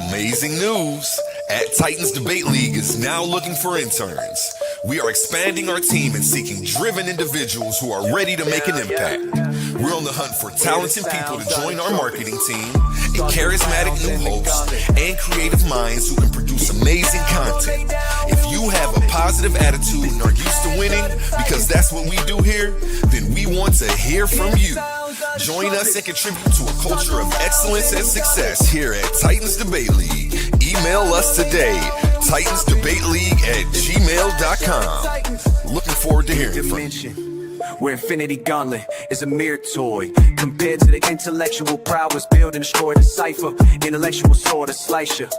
Amazing news! At Titans Debate League is now looking for interns. We are expanding our team and seeking driven individuals who are ready to make an impact. We're on the hunt for talented people to join our marketing team, a charismatic new host, and creative minds who can produce amazing content. If you have a positive attitude and are used to winning, because that's what we do here, then we want to hear from you. Join us and contribute to a culture of excellence and success here at Titans Debate League. Email us today, titansdebateleague@gmail.com. Looking forward to hearing from you. Where Infinity Gauntlet is a mere toy compared to the intellectual prowess build and destroy the cipher. Intellectual sword to slice you,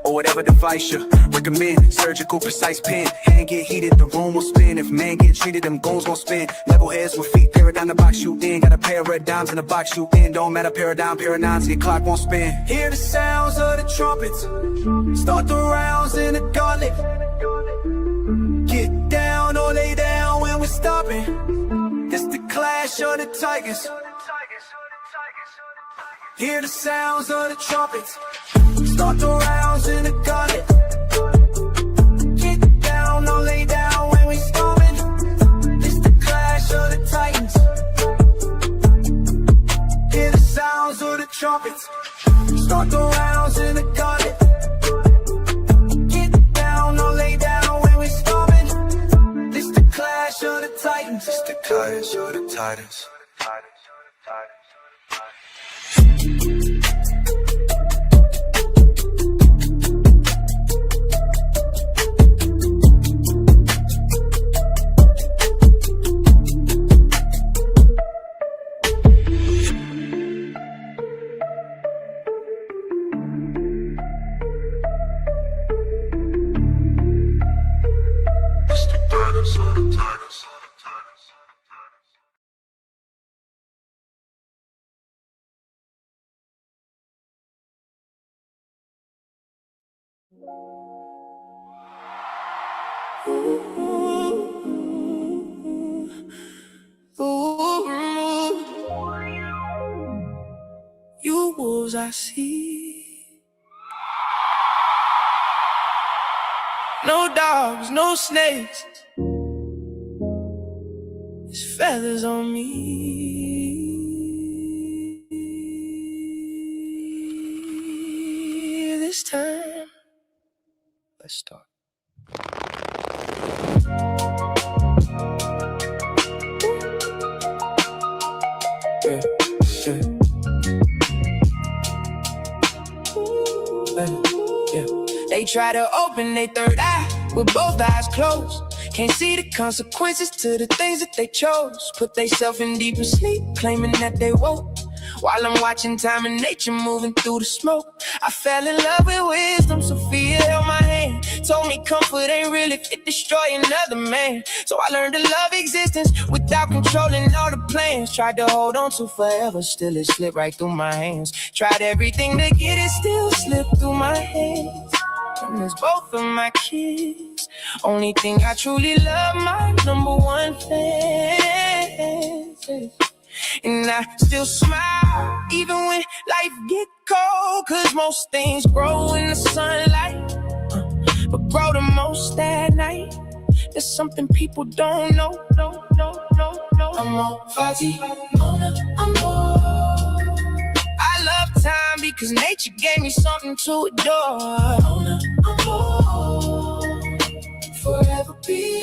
or whatever device you recommend. Surgical precise pen, hand get heated, the room will spin. If man get treated, them goals gon' spin. Level heads with feet, paradigm the box you in. Got a pair of red dimes in the box you in. Don't matter paradigms, your clock won't spin. Hear the sounds of the trumpets, start the rounds in the gauntlet. Get down or lay down when we're stopping. It's the clash of the tigers. Hear the sounds of the trumpets, start the rounds in the gauntlet. Get down or lay down when we storming. It's the clash of the titans. Hear the sounds of the trumpets, start the rounds in the gauntlet. Get down or lay down when we storming. It's the clash of the titans. It's the clash of the titans. You wolves I see, no dogs, no snakes, it's feathers on me. This time, let's start. Yeah. They try to open their third eye with both eyes closed. Can't see the consequences to the things that they chose. Put theyself in deeper sleep, claiming that they woke. While I'm watching time and nature moving through the smoke, I fell in love with wisdom. Sophia held my hand, told me comfort ain't real if it destroy another man. So I learned to love existence without controlling all the plans. Tried to hold on to forever, still it slipped right through my hands. Tried everything to get it, still slipped through my hands. And it's both of my kids. Only thing I truly love, my number one fan. And I still smile, even when life get cold. Cause most things grow in the sunlight, but grow the most at night. There's something people don't know. I'm on fuzzy, I'm on. I love time because nature gave me something to adore. Forever be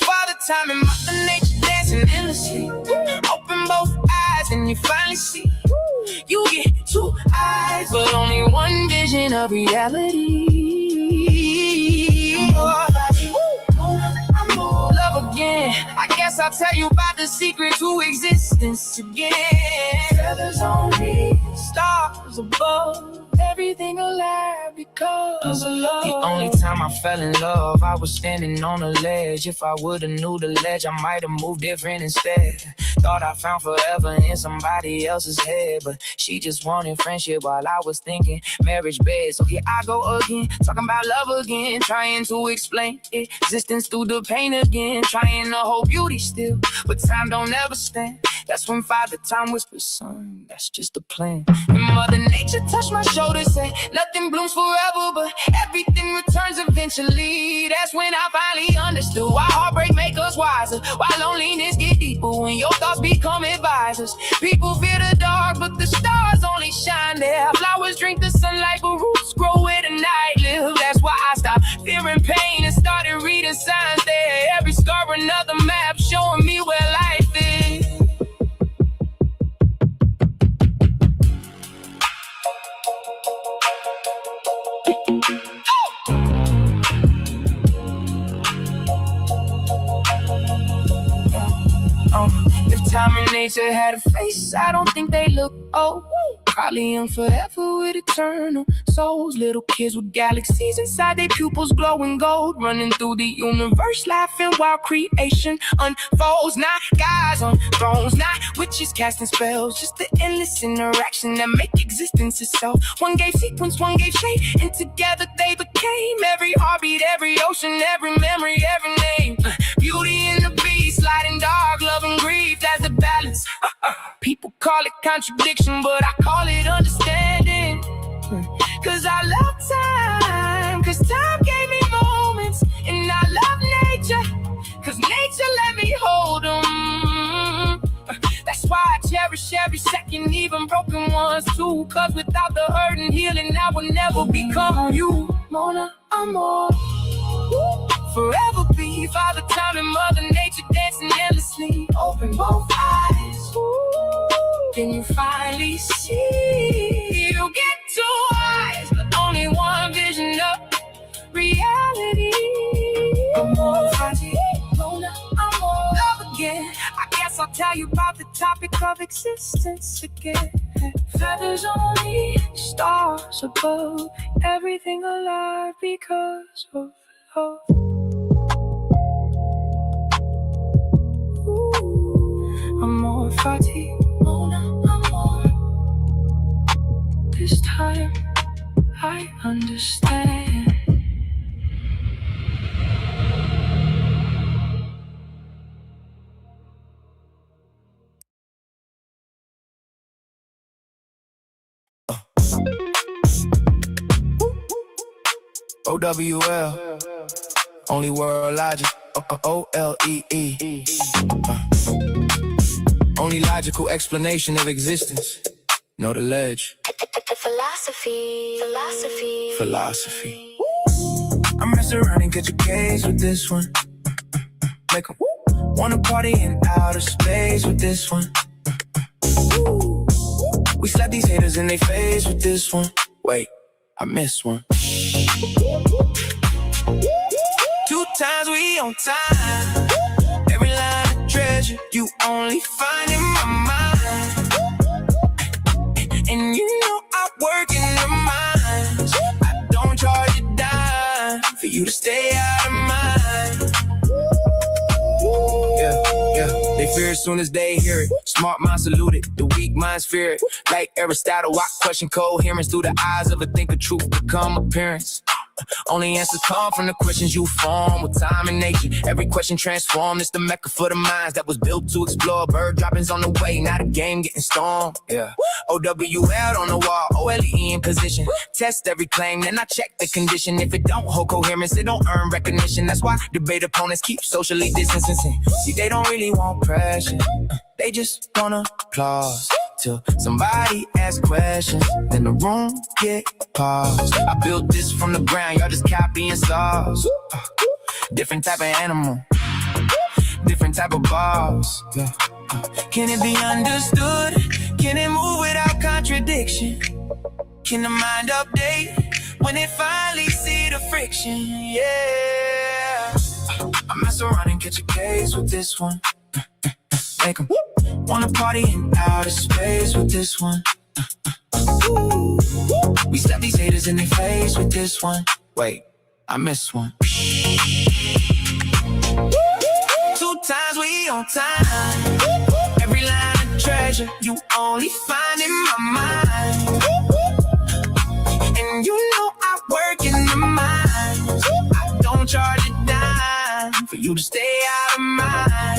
Father time and Mother Nature dancing endlessly. Open both eyes and you finally see. You get two eyes, but only one vision of reality. Love again, I guess I'll tell you about the secret to existence again. Feathers on me, stars above, everything alive because of love. The only time I fell in love, I was standing on a ledge. If I would've knew the ledge, I might've moved different instead. Thought I found forever in somebody else's head, but she just wanted friendship while I was thinking marriage bed. So here I go again, talking about love again, trying to explain existence through the pain again, trying to hold beauty still, but time don't ever stand. That's when Father Time whispers, son, that's just the plan. And Mother Nature touched my shoulder, said nothing blooms forever, but everything returns eventually. That's when I finally understood why heartbreak make us wiser, why loneliness get deeper when your thoughts become advisors. People fear the dark, but the stars only shine there. Flowers drink the sunlight, but roots grow where the night lives. That's why I stopped fearing pain and started reading signs there. Every scar another map showing me where life is. If time and nature had a face, I don't think they look old. Probably young forever with eternal souls. Little kids with galaxies inside their pupils glowing gold, running through the universe laughing while creation unfolds. Not guys on thrones, not witches casting spells, just the endless interaction that make existence itself. One gave sequence, one gave shape, and together they became every heartbeat, every ocean, every memory, every name. Beauty in the beast, light and dark, love and grief, that's the balance. People call it contradiction, but I call it understanding. Cause I love time, cause time gave me moments. And I love nature, cause nature let me hold them. That's why I cherish every second, even broken ones too. Cause without the hurt and healing, I will never become you. Mona, amor. Forever be Father Time and Mother Nature dancing endlessly. Open both eyes, then you finally see. You get two eyes, but only one vision of reality. Amor, Mona, amor. Love again. I guess I'll tell you about the topic of existence again. Feathers only, stars above, everything alive because of love. Amor fati, Mona, amor. This time I understand. OWL, only world logic. OLEE. Only logical explanation of existence. Know the ledge. Philosophy. I mess around and get your gaze with this one. Make 'em wanna party in outer space with this one. We slap these haters in their face with this one. Wait, I missed one. 2 times we on time. Every line of treasure you only find in my mind. And you know I work in the mines. I don't charge a dime for you to stay out of mind. Yeah. They fear as soon as they hear it. Smart minds salute it, the weak minds fear it. Like Aristotle, I question coherence through the eyes of a thinker. Truth become appearance. Only answers come from the questions you form with time and nature. Every question transformed. It's the mecca for the minds that was built to explore. Bird droppings on the way, not a game getting stormed. Yeah. OWL on the wall, OLE in position. Test every claim, then I check the condition. If it don't hold coherence, it don't earn recognition. That's why debate opponents keep socially distancing. See, they don't really want pressure. They just want applause. Till somebody asks questions, then the room get paused. I built this from the ground, y'all just copying saws. Different type of animal, different type of balls. Yeah. Can it be understood? Can it move without contradiction? Can the mind update when it finally see the friction? Yeah. I mess around and catch a case with this one. Make 'em wanna party in outer space with this one. We slap these haters in their face with this one. Wait, I missed one. 2 times we on time. Every treasure you only find in my mind. And you know I work in the mines. I don't charge a dime for you to stay out of mine.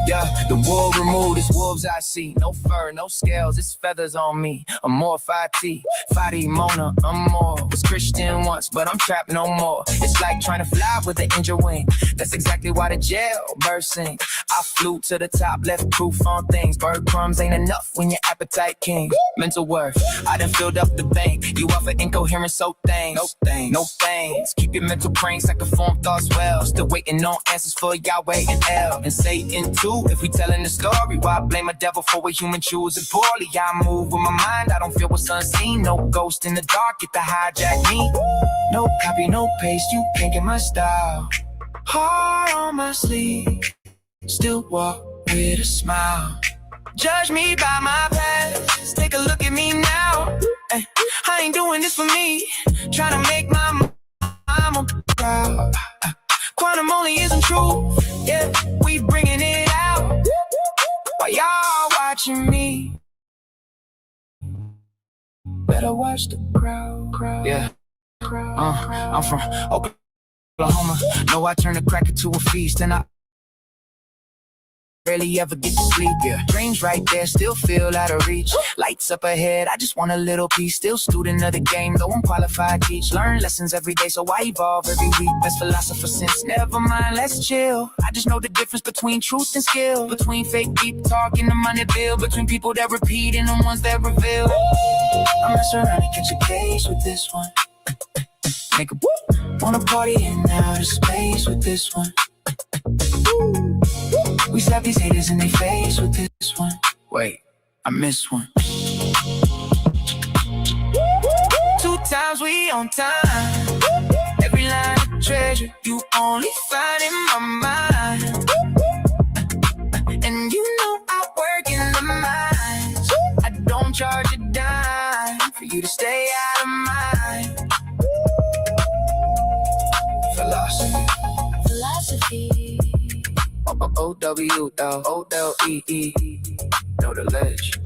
Yeah, the wool removed, it's wolves I see. No fur, no scales, it's feathers on me. I'm more 5T, Fadi Mona, I'm more. Was Christian once, but I'm trapped no more. It's like trying to fly with an injured wing. That's exactly why the jailbird sing. I flew to the top, left proof on things. Bird crumbs ain't enough when your appetite king. Mental worth, I done filled up the bank. You offer incoherent, so thanks. No thanks. Keep your mental brain, second form thoughts well. Still waiting on answers for Yahweh and El. And Satan too. If we telling the story, why blame a devil for what human choosing poorly? I move with my mind, I don't feel what's unseen. No ghost in the dark, get to hijack me. No copy, no paste, you can't get my style. Heart on my sleeve, still walk with a smile. Judge me by my past, take a look at me now. I ain't doing this for me, trying to make my mama proud. Quantum only isn't true, yeah, we bringing it out. While y'all watching me, better watch the crowd. Yeah, I'm from Oklahoma. No, I turn the crack into a feast, and I rarely ever get to sleep. Yeah, dreams right there, still feel out of reach. Lights up ahead, I just want a little piece. Still student of the game, though I'm qualified. Teach, learn lessons every day, so I evolve every week. Best philosopher since, never mind, let's chill. I just know the difference between truth and skill. Between fake deep talk and the money bill. Between people that repeat and the ones that reveal. I'm mess around and catch a case with this one. Make a whoop, wanna party in outer space with this one. We slap these haters in their face with this one. Wait, I missed one. 2 times we on time. Every line of treasure you only find in my mind. And you know I work in the mines. I don't charge a dime for you to stay out of mine. Philosophy. O-W-L-O-L-E-E. Know the ledge.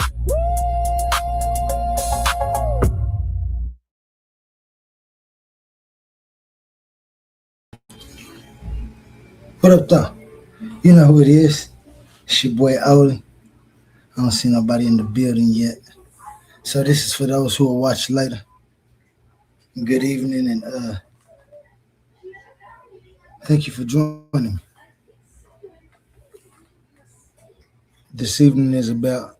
What up, though? You know who it is. It's your boy Oli. I don't see nobody in the building yet. So this is for those who will watch later. Good evening, and thank you for joining me. This evening is about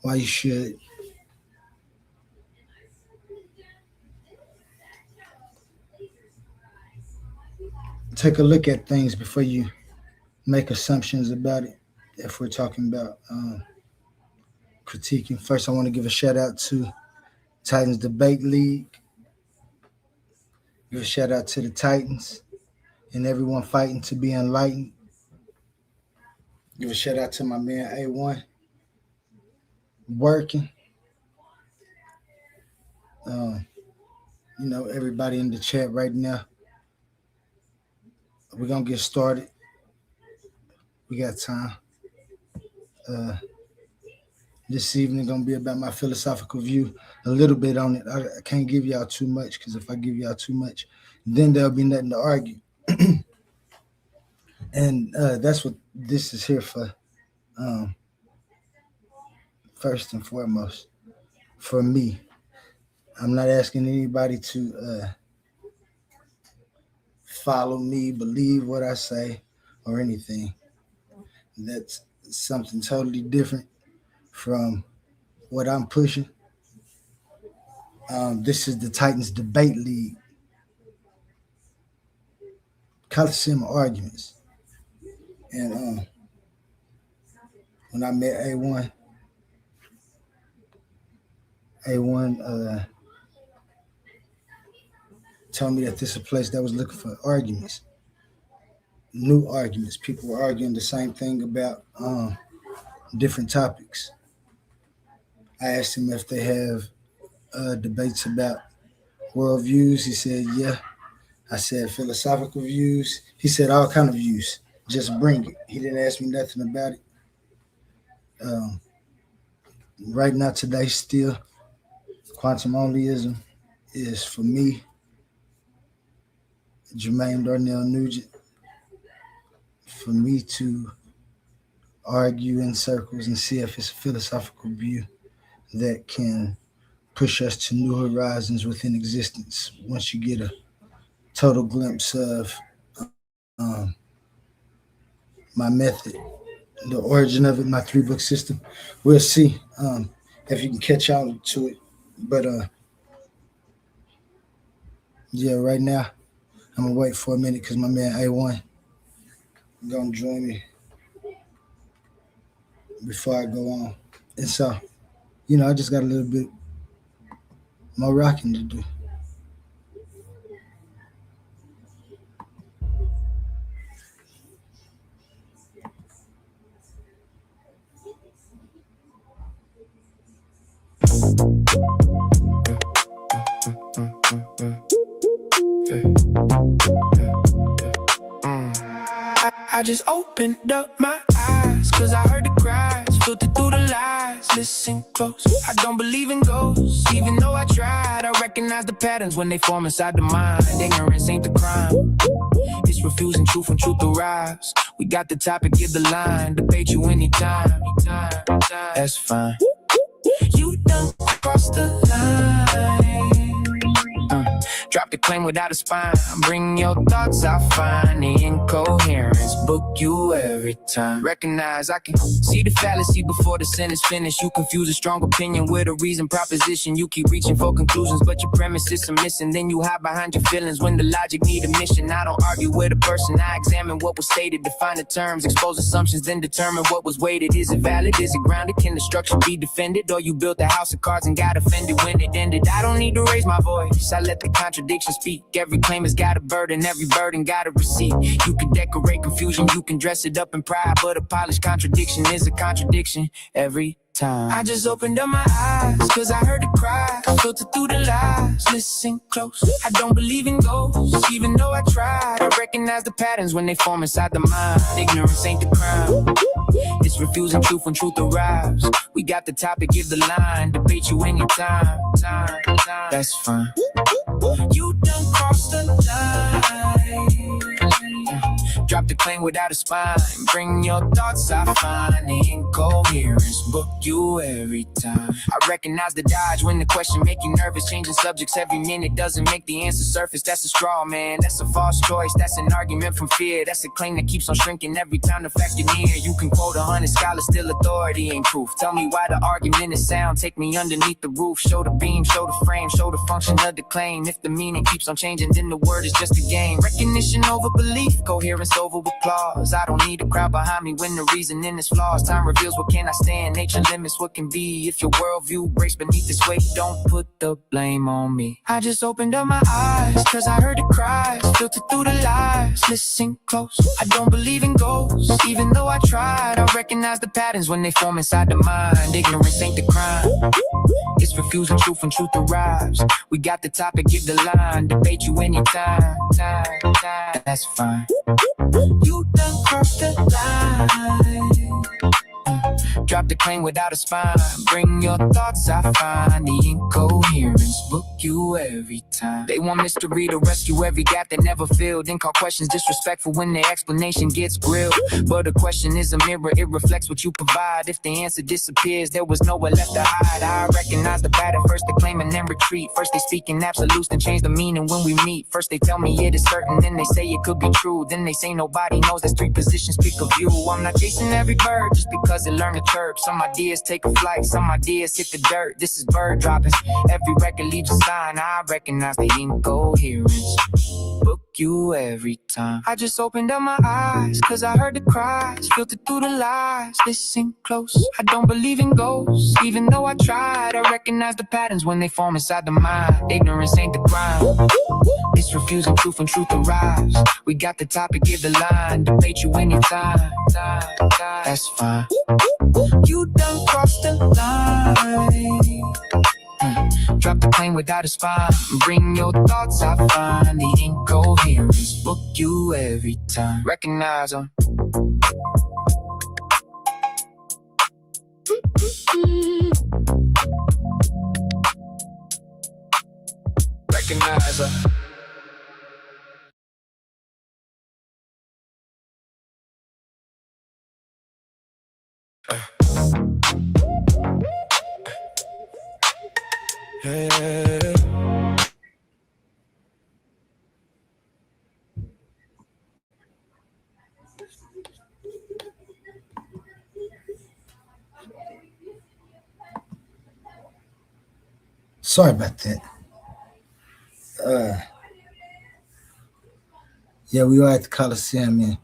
why you should take a look at things before you make assumptions about it. If we're talking about critiquing, first I want to give a shout out to Titans Debate League. Give a shout out to the Titans and everyone fighting to be enlightened. Give a shout out to my man A1 working. Everybody in the chat right now. We're gonna get started. We got time. This evening gonna be about my philosophical view, a little bit on it. I can't give y'all too much, because if I give y'all too much, then there'll be nothing to argue. And that's what this is here for. First and foremost, for me, I'm not asking anybody to follow me, believe what I say, or anything. That's something totally different from what I'm pushing. This is the Titans Debate League. Coliseum arguments. And when I met A1 told me that this is a place that was looking for arguments, new arguments. People were arguing the same thing about different topics. I asked him if they have debates about worldviews. He said, yeah. I said philosophical views. He said all kind of views, just bring it. He didn't ask me nothing about it. Um, right now, today, still, quantum onlyism is for me, Jermaine Darnell Nugent, for me to argue in circles and see if it's a philosophical view that can push us to new horizons within existence. Once you get a total glimpse of um, my method, the origin of it, my 3-book system, we'll see if you can catch on to it. But yeah, right now I'm gonna wait for a minute because my man A1 gonna join me before I go on. And so, I just got a little bit more rocking to do. I just opened up my eyes, cause I heard the cries, filtered through the lies. Listen close, I don't believe in ghosts, even though I tried. I recognize the patterns when they form inside the mind. Ignorance ain't the crime, it's refusing truth when truth arrives. We got the topic, give the line, debate you anytime. That's fine. You done crossed the line. Drop the claim without a spine. Bring your thoughts, I find the incoherence. Book you every time. Recognize I can see the fallacy before the sentence finished. You confuse a strong opinion with a reason proposition. You keep reaching for conclusions, but your premises are missing. Then you hide behind your feelings when the logic need a mission. I don't argue with a person, I examine what was stated, define the terms, expose assumptions, then determine what was weighted. Is it valid? Is it grounded? Can the structure be defended? Or you built a house of cards and got offended when it ended? I don't need to raise my voice, I let the contradiction speak. Every claim has got a burden, every burden got a receipt. You can decorate confusion, you can dress it up in pride, but a polished contradiction is a contradiction every time. I just opened up my eyes, cause I heard the cry, filtered through the lies. Listen close, I don't believe in ghosts, even though I tried. I recognize the patterns when they form inside the mind. Ignorance ain't the crime, it's refusing truth when truth arrives. We got the topic, give the line, debate you anytime. That's fine. You done crossed the line. Drop the claim without a spine. Bring your thoughts, I find the incoherence. Book you every time. I recognize the dodge when the question make you nervous. Changing subjects every minute doesn't make the answer surface. That's a straw man, that's a false choice. That's an argument from fear. That's a claim that keeps on shrinking every time the fact you're near. You can quote 100 scholars, still authority ain't proof. Tell me why the argument is sound. Take me underneath the roof. Show the beam, show the frame, show the function of the claim. If the meaning keeps on changing, then the word is just a game. Recognition over belief, coherence over applause. I don't need a crowd behind me when the reasoning is flaws. Time reveals what can I stand, nature limits what can be. If your worldview breaks beneath this weight, don't put the blame on me. I just opened up my eyes, cause I heard the cries, filtered through the lies. Listen close, I don't believe in ghosts, even though I tried. I recognize the patterns when they form inside the mind. Ignorance ain't the crime, it's refusing truth when truth arrives. We got the topic, give the line, debate you anytime. That's fine. You done crossed the line. Drop the claim without a spine. Bring your thoughts, I find the incoherence. Book you every time. They want mystery to rescue every gap that never filled. Then call questions disrespectful when their explanation gets grilled. But a question is a mirror, it reflects what you provide. If the answer disappears, there was nowhere left to hide. I recognize the pattern, first they claim and then retreat. First they speak in absolutes, then change the meaning when we meet. First they tell me it is certain, then they say it could be true. Then they say nobody knows, that's 3 positions, pick a view. I'm not chasing every bird just because it learned to chirp. Some ideas take a flight, some ideas hit the dirt. This is bird droppings, every record leaves a sign. I recognize the incoherence. Book you every time. I just opened up my eyes, cause I heard the cries, filtered through the lies. Listen close, I don't believe in ghosts, even though I tried. I recognize the patterns when they form inside the mind. Ignorance ain't the crime, it's refusing truth when truth arrives. We got the topic, give the line, debate you anytime. That's fine. You done crossed the line. Drop the plane without a spine. Bring your thoughts, I find the incoherence. Book you every time. Recognize them. recognize her. Yeah. Sorry about that. Yeah, we are at the Coliseum,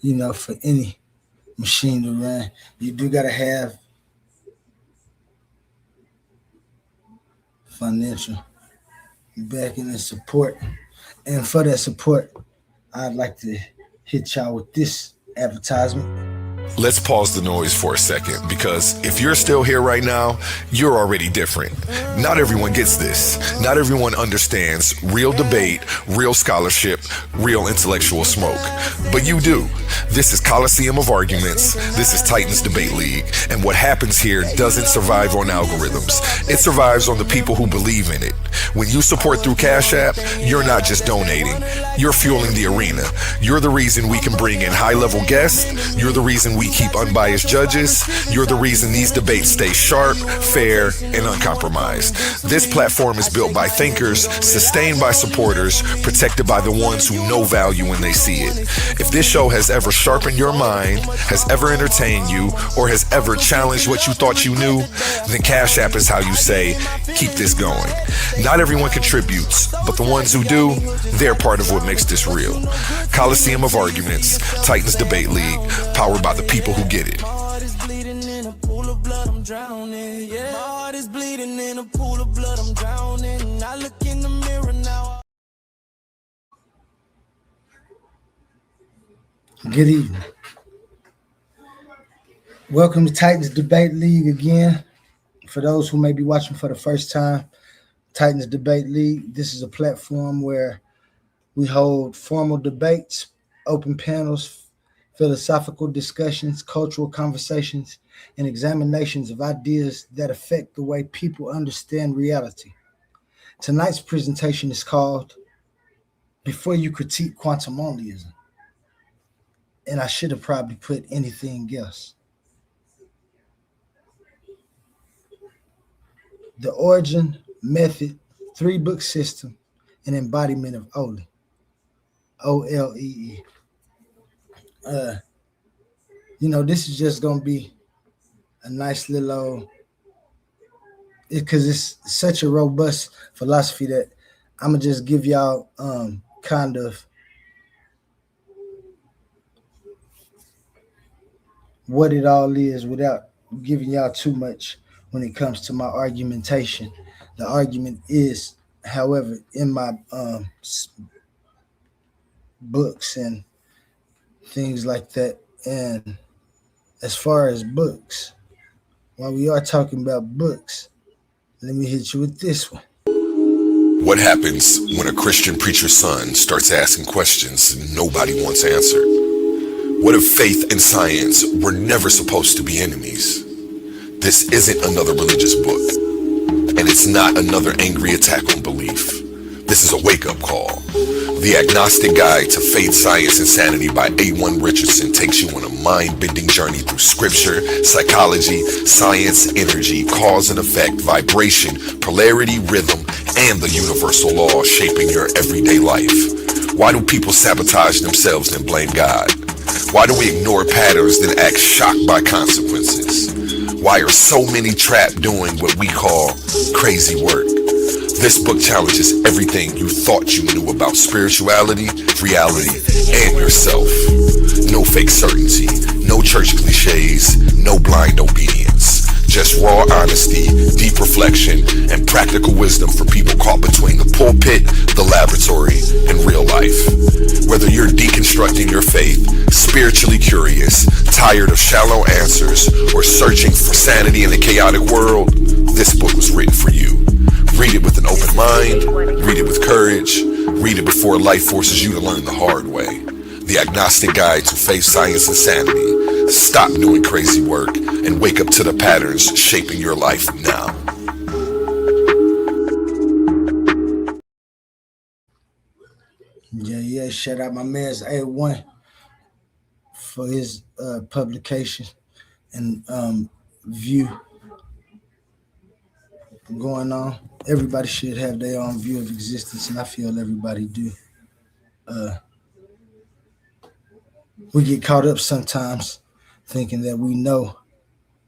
and for any machine to run, you do gotta have financial backing and support. And for that support, I'd like to hit y'all with this advertisement. Let's pause the noise for a second, because if you're still here right now, you're already different. Not everyone gets this. Not everyone understands real debate, real scholarship, real intellectual smoke. But you do. This is Coliseum of Arguments. This is Titans Debate League. And what happens here doesn't survive on algorithms. It survives on the people who believe in it. When you support through Cash App, you're not just donating. You're fueling the arena. You're the reason we can bring in high-level guests. You're the reason we keep unbiased judges. You're the reason these debates stay sharp, fair, and uncompromised. This platform is built by thinkers, sustained by supporters, protected by the ones who know value when they see it. If this show has ever sharpened your mind, has ever entertained you, or has ever challenged what you thought you knew, then Cash App is how you say, keep this going. Not everyone contributes, but the ones who do, they're part of what makes this real. Coliseum of Arguments, Titans Debate League, powered by the people who get it. My heart is bleeding in a pool of blood, I'm drowning. Yeah. My heart is bleeding in a pool of blood, I'm drowning. I look in the mirror now. Good evening. Welcome to Titans Debate League again. For those who may be watching for the first time, Titans Debate League, this is a platform where we hold formal debates, open panels, philosophical discussions, cultural conversations, and examinations of ideas that affect the way people understand reality. Tonight's presentation is called Before You Critique Quantum Onlyism. And I should have probably put anything else. The origin, method, 3-book system, and embodiment of Ole. O-L-E-E. This is just going to be a nice little, because it's such a robust philosophy that I'm going to just give y'all kind of what it all is without giving y'all too much when it comes to my argumentation. The argument is, however, in my books and things like that. And as far as books, while we are talking about books, let me hit you with this one. What happens when a Christian preacher's son starts asking questions nobody wants answered? What if faith and science were never supposed to be enemies? This isn't another religious book, and it's not another angry attack on belief. This is a wake-up call. The Agnostic Guide to Faith, Science, and Sanity by A1 Richardson takes you on a mind-bending journey through scripture, psychology, science, energy, cause and effect, vibration, polarity, rhythm, and the universal law shaping your everyday life. Why do people sabotage themselves and blame God? Why do we ignore patterns then act shocked by consequences? Why are so many trapped doing what we call crazy work? This book challenges everything you thought you knew about spirituality, reality, and yourself. No fake certainty, no church cliches, no blind obedience. Just raw honesty, deep reflection, and practical wisdom for people caught between the pulpit, the laboratory, and real life. Whether you're deconstructing your faith, spiritually curious, tired of shallow answers, or searching for sanity in a chaotic world, this book was written for you. Read it with an open mind, read it with courage, read it before life forces you to learn the hard way. The Agnostic Guide to Faith, Science, and Sanity. Stop doing crazy work and wake up to the patterns shaping your life now. Hey, shout out my man's A1 for his publication and view going on. Everybody should have their own view of existence, and I feel everybody do. Uh, we get caught up sometimes thinking that we know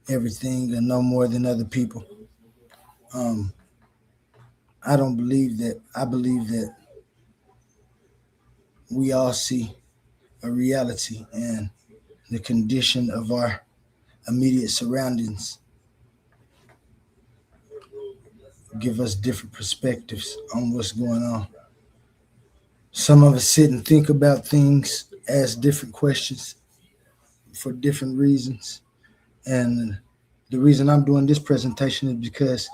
everything and know more than other people. Um, I don't believe that. I believe that we all see a reality, and the condition of our immediate surroundings give us different perspectives on what's going on. Some of us sit and think about things, ask different questions for different reasons. And the reason I'm doing this presentation is because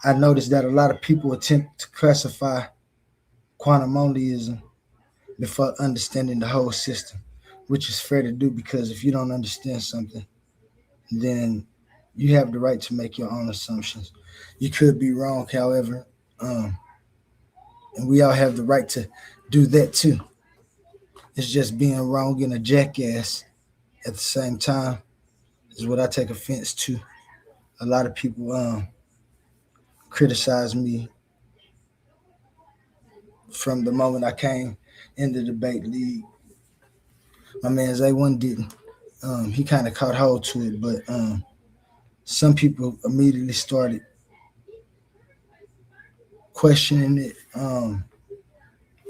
I noticed that a lot of people attempt to classify quantum onlyism before understanding the whole system, which is fair to do because if you don't understand something, then you have the right to make your own assumptions. You could be wrong, however, and we all have the right to do that too. It's just being wrong and a jackass at the same time is what I take offense to. A lot of people criticize me from the moment I came in the debate league. My man Zay1 didn't. He kind of caught hold to it, but some people immediately started questioning it.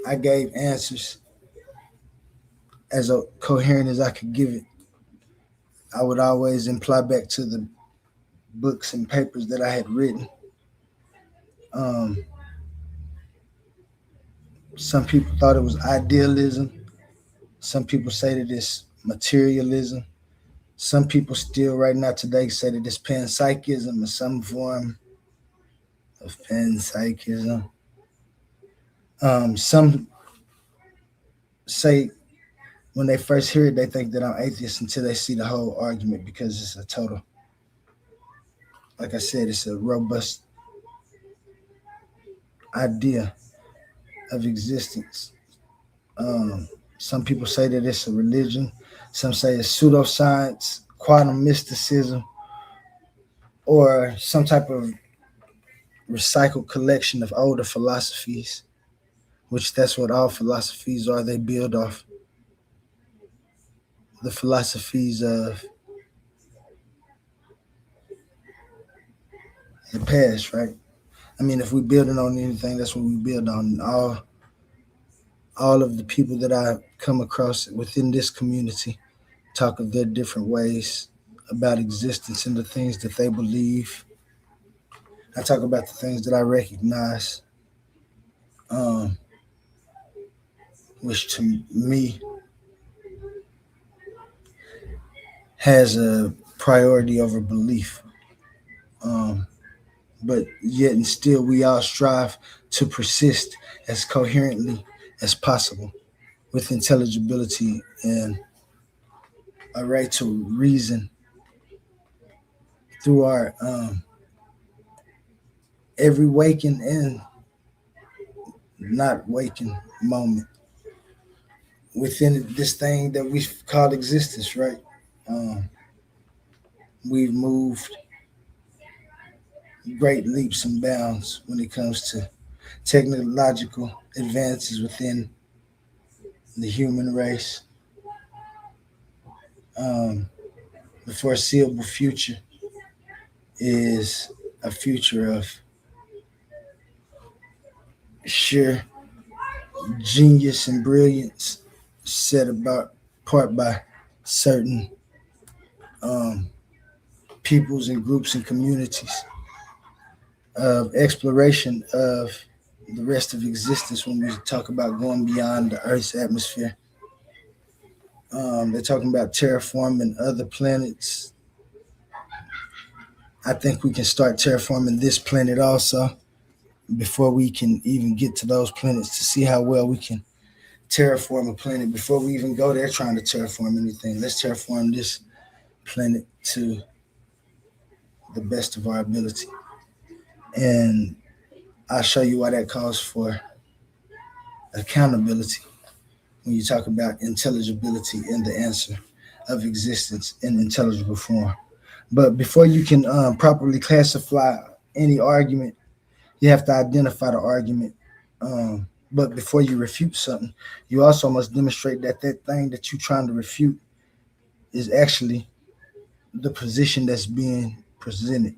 I gave answers as coherent as I could give it. I would always imply back to the books and papers that I had written. Um, some people thought it was idealism. Some people say that it's materialism. Some people still right now today say that it's panpsychism or some form of panpsychism. Some say when they first hear it, they think that I'm atheist until they see the whole argument because it's a total, like I said, it's a robust idea of existence. Some people say that it's a religion. Some say it's pseudoscience, quantum mysticism, or some type of recycled collection of older philosophies, which that's what all philosophies are. They build off the philosophies of the past, right? I mean, if we're building on anything, that's what we build on. All of the people that I come across within this community talk of their different ways about existence and the things that they believe. I talk about the things that I recognize, um, which to me has a priority over belief. But yet and still, we all strive to persist as coherently as possible with intelligibility and a right to reason through our every waking and not waking moment within this thing that we call existence, right? Um, we've moved great leaps and bounds when it comes to technological advances within the human race. Um, the foreseeable future is a future of sheer genius and brilliance set about part by certain um, peoples and groups and communities of exploration of the rest of existence when we talk about going beyond the Earth's atmosphere. They're talking about terraforming other planets. I think we can start terraforming this planet also before we can even get to those planets to see how well we can terraform a planet before we even go there trying to terraform anything. Let's terraform this planet to the best of our ability. And I'll show you why that calls for accountability. when you talk about intelligibility and the answer of existence in intelligible form. But before you can properly classify any argument, you have to identify the argument. But before you refute something, you also must demonstrate that that thing that you're trying to refute is actually the position that's being presented.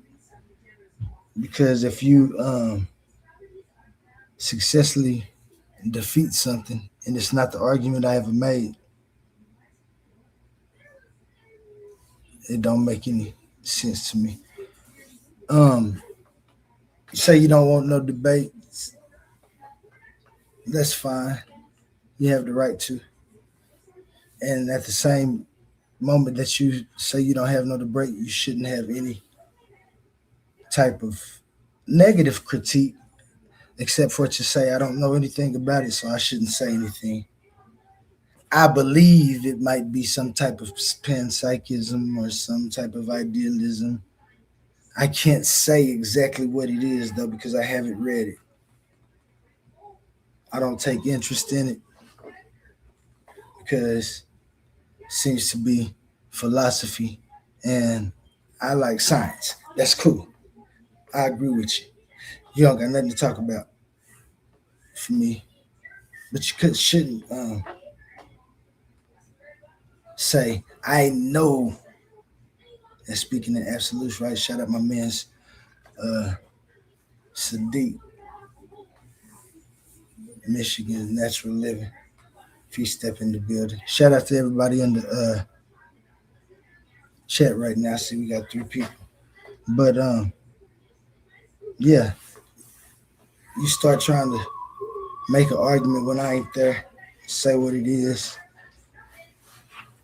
Because if you successfully defeat something and it's not the argument I ever made, it don't make any sense to me. Um, you say you don't want no debate. That's fine. You have the right to. And at the same moment that you say you don't have no debate, you shouldn't have any type of negative critique, except for to say I don't know anything about it, so I shouldn't say anything. I believe it might be some type of panpsychism or some type of idealism. I can't say exactly what it is though because I haven't read it. I don't take interest in it because it seems to be philosophy and I like science. That's cool. I agree with you. You don't got nothing to talk about for me. But you shouldn't say, I know. And speaking in absolutes, right? Shout out my man's uh, Sadiq, Michigan, natural living. If you step in the building. Shout out to everybody in the chat right now. I see we got 3 people. But yeah, you start trying to make an argument when I ain't there, say what it is.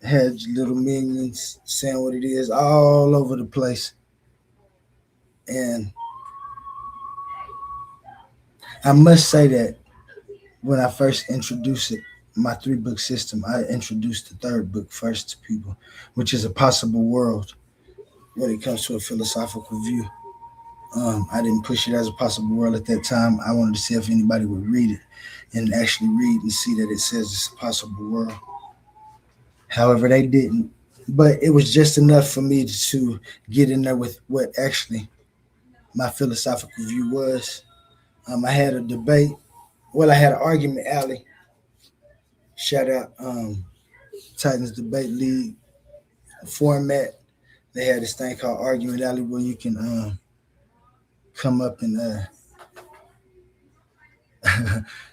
Had little minions saying what it is all over the place. And I must say that when I first introduced it, my 3-book system, I introduced the 3rd book first to people, which is A Possible World when it comes to a philosophical view. I didn't push it as a possible world at that time. I wanted to see if anybody would read it and actually read and see that it says it's a possible world. However, they didn't. But it was just enough for me to get in there with what actually my philosophical view was. I had a debate. Well, I had an argument alley. Shout out Titans Debate League format. They had this thing called Argument Alley where you can come up and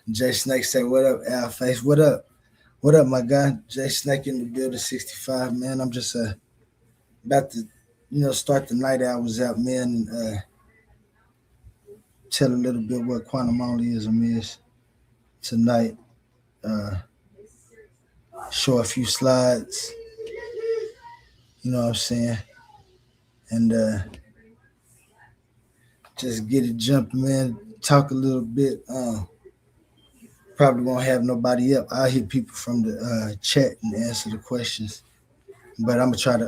Jay Snake say, "What up, Al Face? What up? What up, my guy? Jay Snake in the building, 65, man. I'm just about to, start the night hours out, man, and tell a little bit what quantum onlyism is tonight. Uh, show a few slides, you know what I'm saying, and just get it jumping, man. Talk a little bit. Probably won't have nobody up. I'll hit people from the chat and answer the questions. But I'm gonna try to,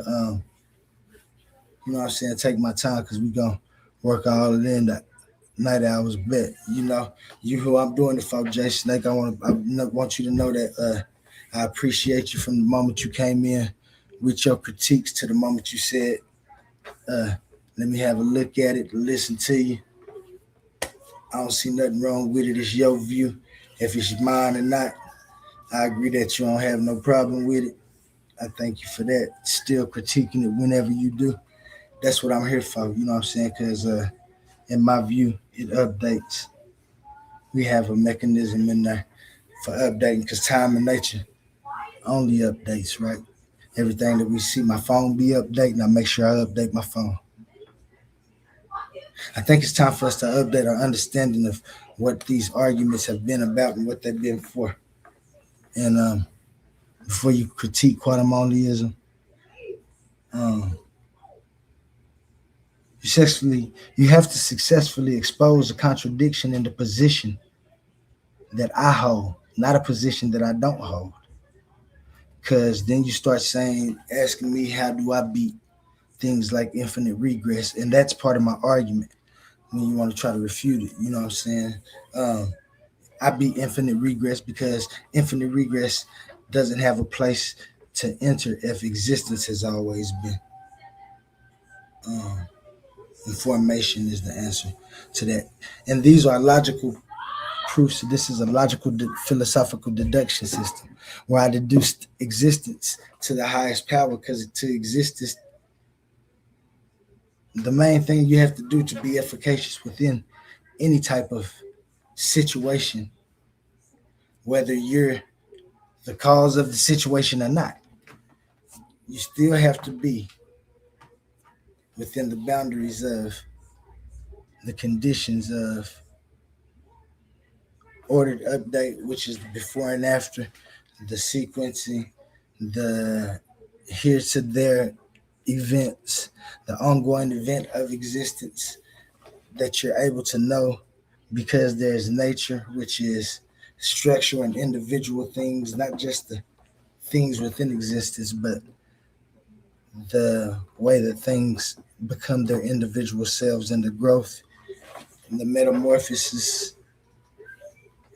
you know what I'm saying, take my time because we gonna work all of it in the night hours. Bet you who I'm doing it for, Jay Snake. I want you to know that I appreciate you from the moment you came in with your critiques to the moment you said, "Let me have a look at it, listen to you." I don't see nothing wrong with it. It's your view. If it's mine or not, I agree that you don't have no problem with it. I thank you for that. Still critiquing it whenever you do. That's what I'm here for. You know what I'm saying? Because in my view, it updates. We have a mechanism in there for updating because time and nature only updates, right? Everything that we see, my phone be updating. I make sure I update my phone. I think it's time for us to update our understanding of what these arguments have been about and what they've been for. And before you critique quantum onlyism, you have to successfully expose a contradiction in the position that I hold, not a position that I don't hold. Because then you start asking me, how do I beat things like infinite regress? And that's part of my argument when you want to try to refute it. You know what I'm saying? I be infinite regress because infinite regress doesn't have a place to enter if existence has always been. Um, Information is the answer to that. And these are logical proofs. This is a logical philosophical deduction system where I deduced existence to the highest power because to exist is the main thing you have to do to be efficacious within any type of situation, whether you're the cause of the situation or not. You still have to be within the boundaries of the conditions of ordered update, which is the before and after, the sequencing, the here to there events, the ongoing event of existence that you're able to know because there's nature, which is structure and individual things, not just the things within existence, but the way that things become their individual selves and the growth and the metamorphosis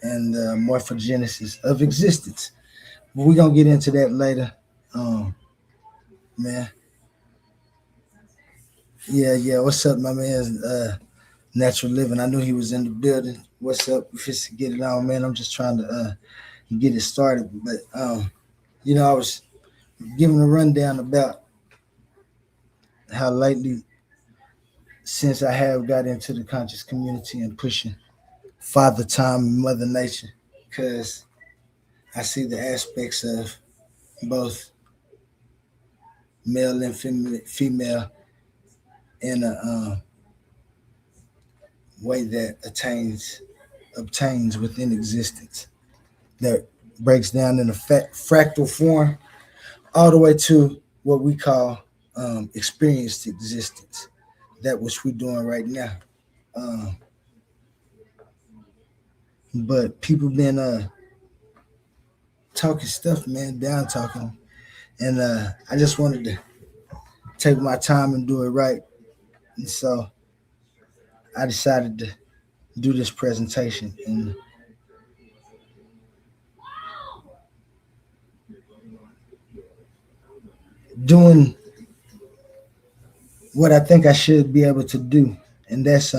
and the morphogenesis of existence. But we're gonna get into that later. Um, man. Yeah. What's up, my man? Natural Living. I knew he was in the building. What's up? Just to get it on, man. I'm just trying to get it started. But I was giving a rundown about how lately, since I have got into the conscious community and pushing Father Time and Mother Nature, because I see the aspects of both male and female in a way that obtains within existence that breaks down in a fractal form all the way to what we call experienced existence, that which we're doing right now. Um, but people been talking stuff, man, down talking, and I just wanted to take my time and do it right, and so I decided to do this presentation and doing what I think I should be able to do, and that's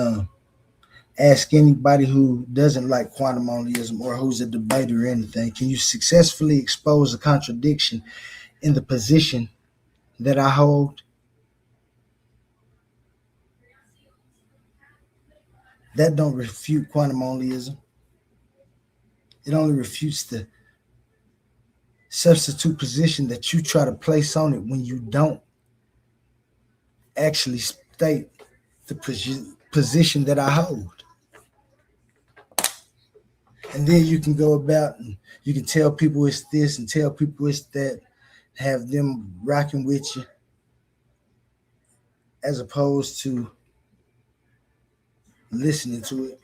ask anybody who doesn't like quantum onlyism or who's a debater or anything, can you successfully expose a contradiction in the position that I hold? That don't refute quantum onlyism. It only refutes the substitute position that you try to place on it when you don't actually state the position that I hold. And then you can go about and you can tell people it's this and tell people it's that, have them rocking with you, as opposed to listening to it,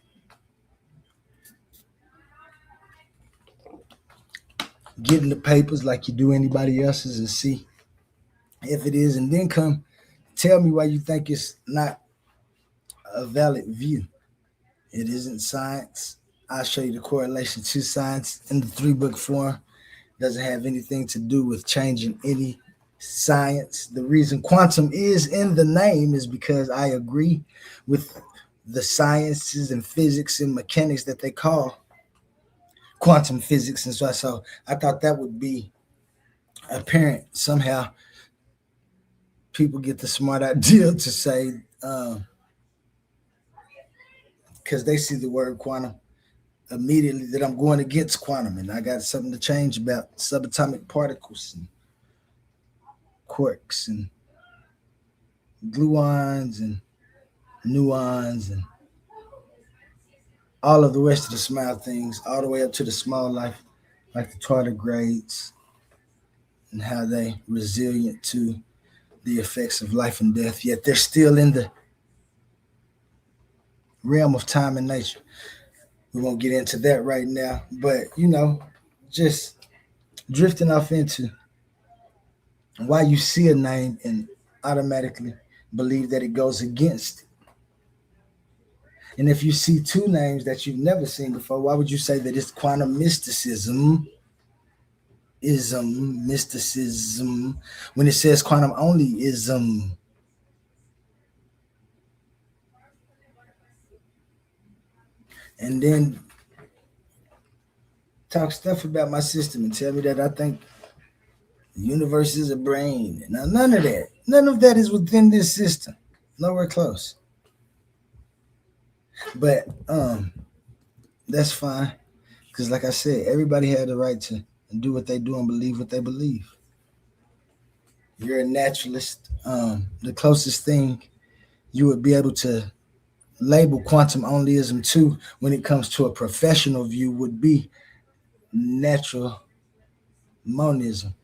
getting the papers like you do anybody else's and see if it is, and then come tell me why you think it's not a valid view. It isn't science. I'll show you the correlation to science in the 3-book form. Doesn't have anything to do with changing any science. The reason quantum is in the name is because I agree with the sciences and physics and mechanics that they call quantum physics. And so I thought that would be apparent somehow. People get the smart idea to say, because they see the word quantum immediately, that I'm going against quantum and I got something to change about subatomic particles and quarks and gluons and nuons and all of the rest of the small things, all the way up to the small life, like the tardigrades and how they resilient to the effects of life and death, yet they're still in the realm of time and nature. We won't get into that right now, but just drifting off into why you see a name and automatically believe that it goes against it. And if you see two names that you've never seen before, why would you say that it's quantum mysticism? Mysticism, when it says quantum only ism. And then talk stuff about my system and tell me that I think the universe is a brain. Now, none of that. None of that is within this system. Nowhere close. But that's fine. Because like I said, everybody had the right to do what they do and believe what they believe. You're a naturalist. The closest thing you would be able to label quantum onlyism to when it comes to a professional view would be natural monism.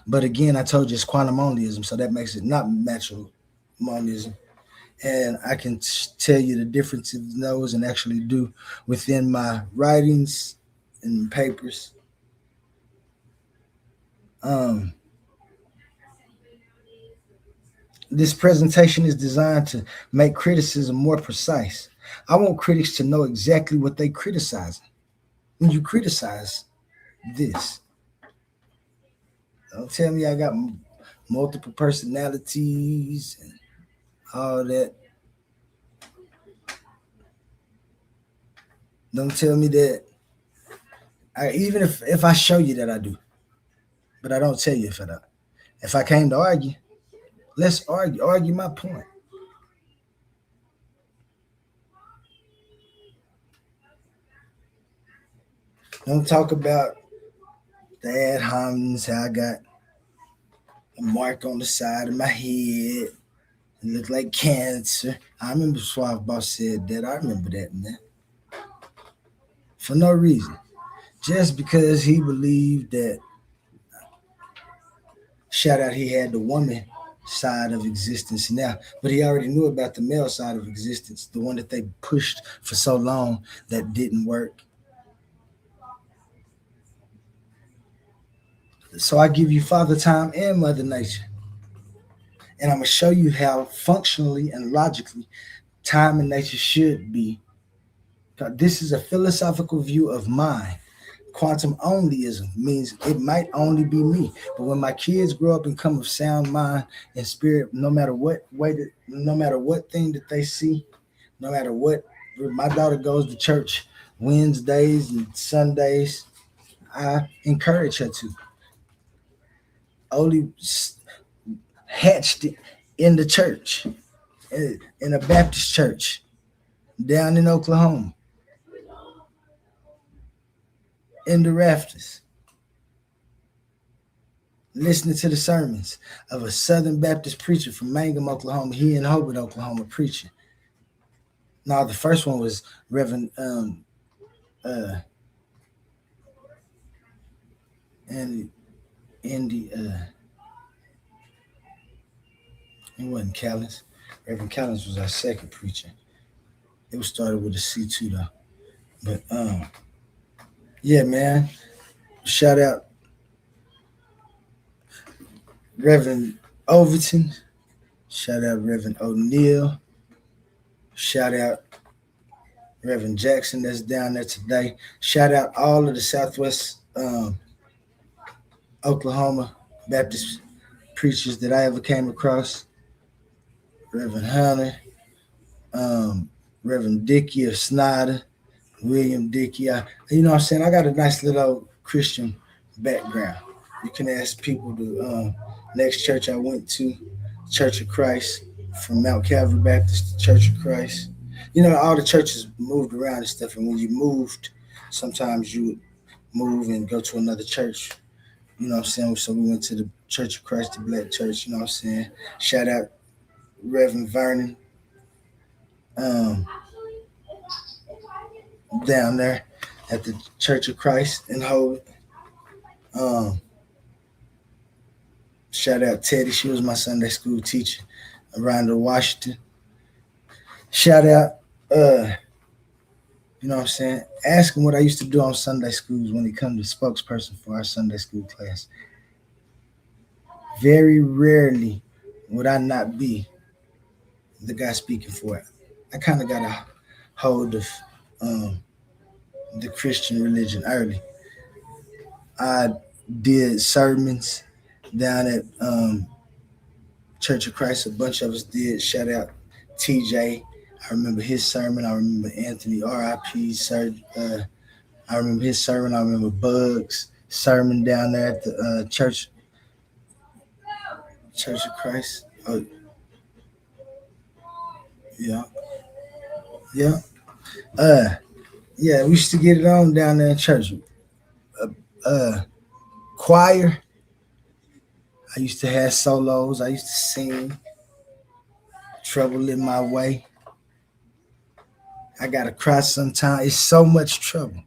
But again, I told you it's quantum onlyism, so that makes it not natural monism. And I can tell you the difference in those and actually do within my writings and papers. This presentation is designed to make criticism more precise. I want critics to know exactly what they criticize. When you criticize this, don't tell me I got multiple personalities and all that. Don't tell me that. Even if I show you that I do, but I don't tell you if I don't. If I came to argue, let's argue. Argue my point. Don't talk about the ad hominems, how I got a mark on the side of my head. It looked like cancer. I remember Suave Boss said that. I remember that, man. For no reason. Just because he believed that, shout out, he had the woman side of existence now, but he already knew about the male side of existence, the one that they pushed for so long that didn't work. So I give you Father Time and Mother Nature. And I'm going to show you how functionally and logically time and nature should be. This is a philosophical view of mine. Quantum onlyism means it might only be me. But when my kids grow up and come of sound mind and spirit, no matter what thing that they see, no matter what, my daughter goes to church Wednesdays and Sundays, I encourage her to. Only hatched in the church, in a Baptist church down in Oklahoma, in the rafters, listening to the sermons of a Southern Baptist preacher from Mangum, Oklahoma. He in Hobart, Oklahoma, preaching. Now, the first one was Reverend Andy. It wasn't Callens. Reverend Callens was our second preacher. It was started with a C2 though. But yeah, man. Shout out Reverend Overton. Shout out Reverend O'Neill. Shout out Reverend Jackson that's down there today. Shout out all of the Southwest Oklahoma Baptist preachers that I ever came across. Reverend Hunter, Reverend Dickey of Snyder, William Dickey. You know what I'm saying? I got a nice little Christian background. You can ask people the next church I went to, Church of Christ, from Mount Calvary Baptist to Church of Christ. You know, all the churches moved around and stuff. And when you moved, sometimes you would move and go to another church. You know what I'm saying? So we went to the Church of Christ, the Black Church. You know what I'm saying? Shout out Reverend Vernon down there at the Church of Christ in Holy. Shout out Teddy. She was my Sunday school teacher. Rhonda Washington. Shout out, you know what I'm saying? Ask him what I used to do on Sunday schools when he come to spokesperson for our Sunday school class. Very rarely would I not be the guy speaking for it. I kind of got a hold of um, the Christian religion early. I did sermons down at Church of Christ. A bunch of us did. Shout out TJ. I remember his sermon. I remember Anthony R.I.P.'s sermon. I remember his sermon. I remember Bugs' sermon down there at the Church of Christ. Oh, yeah, yeah. Yeah, we used to get it on down there in church. Uh, uh, choir. I used to have solos. I used to sing. Trouble in my way. I gotta cry sometimes. It's so much trouble.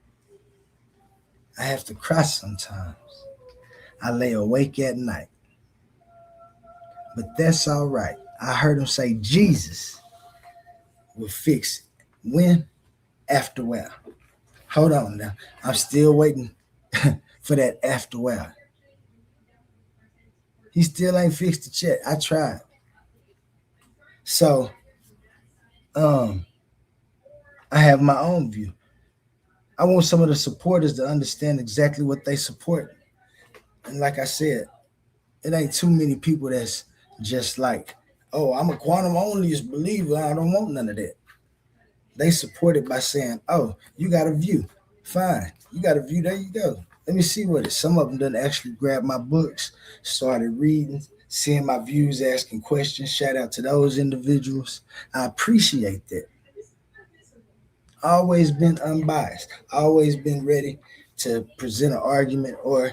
I have to cry sometimes. I lay awake at night. But that's all right. I heard him say Jesus will fix it. When? After a while. Hold on now. I'm still waiting for that after a while. He still ain't fixed it yet. I tried. So, I have my own view. I want some of the supporters to understand exactly what they support. And like I said, it ain't too many people that's just like, oh, I'm a quantum onlyist believer. I don't want none of that. They support it by saying, oh, you got a view. Fine. You got a view. There you go. Let me see what it is. Some of them done actually grab my books, started reading, seeing my views, asking questions. Shout out to those individuals. I appreciate that. Always been unbiased. Always been ready to present an argument or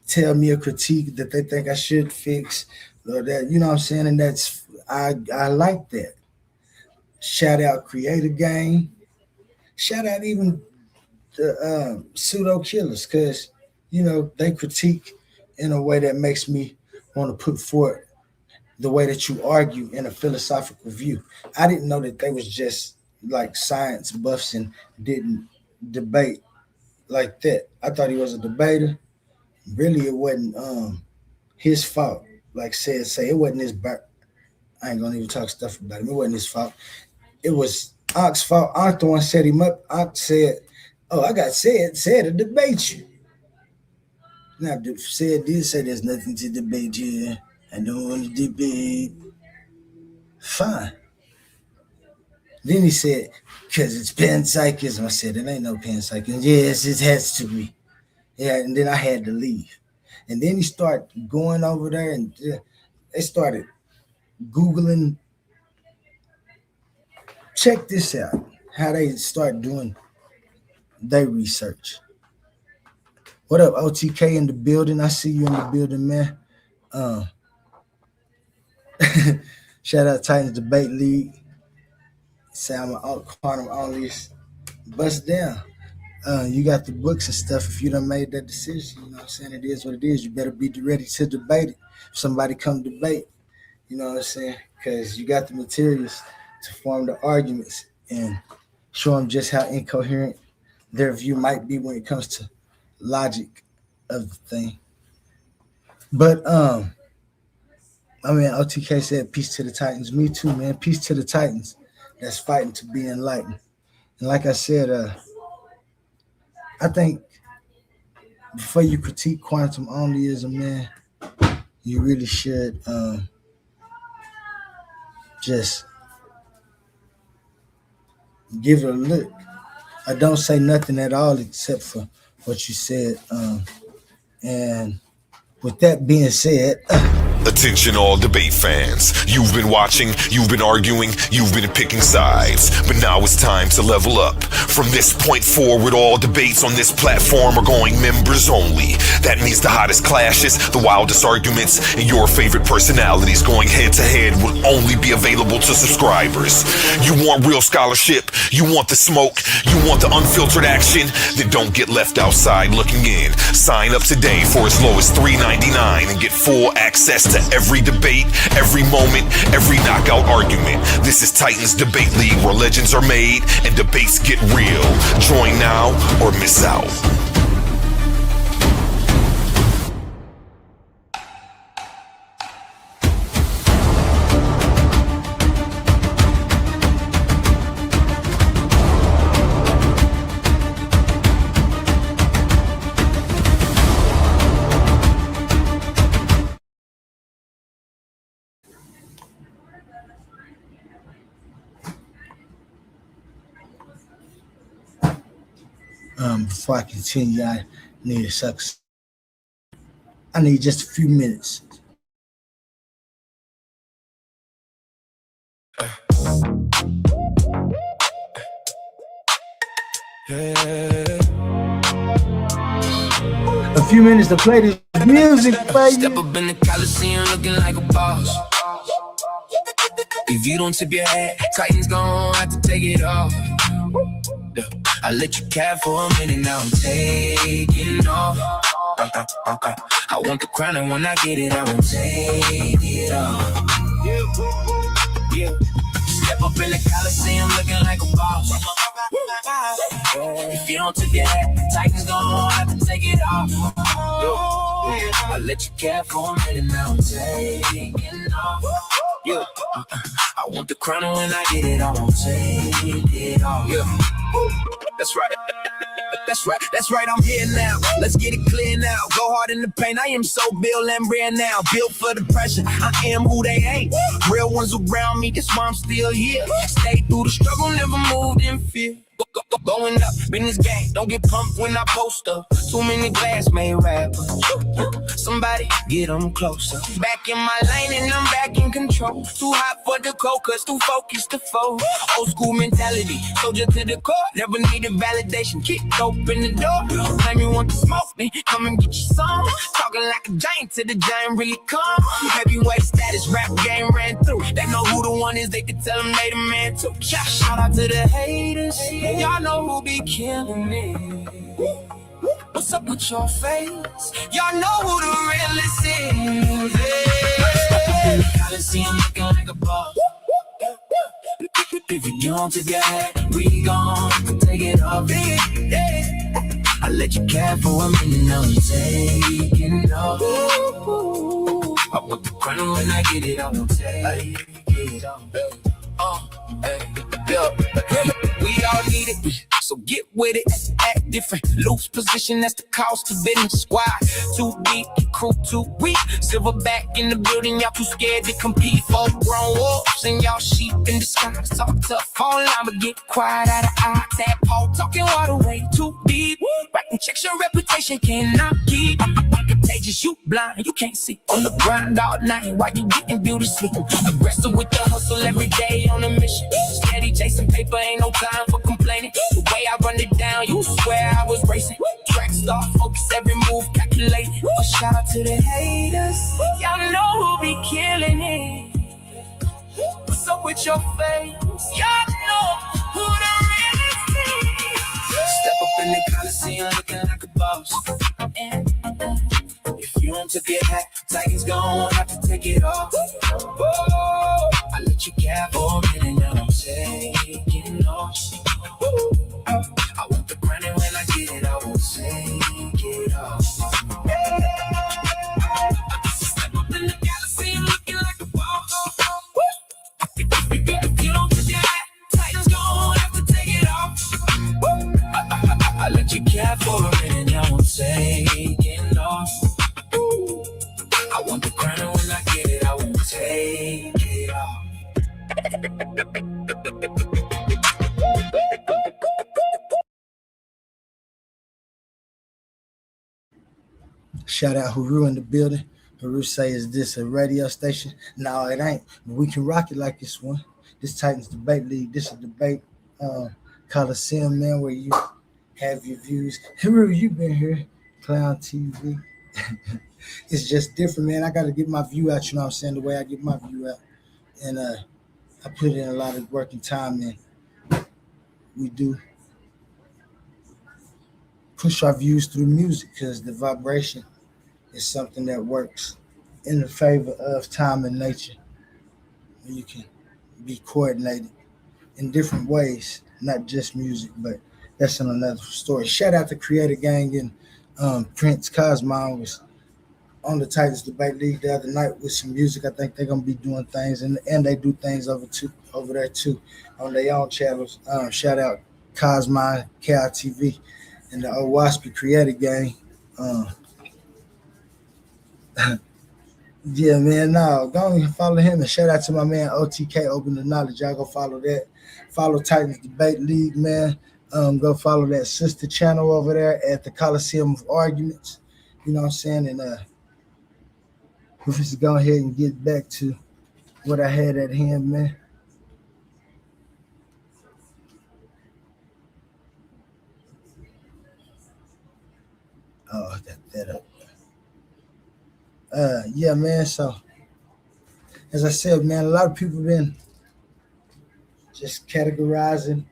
tell me a critique that they think I should fix or that, you know what I'm saying? And that's, I like that. Shout out Creator Game. Shout out even the pseudo killers, because, you know, they critique in a way that makes me want to put forth the way that you argue in a philosophical view. I didn't know that they was just like science buffs and didn't debate like that. I thought he was a debater. Really, it wasn't his fault. Like say it wasn't his fault. I ain't gonna even talk stuff about him. It wasn't his fault. It was Onk's fault. Onk the one set him up. Onk said, "Oh, I got said to debate you." Now said did say there's nothing to debate here. I don't want to debate. Fine. Then he said, because it's panpsychism. I said, it ain't no panpsychism. Yes, it has to be. Yeah, and then I had to leave. And then he started going over there and they started Googling. Check this out, how they start doing their research. What up, OTK in the building? I see you in the building, man. Shout out Titans Debate League. Say I'm a quantum onlyist. Bust down. You got the books and stuff. If you done made that decision, you know what I'm saying? It is what it is. You better be ready to debate it. If somebody come debate, you know what I'm saying? Because you got the materials to form the arguments and show them just how incoherent their view might be when it comes to logic of the thing. But I mean, OTK said, peace to the Titans. Me too, man. Peace to the Titans that's fighting to be enlightened. And like I said, I think before you critique quantum onlyism, man, you really should just give it a look. I don't say nothing at all except for what you said. And with that being said, Attention all debate fans. You've been watching, you've been arguing, you've been picking sides. But now it's time to level up. From this point forward, all debates on this platform are going members only. That means the hottest clashes, the wildest arguments, and your favorite personalities going head to head will only be available to subscribers. You want real scholarship, you want the smoke, you want the unfiltered action, then don't get left outside looking in. Sign up today for as low as $3.99 and get full access to every debate, every moment, every knockout argument. This is Titans Debate League, where legends are made and debates get real. Join now or miss out. Before I continue, I need to suck. I need just a few minutes. A few minutes to play this music, baby. Step up in the Coliseum looking like a boss. If you don't tip your hat, Titans gon' have to take it off. I let you cap for a minute, now I'm taking off. I want the crown, and when I get it, I won't take it off. Yeah. Step up in the Coliseum looking like a boss. If you don't tip your hat, Titans gon' have to take it off. I let you cap for a minute, now I'm taking off. Yeah. I want the crown, and when I get it, I won't take it off. Yeah. That's right. That's right, I'm here now. Let's get it clear now. Go hard in the paint, I am so Bill and rare now. Built for the pressure, I am who they ain't. Real ones around me, that's why I'm still here. Stay through the struggle, never moved in fear. Going up in this game, don't get pumped when I post up. Too many glass made rappers. Somebody get them closer. Back in my lane and I'm back in control. Too hot for the cold, cause too focused to fold. Old school mentality, soldier to the core. Never needed validation, kick open the door. Time you want to smoke, then come and get your some. Talking like a giant till the giant really come. Heavyweight status, rap game ran through. They know who the one is, they can tell them they the man too. Shout out to the haters, y'all know who be killing me. What's up with your face? Y'all know who the realest is. Hey. Coliseum looking like a boss. If you don't take your hat, we gon' take it off. Yeah. I let you cap for a minute, now I'm taking off. I want the crown, when I get it, I won't take it off. We all need it, so get with it. Act different, loose position, that's the cost of business. Squad too deep, crew too weak. Silverback in the building, y'all too scared to compete. Full grown wolves and y'all sheep in disguise. Talk tough online, but get quiet out of eye. Tadpole talking water way too deep. Writing checks, your reputation cannot keep. I'm contagious, you blind, you can't see. On the grind all night while you getting beauty sleep. Aggressive with the hustle every day on a mission. Steady chasing paper, ain't no time for complaining. The way I run it down, you swear I was racing. Track star, focus every move, calculating. A shout out to the haters, y'all know who be killing it. What's up with your face? Y'all know who the realest is. Step up in the Coliseum looking like a boss. If you don't tip your hat, Titans gon' have to take it off. Oh, I let you cap for a minute, now I'm taking off. I want the crown, and when I get it, I won't take it off. Step up in the Coliseum looking like a boss. If you don't tip your hat, Titans gon' have to take it off. I let you cap for a minute, now I'm taking off. I want the crown, and when I get it, I won't take it off. Shout out Haru in the building. Haru say, is this a radio station? No, it ain't. But we can rock it like this one. This Titans Debate League. This is debate Coliseum, man, where you have your views. Haru, you been here. Clown TV. It's just different, man. I got to get my view out, you know what I'm saying, the way I get my view out. And I put in a lot of work and time, and we do push our views through music because the vibration is something that works in the favor of time and nature. You can be coordinated in different ways, not just music, but that's another story. Shout out to Creator Gang and Prince Cosmon was on the Titans Debate League the other night with some music. I think they're gonna be doing things, and they do things over there too on their own channels. Shout out Cosmon, KITV, and the Owaspy Creator Gang. Yeah, man, no, go and follow him, and shout out to my man OTK, Open the Knowledge. Y'all go follow that. Follow Titans Debate League, man. Go follow that sister channel over there at the Coliseum of Arguments. You know what I'm saying? And we'll just go ahead and get back to what I had at hand, man. Oh, that up. Yeah, man. So, as I said, man, a lot of people been just categorizing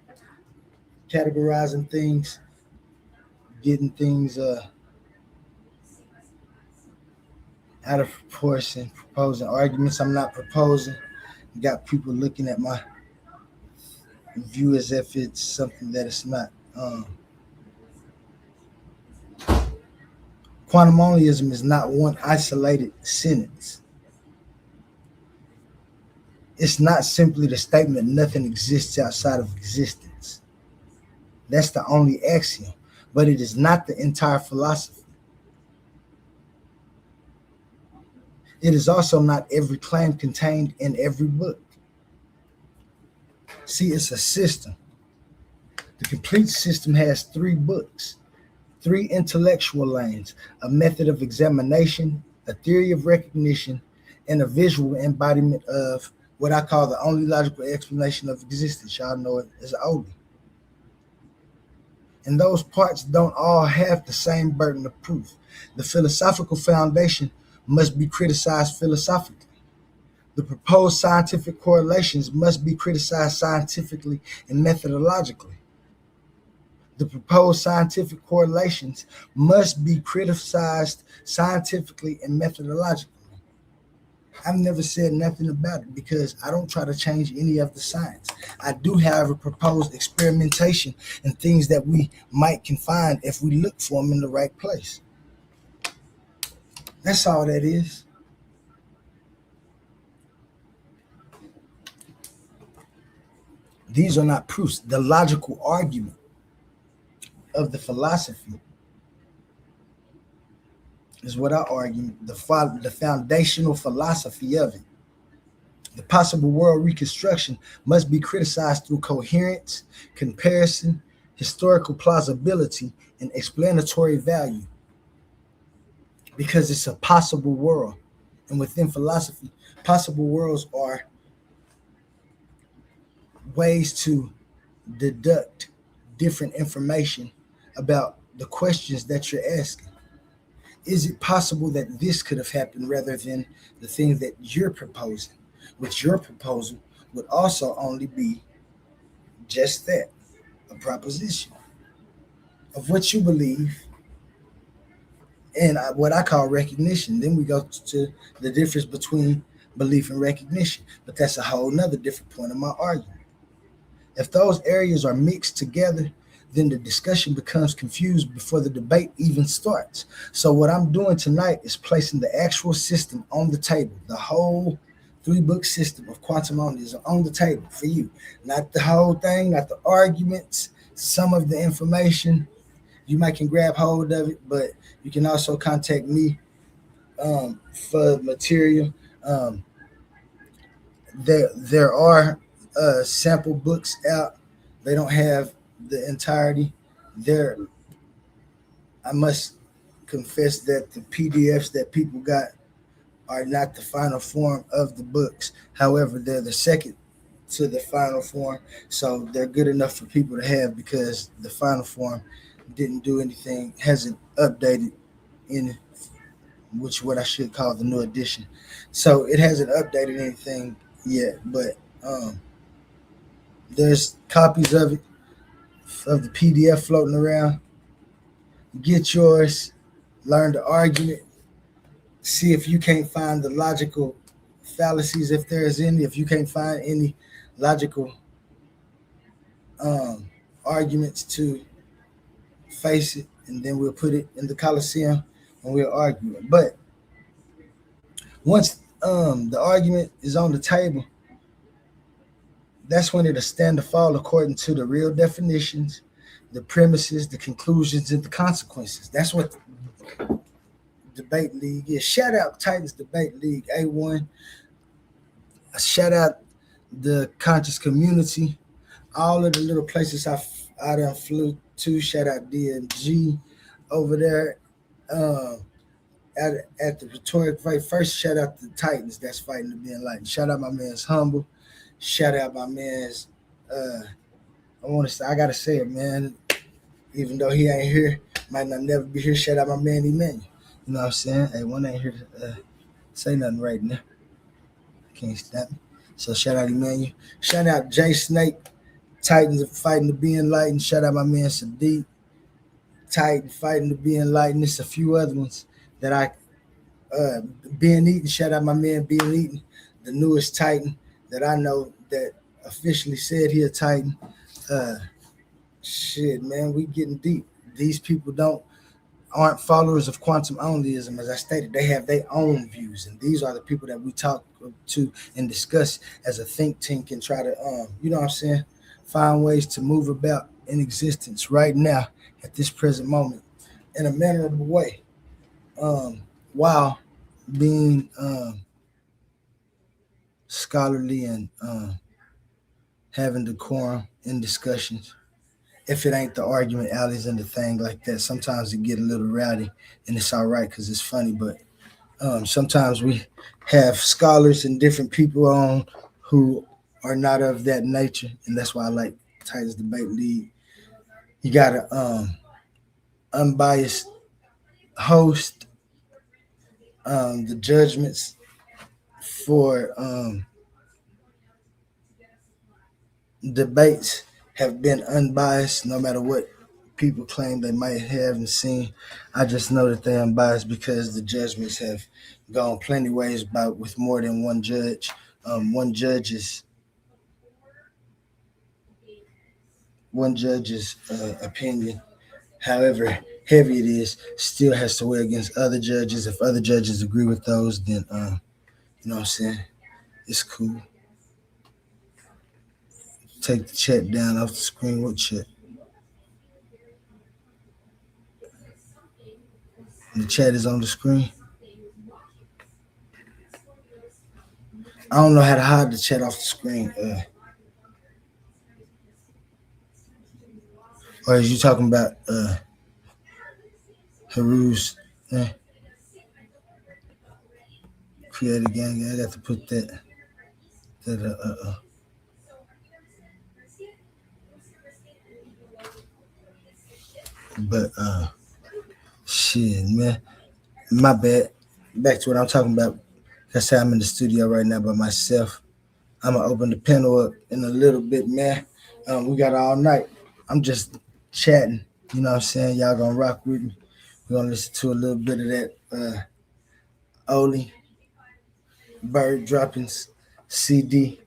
things, getting things out of proportion, proposing arguments I'm not proposing. You got people looking at my view as if it's something that it's not. Quantum Onlyism is not one isolated sentence. It's not simply the statement nothing exists outside of existence. That's the only axiom, but it is not the entire philosophy. It is also not every claim contained in every book. See, it's a system. The complete system has 3 books, 3 intellectual lanes, a method of examination, a theory of recognition, and a visual embodiment of what I call the only logical explanation of existence. Y'all know it as Oli. And those parts don't all have the same burden of proof. The philosophical foundation must be criticized philosophically. The proposed scientific correlations must be criticized scientifically and methodologically. The proposed scientific correlations must be criticized scientifically and methodologically. I've never said nothing about it because I don't try to change any of the science. I do, however, propose experimentation and things that we might can find if we look for them in the right place. That's all that is. These are not proofs. The logical argument of the philosophy is what I argue, the foundational philosophy of it. The possible world reconstruction must be criticized through coherence, comparison, historical plausibility, and explanatory value. Because it's a possible world. And within philosophy, possible worlds are ways to deduct different information about the questions that you're asking. Is it possible that this could have happened rather than the thing that you're proposing? Which your proposal would also only be just that, a proposition of what you believe and what I call recognition. Then we go to the difference between belief and recognition. But that's a whole nother different point of my argument. If those areas are mixed together, then the discussion becomes confused before the debate even starts. So what I'm doing tonight is placing the actual system on the table, the whole 3-book system of quantum onlyism on the table for you. Not the whole thing, not the arguments, some of the information. You might can grab hold of it, but you can also contact me for material. There are sample books out. They don't have the entirety. There, I must confess that the PDFs that people got are not the final form of the books. However, they're the second to the final form, so they're good enough for people to have because the final form didn't do anything, hasn't updated in which what I should call the new edition. So it hasn't updated anything yet, but there's copies of it, of the PDF floating around. Get yours, learn the argument, see if you can't find the logical fallacies, if there's any, if you can't find any logical arguments to face it, and then we'll put it in the Coliseum and we'll argue it. But once the argument is on the table, that's when it'll stand or fall according to the real definitions, the premises, the conclusions, and the consequences. That's what the debate league is. Shout out Titans Debate League A1. Shout out the conscious community. All of the little places I done flew too. Shout out DMG over there. Um, at the rhetoric fight. First, shout out the Titans that's fighting to be enlightened. Shout out my man's Humble. Shout out my man's. I want to say I gotta say it, man. Even though he ain't here, might not never be here. Shout out my man Emmanuel. You know what I'm saying? Hey, one ain't here to say nothing right now. Can't stop me. So shout out Emmanuel. Shout out Jay Snake. Titans fighting to be enlightened. Shout out my man Sadiq. Titan fighting to be enlightened. There's a few other ones that I Ben Eaton, shout out my man Ben Eaton, the newest Titan that I know that officially said he a Titan. Shit, man, we getting deep. These people aren't followers of quantum onlyism, as I stated. They have their own views, and these are the people that we talk to and discuss as a think tank and try to, you know what I'm saying, find ways to move about in existence right now at this present moment in a mannerable way, while being scholarly and having decorum in discussions. If it ain't the argument alleys and the thing like that, sometimes it get a little rowdy, and it's all right because it's funny. But sometimes we have scholars and different people on who are not of that nature, and that's why I like Titans Debate League. You got a unbiased host. The judgments for debates have been unbiased, no matter what people claim they might haven't seen. I just know that they're unbiased because the judgments have gone plenty ways with more than one judge. One judge's opinion, however heavy it is, still has to weigh against other judges. If other judges agree with those, then you know what I'm saying, it's cool. Take the chat down off the screen. What chat? The chat is on the screen. I don't know how to hide the chat off the screen. Or is you talking about Haru's create a gang? I got to put that. But shit, man. My bad. Back to what I'm talking about. I said I'm in the studio right now by myself. I'm gonna open the panel up in a little bit, man. We got all night. I'm just chatting. You know what I'm saying? Y'all gonna rock with me. We're gonna listen to a little bit of that Oli Bird Droppings CD.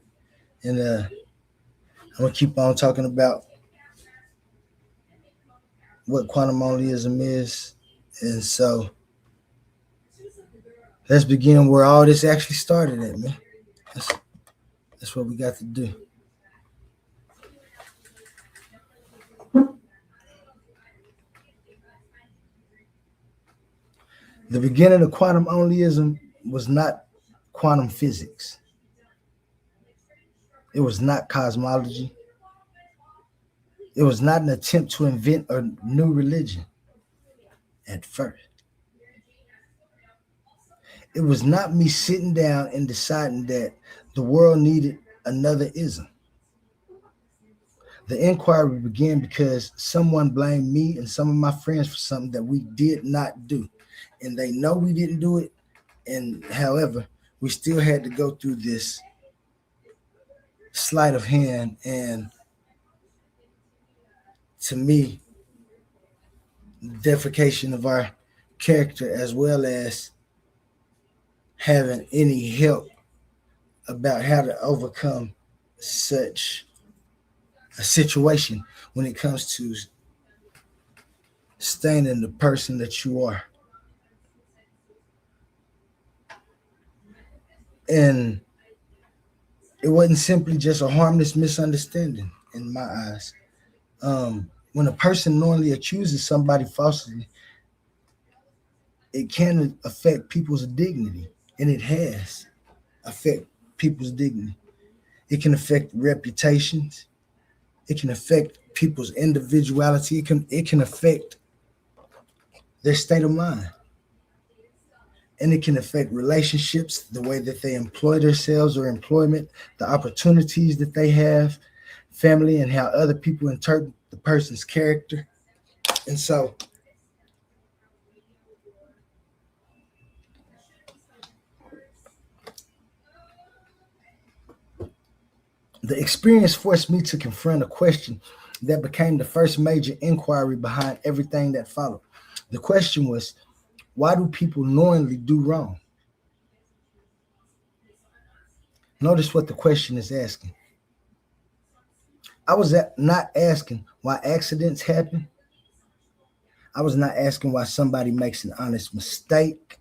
And I'm gonna keep on talking about what quantum onlyism is. And so let's begin where all this actually started at, man. That's what we got to do. The beginning of quantum onlyism was not quantum physics. It was not cosmology. It was not an attempt to invent a new religion at first. It was not me sitting down and deciding that the world needed another ism. The inquiry began because someone blamed me and some of my friends for something that we did not do. And they know we didn't do it. And however, we still had to go through this sleight of hand. And to me, defecation of our character, as well as having any help about how to overcome such a situation when it comes to staining the person that you are. And it wasn't simply just a harmless misunderstanding in my eyes. When a person knowingly accuses somebody falsely, it can affect people's dignity, and it has affect people's dignity. It can affect reputations. It can affect people's individuality. It can affect their state of mind. And it can affect relationships, the way that they employ themselves or employment, the opportunities that they have, family, and how other people interpret the person's character. And so the experience forced me to confront a question that became the first major inquiry behind everything that followed. The question was, why do people knowingly do wrong? Notice what the question is asking. I was not asking why accidents happen. I was not asking why somebody makes an honest mistake.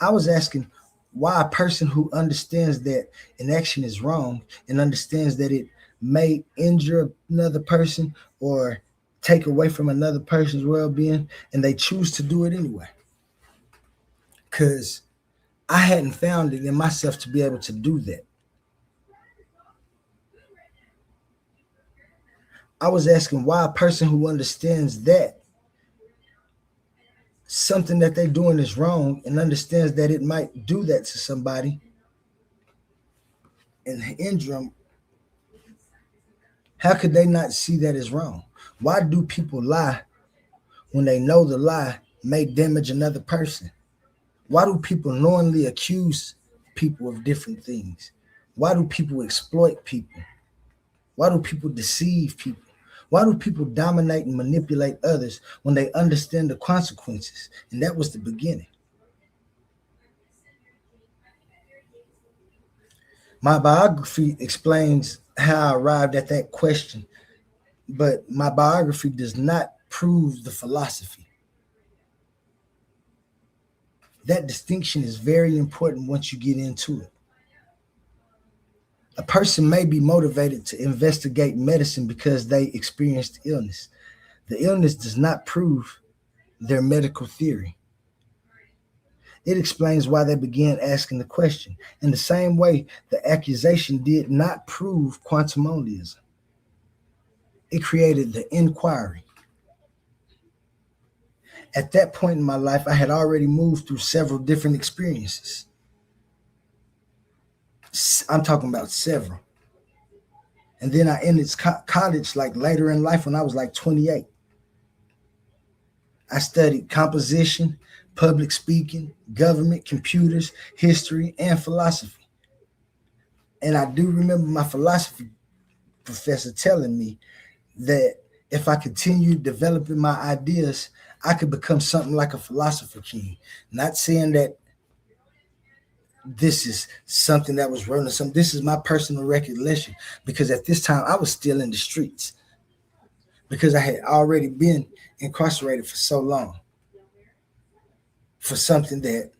I was asking why a person who understands that an action is wrong and understands that it may injure another person or take away from another person's well-being, and they choose to do it anyway. Because I hadn't found it in myself to be able to do that. I was asking why a person who understands that something that they're doing is wrong and understands that it might do that to somebody and injure them, how could they not see that as wrong? Why do people lie when they know the lie may damage another person? Why do people knowingly accuse people of different things? Why do people exploit people? Why do people deceive people? Why do people dominate and manipulate others when they understand the consequences? And that was the beginning. My biography explains how I arrived at that question, but my biography does not prove the philosophy. That distinction is very important once you get into it. A person may be motivated to investigate medicine because they experienced illness. The illness does not prove their medical theory. It explains why they began asking the question. In the same way, the accusation did not prove quantum onlyism. It created the inquiry. At that point in my life, I had already moved through several different experiences. I'm talking about several. And then I ended college like later in life when I was like 28. I studied composition, public speaking, government, computers, history, and philosophy. And I do remember my philosophy professor telling me that if I continued developing my ideas, I could become something like a philosopher king. Not saying that this is something that was written or something. This is my personal recollection, because at this time I was still in the streets because I had already been incarcerated for so long for something that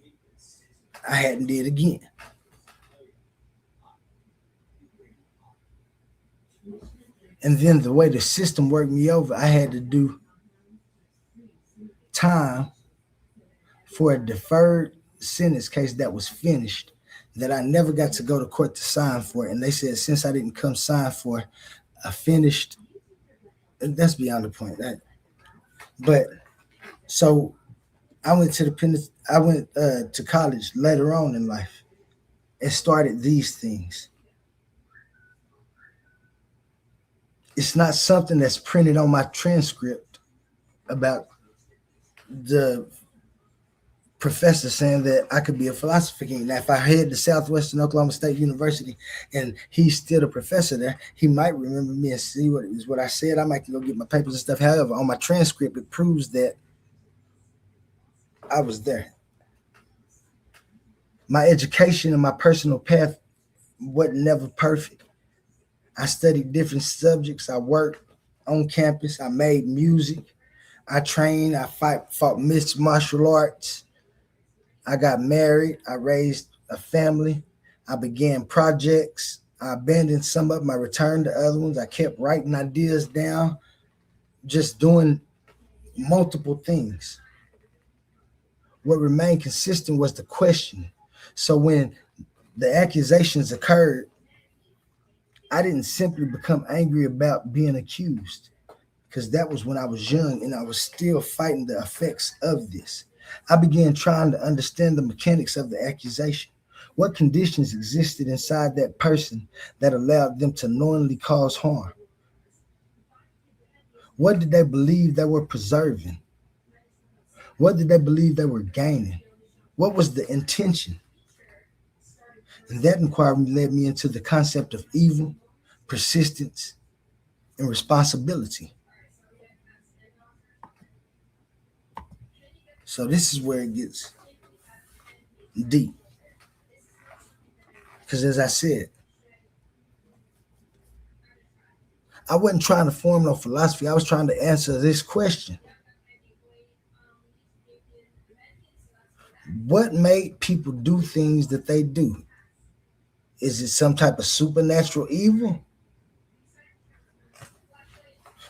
I hadn't did again. And then the way the system worked me over, I had to do time for a deferred sentence case that was finished that I never got to go to court to sign for. And they said, since I didn't come sign for a finished, that's beyond the point. But so I went to to college later on in life and started these things. It's not something that's printed on my transcript about the professor saying that I could be a philosophy king. Now, if I head to Southwestern Oklahoma State University and he's still a professor there, he might remember me and see what I said. I might go get my papers and stuff. However, on my transcript, it proves that I was there. My education and my personal path wasn't never perfect. I studied different subjects. I worked on campus. I made music. I trained. I fought mixed martial arts. I got married. I raised a family. I began projects. I abandoned some of them. I returned to other ones. I kept writing ideas down, just doing multiple things. What remained consistent was the question. So when the accusations occurred, I didn't simply become angry about being accused, because that was when I was young and I was still fighting the effects of this. I began trying to understand the mechanics of the accusation. What conditions existed inside that person that allowed them to knowingly cause harm? What did they believe they were preserving? What did they believe they were gaining? What was the intention? And that inquiry led me into the concept of evil, persistence, and responsibility. So this is where it gets deep. Because as I said, I wasn't trying to form no philosophy. I was trying to answer this question. What made people do things that they do? Is it some type of supernatural evil?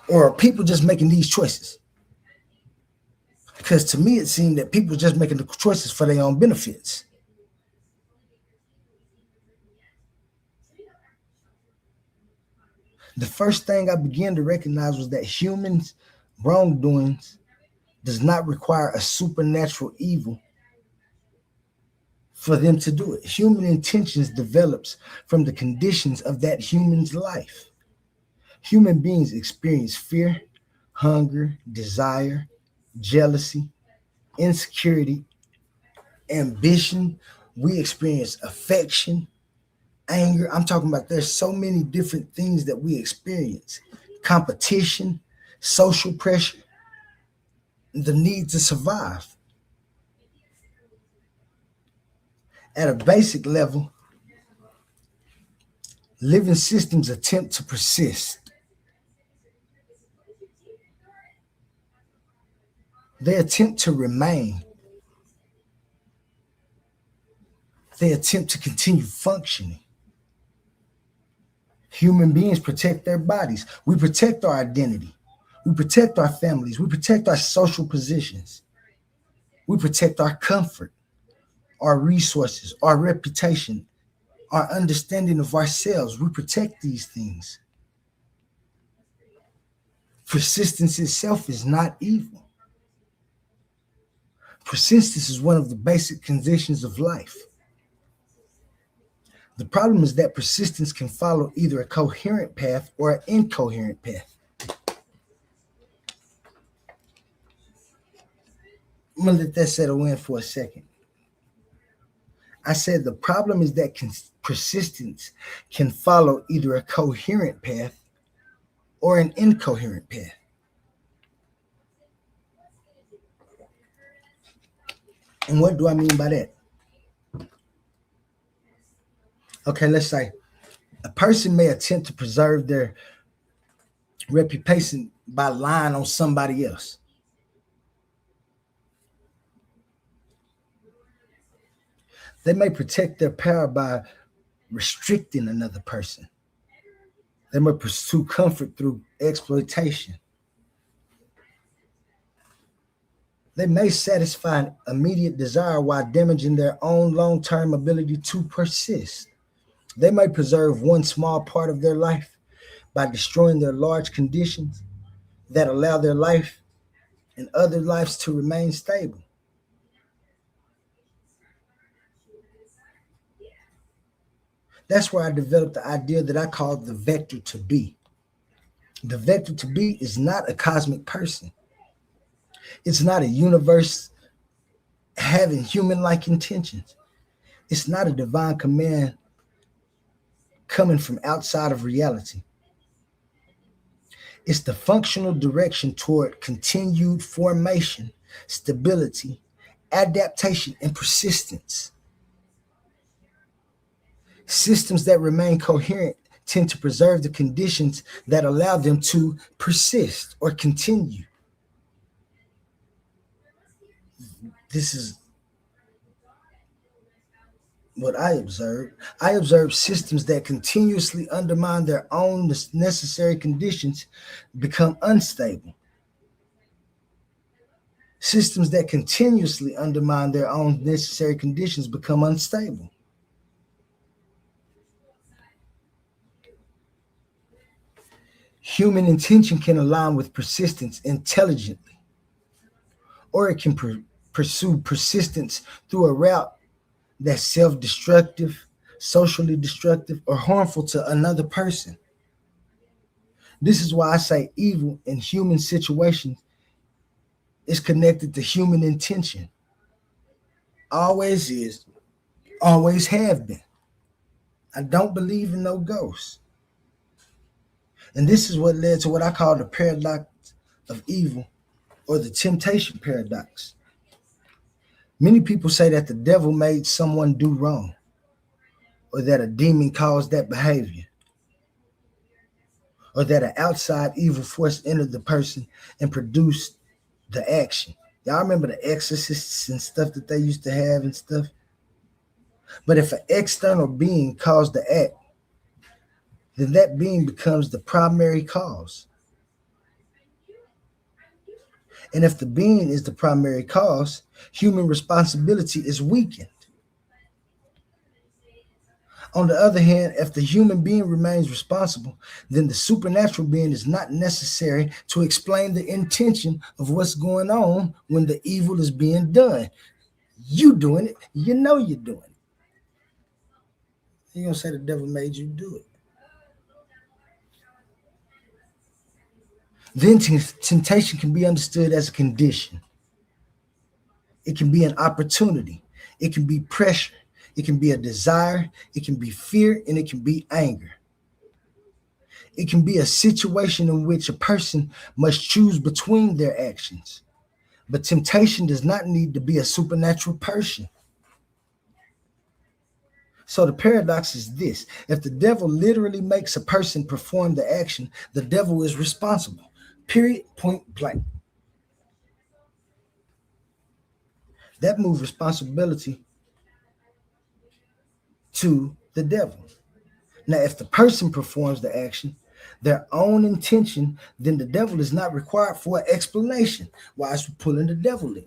Or are people just making these choices? Because to me, it seemed that people were just making the choices for their own benefits. The first thing I began to recognize was that humans' wrongdoings does not require a supernatural evil for them to do it. Human intentions develops from the conditions of that human's life. Human beings experience fear, hunger, desire, jealousy, insecurity, ambition. We experience affection, anger. I'm talking about there's so many different things that we experience. Competition, social pressure, the need to survive. At a basic level, living systems attempt to persist. They attempt to remain. They attempt to continue functioning. Human beings protect their bodies. We protect our identity. We protect our families. We protect our social positions. We protect our comfort, our resources, our reputation, our understanding of ourselves. We protect these things. Persistence itself is not evil. Persistence is one of the basic conditions of life. The problem is that persistence can follow either a coherent path or an incoherent path. I'm going to let that settle in for a second. I said the problem is that persistence can follow either a coherent path or an incoherent path. And what do I mean by that? Okay, let's say a person may attempt to preserve their reputation by lying on somebody else. They may protect their power by restricting another person. They may pursue comfort through exploitation. They may satisfy an immediate desire while damaging their own long-term ability to persist. They may preserve one small part of their life by destroying their large conditions that allow their life and other lives to remain stable. That's where I developed the idea that I call the vector to be. The vector to be is not a cosmic person. It's not a universe having human-like intentions. It's not a divine command coming from outside of reality. It's the functional direction toward continued formation, stability, adaptation, and persistence. Systems that remain coherent tend to preserve the conditions that allow them to persist or continue. This is what I observed. I observed systems that continuously undermine their own necessary conditions become unstable. Systems that continuously undermine their own necessary conditions become unstable. Human intention can align with persistence intelligently, or it can pursue persistence through a route that's self-destructive, socially destructive, or harmful to another person. This is why I say evil in human situations is connected to human intention. Always is, always have been. I don't believe in no ghosts. And this is what led to what I call the paradox of evil, or the temptation paradox. Many people say that the devil made someone do wrong, or that a demon caused that behavior, or that an outside evil force entered the person and produced the action. Y'all remember the exorcists and stuff that they used to have and stuff? But if an external being caused the act, then that being becomes the primary cause. And if the being is the primary cause, human responsibility is weakened. On the other hand, if the human being remains responsible, then the supernatural being is not necessary to explain the intention of what's going on when the evil is being done. You doing it, you know you're doing it. You're going to say the devil made you do it. Then temptation can be understood as a condition. It can be an opportunity. It can be pressure. It can be a desire. It can be fear, and it can be anger. It can be a situation in which a person must choose between their actions. But temptation does not need to be a supernatural person. So the paradox is this: if the devil literally makes a person perform the action, the devil is responsible. Period, point blank. That moves responsibility to the devil. Now, if the person performs the action, their own intention, then the devil is not required for an explanation. Why is we pulling the devil in?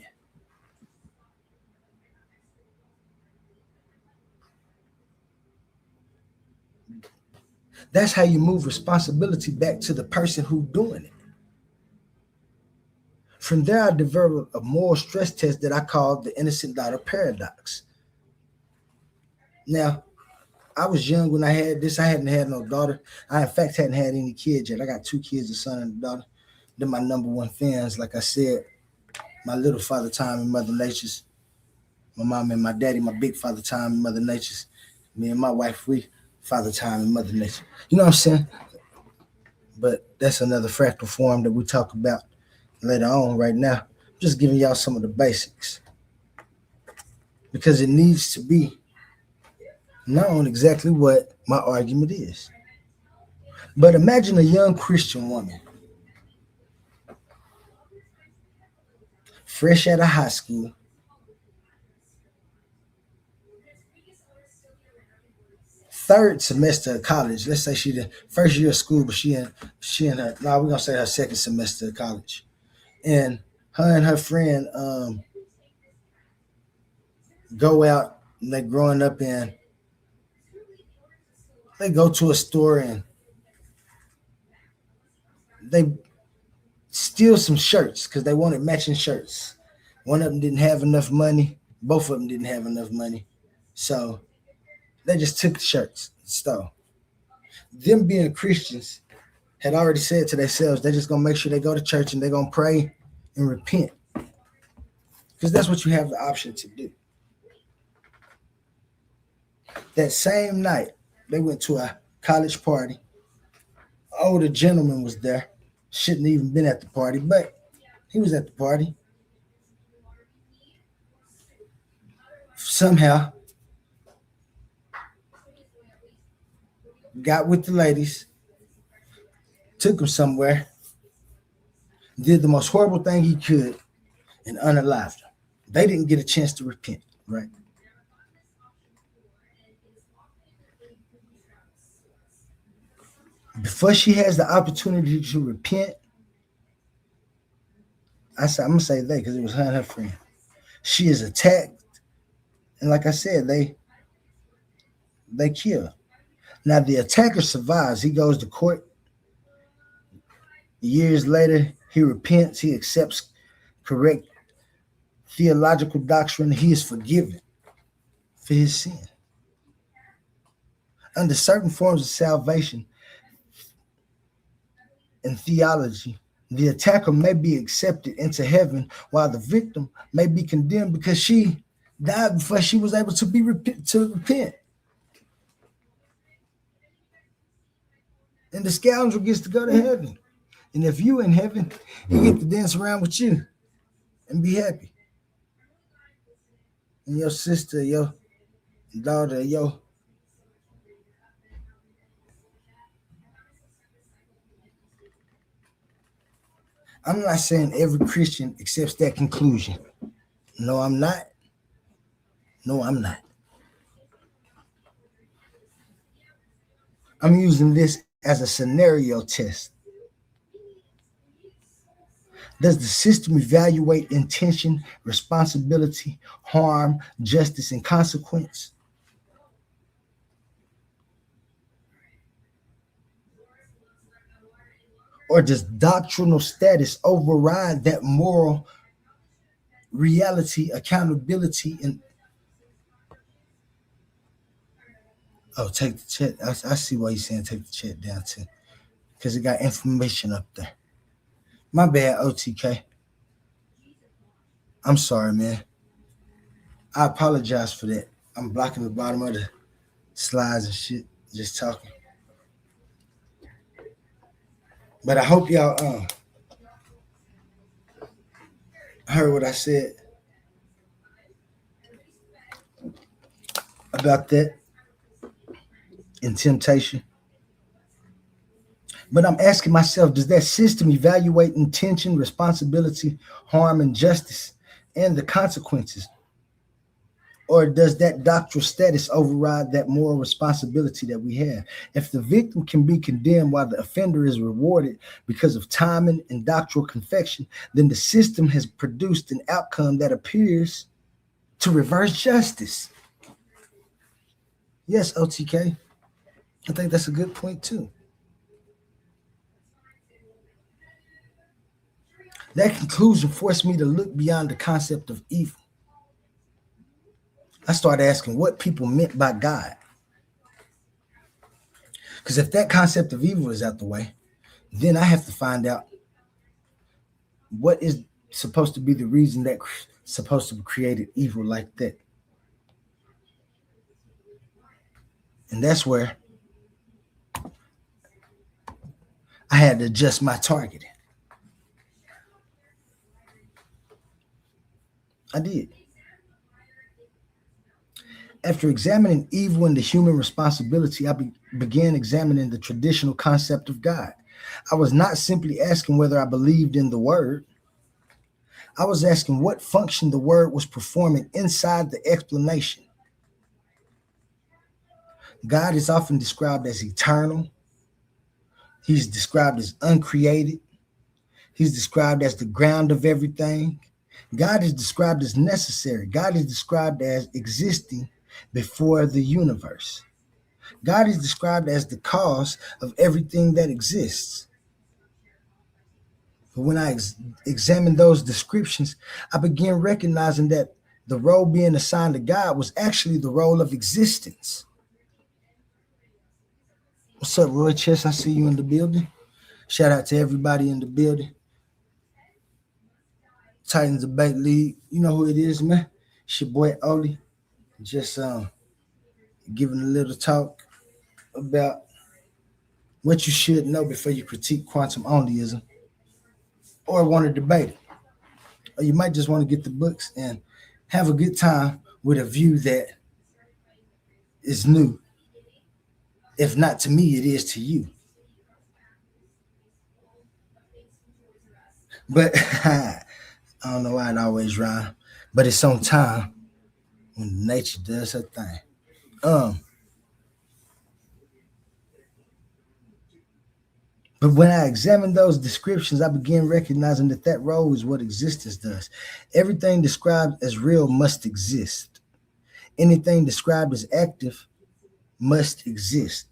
That's how you move responsibility back to the person who's doing it. From there, I developed a moral stress test that I called the innocent daughter paradox. Now, I was young when I had this. I hadn't had no daughter. I, in fact, hadn't had any kids yet. I got 2 kids, a son and a daughter. They're my number one fans. Like I said, my little father time in Mother Nature's. My mom and my daddy, my big father time in Mother Nature's. Me and my wife, we father time in Mother Nature. You know what I'm saying? But that's another fractal form that we talk about later on. Right now, I'm just giving y'all some of the basics, because it needs to be known exactly what my argument is. But imagine a young Christian woman, fresh out of high school, third semester of college. Let's say she the first year of school, but she in her, no, we're gonna say her second semester of college. And her friend go out, and they growing up in, they go to a store and they steal some shirts because they wanted matching shirts. One of them didn't have enough money. Both of them didn't have enough money. So they just took the shirts and stole. Them being Christians had already said to themselves, they're just going to make sure they go to church and they're going to pray and repent. Because that's what you have the option to do. That same night, they went to a college party. Older gentleman was there. Shouldn't even been at the party, but he was at the party. Somehow got with the ladies, took them somewhere, did the most horrible thing he could, and unalived them. They didn't get a chance to repent, right? Before she has the opportunity to repent, I'm gonna say they, because it was her and her friend. She is attacked, and like I said, they kill. Now the attacker survives. He goes to court, Years later, he repents, he accepts correct theological doctrine, he is forgiven for his sin. Under certain forms of salvation and theology, the attacker may be accepted into heaven while the victim may be condemned because she died before she was able to repent. And the scoundrel gets to go to heaven. And if you in heaven, he get to dance around with you and be happy. And your sister, your daughter, I'm not saying every Christian accepts that conclusion. No, I'm not. No, I'm not. I'm using this as a scenario test. Does the system evaluate intention, responsibility, harm, justice, and consequence? Or does doctrinal status override that moral reality, accountability, and take the chat. I see why you're saying take the chat down too, because it got information up there. My bad, OTK. I'm sorry, man. I apologize for that. I'm blocking the bottom of the slides and shit, just talking. But I hope y'all heard what I said about that in temptation. But I'm asking myself, does that system evaluate intention, responsibility, harm, and justice, and the consequences? Or does that doctrinal status override that moral responsibility that we have? If the victim can be condemned while the offender is rewarded because of timing and doctrinal confection, then the system has produced an outcome that appears to reverse justice. Yes, OTK. I think that's a good point too. That conclusion forced me to look beyond the concept of evil. I started asking what people meant by God. Because if that concept of evil is out the way, then I have to find out what is supposed to be the reason that supposed to be created evil like that. And that's where I had to adjust my targeting. I did. After examining evil and the human responsibility, I began examining the traditional concept of God. I was not simply asking whether I believed in the word. I was asking what function the word was performing inside the explanation. God is often described as eternal. He's described as uncreated. He's described as the ground of everything. God is described as necessary. God is described as existing before the universe. God is described as the cause of everything that exists. But when I examined those descriptions, I began recognizing that the role being assigned to God was actually the role of existence. What's up, Roy Chess? I see you in the building. Shout out to everybody in the building. Titans Debate League. You know who it is, man. It's your boy Oli. Just giving a little talk about what you should know before you critique quantum onlyism or want to debate it. Or you might just want to get the books and have a good time with a view that is new. If not to me, it is to you. But I don't know why it always rhymes, but it's on time when nature does her thing. But when I examined those descriptions, I began recognizing that role is what existence does. Everything described as real must exist. Anything described as active must exist.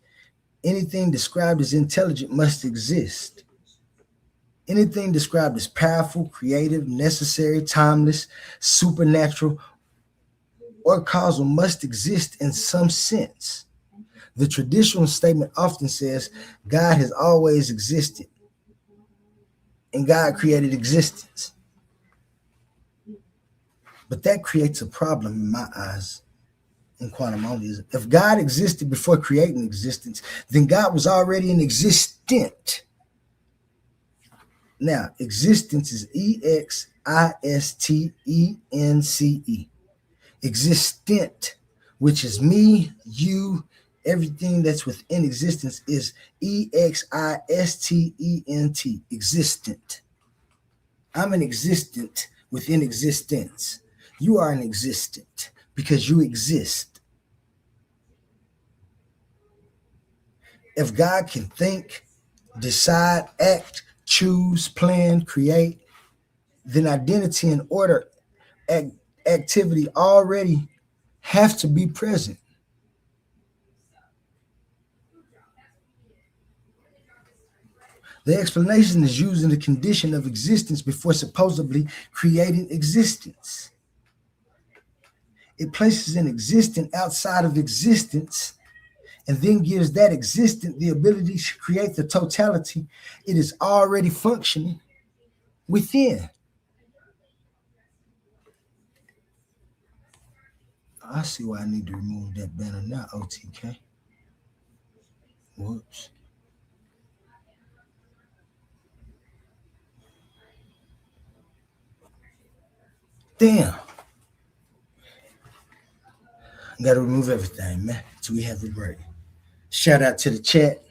Anything described as intelligent must exist. Anything described as powerful, creative, necessary, timeless, supernatural, or causal must exist in some sense. The traditional statement often says God has always existed and God created existence. But that creates a problem in my eyes in quantum onlyism. If God existed before creating existence, then God was already an existent. Now, existence is Existence. Existent, which is me, you, everything that's within existence, is Existent. Existent. I'm an existent within existence. You are an existent because you exist. If God can think, decide, act, choose, plan, create, then identity and order, activity already have to be present. The explanation is using the condition of existence before supposedly creating existence. It places an existent outside of existence and then gives that existent the ability to create the totality it is already functioning within. I see why I need to remove that banner now, OTK. Whoops. Damn. Gotta remove everything, man, till we have a break. Shout out to the chat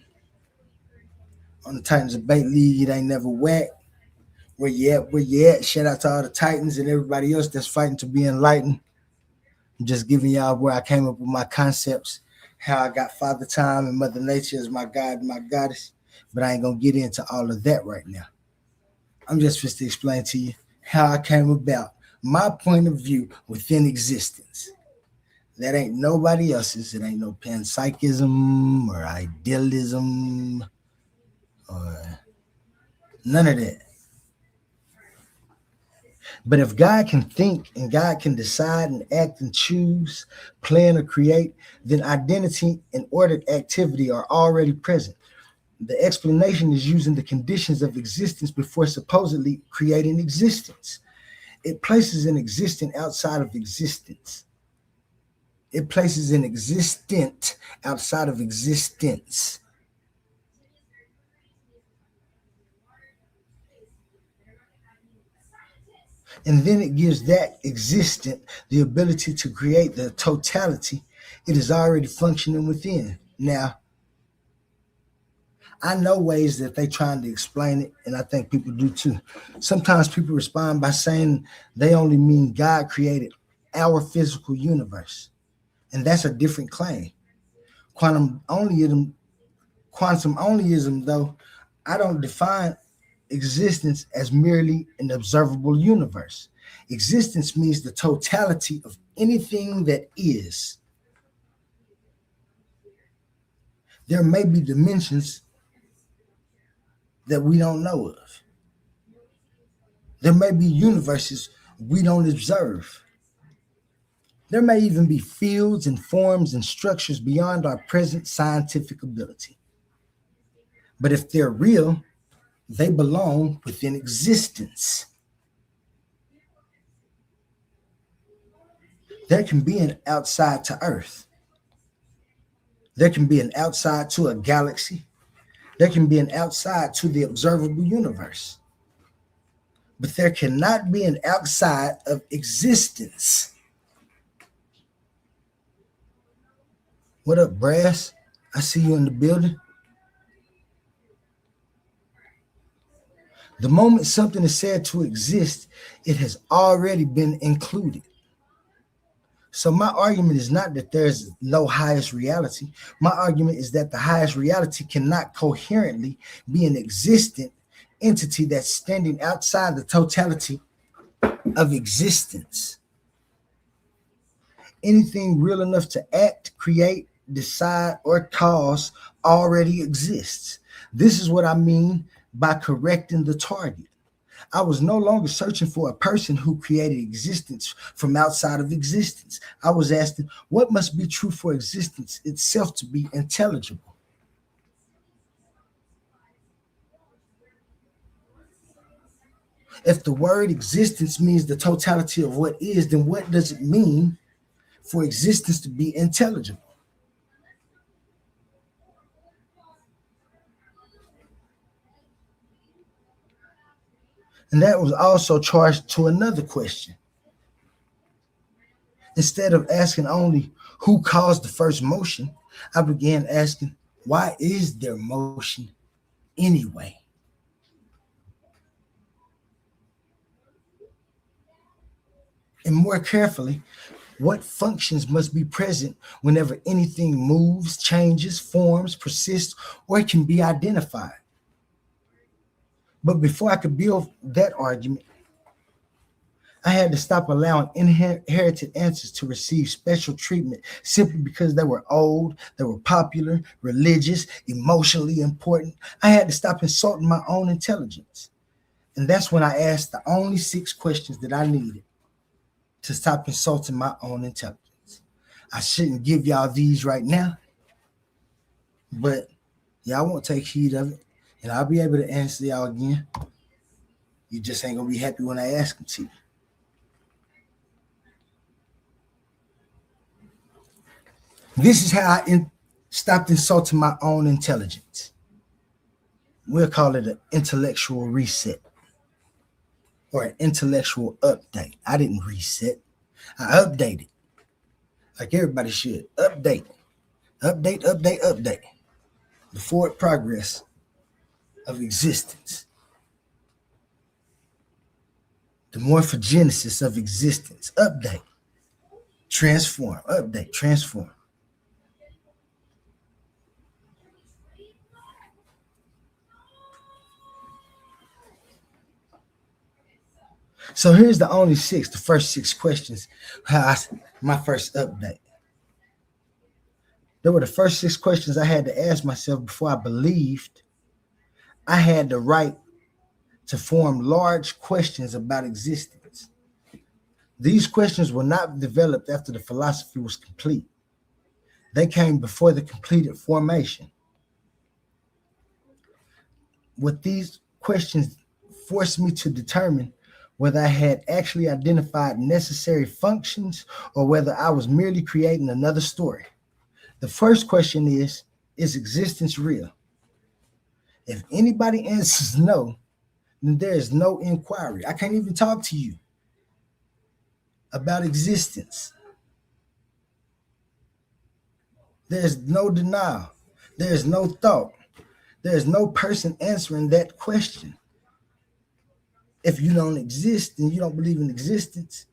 on the Titans Debate League. It ain't never whack. Where you at? Where you at? Shout out to all the Titans and everybody else that's fighting to be enlightened. I'm just giving y'all where I came up with my concepts, how I got Father Time and Mother Nature as my God and my goddess. But I ain't gonna get into all of that right now. I'm just supposed to explain to you how I came about my point of view within existence. That ain't nobody else's. It ain't no panpsychism or idealism or none of that. But if God can think and God can decide and act and choose, plan or create, then identity and ordered activity are already present. The explanation is using the conditions of existence before supposedly creating existence. It places an existent outside of existence. It places an existent outside of existence. And then it gives that existent the ability to create the totality it is already functioning within. Now, I know ways that they're trying to explain it, and I think people do too. Sometimes people respond by saying they only mean God created our physical universe. And that's a different claim. Quantum onlyism, though, I don't define existence as merely an observable universe. Existence means the totality of anything that is. There may be dimensions that we don't know of. There may be universes we don't observe. There may even be fields and forms and structures beyond our present scientific ability. But if they're real, they belong within existence. There can be an outside to Earth. There can be an outside to a galaxy. There can be an outside to the observable universe. But there cannot be an outside of existence. What up, Brass? I see you in the building. The moment something is said to exist, it has already been included. So my argument is not that there's no highest reality. My argument is that the highest reality cannot coherently be an existent entity that's standing outside the totality of existence. Anything real enough to act, create, decide, or cause already exists. This is what I mean by correcting the target. I was no longer searching for a person who created existence from outside of existence. I was asking, what must be true for existence itself to be intelligible? If the word existence means the totality of what is, then what does it mean for existence to be intelligible? And that was also charged to another question. Instead of asking only who caused the first motion, I began asking, why is there motion anyway? And more carefully, what functions must be present whenever anything moves, changes, forms, persists, or can be identified? But before I could build that argument, I had to stop allowing inherited answers to receive special treatment simply because they were old, they were popular, religious, emotionally important. I had to stop insulting my own intelligence. And that's when I asked the only 6 questions that I needed to stop insulting my own intelligence. I shouldn't give y'all these right now, but y'all won't take heed of it, and I'll be able to answer y'all again. You just ain't gonna be happy when I ask them to you. This is how I stopped insulting my own intelligence. We'll call it an intellectual reset or an intellectual update. I didn't reset, I updated. Like everybody should. Update. Update, update, update. The forward progress of existence. The morphogenesis of existence. Update. Transform. Update. Transform. So here's the first 6 questions. My first update. There were the first 6 questions I had to ask myself before I believed I had the right to form large questions about existence. These questions were not developed after the philosophy was complete. They came before the completed formation. What these questions forced me to determine whether I had actually identified necessary functions or whether I was merely creating another story. The first question is existence real? If anybody answers no, then there is no inquiry. I can't even talk to you about existence. There's no denial. There's no thought. There's no person answering that question. If you don't exist and you don't believe in existence,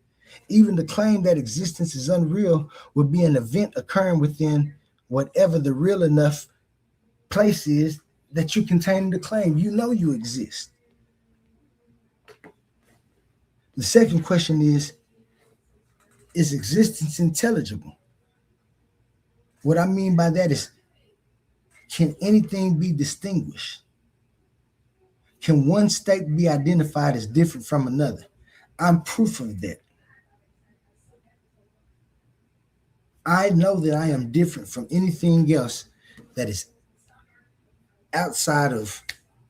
even the claim that existence is unreal would be an event occurring within whatever the real enough place is that you contain the claim. You know you exist. The second question is existence intelligible? What I mean by that is, can anything be distinguished? Can one state be identified as different from another? I'm proof of that. I know that I am different from anything else that is outside of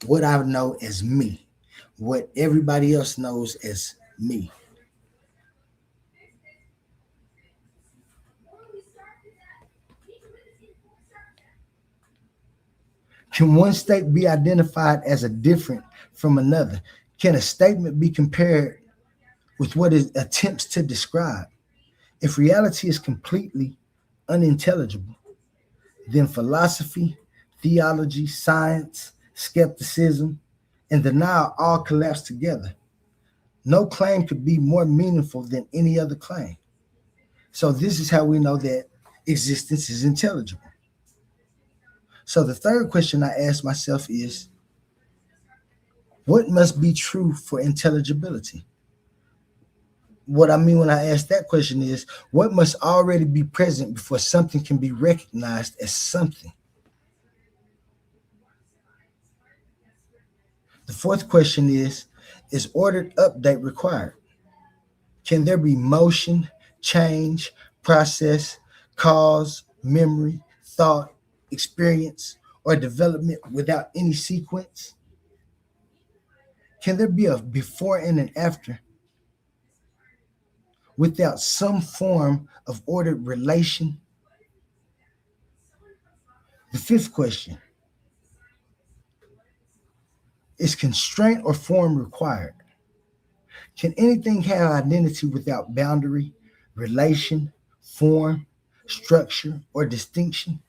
what I know as me, what everybody else knows as me. Can one state be identified as a different from another? Can a statement be compared with what it attempts to describe? If reality is completely unintelligible, then philosophy, theology, science, skepticism, and denial all collapse together. No claim could be more meaningful than any other claim. So this is how we know that existence is intelligible. So the third question I ask myself is, what must be true for intelligibility? What I mean when I ask that question is, what must already be present before something can be recognized as something? The fourth question is ordered update required? Can there be motion, change, process, cause, memory, thought, experience, or development without any sequence? Can there be a before and an after without some form of ordered relation? The fifth question is constraint or form required? Can anything have identity without boundary, relation, form, structure, or distinction?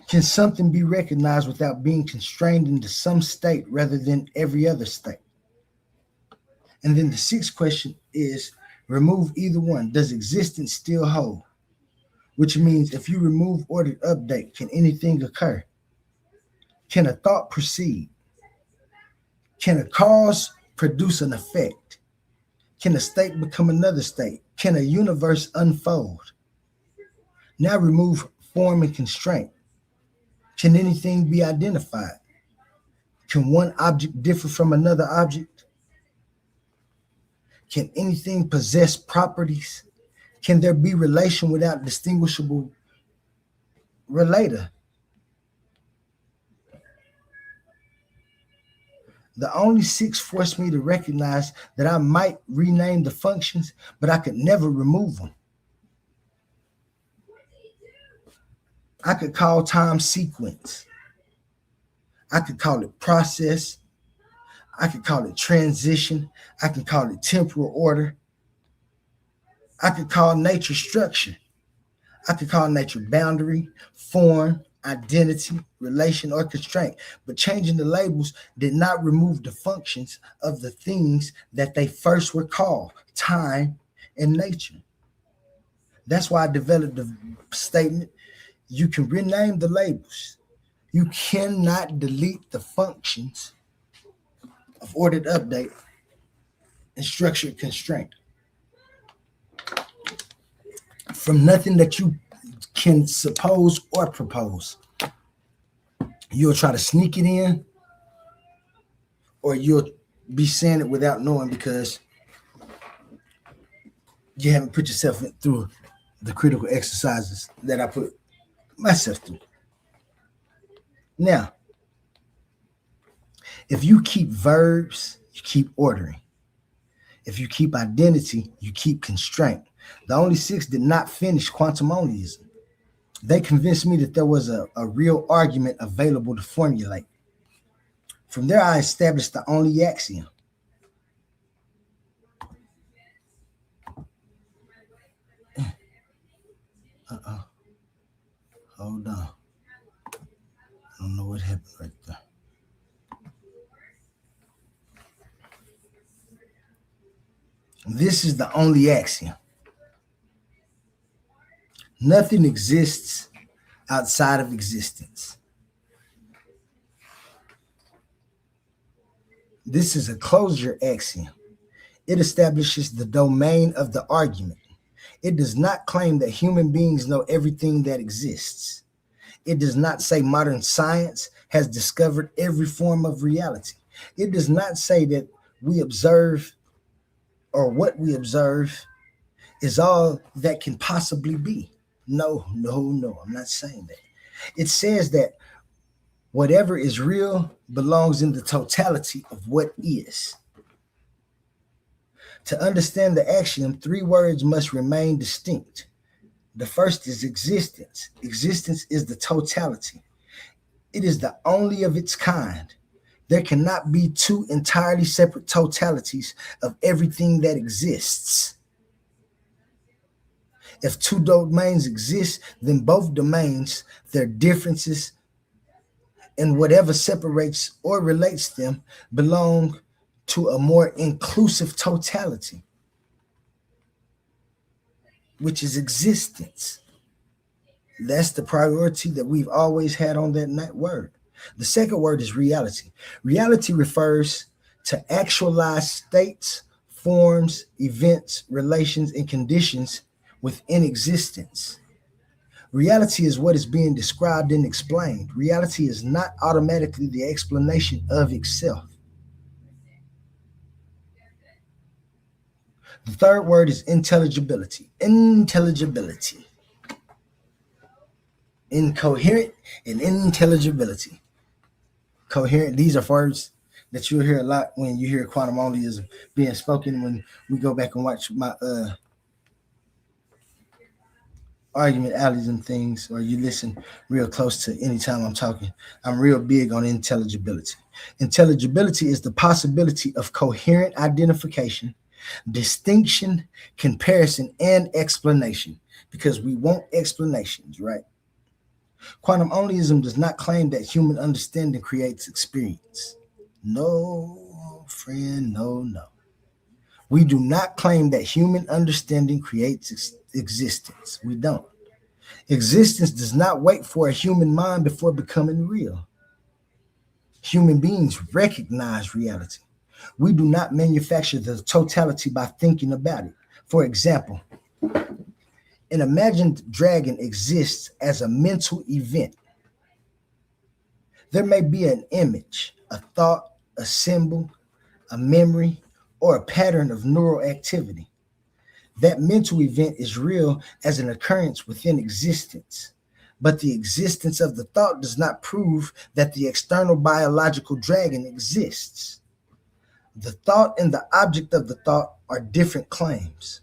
Can something be recognized without being constrained into some state rather than every other state? And then the sixth question is remove either one. Does existence still hold? Which means if you remove ordered update, can anything occur? Can a thought proceed? Can a cause produce an effect? Can a state become another state? Can a universe unfold? Now remove form and constraint. Can anything be identified? Can one object differ from another object? Can anything possess properties? Can there be relation without distinguishable relator? The only six forced me to recognize that I might rename the functions, but I could never remove them. I could call time sequence. I could call it process. I could call it transition. I could call it temporal order. I could call nature structure. I could call nature boundary, form, identity, relation, or constraint. But changing the labels did not remove the functions of the things that they first were called, time and nature. That's why I developed the statement, you can rename the labels. You cannot delete the functions of ordered update and structured constraint. From nothing that you can suppose or propose. You'll try to sneak it in, or you'll be saying it without knowing because you haven't put yourself through the critical exercises that I put myself through. Now, if you keep verbs, you keep ordering. If you keep identity, you keep constraint. The only six did not finish quantum Onlyism. They convinced me that there was a real argument available to formulate. From there, I established the only axiom. Hold on. I don't know what happened right there. This is the only axiom. Nothing exists outside of existence. This is a closure axiom. It establishes the domain of the argument. It does not claim that human beings know everything that exists. It does not say modern science has discovered every form of reality. It does not say that we observe or what we observe is all that can possibly be. No, I'm not saying that. It says that whatever is real belongs in the totality of what is. To understand the axiom, three words must remain distinct. The first is existence. Existence is the totality. It is the only of its kind. There cannot be two entirely separate totalities of everything that exists. If two domains exist, then both domains, their differences, and whatever separates or relates them belong to a more inclusive totality, which is existence. That's the priority that we've always had on that word. The second word is reality. Reality refers to actualized states, forms, events, relations, and conditions within existence. Reality is what is being described and explained. Reality is not automatically the explanation of itself. The third word is intelligibility. Intelligibility. Incoherent and intelligibility. Coherent, these are words that you'll hear a lot when you hear quantum onlyism being spoken. When we go back and watch my argument alleys and things, or you listen real close to any time I'm talking, I'm real big on intelligibility. Intelligibility is the possibility of coherent identification, distinction, comparison, and explanation, because we want explanations, right? Quantum onlyism does not claim that human understanding creates experience. No, friend, no. We do not claim that human understanding creates existence. We don't. Existence does not wait for a human mind before becoming real. Human beings recognize reality. We do not manufacture the totality by thinking about it. For example, an imagined dragon exists as a mental event. There may be an image, a thought, a symbol, a memory, or a pattern of neural activity. That mental event is real as an occurrence within existence, but the existence of the thought does not prove that the external biological dragon exists. The thought and the object of the thought are different claims.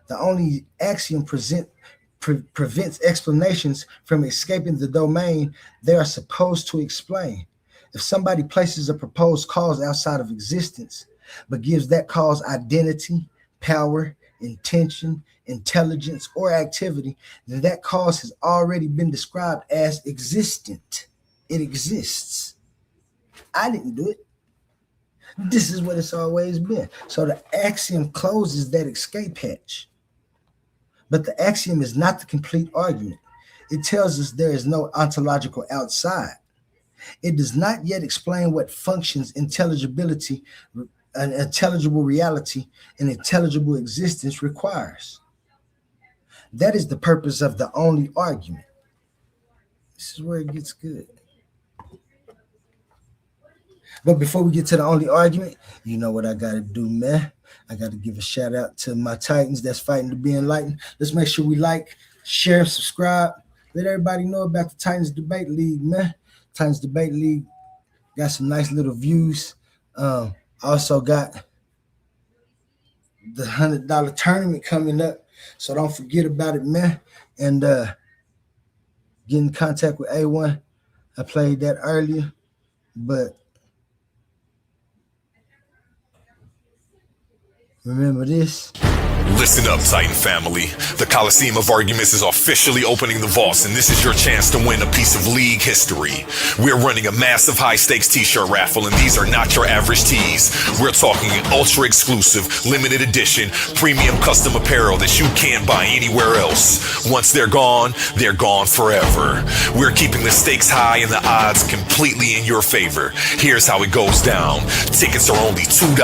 The only axiom prevents explanations from escaping the domain they are supposed to explain. If somebody places a proposed cause outside of existence, but gives that cause identity, power, intention, intelligence, or activity, then that cause has already been described as existent. It exists. I didn't do it. This is what it's always been. So the axiom closes that escape hatch. But the axiom is not the complete argument. It tells us there is no ontological outside. It does not yet explain what functions intelligibility, an intelligible reality, and intelligible existence requires. That is the purpose of the only argument. This is where it gets good. But before we get to the only argument, you know what I got to do, man. I got to give a shout out to my Titans that's fighting to be enlightened. Let's make sure we like, share, subscribe. Let everybody know about the Titans Debate League, man. Titans Debate League got some nice little views. Also got the $100 tournament coming up, so don't forget about it, man. And get in contact with A1. I played that earlier, but remember this. Listen up, Titan family. The Coliseum of Arguments is officially opening the vaults, and this is your chance to win a piece of league history. We're running a massive high-stakes t-shirt raffle, and these are not your average tees. We're talking an ultra-exclusive, limited edition, premium custom apparel that you can't buy anywhere else. Once they're gone forever. We're keeping the stakes high and the odds completely in your favor. Here's how it goes down. Tickets are only $2.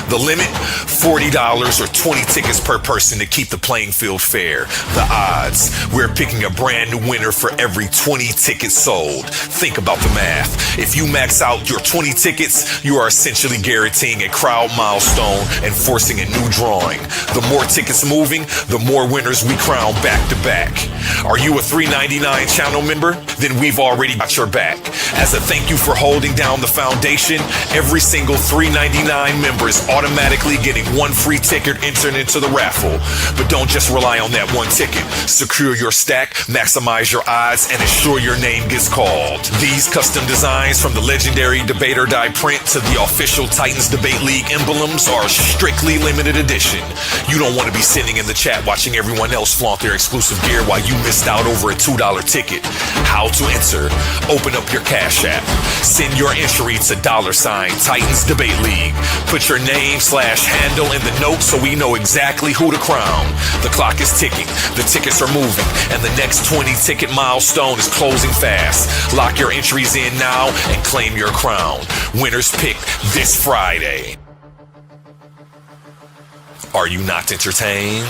The limit, $40 or 20 tickets per person to keep the playing field fair. The odds, we're picking a brand new winner for every 20 tickets sold. Think about the math. If you max out your 20 tickets, you are essentially guaranteeing a crowd milestone and forcing a new drawing. The more tickets moving, the more winners we crown back to back. Are you a $3.99 channel member? Then we've already got your back. As a thank you for holding down the foundation, every single $3.99 member is automatically getting one free ticket entered into the raffle. But don't just rely on that one ticket. Secure your stack, maximize your odds, and ensure your name gets called. These custom designs, from the legendary Debate or Die print to the official Titans Debate League emblems, are strictly limited edition. You don't want to be sitting in the chat watching everyone else flaunt their exclusive gear while you missed out over a $2 ticket. How to enter? Open up your Cash App. Send your entry to $Titans Debate League. Put your name/handle in the note so we know exactly who to crown. The clock is ticking, the tickets are moving, and the next 20 ticket milestone is closing fast. Lock your entries in now and claim your crown. Winners picked this Friday. Are you not entertained?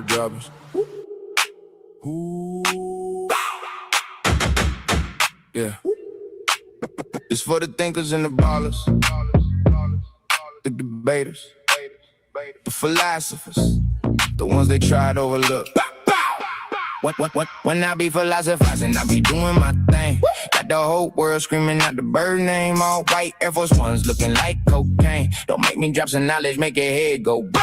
bird droppers. Ooh. Yeah. It's for the thinkers and the ballers, the debaters, the philosophers, the ones they try to overlook. When I be philosophizing, I be doing my thing. Got the whole world screaming out the bird name. All white Air Force Ones looking like cocaine. Don't make me drop some knowledge, make your head go bow.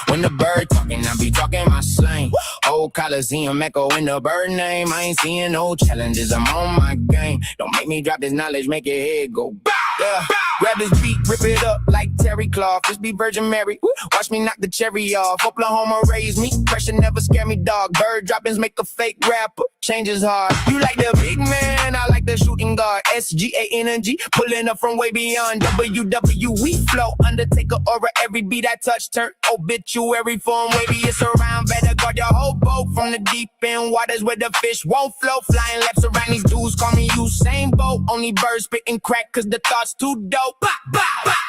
When the bird talking, I be talking my slang. Old Coliseum echo in the bird name. I ain't seeing no challenges, I'm on my game. Don't make me drop this knowledge, make your head go bow. Yeah. Grab this beat, rip it up like Terry Cloth. Just be Virgin Mary, watch me knock the cherry off. Oklahoma raised me, pressure never scare me, dog. Bird droppings make a fake rapper, change is hard. You like the big man, I like the shooting guard. SGA energy, pulling up from way beyond. WWE flow, Undertaker aura, every beat I touch turn obituary form. Wavy it's around, better guard your whole boat from the deep end waters where the fish won't flow. Flying laps around these dudes, call me Usain Bolt. Only birds spitting crack cause the thoughts too dope.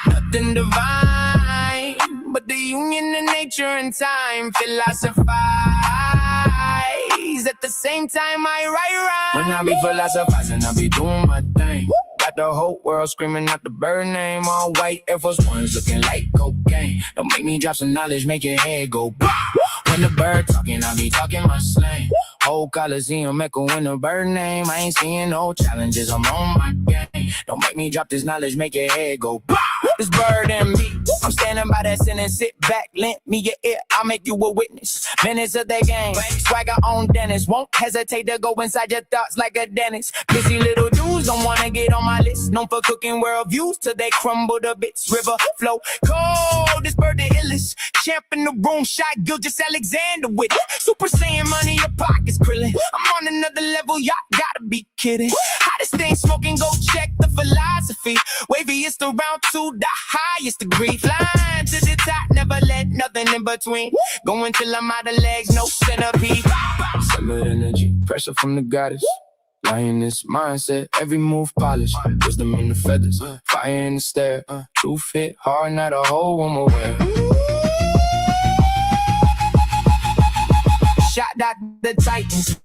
Nothing divine, but the union of nature and time. Philosophize at the same time I write rhymes. When I be philosophizing, I be doing my thing. Got the whole world screaming out the bird name. All white Air Force Ones looking like cocaine. Don't make me drop some knowledge, make your head go bow. When the bird talking, I be talking my slang. Whole Coliseum echo in the bird name. I ain't seeing no challenges, I'm on my game. Don't make me drop this knowledge, make your head go bow. This bird and me, I'm standing by that sentence. Sit back, lend me your ear, I'll make you a witness. Minutes of the game, swagger on Dennis. Won't hesitate to go inside your thoughts like a dentist. Busy little dudes don't wanna get on my list. Known for cooking world views till they crumble to bits. River flow cold, this bird the illest. Champ in the room, shot Gilgis Alexander with it. Super Saiyan money, your pockets krillin'. I'm on another level, y'all gotta be kidding. Hottest thing smoking, go check the philosophy. Waviest around to the highest degree. Flying to the top, never let nothing in between. Going till I'm out of legs, no centipede. Solid energy, pressure from the goddess. Lioness mindset, every move polished. Wisdom in the feathers, fire in the stare. Truth hit hard, not a whole one aware. Shot at the Titans.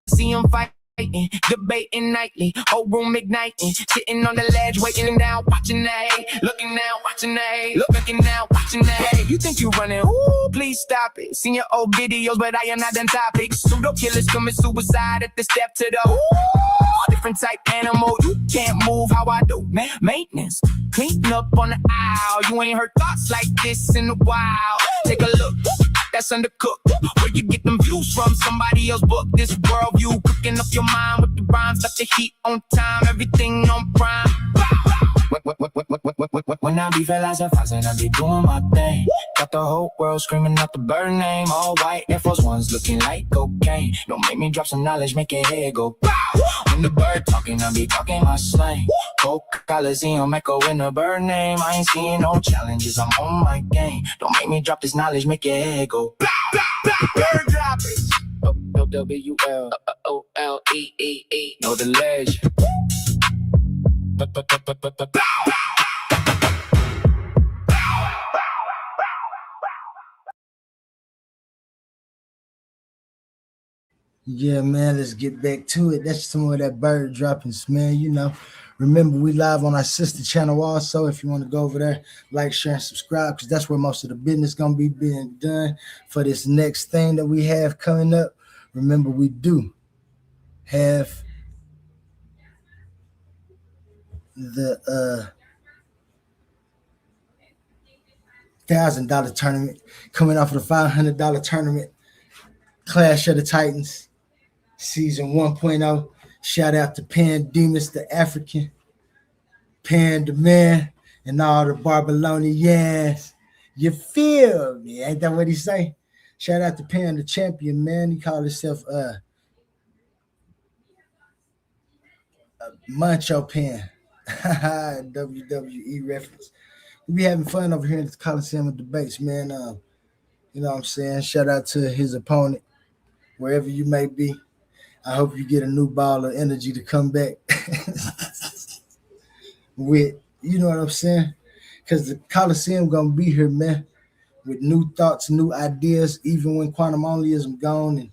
See them fighting, debating nightly, whole room igniting, sitting on the ledge, waiting down, watching the hate, looking now, watching the hate, looking now, watching the hate. You think you running? Ooh, please stop it. Seen your old videos, but I am not on topics. Pseudo killers commit suicide at the step to the different type animal. You can't move how I do, man. Maintenance, clean up on the aisle. You ain't heard thoughts like this in a while. Take a look. That's undercooked. Where you get them views from? Somebody else book. This worldview cooking up your mind with the rhymes. Got the heat on time, everything on prime. When I be philosophizing, I be doing my thing. Got the whole world screaming out the bird name. All white Air Force Ones looking like cocaine. Don't make me drop some knowledge, make your head go bow. When the bird talking, I be talking my slang. Whole Coliseum echo in the bird name. I ain't seeing no challenges, I'm on my game. Don't make me drop this knowledge, make your head go bow. Bird droppers. WWLOLEE. Know the ledge. Yeah, man, let's get back to it. That's some of that bird droppings, man. You know, remember we live on our sister channel also. If you want to go over there, like, share, and subscribe, because that's where most of the business gonna be being done for this next thing that we have coming up. Remember, we do have the $1,000 tournament coming off of the $500 tournament. Clash of the Titans, season 1.0. Shout out to Pandemus, the African, Pan the man, and all the Babylonians. You feel me? Ain't that what he say? Shout out to Pan the champion, man. He called himself Mancho Pan. WWE reference. We be having fun over here in the Coliseum of Debates, man. You know what I'm saying? Shout out to his opponent, wherever you may be. I hope you get a new ball of energy to come back with, you know what I'm saying? Because the Coliseum gonna be here, man. with new thoughts, new ideas, even when quantum onlyism gone and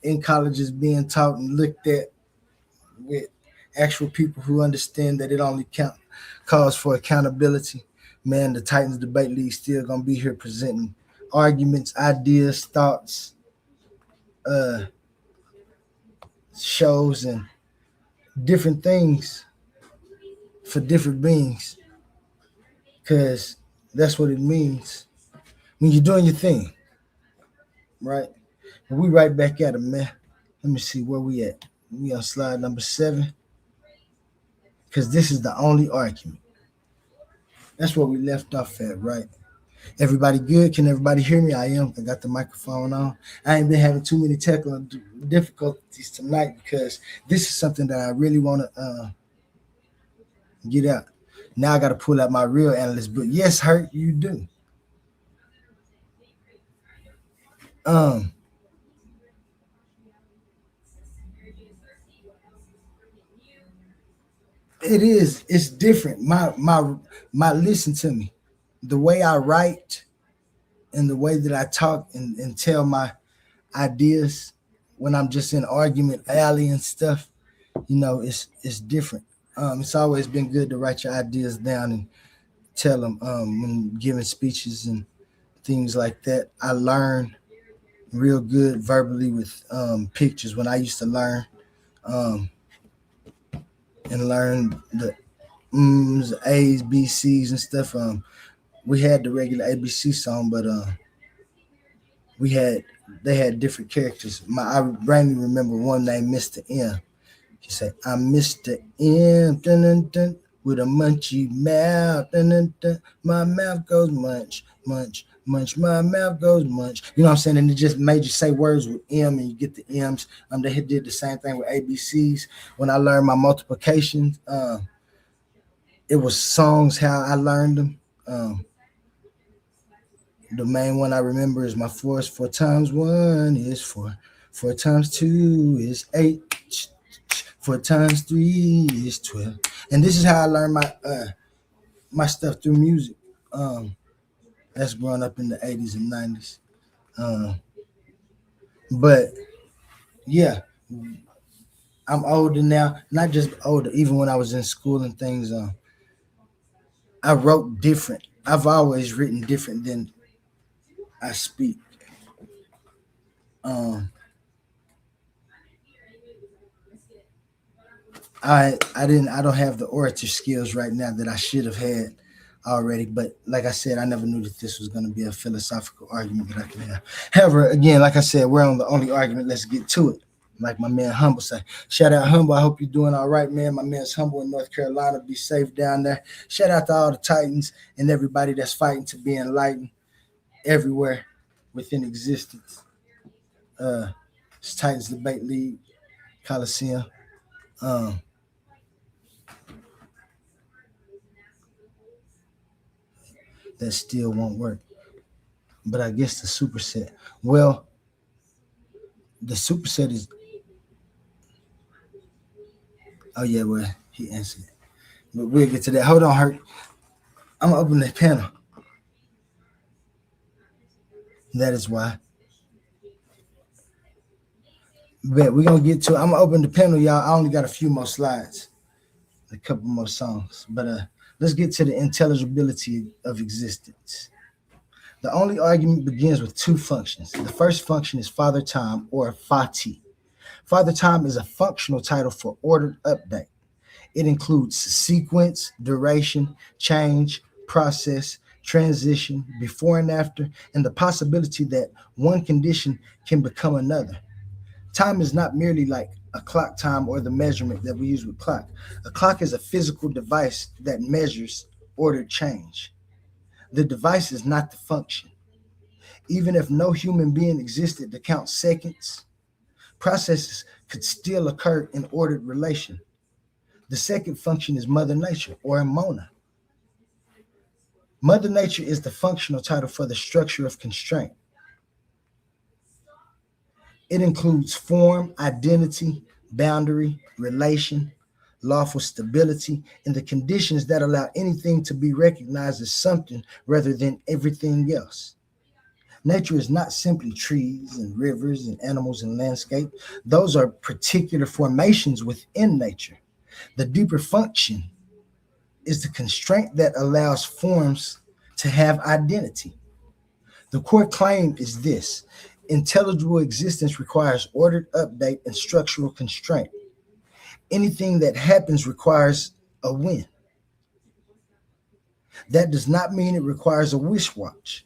in colleges being taught and looked at with actual people who understand that it only calls for accountability. Man, the Titans Debate League still gonna be here presenting arguments, ideas, thoughts, uh, shows, and different things for different beings. Cause that's what it means when you're doing your thing, right? We right back at it, man. Let me see where we at. We on slide number 7. Cause this is the only argument. That's where we left off at, right? Everybody good? Can everybody hear me? I am. I got the microphone on. I ain't been having too many technical difficulties tonight because this is something that I really want to get out. Now I got to pull out my real analyst book. Yes, Hurt, you do. It is. It's different. My. Listen to me. The way I write and the way that I talk and tell my ideas when I'm just in argument alley and stuff, it's different. It's always been good to write your ideas down and tell them when giving speeches and things like that. I learn real good verbally with pictures. When I used to learn and learn the M's, A's, B, C's and stuff. We had the regular ABC song, but they had different characters. I randomly remember one named Mr. M. He said, "I'm Mr. M, dun, dun, dun, with a munchy mouth. Dun, dun, dun. My mouth goes munch, munch, munch. My mouth goes munch." You know what I'm saying? And it just made you say words with M, and you get the M's. They did the same thing with ABCs. When I learned my multiplications, it was songs how I learned them. The main one I remember is my 4 is 4 times 1 is 4. 4 times 2 is 8. 4 times 3 is 12. And this is how I learned my stuff through music. That's growing up in the 80s and 90s. But yeah, I'm older now. Not just older, even when I was in school and things, I wrote different. I've always written different than I speak. I don't have the orator skills right now that I should have had already. But like I said, I never knew that this was going to be a philosophical argument that I could have. However, again, like I said, we're on the only argument. Let's get to it. Like my man Humble say. Shout out Humble. I hope you're doing all right, man. My man's Humble in North Carolina. Be safe down there. Shout out to all the Titans and everybody that's fighting to be enlightened everywhere within existence. It's Titans Debate League, Coliseum. That still won't work. But I guess the superset. Well, the superset is. Oh yeah, well he answered it. But we'll get to that. Hold on, Hurt. I'm gonna open the panel. That is why. But we're gonna get to it. I'm gonna open the panel, y'all. I only got a few more slides, a couple more songs. But let's get to the intelligibility of existence. The only argument begins with 2 functions. The first function is Father Time, or Fati. Father Time is a functional title for ordered update. It includes sequence, duration, change, process, transition, before and after, and the possibility that one condition can become another. Time is not merely like a clock time or the measurement that we use with clock. A clock is a physical device that measures ordered change. The device is not the function. Even if no human being existed to count seconds, processes could still occur in ordered relation. The second function is Mother Nature, or Mona. Mother Nature is the functional title for the structure of constraint. It includes form, identity, boundary, relation, lawful stability, and the conditions that allow anything to be recognized as something rather than everything else. Nature is not simply trees and rivers and animals and landscape. Those are particular formations within nature. The deeper function is the constraint that allows forms to have identity. The core claim is this: intelligible existence requires ordered update and structural constraint. Anything that happens requires a when. That does not mean it requires a wish watch.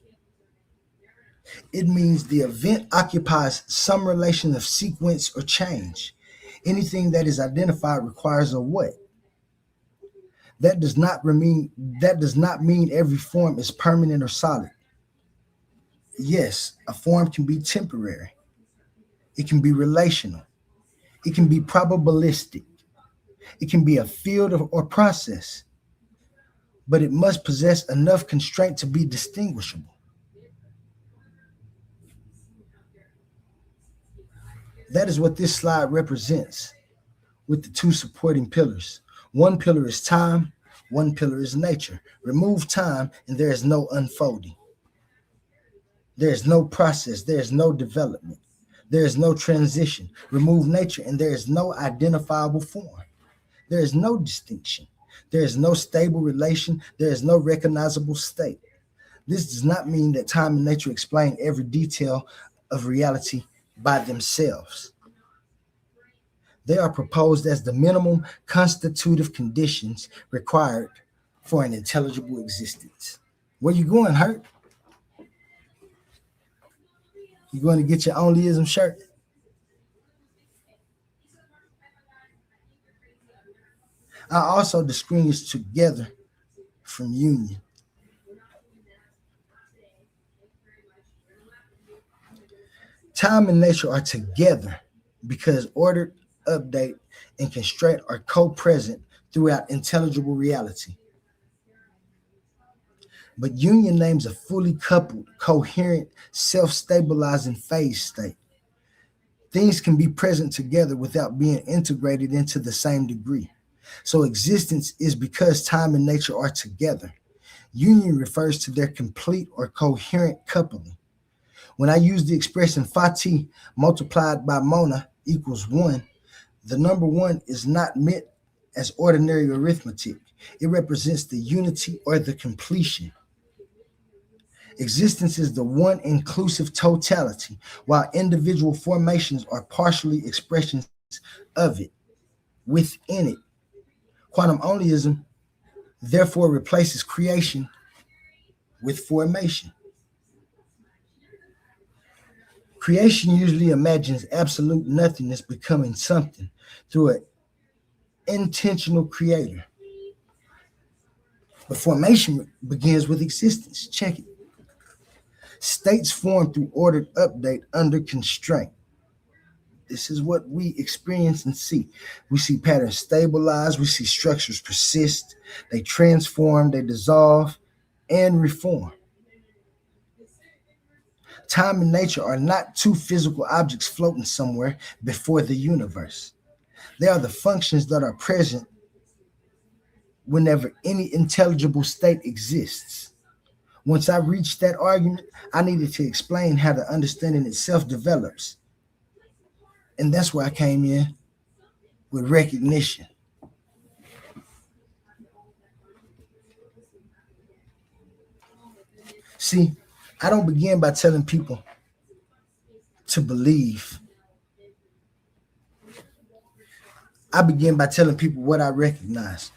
It means the event occupies some relation of sequence or change. Anything that is identified requires a what. That does not mean every form is permanent or solid. Yes, a form can be temporary. It can be relational. It can be probabilistic. It can be a field or process, but it must possess enough constraint to be distinguishable. That is what this slide represents with the two supporting pillars. One pillar is time, one pillar is nature. Remove time, and there is no unfolding. There is no process, there is no development, there is no transition. Remove nature, and there is no identifiable form. There is no distinction. There is no stable relation. There is no recognizable state. This does not mean that time and nature explain every detail of reality by themselves. They are proposed as the minimum constitutive conditions required for an intelligible existence. Where you going, Hurt? You going to get your Onlyism shirt? I also distinguish together from union. Time and nature are together because ordered, update, and constraint are co-present throughout intelligible reality. But union names a fully coupled, coherent, self-stabilizing phase state. Things can be present together without being integrated into the same degree. So existence is because time and nature are together. Union refers to their complete or coherent coupling. When I use the expression Fati multiplied by Mona equals 1, the number 1 is not meant as ordinary arithmetic. It represents the unity or the completion. Existence is the one inclusive totality, while individual formations are partially expressions of it, within it. Quantum onlyism therefore replaces creation with formation. Creation usually imagines absolute nothingness becoming something through an intentional creator. But formation begins with existence. Check it. States form through ordered update under constraint. This is what we experience and see. We see patterns stabilize, we see structures persist, they transform, they dissolve, and reform. Time and nature are not two physical objects floating somewhere before the universe. They are the functions that are present whenever any intelligible state exists. Once I reached that argument, I needed to explain how the understanding itself develops. And that's where I came in with recognition. See, I don't begin by telling people to believe. I begin by telling people what I recognize.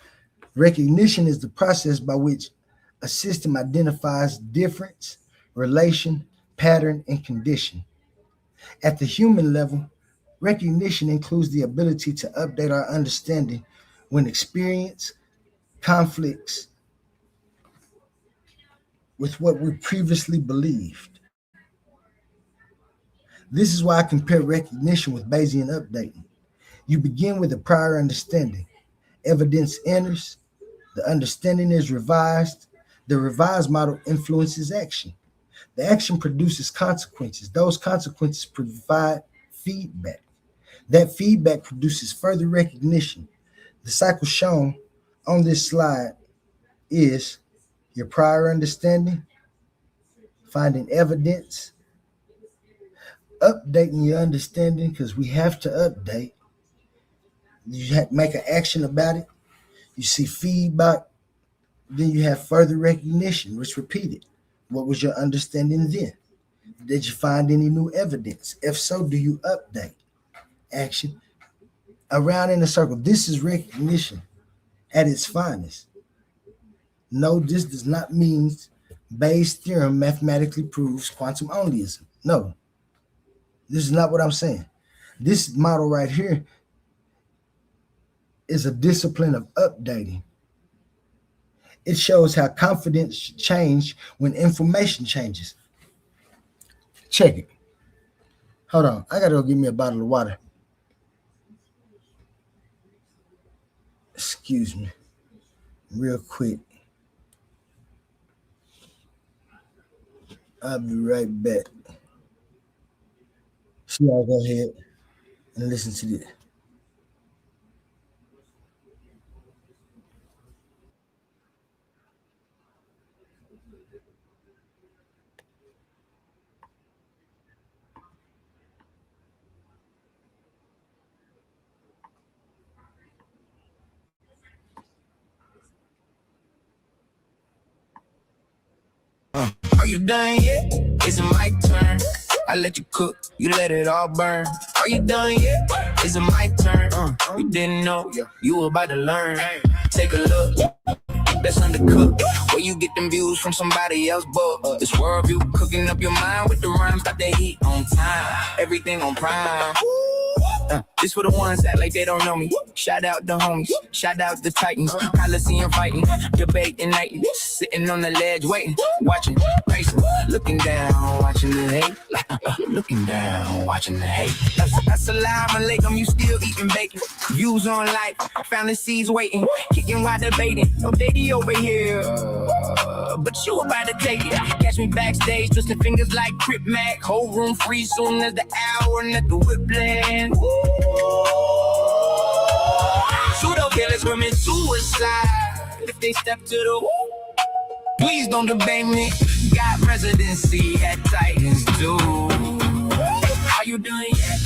Recognition is the process by which a system identifies difference, relation, pattern, and condition. At the human level, recognition includes the ability to update our understanding when experience conflicts with what we previously believed. This is why I compare recognition with Bayesian updating. You begin with a prior understanding. Evidence enters, the understanding is revised, the revised model influences action. The action produces consequences. Those consequences provide feedback. That feedback produces further recognition. The cycle shown on this slide is your prior understanding, finding evidence, updating your understanding because we have to update. You make an action about it. You see feedback. Then you have further recognition, which repeated. What was your understanding then? Did you find any new evidence? If so, do you update? Action. Around in a circle. This is recognition at its finest. No, this does not mean Bayes' theorem mathematically proves quantum onlyism. No, this is not what I'm saying. This model right here is a discipline of updating. It shows how confidence change when information changes. Check it. Hold on. I gotta go get me a bottle of water. Excuse me. Real quick. I'll be right back. So y'all go ahead and listen to this. Are you done yet? Is it my turn? I let you cook, you let it all burn. Are you done yet? Is it my turn? You didn't know, you were about to learn. Take a look, that's undercooked. Where you get them views from somebody else, but this world view cooking up your mind with the rhymes, got the heat on time, everything on prime. This for the ones that like they don't know me. Shout out the homies, shout out the Titans. Coliseum fighting, debating night, sitting on the ledge waiting, watching, racing, looking down, watching the hate. Looking down, watching the hate. Assalamu alaikum, you still eating bacon. Views on life, fantasies waiting, kicking while debating. No daddy over here, but you about to take it. Catch me backstage, twisting fingers like Crip Mac. Whole room free soon as the hour and let the whip land. Pseudo killers commit suicide if they step to the wall. Please don't debate me. Got residency at Titans too. Are you done yet?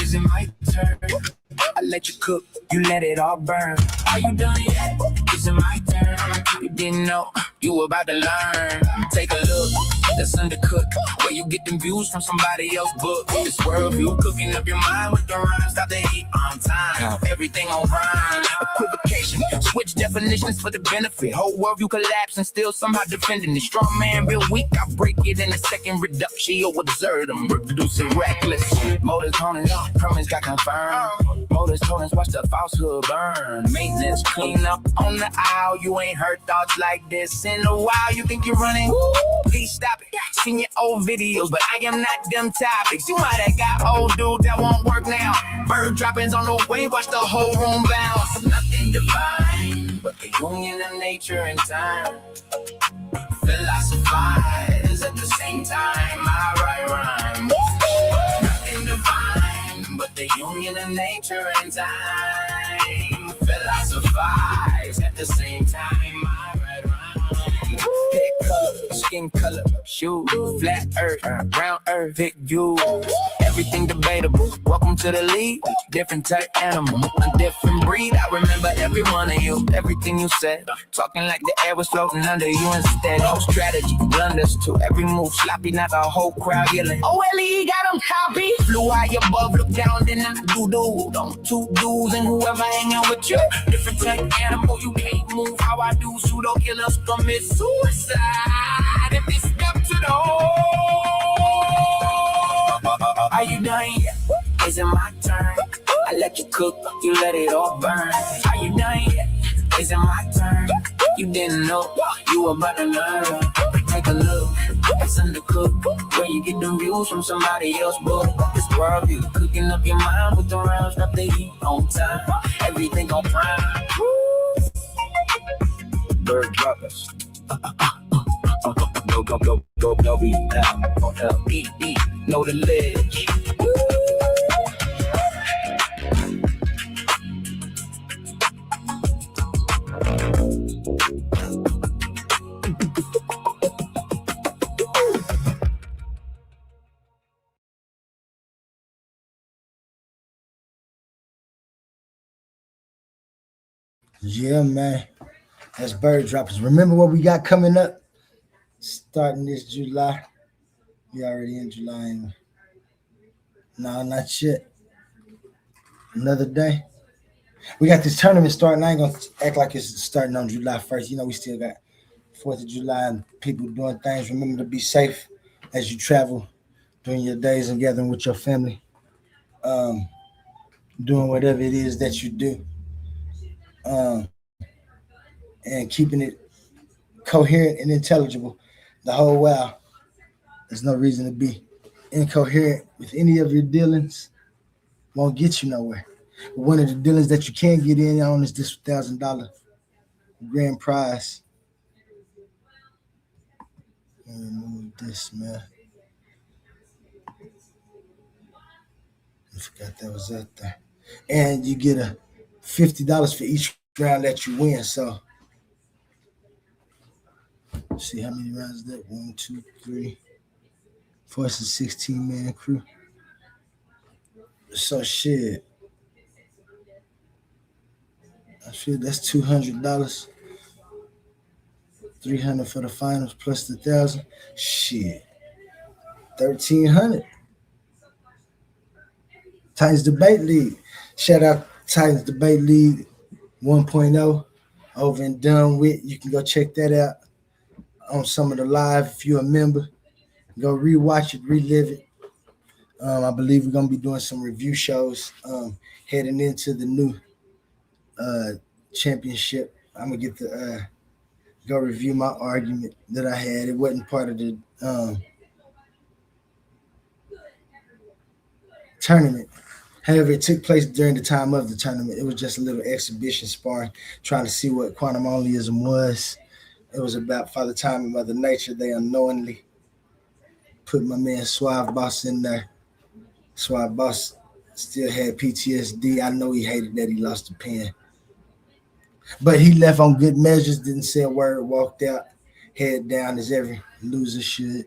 Is it my turn? I let you cook, you let it all burn. Are you done yet? Is it my turn? You didn't know, you were about to learn. Take a look, that's undercooked. Where you get them views from somebody else's book. This world view cooking up your mind with the rhymes. Stop the heat on time, everything on rhyme. Equivocation, switch definitions for the benefit. Whole world view collapse and still somehow defending it. Strong man real weak, I break it in a second reduction. You'll observe them, reproducing reckless. Motors honing, permits got confirmed. Motors told watch the falsehood burn. Maintenance clean up on the aisle. You ain't heard thoughts like this in a while. You think you're running? Please stop it. Seen your old videos, but I am not them topics. You might have got old dude that won't work now. Bird droppings on the way, watch the whole room bounce. Nothing divine, but the union of nature and time. Philosophize at the same time. I write rhymes. Nothing divine, but the union of nature and time. Philosophize at the same time. I write rhymes. Pick color, skin color, shoes, flat earth, round earth, pick you. Everything debatable. Welcome to the league. Different type animal, a different breed. I remember every one of you, everything you said. Talking like the air was floating under you instead. Whole strategy, blunders to every move. Sloppy, not the whole crowd yelling. Oh, Ellie got them copy. Flew high above, look down, then I do. Don't two dudes and whoever hanging with you. Different type animal, you can't move how I do. Pseudo killers commit suicide if they step to the hole. Are you done yet? Is it my turn? I let you cook, you let it all burn. Are you done yet? Is it my turn? You didn't know, you were about to learn. Take a look, it's undercooked. Where you get them views from somebody else's book. This world view, cooking up your mind with the rounds. Drop the heat on time, everything on prime. Bird droppers. Go, be down. L-E-E, know the ledge. Yeah, man. That's bird droppers. Remember what we got coming up? Starting this July. We already in July. No, not yet. Another day. We got this tournament starting. I ain't gonna act like it's starting on July 1st. You know, we still got 4th of July and people doing things. Remember to be safe as you travel during your days and gathering with your family. Um, doing whatever it is that you do. Um, and keeping it coherent and intelligible the whole while. There's no reason to be incoherent with any of your dealings. Won't get you nowhere. But one of the dealings that you can get in on is this $1,000 grand prize. Let me remove this, man. I forgot that was out there. And you get a $50 for each round that you win. So see how many rounds is that? 1, 2, 3, 4. It's a 16-man crew. So shit. I feel that's $200. 300 for the finals plus the 1,000. Shit. 1,300. Titans Debate League. Shout out Titans Debate League 1.0 over and done with. You can go check that out on some of the live if you're a member. Go rewatch it, relive it. I believe we're gonna be doing some review shows heading into the new uh, championship. I'm gonna get to go review my argument that I had. It wasn't part of the tournament. However, it took place during the time of the tournament. It was just a little exhibition sparring, trying to see what quantum onlyism was. It was about Father Time and Mother Nature. They unknowingly put my man Suave Boss in there. Suave Boss still had PTSD. I know he hated that he lost the pen. But he left on good measures, didn't say a word, walked out, head down as every loser should.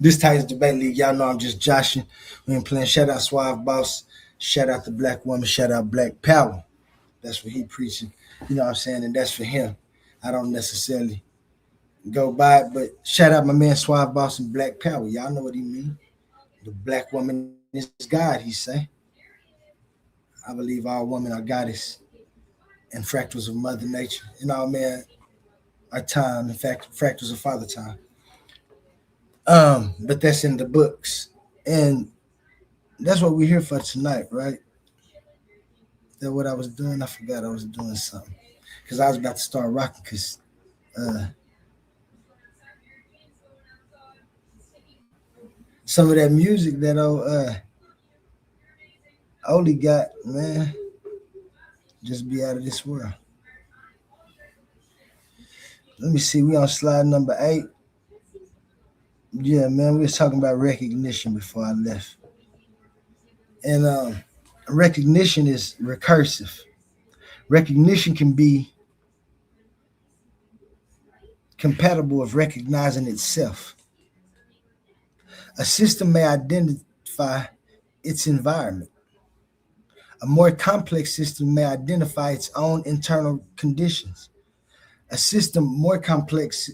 This Titans Debate League, y'all know I'm just joshing. We ain't playing. Shout out Suave Boss. Shout out the Black Woman. Shout out Black Power. That's what he preaching. You know what I'm saying? And that's for him. I don't necessarily go by it, but shout out my man Suave Boss and Black Power. Y'all know what he mean. The Black woman is God, he say. I believe all women are goddess and fractals of Mother Nature. And all men are time. In fact, fractals of Father Time. But that's in the books. And that's what we're here for tonight, right? That what I was doing? I forgot I was doing something. Because I was about to start rocking because some of that music that Oli got, man, just be out of this world. Let me see. We on slide number 8. Yeah, man, we was talking about recognition before I left. And recognition is recursive. Recognition can be compatible with recognizing itself. A system may identify its environment. A more complex system may identify its own internal conditions. A still more complex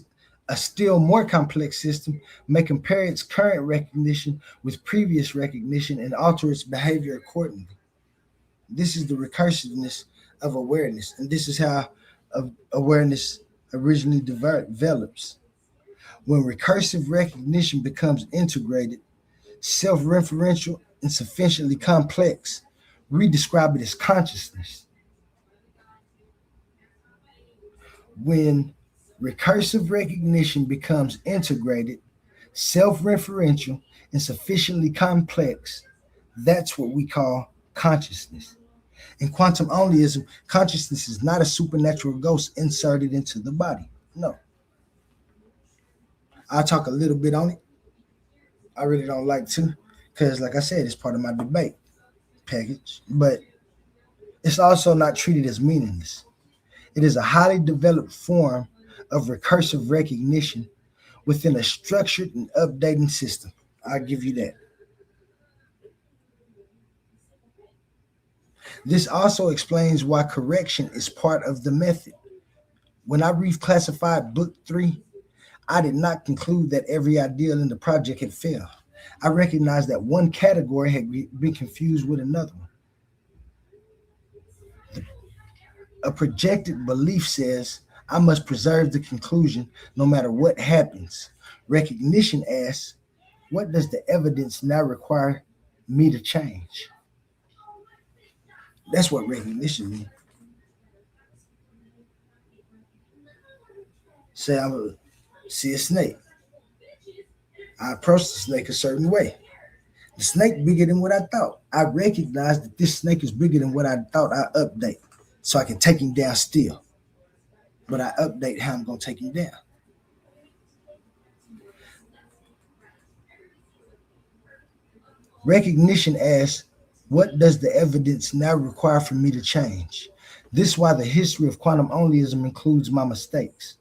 system may compare its current recognition with previous recognition and alter its behavior accordingly. This is the recursiveness of awareness, and this is how awareness originally develops. When recursive recognition becomes integrated, self-referential, and sufficiently complex, we describe it as consciousness. When recursive recognition becomes integrated, self-referential, and sufficiently complex, that's what we call consciousness. In quantum onlyism, consciousness is not a supernatural ghost inserted into the body. No. I'll talk a little bit on it. I really don't like to, because like I said, it's part of my debate package. But it's also not treated as meaningless. It is a highly developed form of recursive recognition within a structured and updating system. I'll give you that. This also explains why correction is part of the method. When I reclassified book 3, I did not conclude that every ideal in the project had failed. I recognized that one category had been confused with another one. A projected belief says, I must preserve the conclusion no matter what happens. Recognition asks, what does the evidence now require me to change? That's what recognition means. Say I see a snake. I approach the snake a certain way. The snake bigger than what I thought. I recognize that this snake is bigger than what I thought. I update so I can take him down still. But I update how I'm going to take him down. Recognition asks, what does the evidence now require for me to change? This is why the history of quantum onlyism includes my mistakes.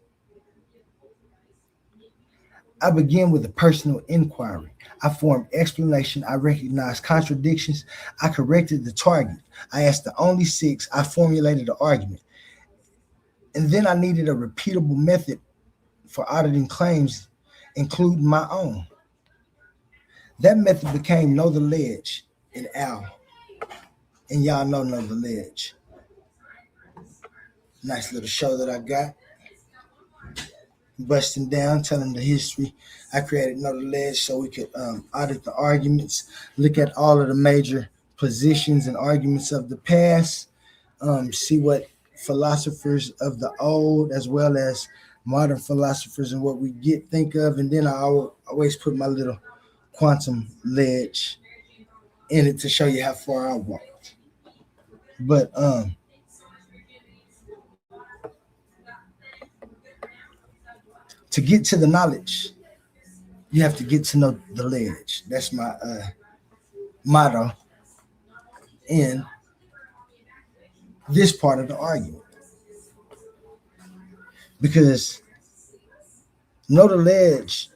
I begin with a personal inquiry. I formed explanation. I recognized contradictions. I corrected the target. I asked the only 6. I formulated an argument. And then I needed a repeatable method for auditing claims, including my own. That method became Know the Ledge in OWL. And y'all know the Ledge. Nice little show that I got. Busting down, telling the history. I created Know the Ledge so we could audit the arguments, look at all of the major positions and arguments of the past, see what philosophers of the old as well as modern philosophers and what we think of. And then I always put my little quantum ledge in it to show you how far I walked. But to get to the knowledge, you have to get to know the ledge. That's my motto in this part of the argument. Because know the ledge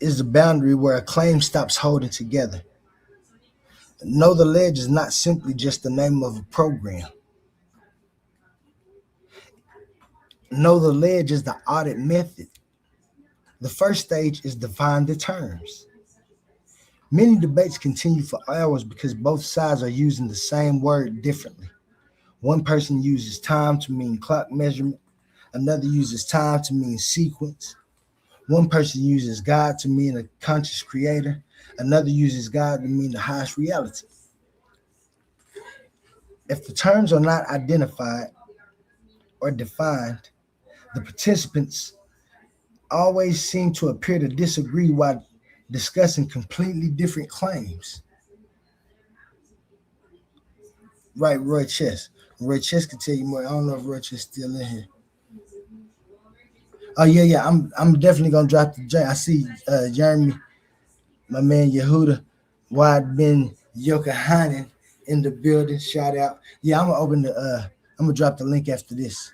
is the boundary where a claim stops holding together. Know the ledge is not simply just the name of a program. Know the ledge is the audit method. The first stage is define the terms. Many debates continue for hours because both sides are using the same word differently. One person uses time to mean clock measurement. Another uses time to mean sequence. One person uses God to mean a conscious creator. Another uses God to mean the highest reality. If the terms are not identified or defined, the participants always seem to appear to disagree while discussing completely different claims. Right, Roy Chess. Roy Chess can tell you more. I don't know if Roy Chess is still in here. Oh yeah. I'm definitely gonna drop the J. I see Jeremy, my man Yehuda, Wide Ben Yokahanan in the building. Shout out. Yeah, I'm gonna drop the link after this.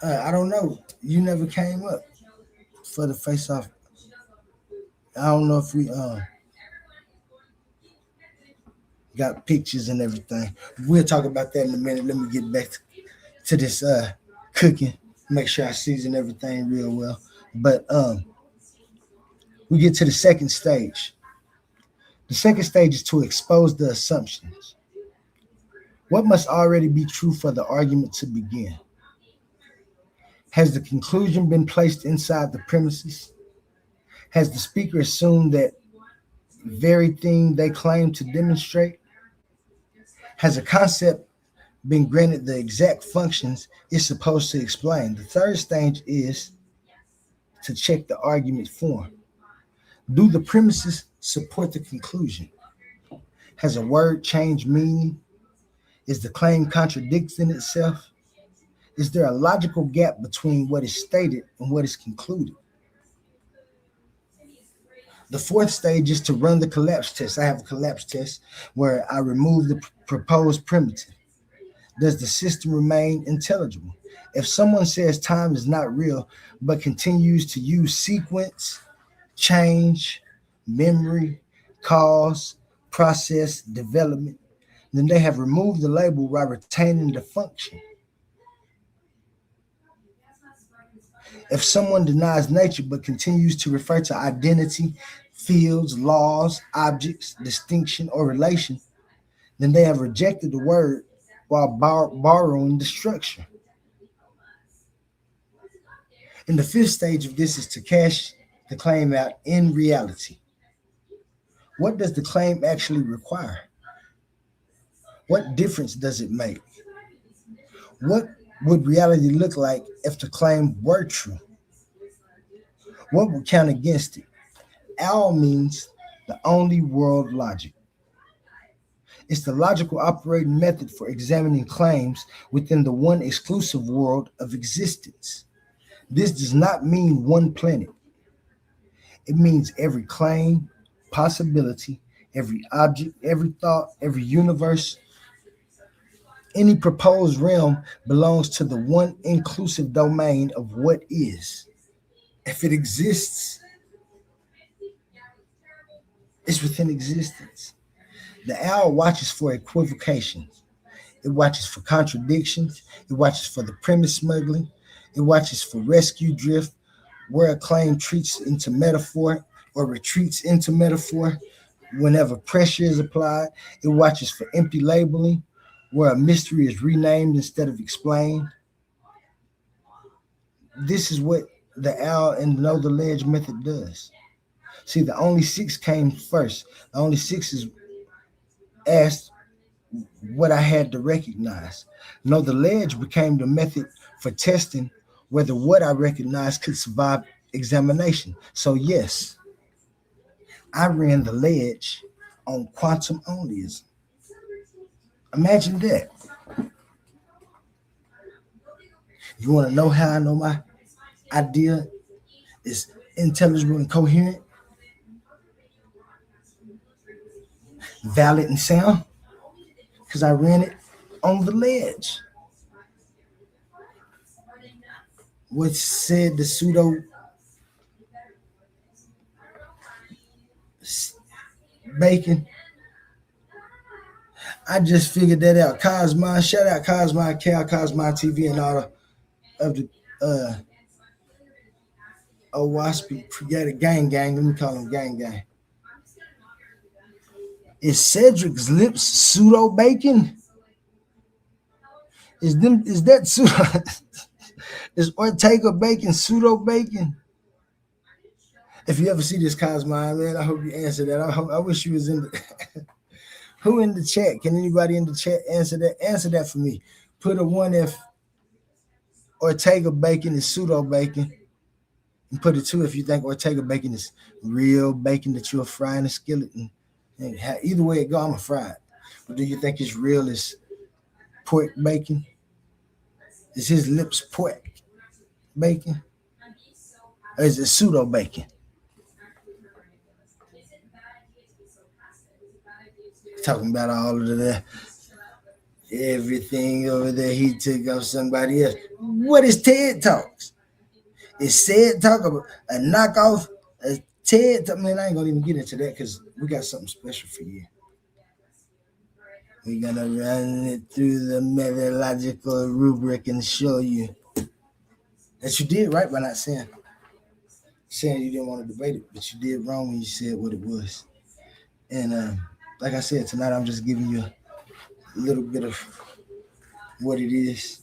I don't know. You never came up for the face off. I don't know if we got pictures and everything. We'll talk about that in a minute. Let me get back to this cooking. Make sure I season everything real well. But we get to the second stage. The second stage is to expose the assumptions. What must already be true for the argument to begin? Has the conclusion been placed inside the premises? Has the speaker assumed that very thing they claim to demonstrate? Has a concept been granted the exact functions it's supposed to explain? The third stage is to check the argument form. Do the premises support the conclusion? Has a word changed meaning? Is the claim contradicting itself? Is there a logical gap between what is stated and what is concluded? The fourth stage is to run the collapse test. I have a collapse test where I remove the proposed primitive. Does the system remain intelligible? If someone says time is not real, but continues to use sequence, change, memory, cause, process, development, then they have removed the label while retaining the function. If someone denies nature but continues to refer to identity, fields, laws, objects, distinction, or relation, then they have rejected the word while borrowing the structure. And the fifth stage of this is to cash the claim out in reality. What does the claim actually require? What difference does it make? What would reality look like if the claim were true? What would count against it? OWL means the only world logic. It's the logical operating method for examining claims within the one exclusive world of existence. This does not mean one planet. It means every claim, possibility, every object, every thought, every universe. Any proposed realm belongs to the one inclusive domain of what is. If it exists, it's within existence. The owl watches for equivocations. It watches for contradictions. It watches for the premise smuggling. It watches for rescue drift, where a claim treats into metaphor or retreats into metaphor whenever pressure is applied. It watches for empty labeling, where a mystery is renamed instead of explained. This is what the owl and know the ledge method does. See, the only six came first. The only six is asked what I had to recognize. Know the ledge became the method for testing whether what I recognized could survive examination. So yes, I ran the ledge on quantum onlyism. Imagine that. You want to know how I know my idea is intelligible and coherent, valid and sound? Because I ran it on the ledge. What said the pseudo bacon? I just figured that out. Cosmon, shout out Cosmon, Cal, Cosmon TV, and all of the Waspy Forget gang. Let me call them gang. Is Cedric's lips pseudo bacon? Is that pseudo? Is Ortega bacon pseudo bacon? If you ever see this Cosmon, man, I hope you answer that. I wish you was in the who in the chat? Can anybody in the chat answer that? Answer that for me. Put a one if Ortega bacon is pseudo bacon. And put a two if you think Ortega bacon is real bacon that you'll fry in a skillet. And either way it go, I'm going to fry it. But do you think it's real as pork bacon? Is his lips pork bacon? Or is it pseudo bacon? Talking about all of the everything over there he took off somebody else. What is TED Talks? Is TED Talk a knockoff? A TED Talk? Man, I ain't gonna even get into that because we got something special for you. We're gonna run it through the methodological rubric and show you that you did right by not saying you didn't want to debate it, but you did wrong when you said what it was. And like I said, tonight I'm just giving you a little bit of what it is,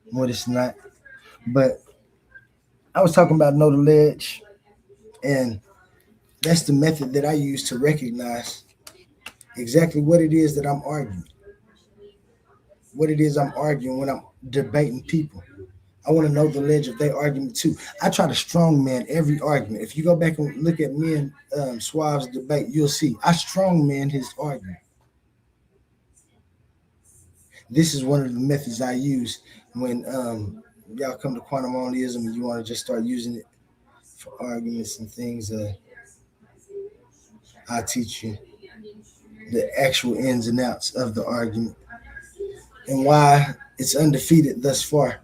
what it's not. But I was talking about know the ledge, and that's the method that I use to recognize exactly what it is that I'm arguing. What it is I'm arguing when I'm debating people. I want to know the ledge of their argument too. I try to strongman every argument. If you go back and look at me and Suave's debate, you'll see I strongman his argument. This is one of the methods I use when y'all come to quantum onlyism and you want to just start using it for arguments and things. I teach you the actual ins and outs of the argument and why it's undefeated thus far.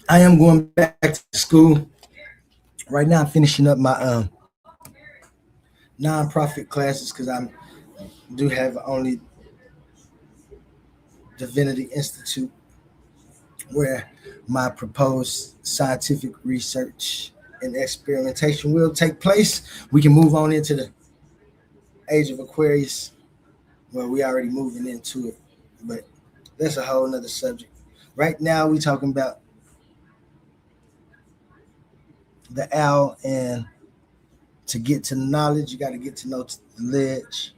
I am going back to school right now. I'm finishing up my nonprofit classes because I do have only Divinity Institute where my proposed scientific research and experimentation will take place. We can move on into the age of Aquarius. Well, we already moving into it, but that's a whole nother subject. Right now, we talking about the owl, and to get to knowledge, you got to get to know the ledge.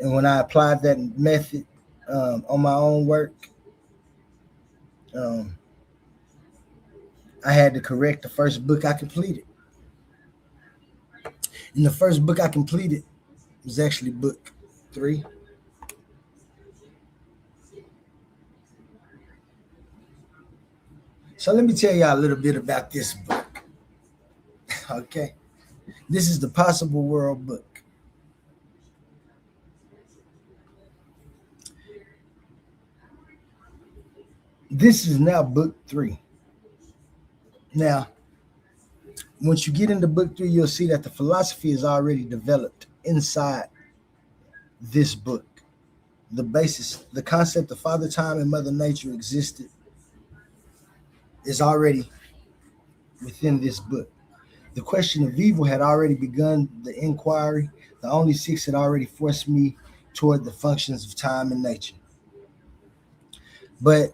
And when I applied that method on my own work, um, I had to correct the first book I completed. And the first book I completed was actually book 3. So let me tell y'all a little bit about this book. Okay. This is the Possible World book. This is now book 3. Now, once you get into book 3, you'll see that the philosophy is already developed inside this book. The basis, the concept of Father Time and Mother Nature existed is already within this book. The question of evil had already begun the inquiry. The only 6 had already forced me toward the functions of time and nature. But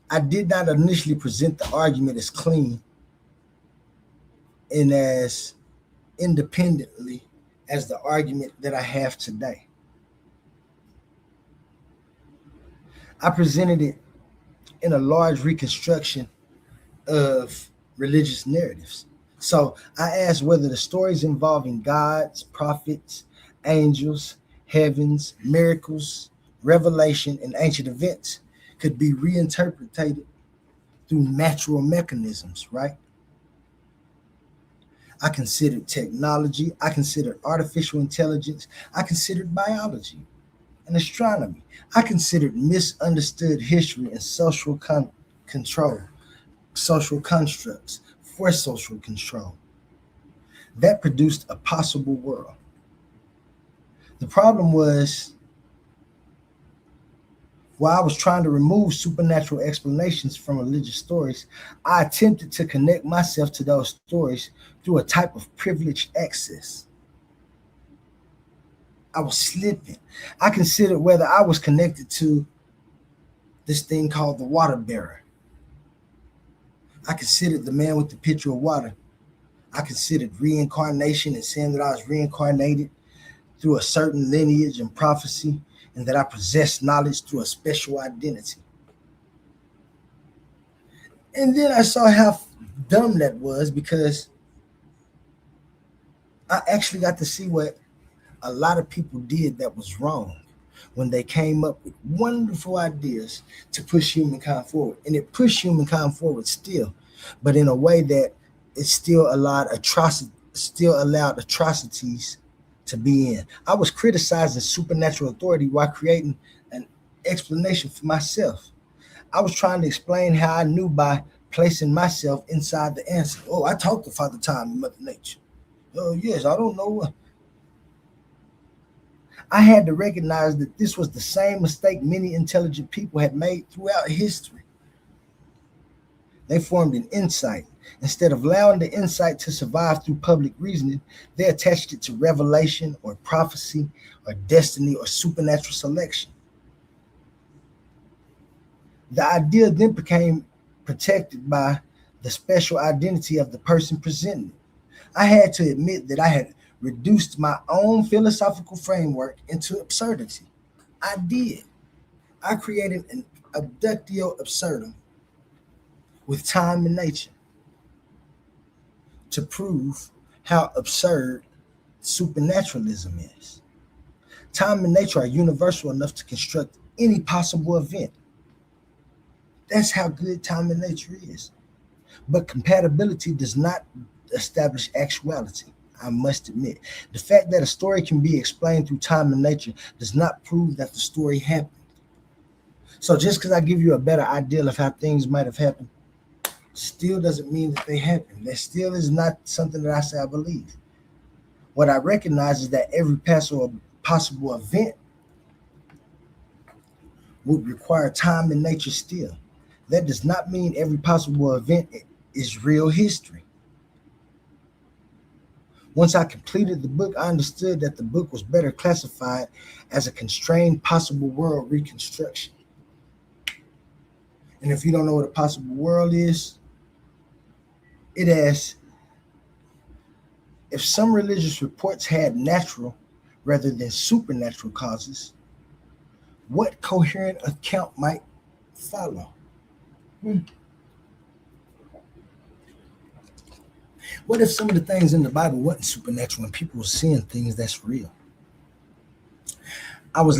I did not initially present the argument as clean and as independently as the argument that I have today. I presented it in a large reconstruction of religious narratives. So I asked whether the stories involving gods, prophets, angels, heavens, miracles, revelation, and ancient events could be reinterpreted through natural mechanisms, right? I considered technology, I considered artificial intelligence, I considered biology and astronomy. I considered misunderstood history and social control, social constructs for social control. That produced a possible world. The problem was, while I was trying to remove supernatural explanations from religious stories, I attempted to connect myself to those stories through a type of privileged access. I was slipping. I considered whether I was connected to this thing called the water bearer. I considered the man with the pitcher of water. I considered reincarnation and saying that I was reincarnated through a certain lineage and prophecy, and that I possessed knowledge through a special identity. And then I saw how dumb that was, because I actually got to see what a lot of people did that was wrong when they came up with wonderful ideas to push humankind forward. And it pushed humankind forward still, but in a way that it still allowed atrocities to be in. I was criticizing supernatural authority while creating an explanation for myself. I was trying to explain how I knew by placing myself inside the answer. Oh, I talked to Father Time and Mother Nature. Oh, yes, I don't know. I had to recognize that this was the same mistake many intelligent people had made throughout history. They formed an insight. Instead of allowing the insight to survive through public reasoning, they attached it to revelation or prophecy or destiny or supernatural selection. The idea then became protected by the special identity of the person presenting it. I had to admit that I had reduced my own philosophical framework into absurdity. I did. I created an abductio absurdum with time and nature to prove how absurd supernaturalism is. Time and nature are universal enough to construct any possible event. That's how good time and nature is. But compatibility does not establish actuality, I must admit. The fact that a story can be explained through time and nature does not prove that the story happened. So just because I give you a better idea of how things might have happened, still doesn't mean that they happened. That still is not something that I say I believe. What I recognize is that every possible event would require time and nature still. That does not mean every possible event is real history. Once I completed the book, I understood that the book was better classified as a constrained possible world reconstruction. And if you don't know what a possible world is, it asks if some religious reports had natural rather than supernatural causes, what coherent account might follow? What if some of the things in the Bible wasn't supernatural and people were seeing things that's real? I was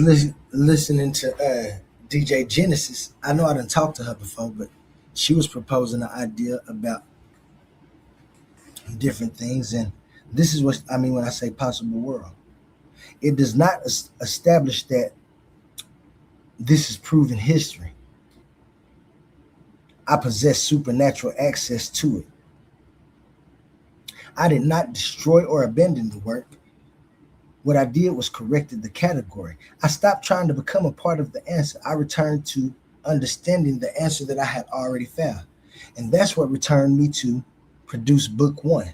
listening to DJ Genesis. I know I didn't talk to her before, but she was proposing an idea about different things. And this is what I mean when I say possible world. It does not establish that this is proven history. I possess supernatural access to it. I did not destroy or abandon the work. What I did was corrected the category. I stopped trying to become a part of the answer. I returned to understanding the answer that I had already found. And that's what returned me to produce book one.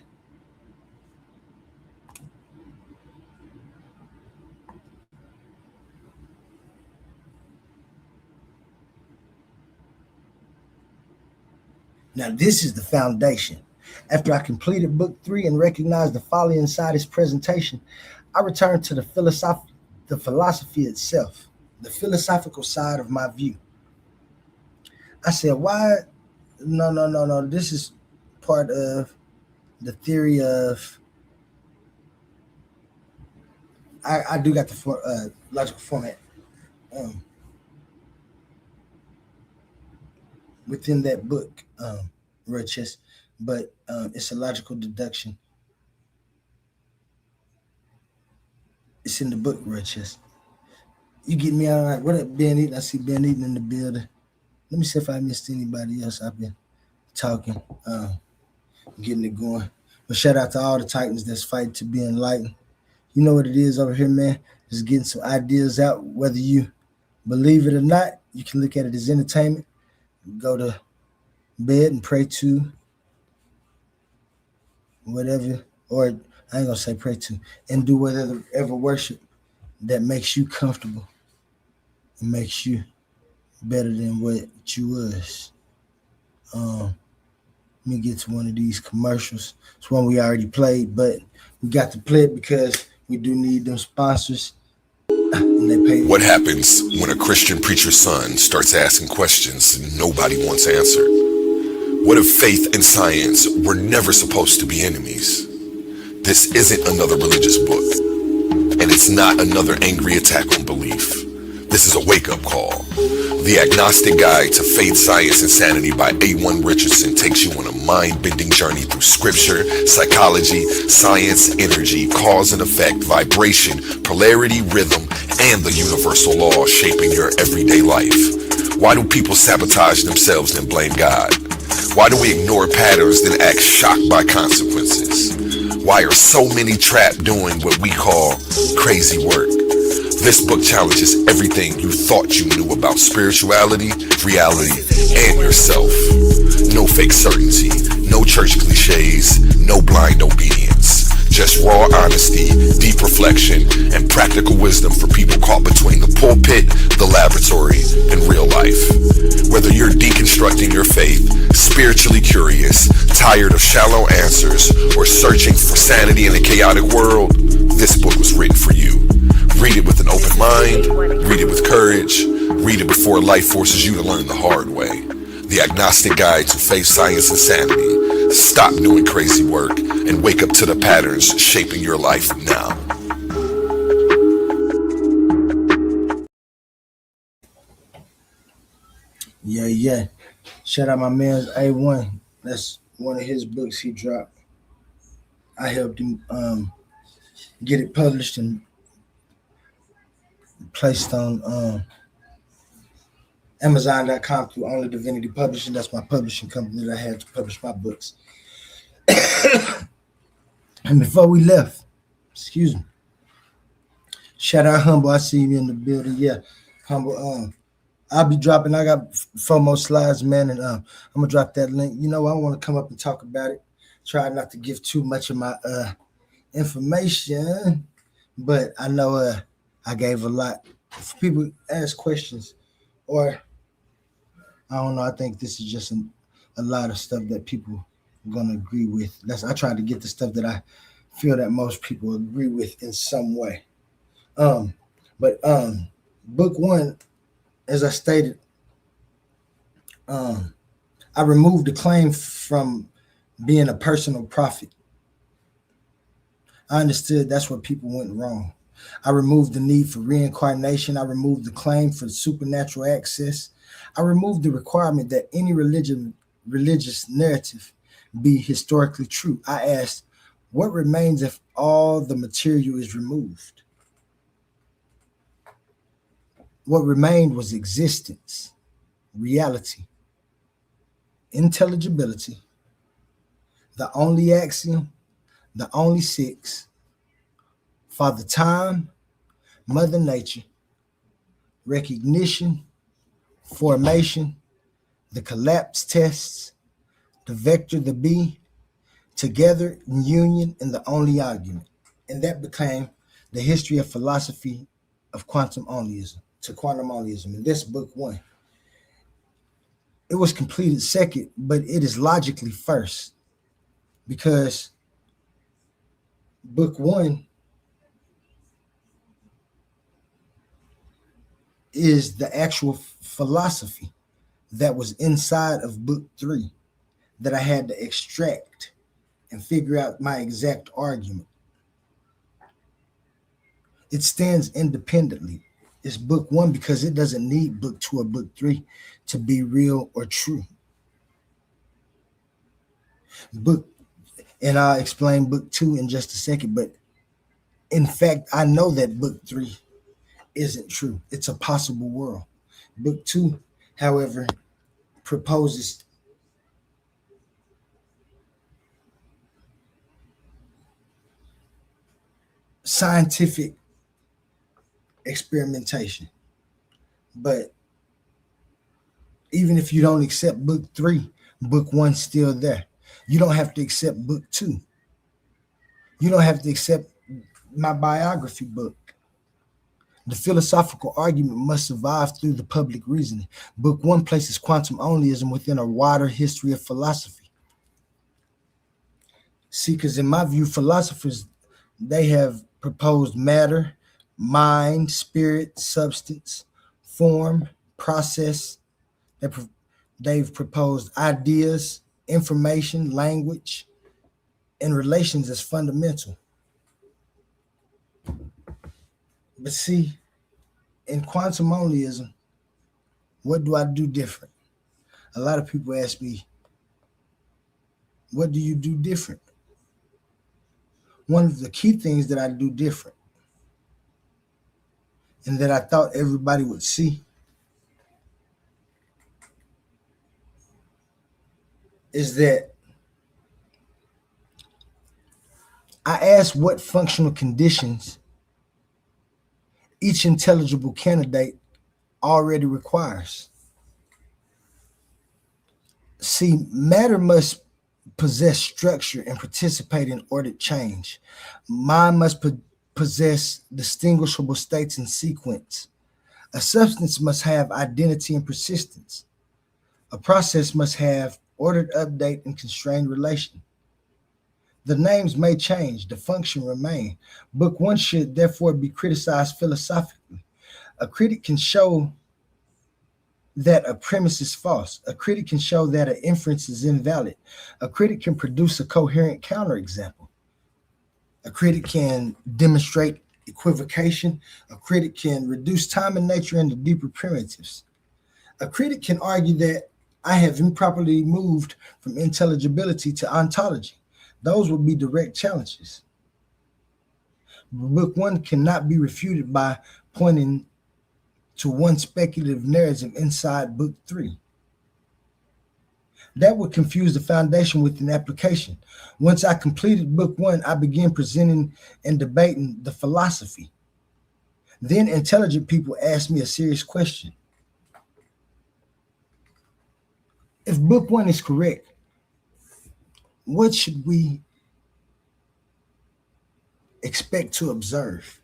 Now, this is the foundation. After I completed book three and recognized the folly inside its presentation, I returned to the philosophy itself, the philosophical side of my view. I said, why? No. This is part of the theory of, I do got the logical format within that book, Rochester, but it's a logical deduction. It's in the book, Rochester. You get me all right. What up, Ben Eaton? I see Ben Eaton in the building. Let me see if I missed anybody else. I've been talking, getting it going. But shout out to all the Titans that's fighting to be enlightened. You know what it is over here, man. Just getting some ideas out. Whether you believe it or not, you can look at it as entertainment. Go to bed and pray to whatever, or I ain't gonna say pray to, and do whatever worship that makes you comfortable and makes you better than what you was. Let me get to one of these commercials. It's one we already played, but we got to play it because we do need them sponsors. And they pay. What happens when a Christian preacher's son starts asking questions nobody wants answered? What if faith and science were never supposed to be enemies? This isn't another religious book, and it's not another angry attack on belief. This is a wake-up call. The Agnostic Guide to Faith, Science, and Sanity by A1 Richardson takes you on a mind-bending journey through scripture, psychology, science, energy, cause and effect, vibration, polarity, rhythm, and the universal law shaping your everyday life. Why do people sabotage themselves and blame God? Why do we ignore patterns then act shocked by consequences? Why are so many trapped doing what we call crazy work? This book challenges everything you thought you knew about spirituality, reality, and yourself. No fake certainty, no church cliches, no blind obedience. Just raw honesty, deep reflection, and practical wisdom for people caught between the pulpit, the laboratory, and real life. Whether you're deconstructing your faith, spiritually curious, tired of shallow answers, or searching for sanity in a chaotic world, this book was written for you. Read it with an open mind, read it with courage, read it before life forces you to learn the hard way. The Agnostic Guide to Faith, Science, and Sanity. Stop doing crazy work and wake up to the patterns shaping your life now. Yeah. Shout out my man A1. That's one of his books he dropped. I helped him get it published and placed on Amazon.com through Only Divinity Publishing. That's my publishing company that I had to publish my books. And before we left, Excuse me. Shout out Humble. I see you in the building. Yeah, Humble. I'll be dropping. I got 4 more slides, man, and I'm gonna drop that link. You know, I want to come up and talk about it. Try not to give too much of my information, but I know I gave a lot. If people ask questions, or I don't know, I think this is just a lot of stuff that people are gonna agree with. I try to get the stuff that I feel that most people agree with in some way. Um, but book one, as I stated, um, I removed the claim from being a personal prophet. I understood that's where people went wrong. I removed the need for reincarnation. I removed the claim for supernatural access. I removed the requirement that any religious narrative be historically true. I asked, what remains if all the material is removed? What remained was existence, reality, intelligibility, the only axiom, the only six, Father Time, Mother Nature, recognition, formation, the collapse tests, the vector, the B, together in union, and the only argument. And that became the history of philosophy of quantum onlyism to quantum onlyism. And this book one. It was completed second, but it is logically first because book one is the actual philosophy that was inside of book three that I had to extract and figure out my exact argument. It stands independently. It's book one because it doesn't need book two or book three to be real or true. And I'll explain book two in just a second, but in fact, I know that book three isn't true. It's a possible world. Book two, however, proposes scientific experimentation. But even if you don't accept book three, book one's still there. You don't have to accept book two. You don't have to accept my biography book. The philosophical argument must survive through the public reasoning. Book one places quantum onlyism within a wider history of philosophy. See, because in my view, philosophers, they have proposed matter, mind, spirit, substance, form, process. They've proposed ideas, information, language, and relations as fundamental. But see, in quantum onlyism, what do I do different? A lot of people ask me, what do you do different? One of the key things that I do different and that I thought everybody would see is that I ask what functional conditions each intelligible candidate already requires. See, matter must possess structure and participate in ordered change. Mind must possess distinguishable states and sequence. A substance must have identity and persistence. A process must have ordered update and constrained relation. The names may change, the function remain. Book one should therefore be criticized philosophically. A critic can show that a premise is false. A critic can show that an inference is invalid. A critic can produce a coherent counterexample. A critic can demonstrate equivocation. A critic can reduce time and nature into deeper primitives. A critic can argue that I have improperly moved from intelligibility to ontology. Those would be direct challenges. Book one cannot be refuted by pointing to one speculative narrative inside book three. That would confuse the foundation with an application. Once I completed book one, I began presenting and debating the philosophy. Then intelligent people asked me a serious question. If book one is correct, what should we expect to observe?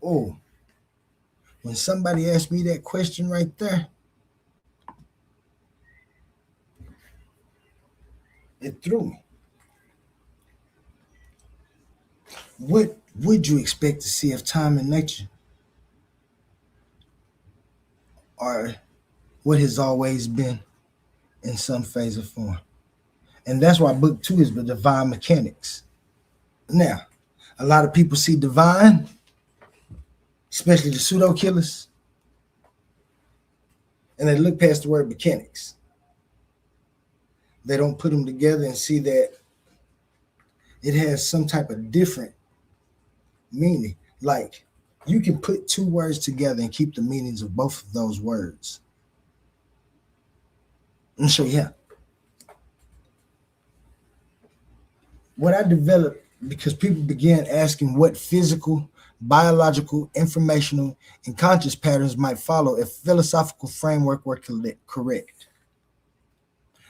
Oh, when somebody asked me that question right there, it threw me. What would you expect to see if time and nature are what has always been in some phase or form? And that's why book two is the divine mechanics. Now, a lot of people see divine, especially the pseudo killers, and they look past the word mechanics. They don't put them together and see that it has some type of different meaning. Like, you can put two words together and keep the meanings of both of those words. And so, yeah, what I developed because people began asking what physical, biological, informational, and conscious patterns might follow if philosophical framework were correct.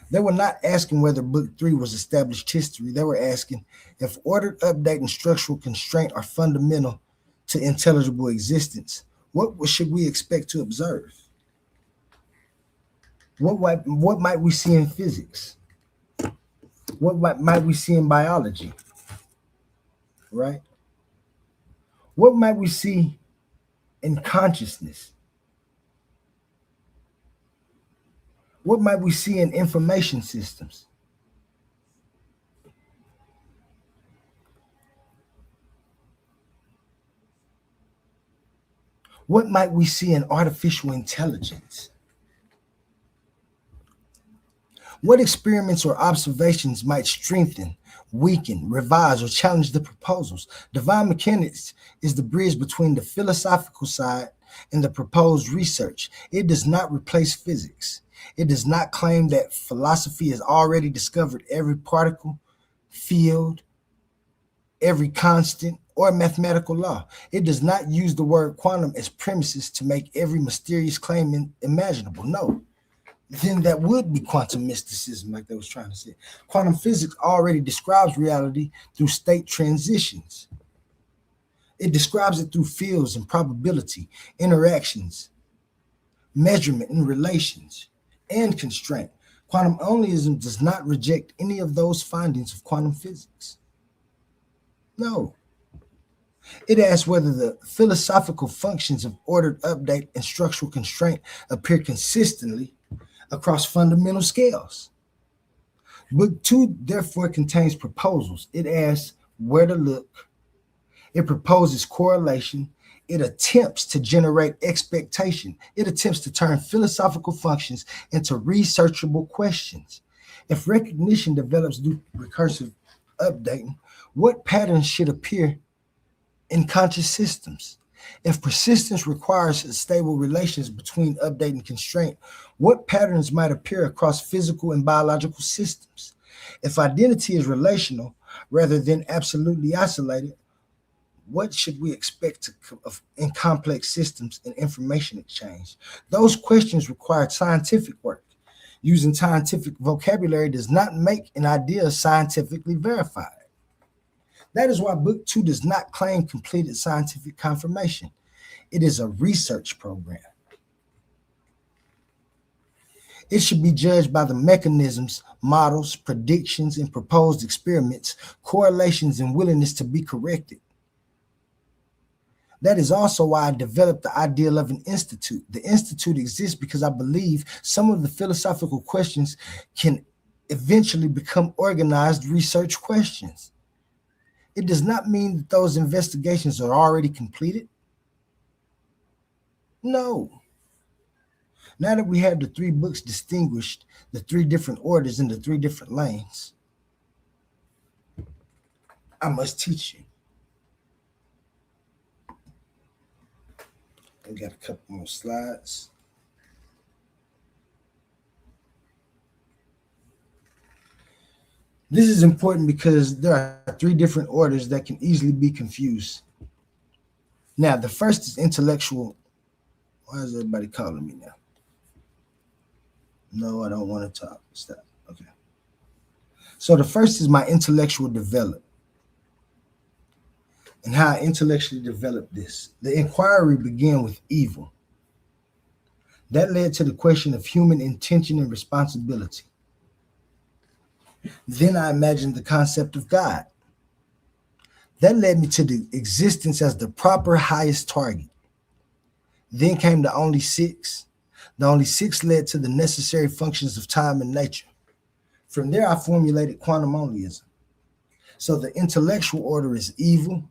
They were not asking whether book three was established history. They were asking if ordered update and structural constraint are fundamental to intelligible existence, what should we expect to observe? What might we see in physics? What might we see in biology? Right? What might we see in consciousness? What might we see in information systems? What might we see in artificial intelligence? What experiments or observations might strengthen, weaken, revise, or challenge the proposals? Divine mechanics is the bridge between the philosophical side and the proposed research. It does not replace physics. It does not claim that philosophy has already discovered every particle, field, every constant, or mathematical law. It does not use the word quantum as premises to make every mysterious claim imaginable. No, then that would be quantum mysticism, like they was trying to say. Quantum physics already describes reality through state transitions. It describes it through fields and probability, interactions, measurement and relations, and constraint. Quantum onlyism does not reject any of those findings of quantum physics. No. It asks whether the philosophical functions of ordered update and structural constraint appear consistently across fundamental scales. Book two, therefore, contains proposals. It asks where to look. It proposes correlation. It attempts to generate expectation. It attempts to turn philosophical functions into researchable questions. If recognition develops through recursive updating, what patterns should appear in conscious systems? If persistence requires stable relations between update and constraint, what patterns might appear across physical and biological systems? If identity is relational rather than absolutely isolated, what should we expect in complex systems and information exchange? Those questions require scientific work. Using scientific vocabulary does not make an idea scientifically verified. That is why book two does not claim completed scientific confirmation. It is a research program. It should be judged by the mechanisms, models, predictions, and proposed experiments, correlations, and willingness to be corrected. That is also why I developed the ideal of an institute. The institute exists because I believe some of the philosophical questions can eventually become organized research questions. It does not mean that those investigations are already completed. No. Now that we have the three books distinguished, the three different orders in the three different lanes, I must teach you. I got a couple more slides. This is important because there are three different orders that can easily be confused. Now, the first is intellectual. Why is everybody calling me now? No, I don't want to talk. Stop. Okay. So the first is my intellectual development and how I intellectually developed this. The inquiry began with evil. That led to the question of human intention and responsibility. Then I imagined the concept of God. That led me to the existence as the proper highest target. Then came the only six. The only six led to the necessary functions of time and nature. From there, I formulated quantum onlyism. So the intellectual order is evil,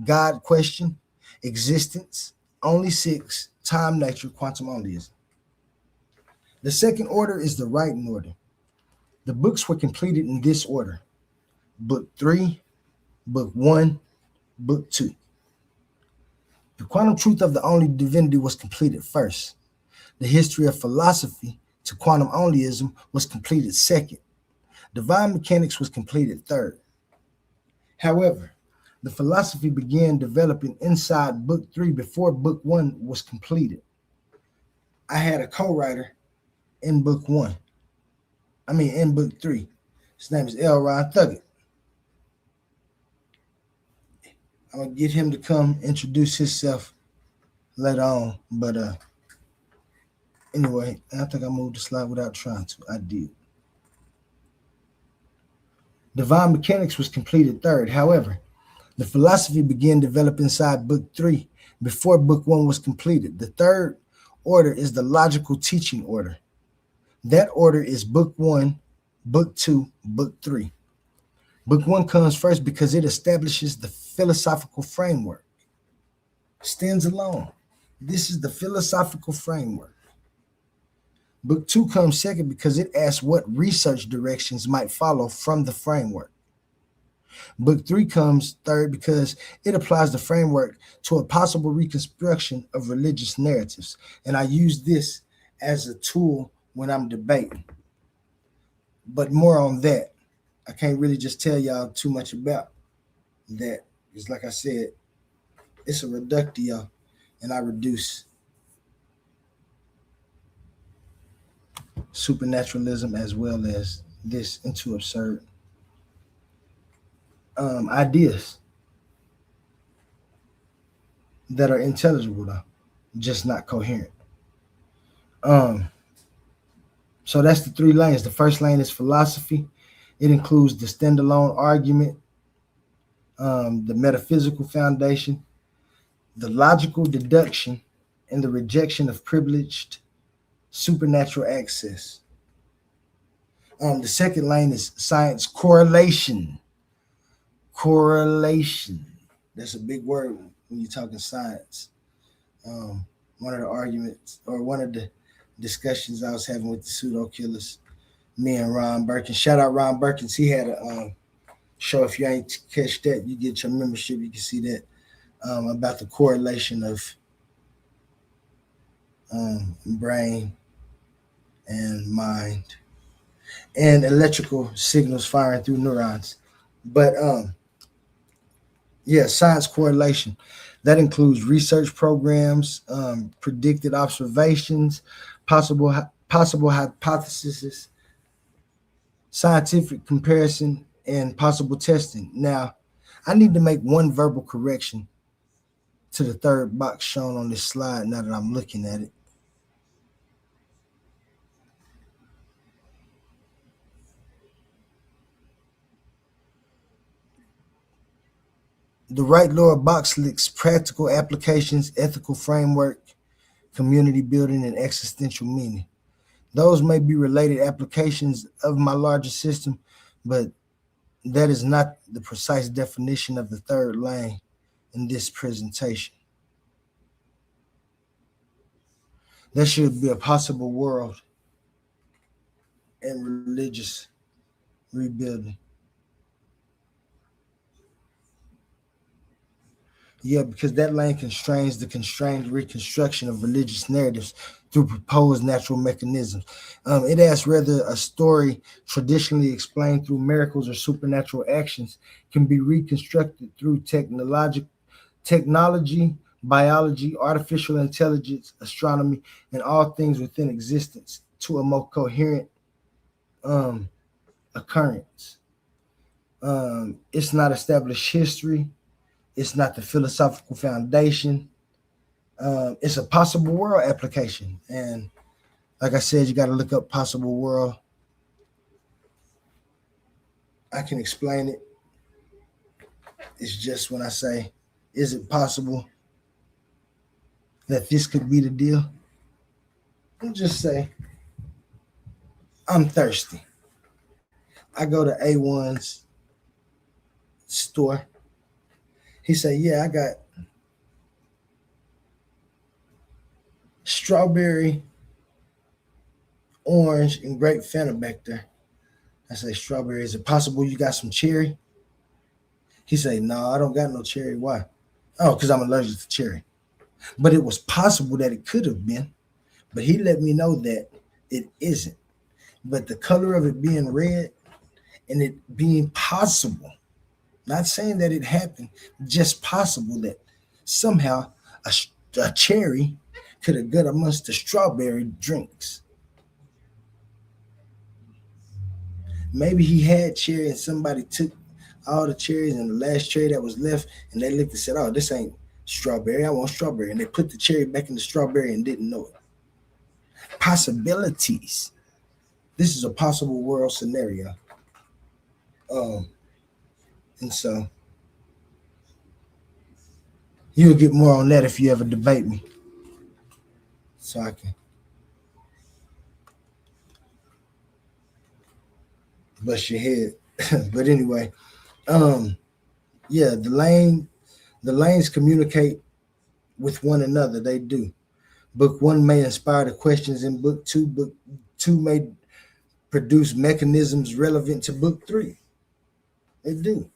God question, existence, only six, time, nature, quantum onlyism. The second order is the writing order. The books were completed in this order: Book 3, Book 1, Book 2. The quantum truth of the only divinity was completed first. The history of philosophy to quantum onlyism was completed second. Divine mechanics was completed third. However, the philosophy began developing inside Book 3 before Book 1 was completed. I had a co-writer in in Book 3. His name is L. Ron Thuggett. I'm going to get him to come introduce himself later on. But anyway, I think I moved the slide without trying to. I did. Divine mechanics was completed third. However, the philosophy began developing inside Book 3 before Book 1 was completed. The third order is the logical teaching order. That order is Book 1, Book 2, Book 3. Book 1 comes first because it establishes the philosophical framework. Stands alone. This is the philosophical framework. Book 2 comes second because it asks what research directions might follow from the framework. Book 3 comes third because it applies the framework to a possible reconstruction of religious narratives. And I use this as a tool when I'm debating. But more on that. I can't really just tell y'all too much about that. Because like I said, it's a reductio, and I reduce supernaturalism as well as this into absurd ideas that are intelligible though, just not coherent. So that's the three lanes. The first lane is philosophy. It includes the standalone argument, the metaphysical foundation, the logical deduction, and the rejection of privileged supernatural access. The second lane is science correlation. Correlation. That's a big word when you're talking science. One of the arguments or one of the discussions I was having with the pseudo killers, me and Ron Birkin. Shout out Ron Birkins. He had a show. If you ain't catch that, you get your membership. You can see that about the correlation of brain and mind and electrical signals firing through neurons. But yeah, science correlation. That includes research programs, predicted observations, possible hypotheses, scientific comparison, and possible testing. Now, I need to make one verbal correction to the third box shown on this slide now that I'm looking at it. The right lower box lists practical applications, ethical framework, community building, and existential meaning. Those may be related applications of my larger system, but that is not the precise definition of the third lane in this presentation. There should be a possible world and religious rebuilding. Yeah, because that lane constrains the constrained reconstruction of religious narratives through proposed natural mechanisms. It asks whether a story traditionally explained through miracles or supernatural actions can be reconstructed through technology, biology, artificial intelligence, astronomy, and all things within existence to a more coherent um, occurrence. It's not established history. It's not the philosophical foundation. It's a possible world application. And like I said, you got to look up possible world. I can explain it. It's just when I say, is it possible that this could be the deal? I'll just say, I'm thirsty. I go to A1's store. He say, yeah, I got strawberry, orange, and grape Fanta back there. I say, strawberry, is it possible you got some cherry? He say, no, I don't got no cherry. Why? Oh, because I'm allergic to cherry. But it was possible that it could have been. But he let me know that it isn't. But the color of it being red and it being possible, not saying that it happened, just possible that somehow a cherry could have got amongst the strawberry drinks. Maybe he had cherry and somebody took all the cherries and the last cherry that was left, and they looked and said, oh, this ain't strawberry. I want strawberry. And they put the cherry back in the strawberry and didn't know it. Possibilities. This is a possible world scenario. And so you'll get more on that if you ever debate me. So I can bust your head. But anyway, yeah, the lanes communicate with one another. They do. Book one may inspire the questions in book two. Book two may produce mechanisms relevant to book three. They do.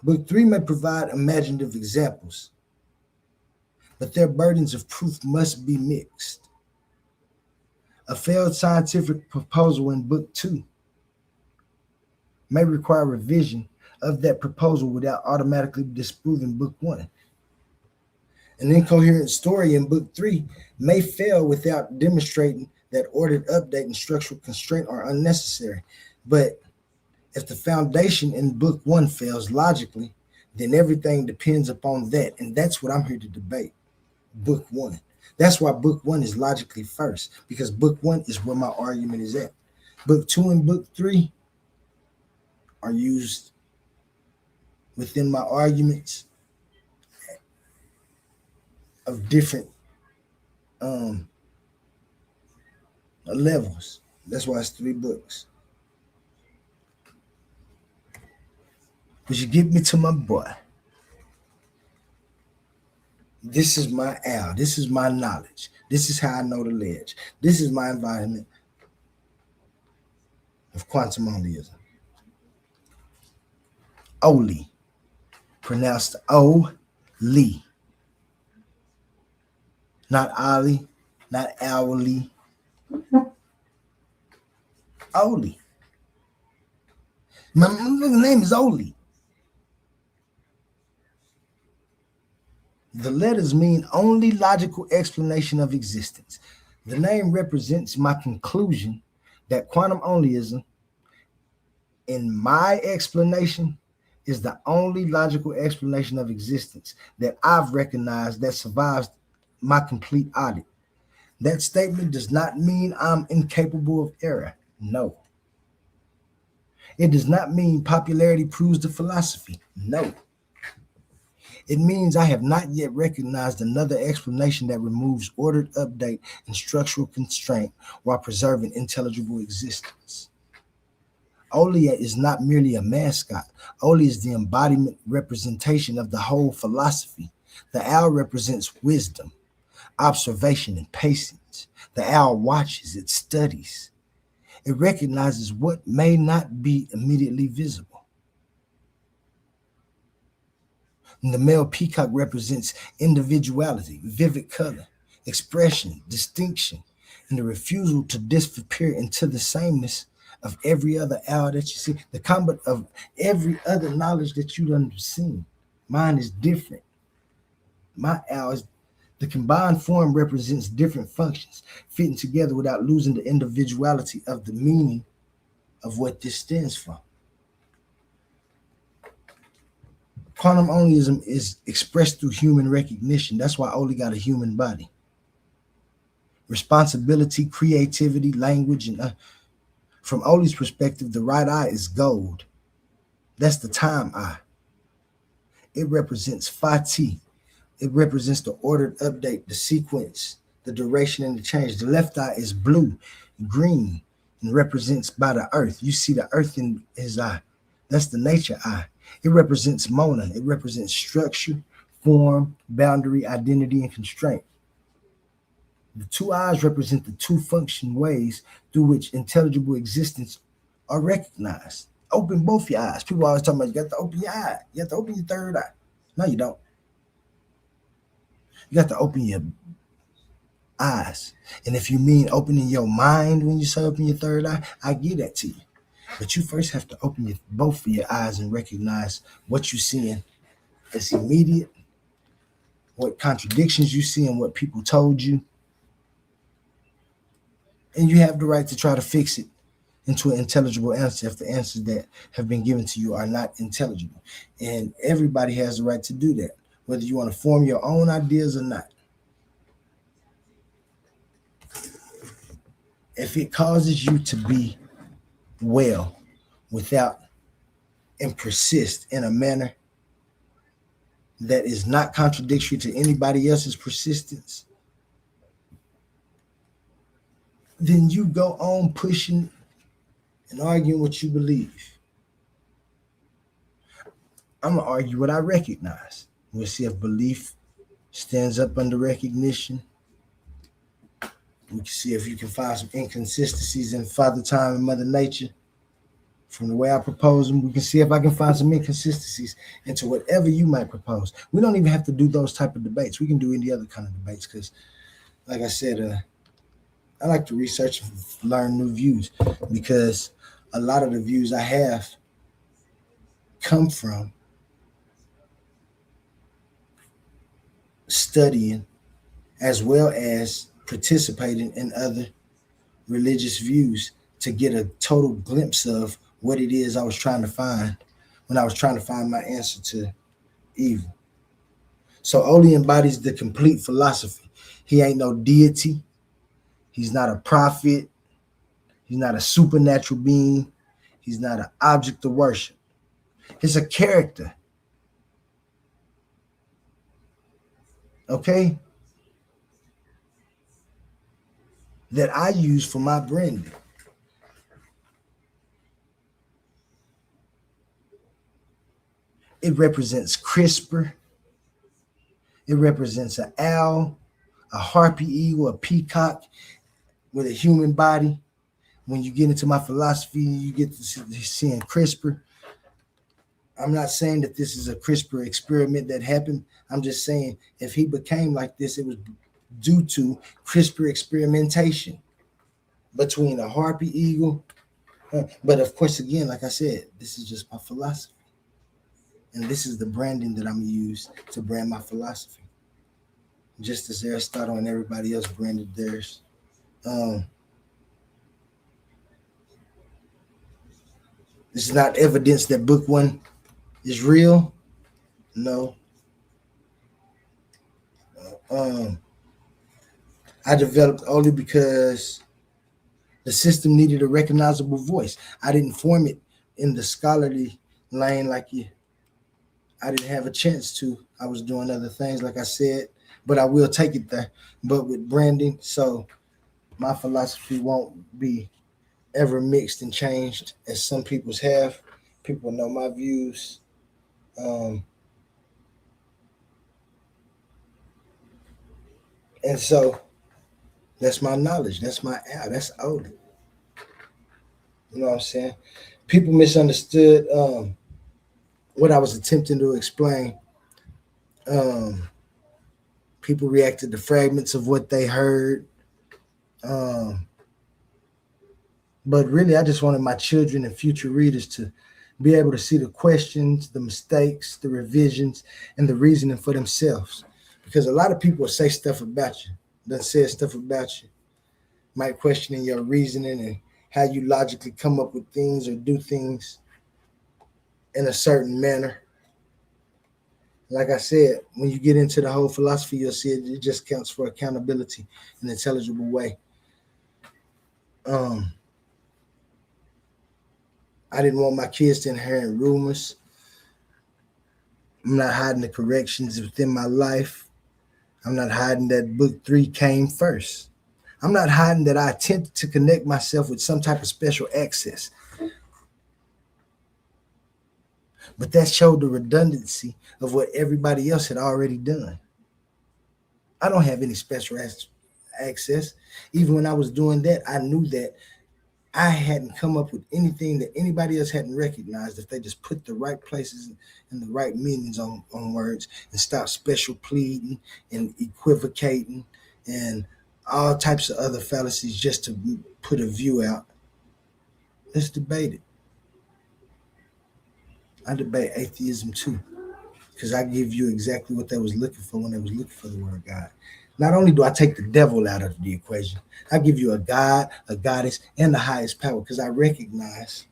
Book three may provide imaginative examples, but their burdens of proof must be mixed. A failed scientific proposal in book two may require revision of that proposal without automatically disproving book one. An incoherent story in book three may fail without demonstrating that ordered update and structural constraint are unnecessary. But if the foundation in book one fails logically, then everything depends upon that. And that's what I'm here to debate. Book one. That's why book one is logically first, because book one is where my argument is at. Book two and book three are used within my arguments of different levels. That's why it's three books. But you get me to my boy. This is my Al. This is my knowledge. This is how I know the ledge. This is my environment of quantum onlyism. Oli. Pronounced O-Lee. Not Ali, not Owly. Oli. My name is Oli. The letters mean only logical explanation of existence. The name represents my conclusion that quantum onlyism, in my explanation, is the only logical explanation of existence that I've recognized that survives my complete audit. That statement does not mean I'm incapable of error. No. It does not mean popularity proves the philosophy. No. It means I have not yet recognized another explanation that removes ordered update and structural constraint while preserving intelligible existence. Oli is not merely a mascot. Oli is the embodiment representation of the whole philosophy. The owl represents wisdom, observation, and patience. The owl watches, it studies. It recognizes what may not be immediately visible. And the male peacock represents individuality, vivid color, expression, distinction, and the refusal to disappear into the sameness of every other owl that you see, the combat of every other knowledge that you done seen. Mine is different. My owl is the combined form represents different functions, fitting together without losing the individuality of the meaning of what this stands for. Quantum onlyism is expressed through human recognition. That's why Oli got a human body. Responsibility, creativity, language, and from Oli's perspective, the right eye is gold. That's the time eye. It represents Fati. It represents the ordered update, the sequence, the duration, and the change. The left eye is blue, green, and represents by the earth. You see the earth in his eye. That's the nature eye. It represents Mona. It represents structure, form, boundary, identity, and constraint. The two eyes represent the two function ways through which intelligible existence are recognized. Open both your eyes. People always talking about you got to open your eye. You have to open your third eye. No, you don't. You got to open your eyes. And if you mean opening your mind when you say open your third eye, I give that to you. But you first have to open both of your eyes and recognize what you're seeing is immediate, what contradictions you see and what people told you. And you have the right to try to fix it into an intelligible answer if the answers that have been given to you are not intelligible. And everybody has the right to do that, whether you want to form your own ideas or not. If it causes you to be well without and persist in a manner that is not contradictory to anybody else's persistence, then you go on pushing and arguing what you believe. I'm going to argue what I recognize. We'll see if belief stands up under recognition. We can see if you can find some inconsistencies in Father Time and Mother Nature from the way I propose them. We can see if I can find some inconsistencies into whatever you might propose. We don't even have to do those type of debates. We can do any other kind of debates because, like I said, I like to research and learn new views because a lot of the views I have come from studying as well as participating in other religious views to get a total glimpse of what it is I was trying to find when I was trying to find my answer to evil. So Oli embodies the complete philosophy. He ain't no deity. He's not a prophet. He's not a supernatural being. He's not an object of worship. He's a character. Okay? That I use for my branding. It represents CRISPR. It represents an owl, a harpy eagle, a peacock with a human body. When you get into my philosophy, you get to seeing CRISPR. I'm not saying that this is a CRISPR experiment that happened. I'm just saying if he became like this, it was due to CRISPR experimentation between a harpy eagle. But of course, again, like I said, this is just my philosophy. And this is the branding that I'm going to use to brand my philosophy. Just as Aristotle and everybody else branded theirs. This is not evidence that book one is real. No. I developed only because the system needed a recognizable voice. I didn't form it in the scholarly lane like you. I didn't have a chance to. I was doing other things, like I said, but I will take it there. But with branding, so my philosophy won't be ever mixed and changed as some people's have. People know my views. And so that's my knowledge. That's my out. That's old. You know what I'm saying? People misunderstood what I was attempting to explain Um, People reacted to fragments of what they heard. Um, but really, I just wanted my children and future readers to be able to see the questions, the mistakes, the revisions, and the reasoning for themselves. Because a lot of people will say stuff about you, that says stuff about you, might question your reasoning and how you logically come up with things or do things in a certain manner. Like I said, when you get into the whole philosophy, you'll see it just counts for accountability in an intelligible way. Um, I didn't want my kids to inherit rumors. I'm not hiding the corrections within my life. I'm not hiding that book three came first. I'm not hiding that I attempted to connect myself with some type of special access. But that showed the redundancy of what everybody else had already done. I don't have any special access. Even when I was doing that, I knew that I hadn't come up with anything that anybody else hadn't recognized if they just put the right places and the right meanings on words and stop special pleading and equivocating and all types of other fallacies just to put a view out. Let's debate it. I debate atheism too, because I give you exactly what they was looking for when they was looking for the word God. Not only do I take the devil out of the equation, I give you a God, a goddess, and the highest power because I recognize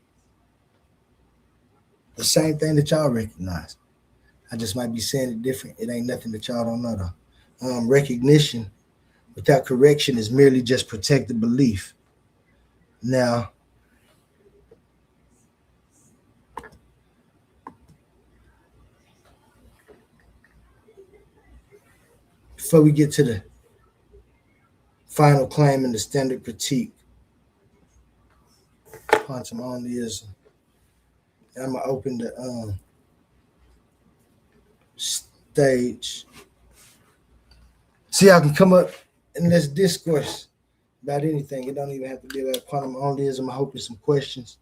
the same thing that y'all recognize. I just might be saying it different. It ain't nothing that y'all don't know though. Recognition without correction is merely just protected belief. Now, before we get to the final claim and the standard critique, quantum onlyism, I'm gonna open the stage. See, I can come up and let's discourse about anything. It don't even have to be about quantum onlyism. I hope there's some questions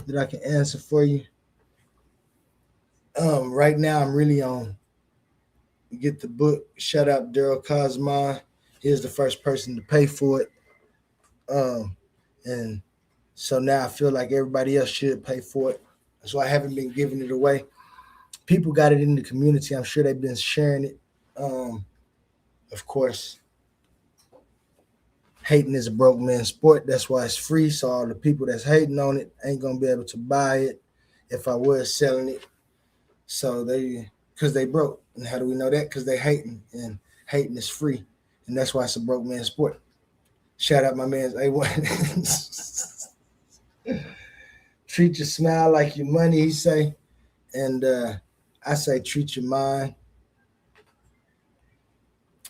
that I can answer for you. Right now I'm really on get the book. Shout out Daryl Cosma. He was the first person to pay for it. And so now I feel like everybody else should pay for it. So I haven't been giving it away. People got it in the community. I'm sure they've been sharing it. Of course, hating is a broke man's sport. That's why it's free. So all the people that's hating on it ain't gonna be able to buy it if I was selling it. So because they broke. And how do we know that? Because they hating, and hating is free. And that's why it's a broke man's sport. Shout out my man's A1. Treat your smile like your money, he say. And I say treat your mind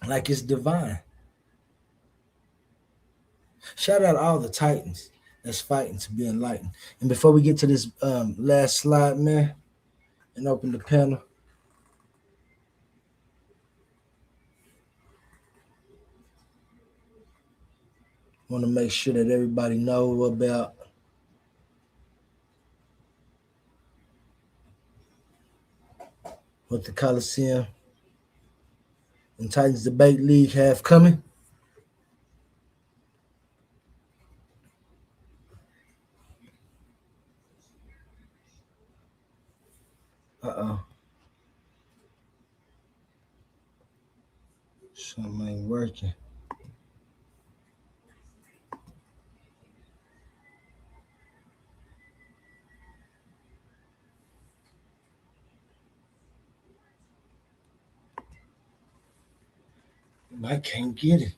like it's divine. Shout out all the titans that's fighting to be enlightened. And before we get to this last slide, man, and open the panel, want to make sure that everybody know about what the Coliseum and Titans Debate League have coming. Uh-oh. Something ain't working. I can't get it.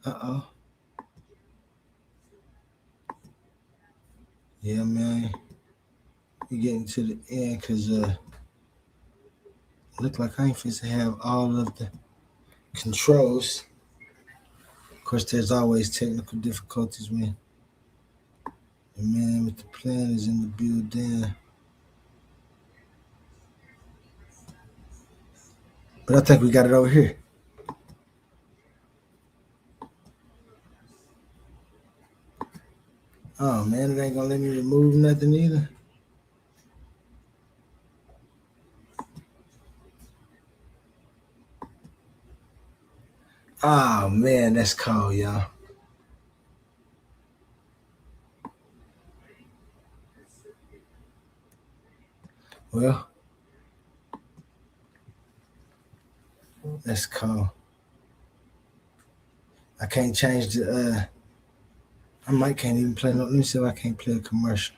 Uh-oh. Yeah, man. We're getting to the end because look like I ain't supposed to have all of the controls. Of course, there's always technical difficulties when the man with the plan is in the building. But I think we got it over here. Oh man, it ain't gonna let me remove nothing either. Oh man, that's cold, y'all. Well, that's cold. I can't change the I might can't even play no. Let me see if I can't play a commercial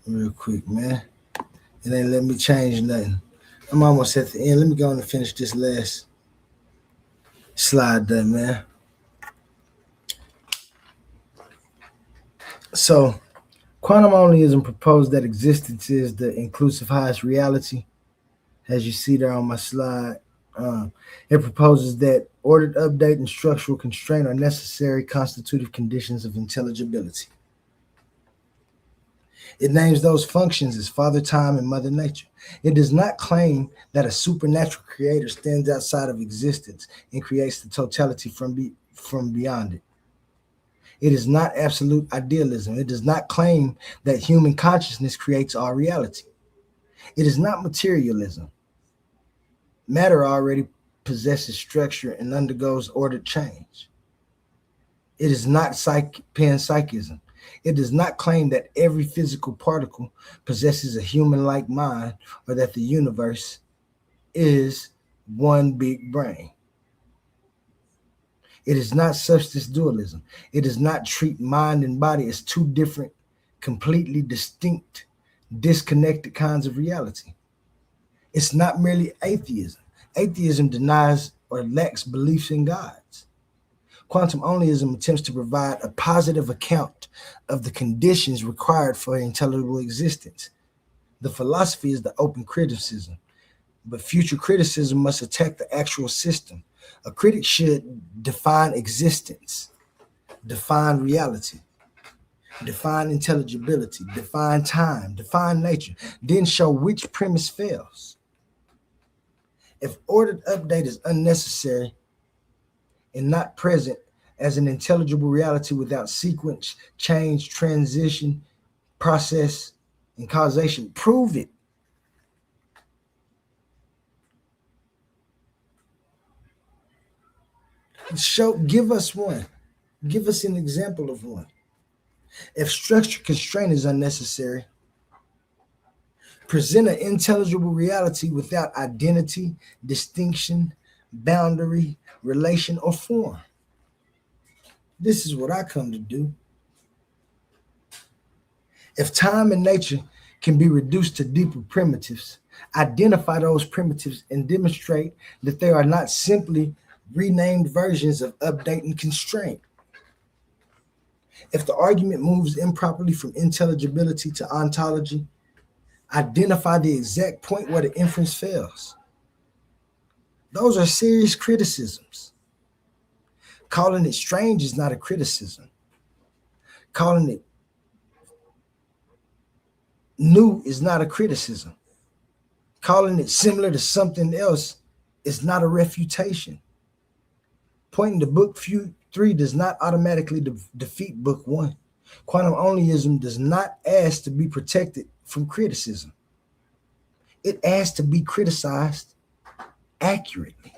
real quick, man. It ain't let me change nothing. I'm almost at the end. Let me go on and finish this last slide there, man. So, quantum onlyism proposed that existence is the inclusive highest reality, as you see there on my slide. It proposes that ordered update and structural constraint are necessary constitutive conditions of intelligibility. It names those functions as Father Time and Mother Nature. It does not claim that a supernatural creator stands outside of existence and creates the totality from beyond it. It is not absolute idealism. It does not claim that human consciousness creates all reality. It is not materialism. Matter already possesses structure and undergoes ordered change. It is not panpsychism. It does not claim that every physical particle possesses a human-like mind or that the universe is one big brain. It is not substance dualism. It does not treat mind and body as two different, completely distinct, disconnected kinds of reality. It's not merely atheism. Atheism denies or lacks beliefs in gods. Quantum onlyism attempts to provide a positive account of the conditions required for intelligible existence. The philosophy is the open criticism, but future criticism must attack the actual system. A critic should define existence, define reality, define intelligibility, define time, define nature, then show which premise fails. If ordered update is unnecessary and not present as an intelligible reality without sequence, change, transition, process, and causation, prove it. Give us one. Give us an example of one. If structure constraint is unnecessary, present an intelligible reality without identity, distinction, boundary, relation, or form. This is what I come to do. If time and nature can be reduced to deeper primitives, identify those primitives and demonstrate that they are not simply renamed versions of update and constraint. If the argument moves improperly from intelligibility to ontology, identify the exact point where the inference fails. Those are serious criticisms. Calling it strange is not a criticism. Calling it new is not a criticism. Calling it similar to something else is not a refutation. Pointing to book 3 does not automatically defeat book 1. Quantum onlyism does not ask to be protected from criticism. It asks to be criticized accurately.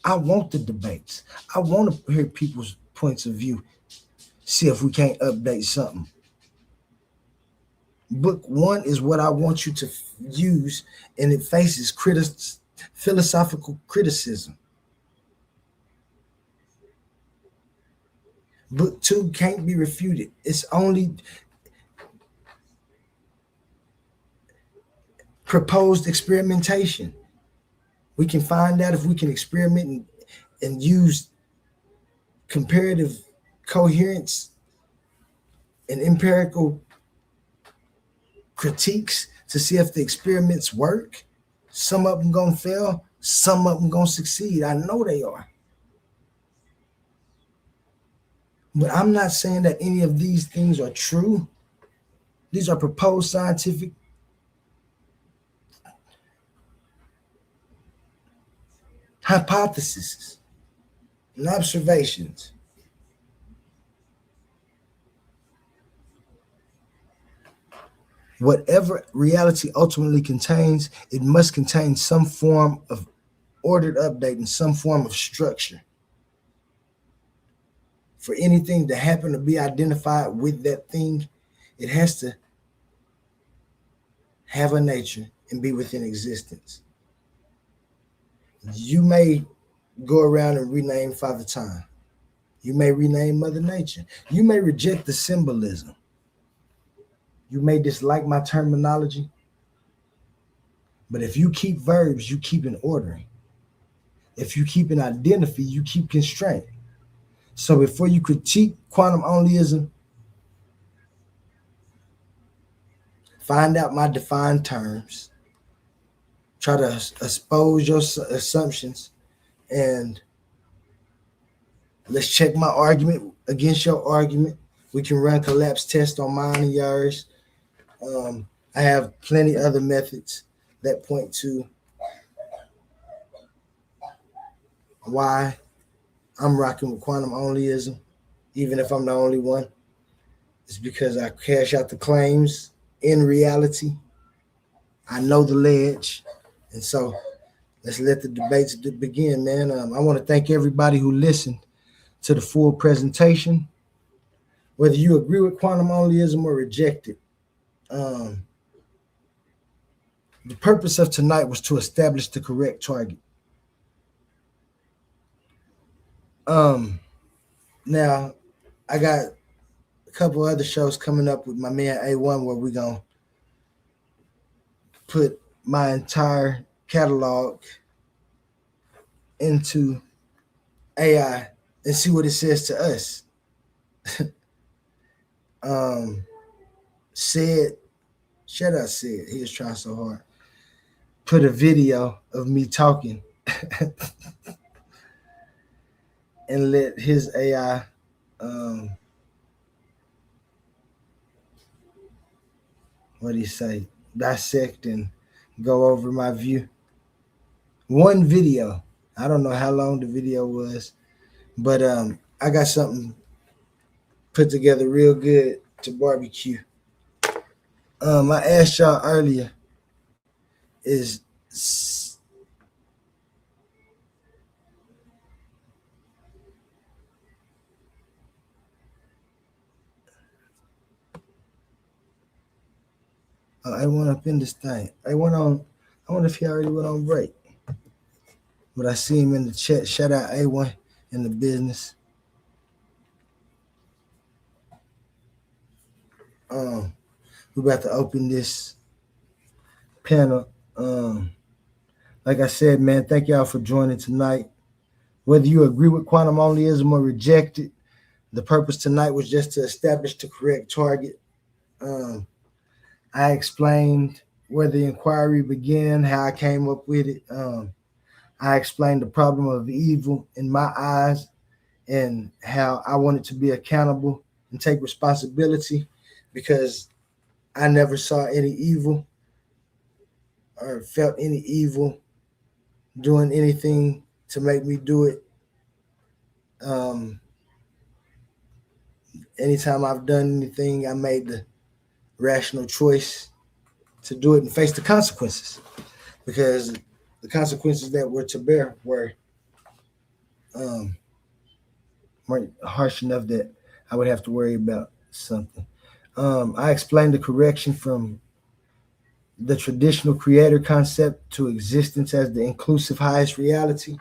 I want the debates. I want to hear people's points of view. See if we can't update something. Book 1 is what I want you to use, and it faces philosophical criticism. Book 2 can't be refuted. It's only proposed experimentation. We can find out if we can experiment and use comparative coherence and empirical critiques to see if the experiments work. Some of them gonna fail, some of them gonna succeed. I know they are. But I'm not saying that any of these things are true. These are proposed scientific hypotheses and observations. Whatever reality ultimately contains, it must contain some form of ordered update and some form of structure. For anything to happen to be identified with that thing, it has to have a nature and be within existence. You may go around and rename Father Time. You may rename Mother Nature. You may reject the symbolism. You may dislike my terminology. But if you keep verbs, you keep an ordering. If you keep an identity, you keep constraint. So before you critique quantum onlyism, find out my defined terms, try to expose your assumptions, and let's check my argument against your argument. We can run collapse tests on mine and yours. I have plenty other methods that point to why I'm rocking with quantum onlyism, even if I'm the only one. It's because I cash out the claims in reality. I know the ledge. And so let's let the debates begin, man. I want to thank everybody who listened to the full presentation. Whether you agree with quantum onlyism or reject it, the purpose of tonight was to establish the correct target. Now, I got a couple other shows coming up with my man A1 where we're going to put my entire catalog into AI and see what it says to us. Shout out Sid, he was trying so hard. Put a video of me talking and let his AI what do you say, dissect and go over my view. One video. I don't know how long the video was, but I got something put together real good to barbecue. I asked y'all earlier, is I went up in this thing. I wonder if he already went on break. But I see him in the chat. Shout out A1 in the business. We're about to open this panel. Like I said, man, thank y'all for joining tonight. Whether you agree with quantum onlyism or reject it, the purpose tonight was just to establish the correct target. I explained where the inquiry began, how I came up with it. I explained the problem of evil in my eyes and how I wanted to be accountable and take responsibility because I never saw any evil or felt any evil doing anything to make me do it. Anytime I've done anything, I made the rational choice to do it and face the consequences, because the consequences that were to bear weren't harsh enough that I would have to worry about something. I explained the correction from the traditional creator concept to existence as the inclusive highest reality.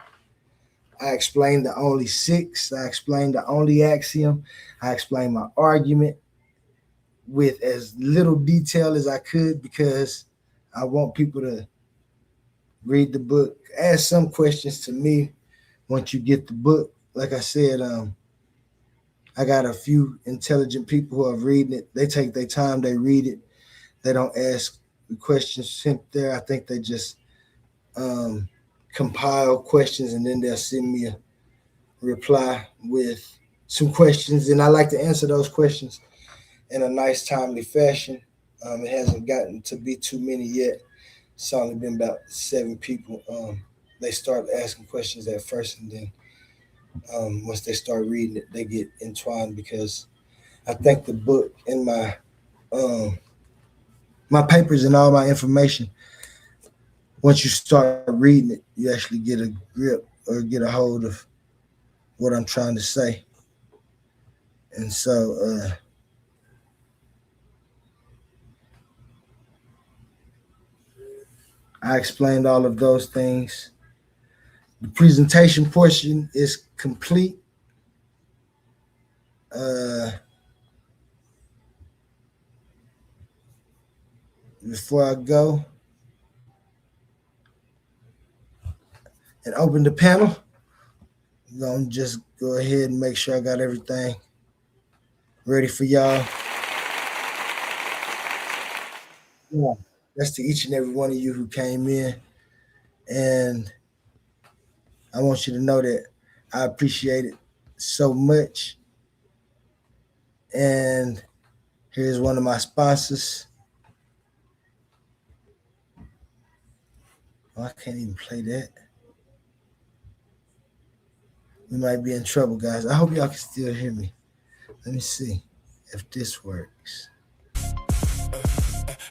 I explained the only six. I explained the only axiom. I explained my argument with as little detail as I could because I want people to read the book. Ask some questions to me once you get the book. Like I said, I got a few intelligent people who are reading it. They take their time, they read it. They don't ask the questions sent there. I think they just compile questions and then they'll send me a reply with some questions. And I like to answer those questions in a nice, timely fashion. It hasn't gotten to be too many yet. It's only been about 7 people. They start asking questions at first, and then once they start reading it, they get entwined because I think the book and my papers and all my information, once you start reading it, you actually get a grip or get a hold of what I'm trying to say. And so I explained all of those things. The presentation portion is complete. Before I go and open the panel, I'm gonna just go ahead and make sure I got everything ready for y'all. Yeah, that's to each and every one of you who came in, and I want you to know that I appreciate it so much. And here's one of my sponsors. Oh, I can't even play that. We might be in trouble, guys. I hope y'all can still hear me. Let me see if this works.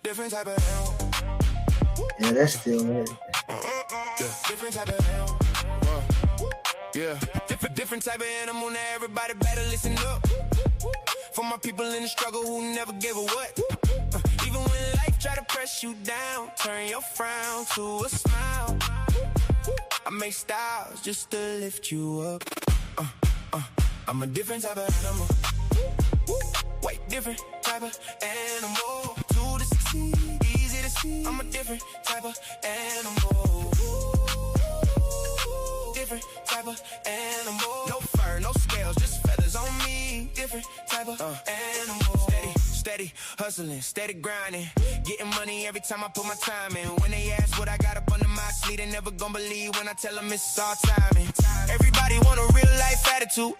Different type of hell. Yeah, that's still working. Different type of hell. Yeah. Different type of animal. Now everybody better listen up. For my people in the struggle who never gave a what. Even when life try to press you down, turn your frown to a smile. I make styles just to lift you up. I'm a different type of animal. Way different type of animal. To the succeed, easy to see. I'm a different type of animal. Different type of animal. No fur, no scales, just feathers on me. Different type of animal. Steady hustling, steady grinding. Getting money every time I put my time in. When they ask what I got up under my sleeve, they never gon' believe when I tell them it's all timing. Everybody want a real life attitude.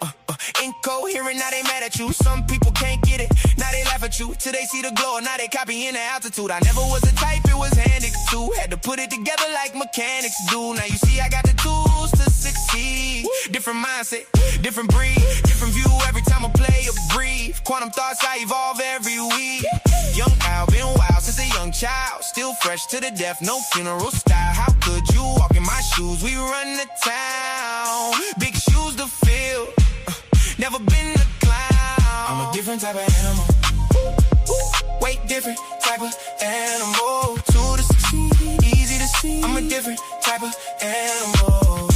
Incoherent, now they mad at you. Some people can't get it, now they laugh at you. Till they see the glow, now they copying the altitude. I never was the type, it was handed to. Had to put it together like mechanics do. Now you see I got the tools to succeed. Different mindset, different breed, different view every time I play or breathe. Quantum thoughts, I evolve every week. Young Al, been wild since a young child. Still fresh to the death, no funeral style. How could you walk in my shoes? We run the town. Big shoes to fill. Never been a clown. I'm a different type of animal. Way different type of animal. To the succeed, easy to see. I'm a different type of animal.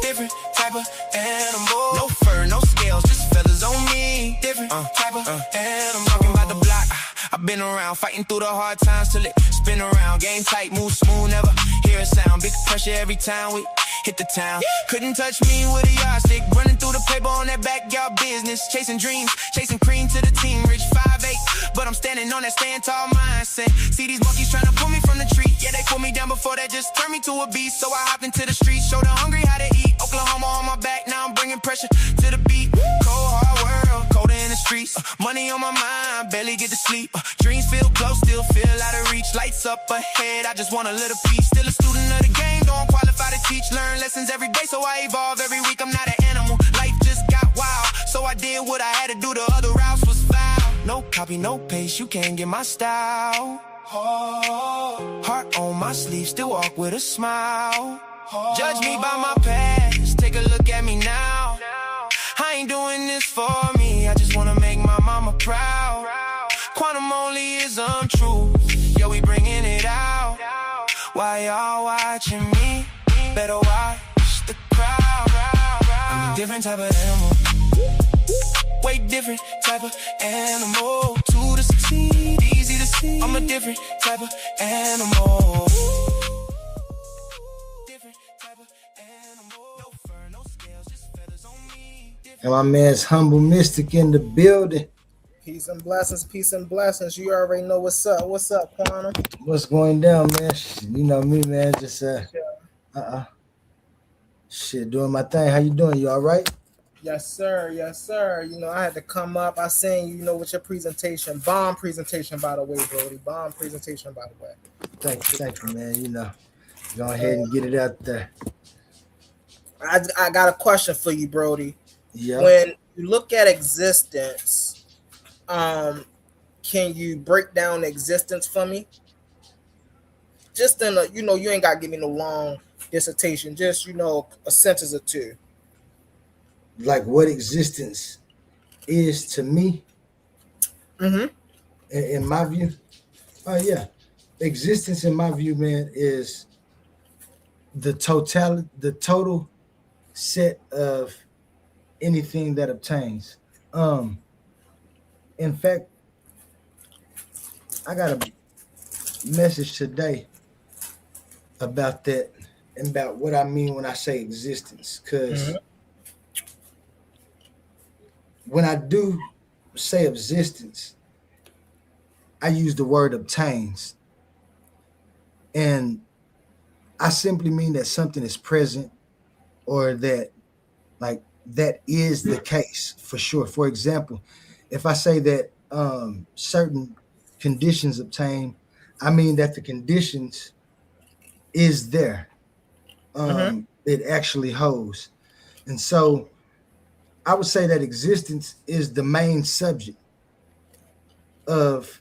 Different type of animal. No fur, no scales, just feathers on me. Different type of animal. Talking about the block, I've been around, fighting through the hard times till it spin around. Game tight, move smooth, never hear a sound. Big pressure every time we hit the town. Couldn't touch me with a yardstick. Running through the paper on that backyard business. Chasing dreams, chasing cream to the team. Rich 5'8", but I'm standing on that stand tall mindset. See these monkeys trying to pull me from the tree. Yeah, they put me down before that just turned me to a beast. So I hopped into the streets, showed the hungry how to eat. Oklahoma on my back, now I'm bringing pressure to the beat. Cold hard world, colder in the streets. Money on my mind, barely get to sleep. Dreams feel close, still feel out of reach. Lights up ahead, I just want a little peace. Still a student of the game, don't qualify to teach. Learn lessons every day, so I evolve every week. I'm not an animal, life just got wild. So I did what I had to do, the other routes was foul. No copy, no paste, you can't get my style. Heart on my sleeve, still walk with a smile. Judge me by my past, take a look at me now. I ain't doing this for me, I just wanna make my mama proud. Quantum Onlyism truth, yo, we bringing it out. Why y'all watching me? Better watch the crowd. I'm a different type of animal. Way different type of animal. To the succeed, easy to see. I'm a different type of animal. Different type of animal. No fur, no scales, just feathers on me. And my man's Humble Mystic in the building. Peace and blessings, peace and blessings. You already know what's up. What's up, Quantum? What's going down, man? You know me, man. Just shit, doing my thing. How you doing? You all right? Yes, sir. Yes, sir. You know, I had to come up. I seen you know with your presentation, bomb presentation, by the way, Brody. Bomb presentation, by the way. Thank you, man. You know, go ahead and get it out there. I got a question for you, Brody. Yeah. When you look at existence, can you break down existence for me? Just in a, you know, you ain't got to give me no long dissertation. Just, you know, a sentence or two. like what existence is to me, Mm-hmm. in my view. Oh yeah, existence in my view, man, is the total set of anything that obtains. Um, in fact, I got a message today about that and about what I mean when I say existence. Mm-hmm. Because when I do say existence, I use the word obtains. And I simply mean that something is present or that, like, that is the case for sure. For example, if I say that certain conditions obtain, I mean that the conditions is there. Mm-hmm. It actually holds. And so I would say that existence is the main subject of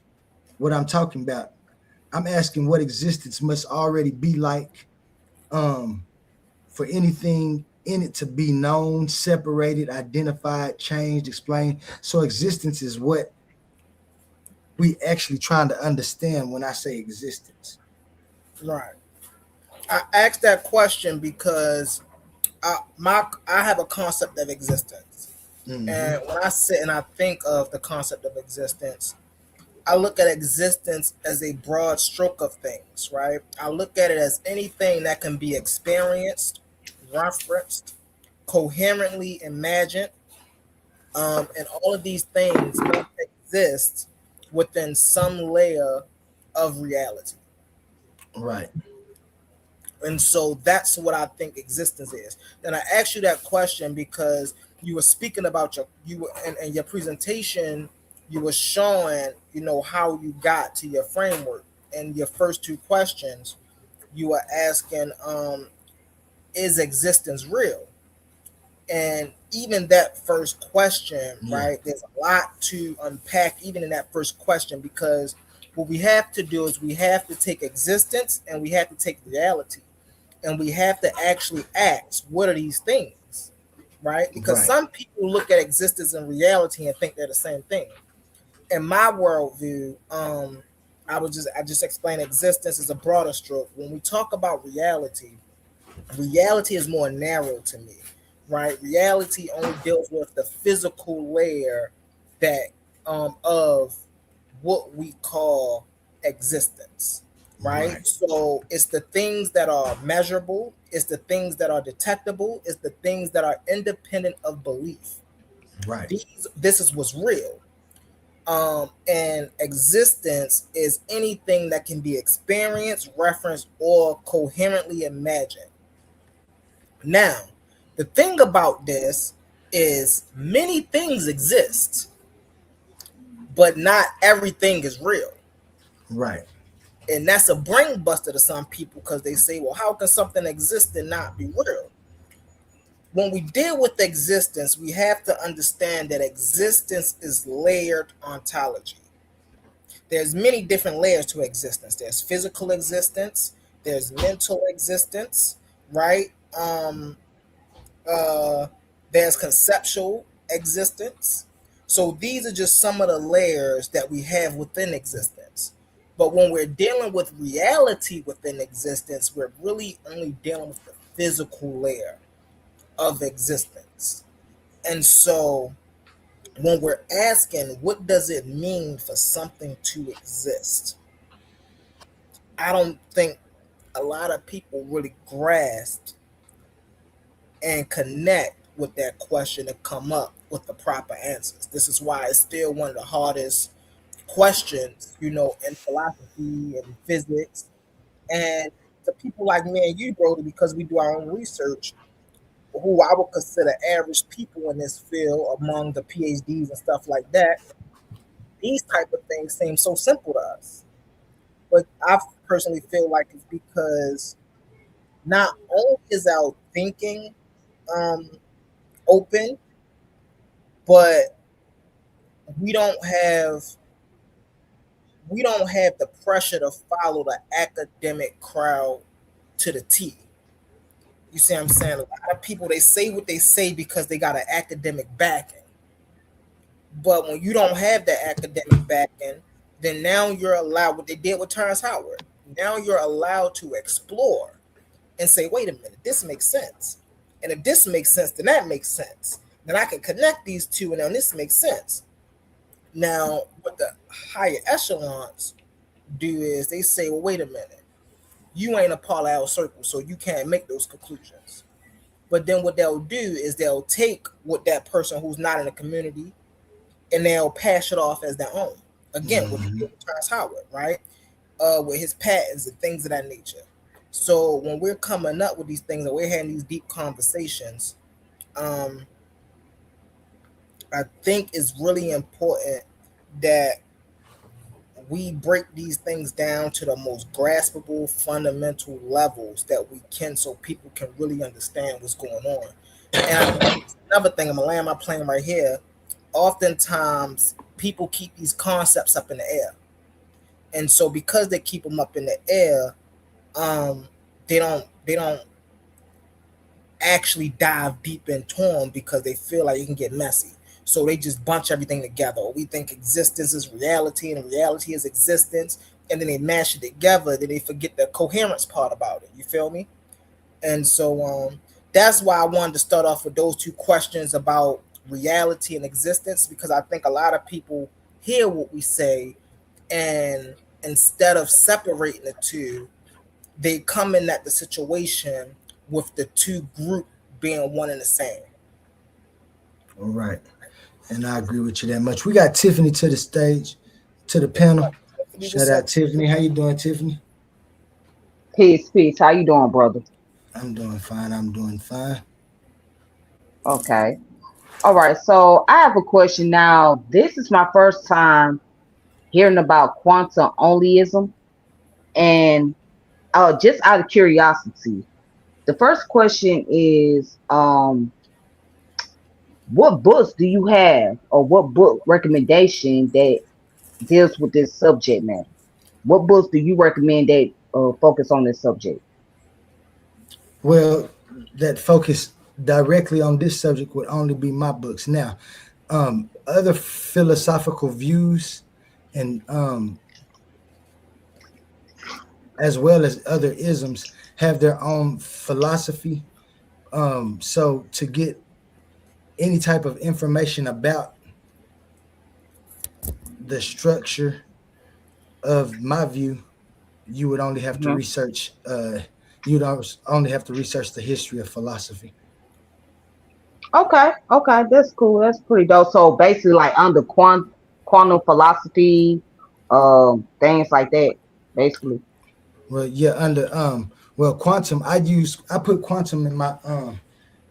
what I'm talking about. I'm asking what existence must already be like, um, for anything in it to be known, separated, identified, changed, explained. So existence is what we actually trying to understand when I say existence. Right. I asked that question because I have a concept of existence, Mm-hmm. and when I sit and I think of the concept of existence, I look at existence as a broad stroke of things. Right. I look at it as anything that can be experienced, referenced, coherently imagined, and all of these things must exist within some layer of reality. Right. And so that's what I think existence is. And I asked you that question because you were speaking about and your presentation. You were showing, how you got to your framework. And your first two questions, you were asking, is existence real? And even that first question, Yeah. right? There's a lot to unpack even in that first question, because what we have to do is we have to take existence and we have to take reality, and we have to actually ask, what are these things, right? Because Right. some people look at existence and reality and think they're the same thing. In my worldview, I just explained existence as a broader stroke. When we talk about reality, reality is more narrow to me, right? Reality only deals with the physical layer that of what we call existence, right? Right. So it's the things that are measurable, it's the things that are detectable, it's the things that are independent of belief. Right. This is what's real. And existence is anything that can be experienced, referenced, or coherently imagined. Now, the thing about this is many things exist, but not everything is real. Right. And that's a brain buster to some people because they say, well, how can something exist and not be real? When we deal with existence, we have to understand that existence is layered ontology. There's many different layers to existence. There's physical existence, there's mental existence, right? Uh, there's conceptual existence. So these are just some of the layers that we have within existence. But when we're dealing with reality within existence, we're really only dealing with the physical layer of existence. And so when we're asking, what does it mean for something to exist? I don't think a lot of people really grasp and connect with that question and come up with the proper answers. This is why it's still one of the hardest questions, in philosophy and physics. And to people like me and you, Brody, because we do our own research, who I would consider average people in this field among the PhDs and stuff like that, these type of things seem so simple to us. But I personally feel like it's because not only is our thinking um, open, but we don't have we don't have the pressure to follow the academic crowd to the T. You see what I'm saying? A lot of people, they say what they say because they got an academic backing. But when you don't have that academic backing, then now you're allowed what they did with Terrence Howard. Now you're allowed to explore and say, wait a minute, this makes sense. And if this makes sense, then that makes sense. Then I can connect these two and then this makes sense. Now, what the higher echelons do is they say, well, wait a minute, you ain't a part of our circle, so you can't make those conclusions. But then what they'll do is they'll take what that person who's not in the community and they'll pass it off as their own. Again, what they did with Terrence Howard, right? With his patents and things of that nature. So when we're coming up with these things and we're having these deep conversations, I think it's really important that we break these things down to the most graspable, fundamental levels that we can, so people can really understand what's going on. And another thing, I'm gonna land my plane right here. Oftentimes, people keep these concepts up in the air, and so because they keep them up in the air, they don't actually dive deep into them because they feel like it can get messy. So they just bunch everything together. We think existence is reality and reality is existence, and then they mash it together. Then they forget the coherence part about it. You feel me? And so that's why I wanted to start off with those two questions about reality and existence, because I think a lot of people hear what we say, and instead of separating the two, they come in at the situation with the two group being one and the same. All right. And I agree with you that much. We got Tiffany to the stage, to the panel. Shout What's up? out Tiffany. How you doing, Tiffany? Peace, peace. How you doing, brother? I'm doing fine. I'm doing fine. Okay. All right. So I have a question now. This is my first time hearing about quantum onlyism, and just out of curiosity, the first question is, what books do you have, or what book recommendation that deals with this subject matter? What books do you recommend that focus on this subject? Well, that focus directly on this subject would only be my books. Now, other philosophical views and as well as other isms have their own philosophy. So to get any type of information about the structure of my view, you would only have to Mhm. research. You'd only have to research the history of philosophy. Okay, okay, that's cool. That's pretty dope. So basically, like under quantum philosophy, things like that. Basically. Well, yeah, under quantum. I put quantum in my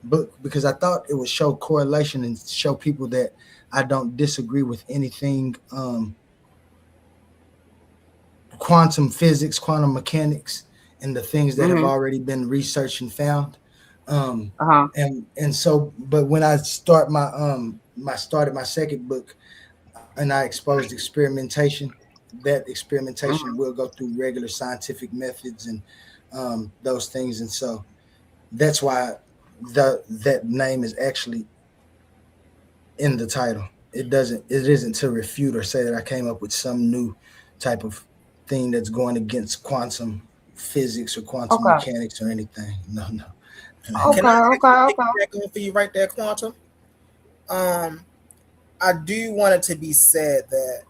book because I thought it would show correlation and show people that I don't disagree with anything quantum physics, quantum mechanics, and the things that have Mm-hmm. already been researched and found. Uh-huh. And so, but when I started my second book, and I exposed experimentation, that experimentation Mm-hmm. will go through regular scientific methods and those things, and so that's why that name is actually in the title. It isn't to refute or say that I came up with some new type of thing that's going against quantum physics or quantum Okay. mechanics or anything. No, no. Can Okay. I Okay. actually Okay. piggyback on for you right there, Quantum? Um, I do want it to be said that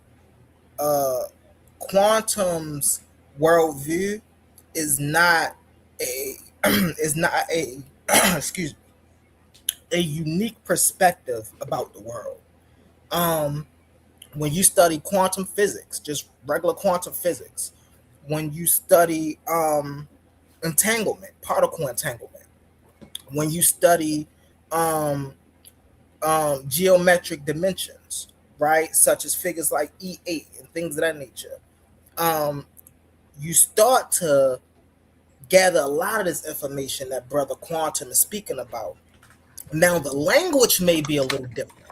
uh, Quantum's worldview is not a is not a excuse me, a unique perspective about the world. Um, when you study quantum physics, just regular quantum physics, when you study entanglement, particle entanglement, when you study um, geometric dimensions, right, such as figures like E8 and things of that nature, um, you start to gather a lot of this information that Brother Quantum is speaking about. Now, the language may be a little different,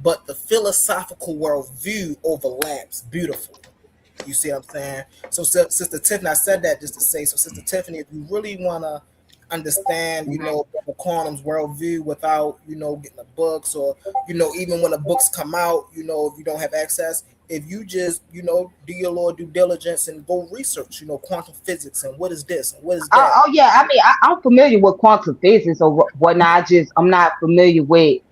but the philosophical worldview overlaps beautifully. You see what I'm saying? So, Sister Tiffany, I said that just to say, so Sister Tiffany, if you really want to understand, Mhm. the quantum's worldview without, getting the books, or, even when the books come out, if you don't have access, if you just, do your little due diligence and go research, quantum physics and what is this and what is that. Oh yeah, I mean, I'm familiar with quantum physics or whatnot. I'm not familiar with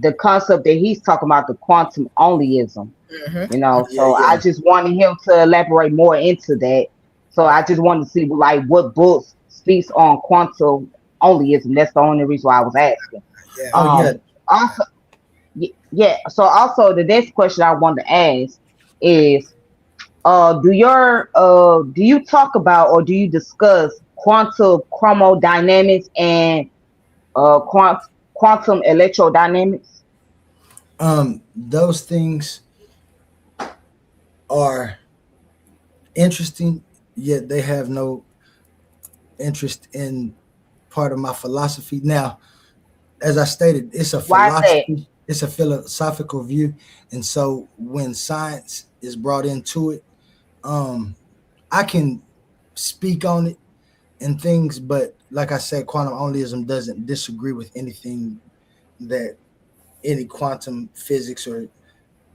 the concept that he's talking about, the quantum onlyism. Hmm. Yeah, So I yeah. just wanted him to elaborate more into that. So I just wanted to see like what books speaks on quantum onlyism. That's the only reason why I was asking. Yeah. Oh yeah. Also, yeah. So also the next question I wanted to ask is, do you talk about or do you discuss quantum chromodynamics and uh quant, quantum electrodynamics? Those things are interesting, yet they have no interest in part of my philosophy. Now, as I stated, it's a Why is that? philosophy, it's a philosophical view, and so when science is brought into it, um, I can speak on it and things, but like I said, quantum onlyism doesn't disagree with anything that any quantum physics or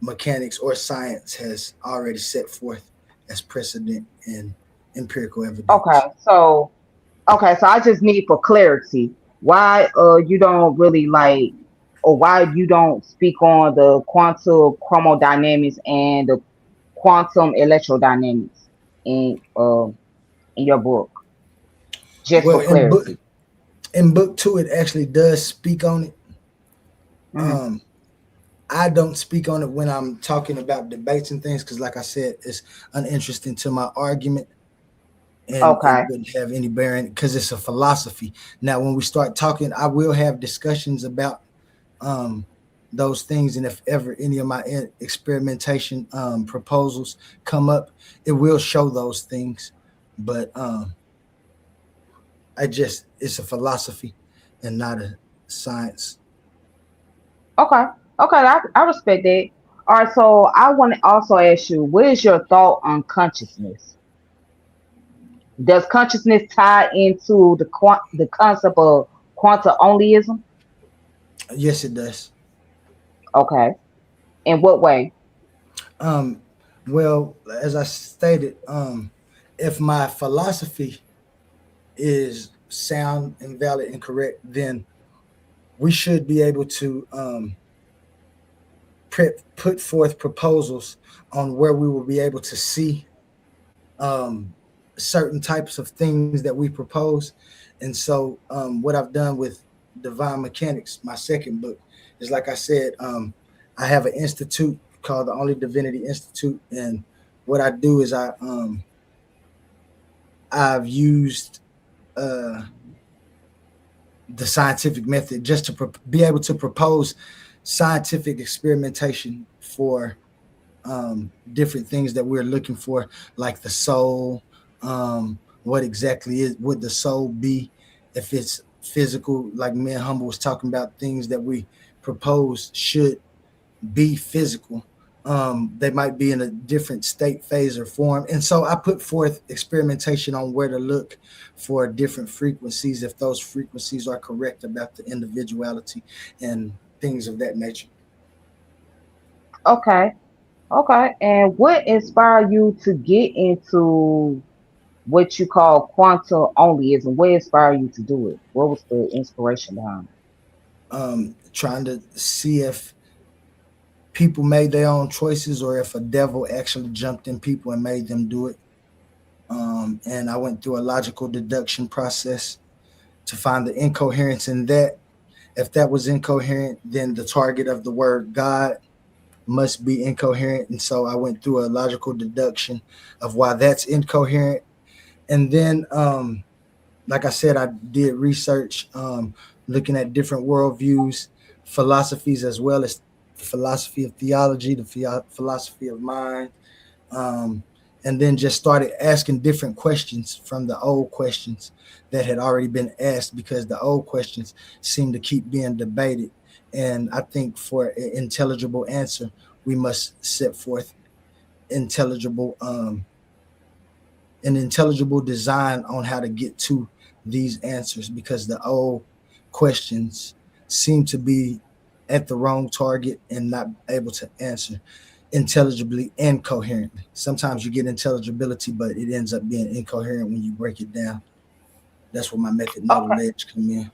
mechanics or science has already set forth as precedent and empirical Okay, evidence. so okay, so I just need for clarity why you don't really like, or why you don't speak on the quantum chromodynamics and the quantum electrodynamics in your book, just Well, for clarity. in book two, it actually does speak on it. Hmm. Um, I don't speak on it when I'm talking about debates and things because, like I said, it's uninteresting to my argument and it Okay, wouldn't have any bearing because it's a philosophy. Now, when we start talking, I will have discussions about um, those things, and if ever any of my experimentation proposals come up, it will show those things. But I just it's a philosophy and not a science. okay, okay. I respect that. All right, so I want to also ask you, what is your thought on consciousness? Does consciousness tie into the concept of quantum onlyism? Yes, it does. Okay, in what way? Um, well, as I stated, if my philosophy is sound and valid and correct, then we should be able to put forth proposals on where we will be able to see um, certain types of things that we propose. And so, what I've done with Divine Mechanics, my second book, is like I said, I have an institute called the Only Divinity Institute, and what I do is I've used uh, the scientific method just to be able to propose scientific experimentation for different things that we're looking for, like the soul. What exactly would the soul be? If it's physical, like me and Humble was talking about, things that we propose should be physical. They might be in a different state, phase, or form. And so I put forth experimentation on where to look for different frequencies, if those frequencies are correct about the individuality and things of that nature. Okay, okay. And what inspired you to get into what you call quantum onlyism? What inspired you to do it? What was the inspiration behind Trying to see if people made their own choices or if a devil actually jumped in people and made them do it. And I went through a logical deduction process to find the incoherence in that. If that was incoherent, then the target of the word God must be incoherent. And so I went through a logical deduction of why that's incoherent. And then, like I said, I did research looking at different worldviews, philosophies, as well as the philosophy of theology, the philosophy of mind, um, and then just started asking different questions from the old questions that had already been asked because the old questions seem to keep being debated. And I think for an intelligible answer, we must set forth intelligible an intelligible design on how to get to these answers because the old questions seem to be at the wrong target and not able to answer intelligibly and coherently. Sometimes you get intelligibility, but it ends up being incoherent when you break it down. That's where my method know the Okay. ledge come in.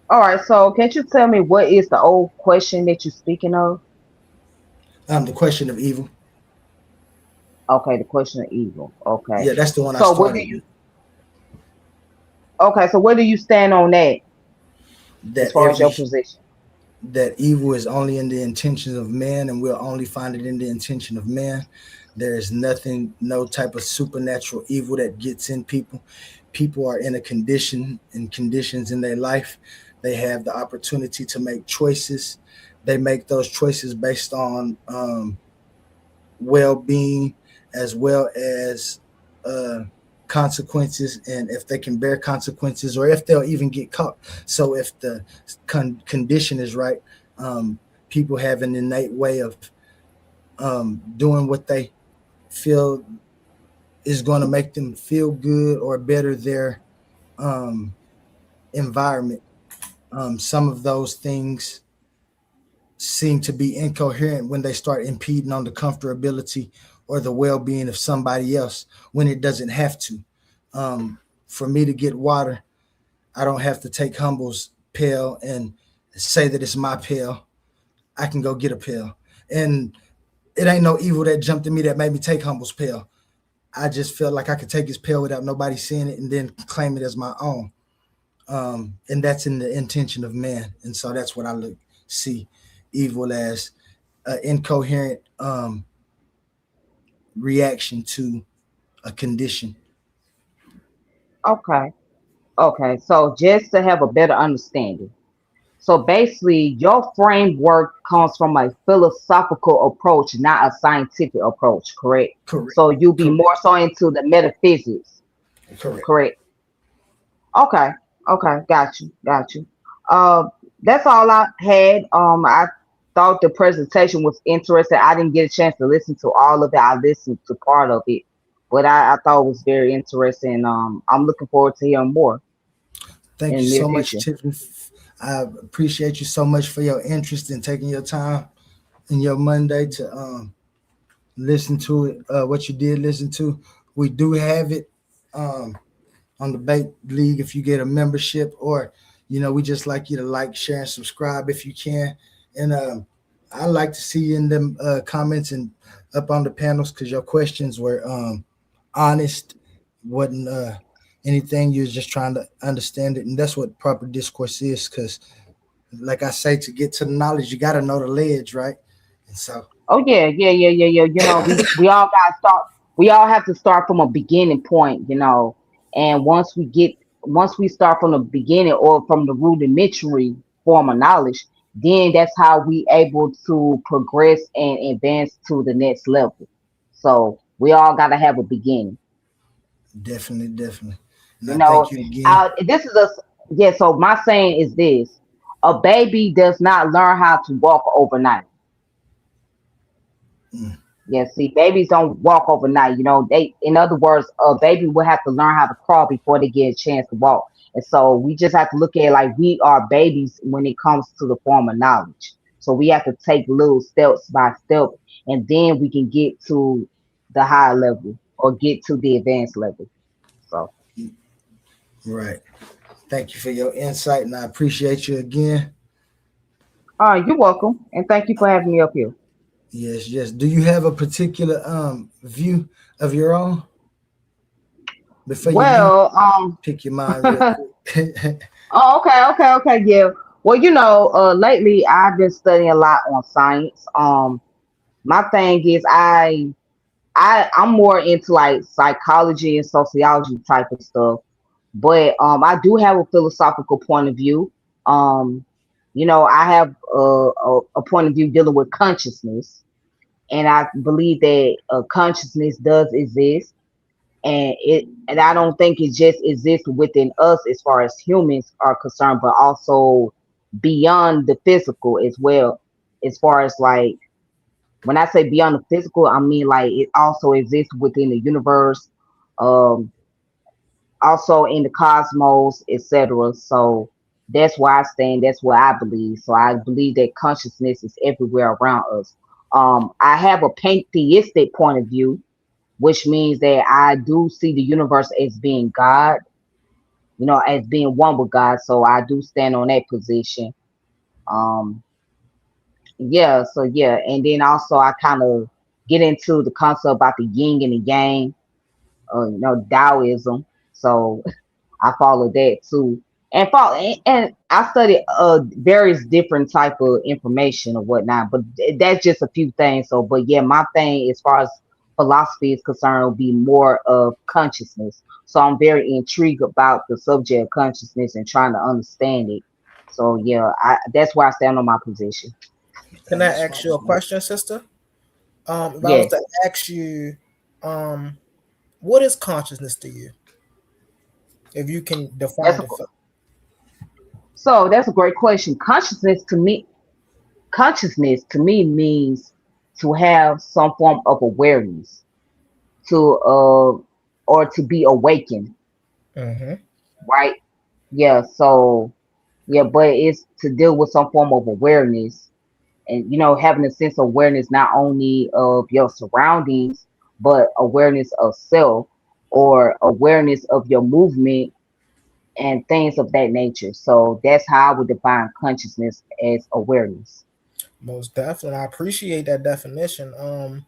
All right. So can you tell me what is the old question that you're speaking of? The question of evil. Okay, the question of evil. Okay. Yeah, that's the one I So what do started you with. okay, so where do you stand on that as That far as every your position? that evil is only in the intentions of man, and we'll only find it in the intention of man. There is nothing, no type of supernatural evil that gets in people. People are in a condition, in conditions in their life. They have the opportunity to make choices. They make those choices based on well-being as well as uh, consequences, and if they can bear consequences or if they'll even get caught. So if the condition is right, um, people have an innate way of doing what they feel is going to make them feel good or better their um, environment. Some of those things seem to be incoherent when they start impeding on the comfortability or the well-being of somebody else when it doesn't have to. For me to get water, I don't have to take Humble's pail and say that it's my pail. I can go get a pail, and it ain't no evil that jumped in me that made me take Humble's pail. I just felt like I could take his pail without nobody seeing it and then claim it as my own. And that's in the intention of man, and so that's what I see evil as incoherent reaction to a condition. Okay. Okay. So just to have a better understanding. So basically your framework comes from a philosophical approach, not a scientific approach, correct? Correct. So you'll be Correct. more so into the metaphysics, Correct. correct? Okay, okay, got you. Uh, that's all I had. I thought the presentation was interesting. I didn't get a chance to listen to all of it. I listened to part of it, but I thought it was very interesting. I'm looking forward to hearing more Thank in you the near so much, future. Tiffany. I appreciate you so much for your interest in taking your time in your Monday to listen to it. What you did listen to, we do have it um, on the Bait League if you get a membership, or we just like you to like, share, and subscribe if you can. And I like to see you in them comments and up on the panels because your questions were honest, wasn't anything. You was just trying to understand it, and that's what proper discourse is. Because, like I say, to get to the knowledge, you got to know the ledge, right? And so, Oh yeah, yeah. We all got to start. We all have to start from a beginning point, and once we start from the beginning or from the rudimentary form of knowledge, then that's how we able to progress and advance to the next level. So we all got to have a beginning. definitely, definitely. And You I know, thank you again. this is a yeah. So my saying is this: a baby does not learn how to walk overnight. Mm, Yeah, see, babies don't walk overnight. In other words, a baby will have to learn how to crawl before they get a chance to walk. And so we just have to look at it like we are babies when it comes to the form of knowledge. So we have to take little steps by step, and then we can get to the higher level or get to the advanced level. So, right. Thank you for your insight, and I appreciate you again. you're welcome, and thank you for having me up here. Yes, yes. Do you have a particular view of your own before you leave? Well, Pick your mind real quick. oh, okay, yeah. Well, lately I've been studying a lot on science. My thing is I'm more into like psychology and sociology type of stuff, but I do have a philosophical point of view. Um, I have a point of view dealing with consciousness, and I believe that consciousness does exist, and I don't think it just exists within us as far as humans are concerned, but also beyond the physical as well, as far as like when I say beyond the physical, I mean like it also exists within the universe. Um, also in the cosmos, etc. So that's where I stand. That's what I believe. So I believe that consciousness is everywhere around us. I have a pantheistic point of view, which means that I do see the universe as being God, as being one with God. So I do stand on that position. Um, yeah, so yeah, and then also I kind of get into the concept about the yin and the yang, Taoism. So I follow that too, and I study various different type of information or whatnot. But that's just a few things. So, but yeah, my thing as far as philosophy is concerned will be more of consciousness. So I'm very intrigued about the subject of consciousness and trying to understand it. So yeah, that's where I stand on my position. Can I ask you a question, sister? If I was Yes, to ask you, um, what is consciousness to you? If you can that's define a, it for. that's a great question. Consciousness to me means to have some form of awareness, to or to be awakened, Mm-hmm. right? Yeah, so yeah, but it's to deal with some form of awareness, and having a sense of awareness not only of your surroundings but awareness of self, or awareness of your movement and things of that nature. So that's how I would define consciousness, as awareness. Most definitely, I appreciate that definition.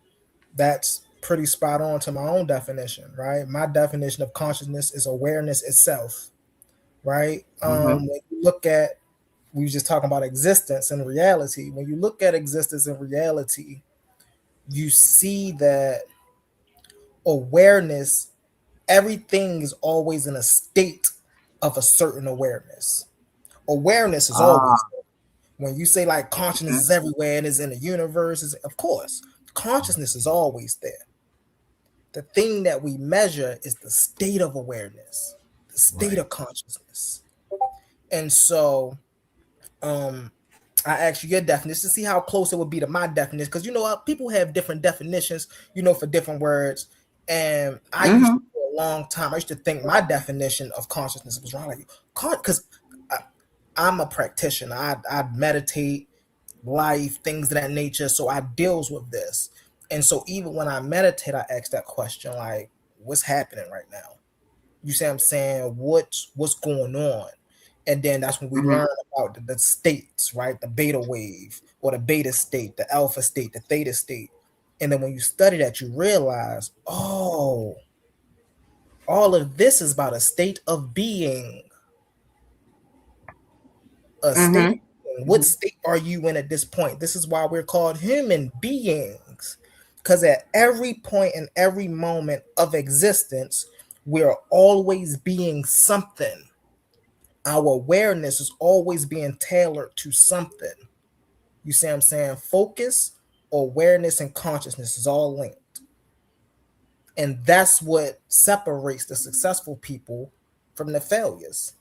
That's pretty spot on to my own definition, right? My definition of consciousness is awareness itself, right? Hmm. When you look at, we were just talking about existence and reality. When you look at existence and reality, you see that awareness, everything is always in a state of a certain awareness. Awareness is always Ah. there. When you say like consciousness Mhm. is everywhere and is in the universe, is of course consciousness is always there. The thing that we measure is the state of awareness, the state Right. of consciousness. And so, um, I asked you your definition to see how close it would be to my definition, because people have different definitions, for different words. And I used to, Mhm. for a long time, I used to think my definition of consciousness was wrong. Like, because I'm a practitioner, I meditate, life, things of that nature. So I deals with this. And so even when I meditate, I ask that question like, what's happening right now? You see what I'm saying? What's going on? And then that's when we Mhm. learn about the states, right? The beta wave or the beta state, the alpha state, the theta state. And then when you study that, you realize, oh, all of this is about a state of being. A state Mhm. of being. What Mhm. state are you in at this point? This is why we're called human beings. Because at every point in every moment of existence, we're always being something. Our awareness is always being tailored to something. You see what I'm saying? Focus, awareness, and consciousness is all linked. And that's what separates the successful people from the failures.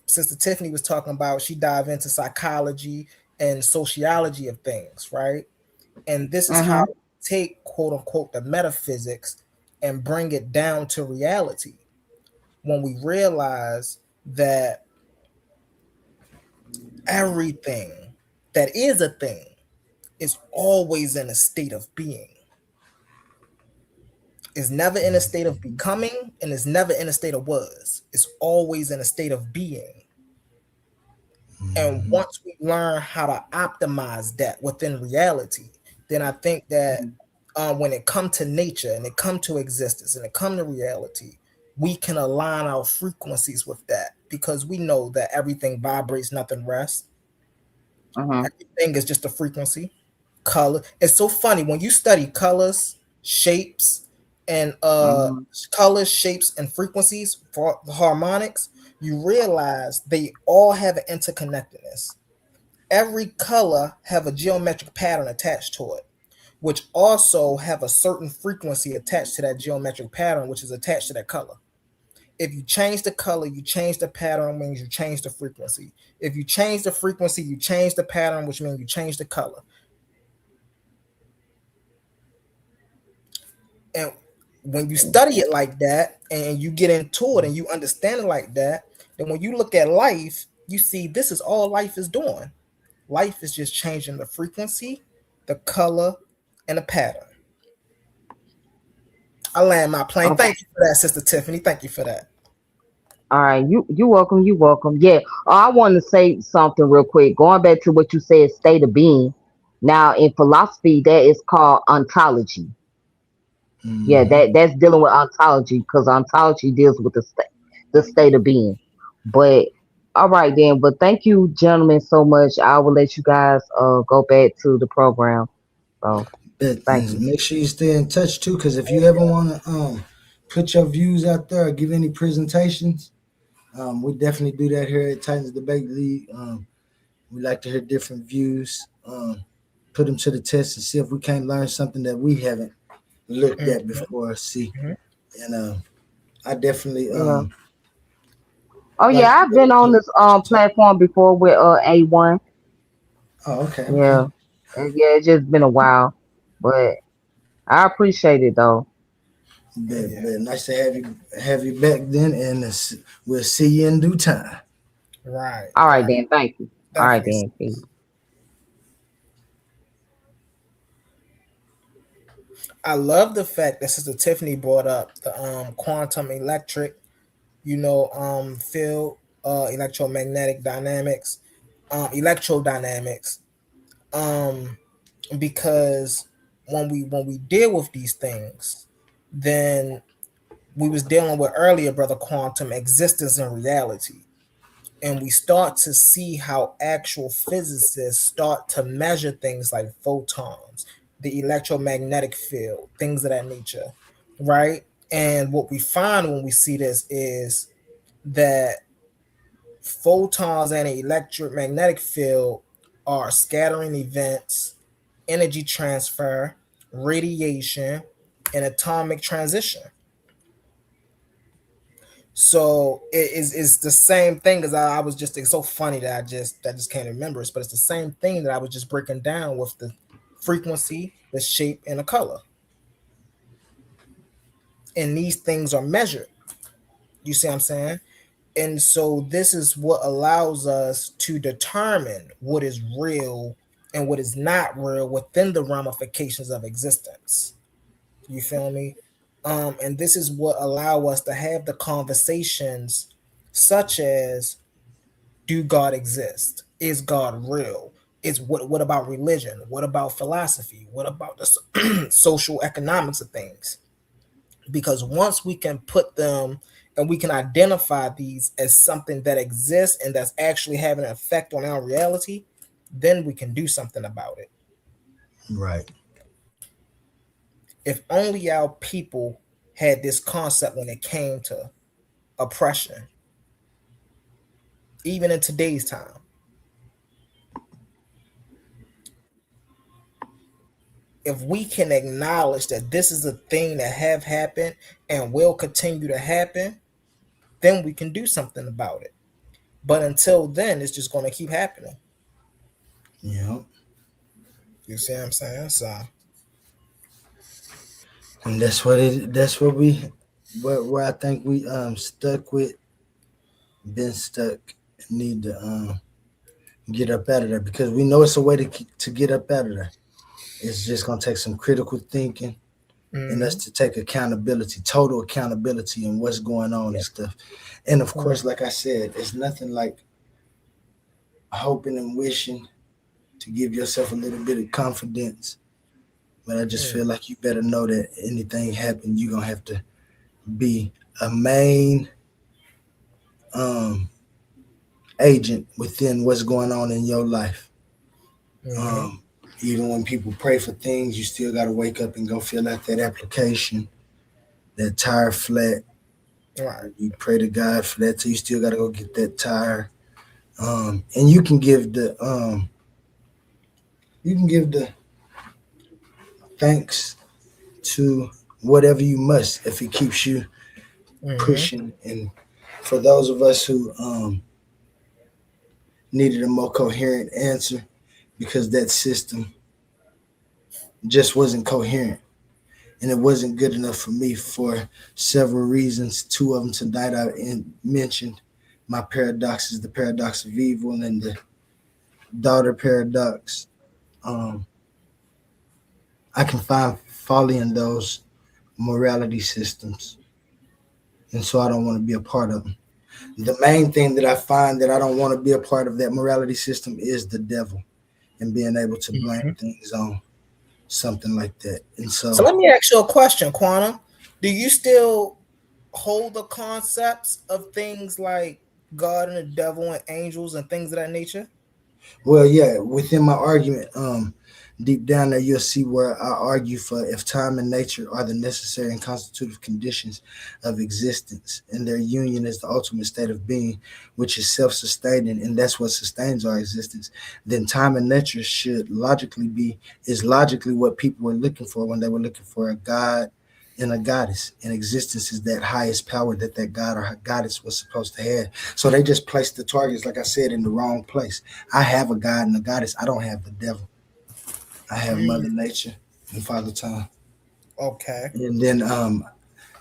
Sister Tiffany was talking about, she dived into psychology and sociology of things, right? And this is how Mhm. we take quote unquote the metaphysics and bring it down to reality. When we realize that everything that is a thing is always in a state of being, is never in a state of becoming, and is never in a state of was. It's always in a state of being. And once we learn how to optimize that within reality, then I think that Mhm. when it come to nature and it come to existence and it come to reality, we can align our frequencies with that, because we know that everything vibrates, nothing rests. Mhm. Everything is just a frequency. Color. It's so funny when you study colors, shapes, and Mhm. colors, shapes, and frequencies for the harmonics. You realize they all have an interconnectedness. Every color have a geometric pattern attached to it, which also have a certain frequency attached to that geometric pattern, which is attached to that color. If you change the color, you change the pattern, means you change the frequency. If you change the frequency, you change the pattern, which means you change the color. And when you study it like that and you get into it and you understand it like that, then when you look at life, you see this is all life is doing. Life is just changing the frequency, the color, and the pattern. I land my plane. Okay. Thank you for that, Sister Tiffany. Thank you for that. All right. You welcome. You welcome. Yeah. I want to say something real quick. Going back to what you said, state of being. Now in philosophy, that is called ontology. Yeah, Hmm. that's dealing with ontology because ontology deals with the state of being. But all right then. But thank you, gentlemen, so much. I will let you guys go back to the program. So But thank you. make sure you stay in touch too, because if you ever want to put your views out there or give any presentations, we definitely do that here at Titans Debate League. We like to hear different views, put them to the test, and see if we can't learn something that we haven't looked Mhm. at before. Or see, and I definitely Yeah. Oh like yeah, to I've been on this talk. platform before with A1. Oh, okay, okay. Yeah. And yeah, it's just been a while. But I appreciate it though. Yeah, But nice to have you back then, and we'll see you in due time. right, All right right. then, thank you. All right Definitely. then. Peace. I love the fact that Sister Tiffany brought up the quantum electric, field, electromagnetic dynamics, electrodynamics, um, because when we deal with these things, then we was dealing with earlier, brother, quantum existence and reality, and we start to see how actual physicists start to measure things like photons, the electromagnetic field, things of that nature, right? And what we find when we see this is that photons and an electromagnetic field are scattering events, energy transfer, radiation, and atomic transition. So it is the same thing as I was just, it's so funny that I just can't remember it, but it's the same thing that I was just breaking down with the frequency, the shape, and the color. And these things are measured. You see what I'm saying? And so this is what allows us to determine what is real and what is not real within the ramifications of existence. You feel me? And this is what allow us to have the conversations such as, do God exist? Is God real? Is what about religion? What about philosophy? What about the social economics of things? Because once we can put them and we can identify these as something that exists and that's actually having an effect on our reality, then we can do something about it. Right. If only our people had this concept when it came to oppression, even in today's time. If we can acknowledge that this is a thing that have happened and will continue to happen, then we can do something about it. But until then, it's just going to keep happening. Yeah. You see what I'm saying? So, And that's what it. That's what we. Where I think we stuck with, been stuck, need to get up out of there, because we know it's a way to get up out of there. It's just gonna take some critical thinking and us mm-hmm. to take accountability, total accountability, in what's going on Yeah, and stuff. And of right. course, like I said, it's nothing like hoping and wishing to give yourself a little bit of confidence. But I just Mm, feel like you better know that anything happen, you're gonna have to be a main um, agent within what's going on in your life. mm-hmm. Um, Even when people pray for things, you still got to wake up and go fill out that application, that tire flat. Right. You pray to God for that, so you still got to go get that tire. And you can give the thanks to whatever you must if it keeps you Mm-hmm. pushing. And for those of us who needed a more coherent answer, because that system just wasn't coherent. and it wasn't good enough for me for several reasons. Two of them tonight I mentioned. My paradox is the paradox of evil and the daughter paradox. Um, I can find folly in those morality systems, and so I don't want to be a part of them. The main thing that I find that I don't want to be a part of that morality system is the devil and being able to blame Mhm. things on something like that. And So so, let me ask you a question, Quantum. Do you still hold the concepts of things like God and the devil and angels and things of that nature? well, yeah, within my argument, deep down there, you'll see where I argue for if time and nature are the necessary and constitutive conditions of existence, and their union is the ultimate state of being, which is self sustaining, and that's what sustains our existence, then time and nature should logically be, is logically what people were looking for when they were looking for a God and a goddess. And existence is that highest power that God or goddess was supposed to have. So they just placed the targets, like I said, in the wrong place. I have a God and a goddess. I don't have the devil. I have Mm, Mother Nature and Father Time. okay. And then,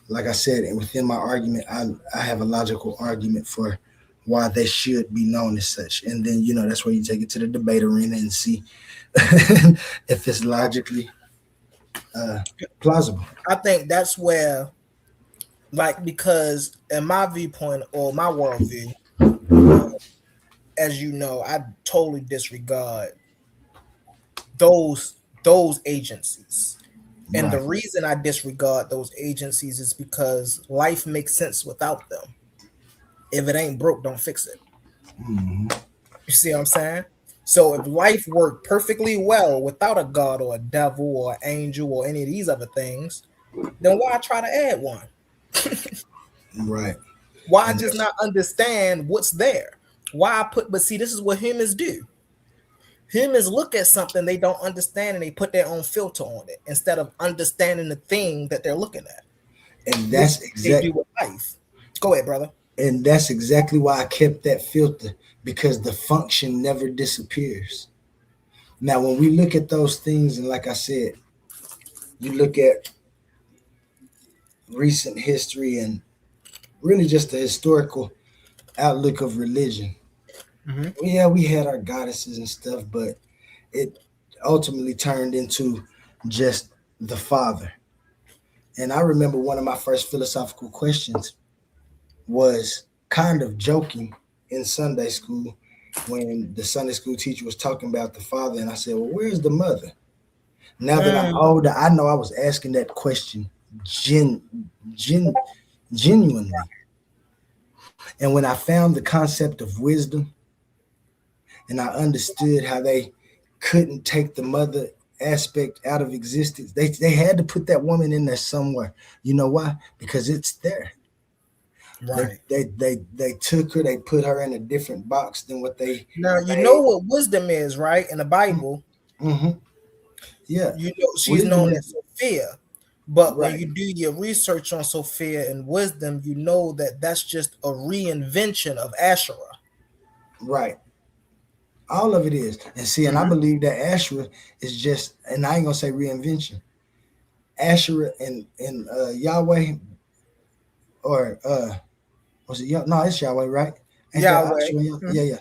like I said, and within my argument, I have a logical argument for why they should be known as such. And then, that's where you take it to the debate arena and see if it's logically uh, plausible. I think that's where, like, because in my viewpoint or my worldview, uh, as you know, I totally disregard those agencies. And the Right. reason I disregard those agencies is because life makes sense without them. If it ain't broke, don't fix it. Hmm. You see what I'm saying? So if life worked perfectly well without a god or a devil or an angel or any of these other things, then why try to add one? Right. Why And just that's not understand what's there? Why put, but see, this is what humans do. Humans look at something they don't understand and they put their own filter on it instead of understanding the thing that they're looking at, and which that's they exact do with life. Go ahead, brother. and that's exactly why I kept that filter, because the function never disappears. Now, when we look at those things, and like I said, you look at recent history and really just the historical outlook of religion. Mm-hmm. Well, yeah, we had our goddesses and stuff, but it ultimately turned into just the Father. And I remember one of my first philosophical questions was kind of joking in Sunday school when the Sunday school teacher was talking about the Father, and I said, "Well, where's the mother?" Now that I'm Mm, older, I know I was asking that question gen, gen, genuinely. And when I found the concept of wisdom and I understood how they couldn't take the mother aspect out of existence, they had to put that woman in there somewhere. You know why? Because it's there. They right. they they took her, they put her in a different box than what they Now you know made. what wisdom is, right? In the Bible, Mm-hmm. Yeah. you know she's Wisdom known is as Sophia. But when right, you do your research on Sophia and wisdom, you know that that's just a reinvention of Asherah. right. All of it is. And see, and I Mm-hmm. believe that Asherah is just, and I ain't gonna say reinvention. Asherah and Yahweh, or was it No, it's Yahweh, right? Ain't that Yahweh. Asherah? Yeah, Mhm. yeah.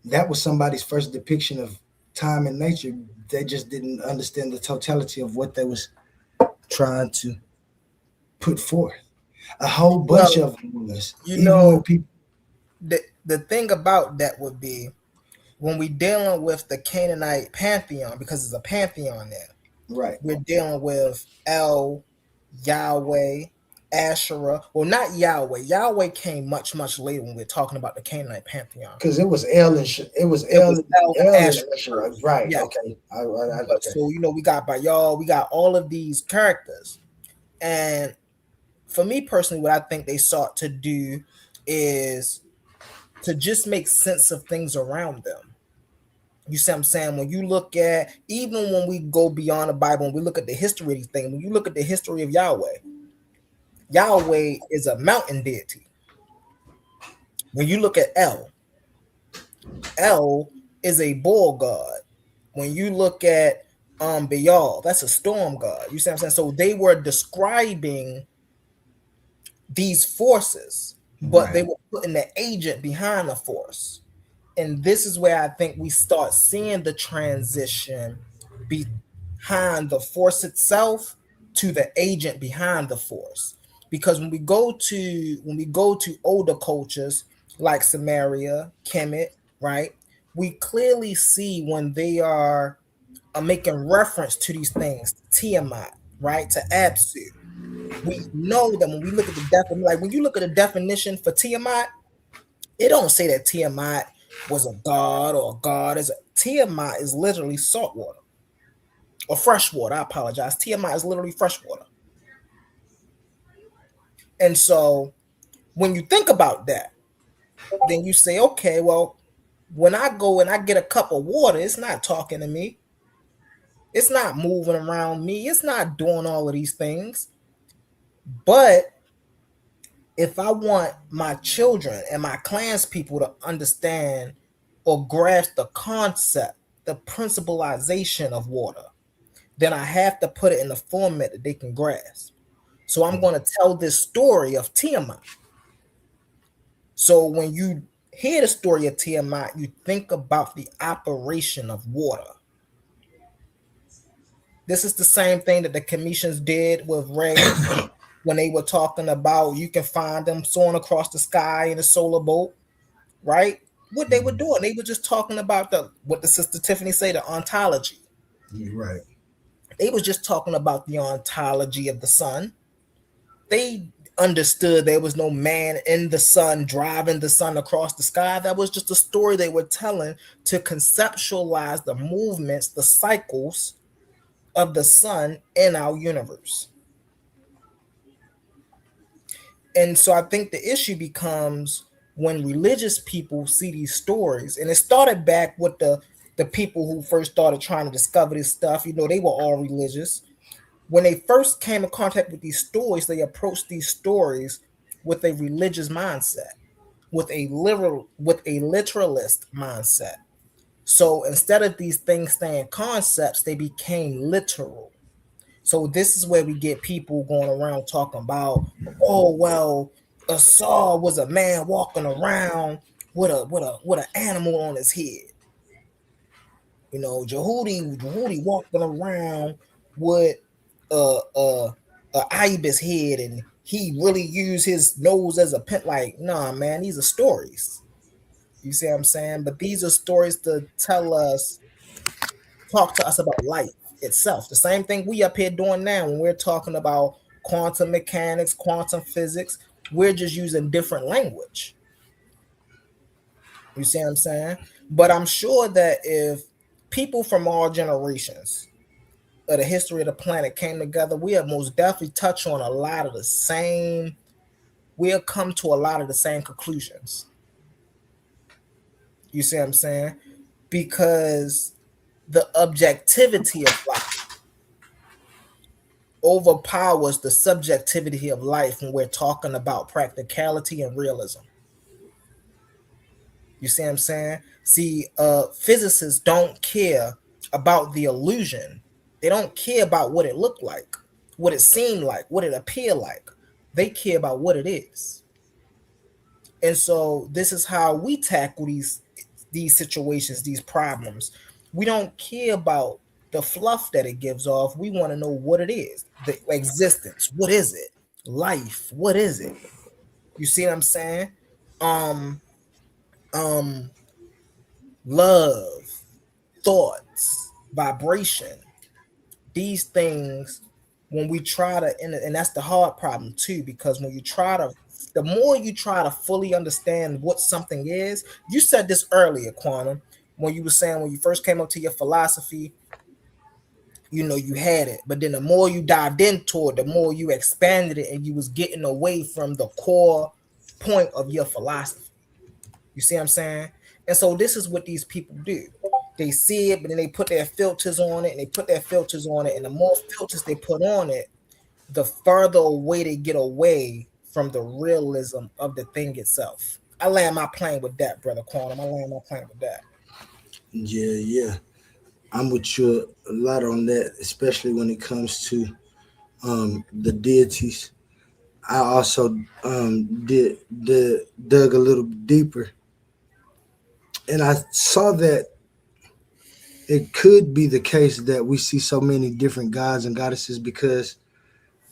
That was somebody's first depiction of time and nature. They just didn't understand the totality of what they was trying to put forth. A whole bunch Well, of them was, you even when know, people, the thing about that would be when we dealing with the Canaanite pantheon, because it's a pantheon there, right? we're dealing with El, Yahweh, Asherah. Well, not Yahweh. Yahweh came much, much later when we're talking about the Canaanite pantheon. Because it was L and it was It was El and L and Asherah. Asherah, right? Yes. Okay, But okay, so we got Bayal, we got all of these characters. And for me personally, what I think they sought to do is to just make sense of things around them. You see what I'm saying? When you look at, even when we go beyond the Bible and we look at the history of these things, when you look at the history of Yahweh, Yahweh is a mountain deity. When you look at El is a bull god. When you look at Baal, that's a storm god. You see what I'm saying? So they were describing these forces, but they Right. were putting the agent behind the force. And this is where I think we start seeing the transition behind the force itself to the agent behind the force. Because when we go to older cultures like Samaria, Kemet, right, we clearly see when they are making reference to these things, Tiamat, right, to Absu. We know that when we look at the definition, like when you look at the definition for Tiamat, it don't say that Tiamat was a god or a goddess. Tiamat is literally salt water or fresh water. I apologize. Tiamat is literally fresh water. And so when you think about that, then you say, okay, well, when I go and I get a cup of water, it's not talking to me. It's not moving around me. It's not doing all of these things. But if I want my children and my clans people to understand or grasp the concept, the principalization of water, then I have to put it in a format that they can grasp. So I'm going to tell this story of Tiamat. So when you hear the story of Tiamat, you think about the operation of water. This is the same thing that the Commissions did with Ray when they were talking about you can find them soaring across the sky in a solar boat, right? What they were doing, they were just talking about the what the sister Tiffany say, the ontology. You're right. They was just talking about the ontology of the sun. They understood there was no man in the sun driving the sun across the sky. That was just a story they were telling to conceptualize the movements, the cycles of the sun in our universe. And so I think the issue becomes when religious people see these stories, and it started back with the people who first started trying to discover this stuff. You know, they were all religious. When they first came in contact with these stories, they approached these stories with a religious mindset, with a literalist mindset. So instead of these things staying concepts, they became literal. So this is where we get people going around talking about, oh well, Asar was a man walking around with an animal on his head. You know, Jehudi walking around with a ibis head, and he really used his nose as a pen. Like, nah, man, these are stories. You see what I'm saying? But these are stories to talk to us about life itself. The same thing we up here doing now when we're talking about quantum mechanics, quantum physics. We're just using different language. You see what I'm saying? But I'm sure that if people from all generations of the history of the planet came together, we have most definitely touched on a lot of the same. We'll come to a lot of the same conclusions. You see what I'm saying? Because the objectivity of life overpowers the subjectivity of life when we're talking about practicality and realism. You see what I'm saying? See, physicists don't care about the illusion. They don't care about what it looked like, what it seemed like, what it appeared like. They care about what it is. And so this is how we tackle these situations, these problems. We don't care about the fluff that it gives off. We want to know what it is. The existence. What is it? Life. What is it? You see what I'm saying? Um, um, love, thoughts, vibration. These things, when we try to, and that's the hard problem too, because when you try to, the more you try to fully understand what something is, you said this earlier, Quantum, when you were saying when you first came up to your philosophy, you know, you had it, but then the more you dived into it, the more you expanded it, and you was getting away from the core point of your philosophy. You see what I'm saying? And so this is what these people do. They see it, but then they put their filters on it, and they put their filters on it, and the more filters they put on it, the further away they get away from the realism of the thing itself. I land my plane with that, brother Quantum. I land my plane with that. Yeah, yeah. I'm with you a lot on that, especially when it comes to the deities. I also did dug a little deeper, and I saw that it could be the case that we see so many different gods and goddesses because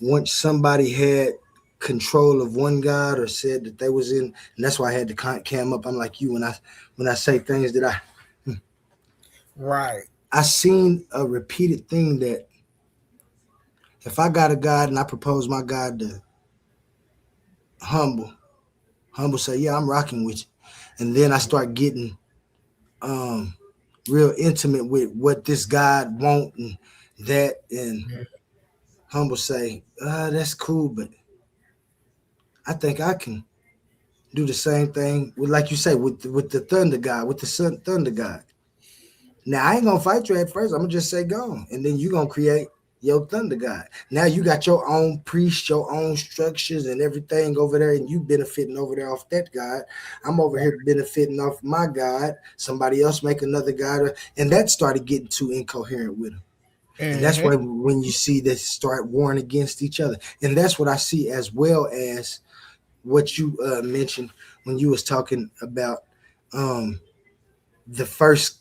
once somebody had control of one god or said that they was in, and that's why I had to cam up. I'm like you when I say things that Right. I seen a repeated thing that if I got a god and I propose my god to humble, humble say yeah I'm rocking with you, and then I start getting um real intimate with what this god want and that and humble say that's cool, but I think I can do the same thing with, like you say, with the thunder god, with the sun thunder god. Now I ain't gonna fight you at first. I'm gonna just say go, and then you gonna create your thunder god. Now you got your own priest, your own structures and everything over there, and you benefiting over there off that god. I'm over here benefiting off my god. Somebody else make another god, and that started getting too incoherent with him. And that's Mm-hmm. why when you see this start warring against each other, and that's what I see as well as what you mentioned when you was talking about um, the first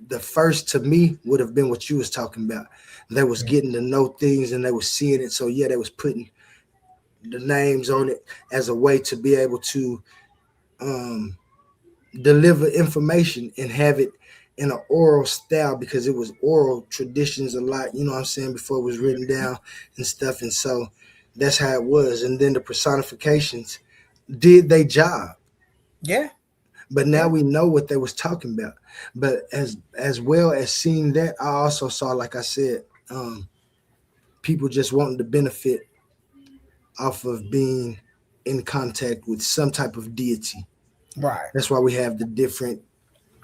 the first to me would have been what you was talking about. They was getting to know things and they was seeing it. So yeah, they was putting the names on it as a way to be able to um, deliver information and have it in an oral style because it was oral traditions a lot. You know what I'm saying before it was written down and stuff. And so that's how it was. And then the personifications did their job. Yeah. But now Yeah. we know what they was talking about. But as well as seeing that, I also saw, like I said, people just wanting to benefit off of being in contact with some type of deity. Right. That's why we have the different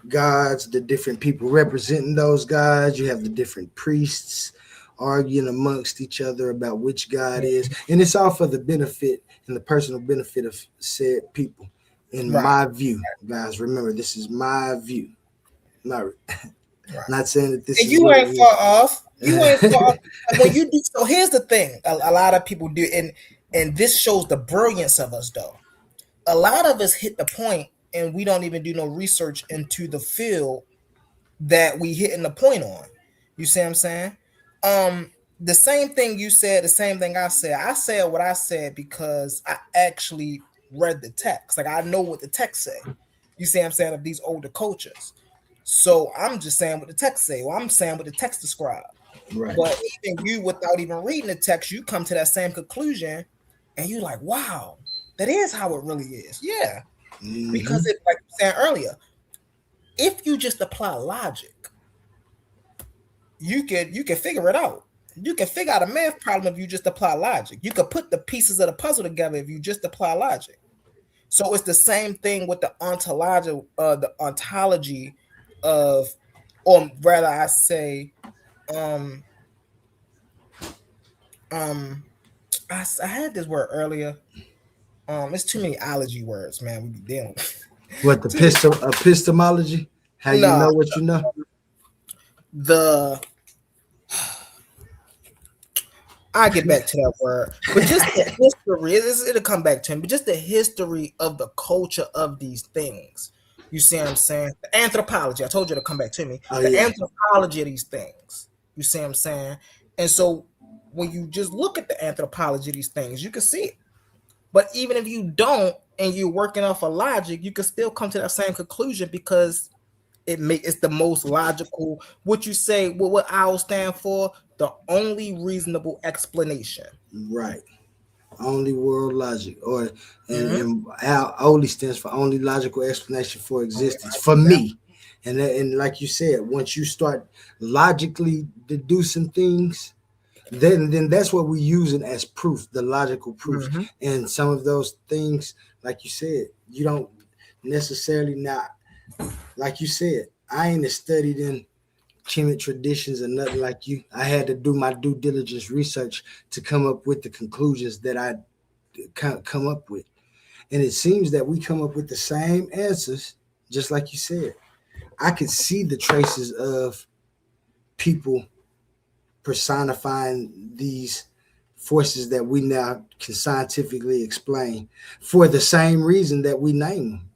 gods, the different people representing those gods. You have the different priests arguing amongst each other about which god is, and it's all for the benefit and the personal benefit of said people. In Right. my view, guys, remember this is my view. Not Right. not saying that this And is you what it ain't far is. off. You ain't far off. When you do so, here's the thing: a lot of people do, and this shows the brilliance of us, though. A lot of us hit the point, and we don't even do no research into the field that we hitting the point on. You see what I'm saying? The same thing you said, the same thing I said. I said what I said because I actually read the text. Like I know what the text say. You see what I'm saying of these older cultures. So I'm just saying what the text say. Well, I'm saying what the text describe. Right. But even you, without even reading the text, you come to that same conclusion, and you're like, "Wow, that is how it really is." Yeah, because Hmm. it, like you said earlier, if you just apply logic, you can figure it out. You can figure out a math problem if you just apply logic. You could put the pieces of the puzzle together if you just apply logic. So it's the same thing with the ontology of, or rather, I say, um, um, I had this word earlier. It's too many ology words, man. We be dealing with What the too many. epistemology? How you Nah, know what you know? the I get back to that word, but just the history. It'll come back to him. But just the history of the culture of these things. You see what I'm saying? The anthropology. I told you to come back to me. Oh The yeah. anthropology of these things. You see what I'm saying? And so when you just look at the anthropology of these things, you can see it. But even if you don't, and you're working off of logic, you can still come to that same conclusion because it's the most logical. What you say, what OWL stand for? The only reasonable explanation. Right. Only world logic, or Mm-hmm. and only stands for only logical explanation for existence for me. And like you said, once you start logically deducing things, then that's what we're using as proof, the logical proofs. Mm-hmm. And some of those things, like you said, you don't necessarily not, like you said, I ain't studied in Kemet traditions or nothing like you. I had to do my due diligence research to come up with the conclusions that I come up with. And it seems that we come up with the same answers, just like you said. I could see the traces of people personifying these forces that we now can scientifically explain for the same reason that we name them,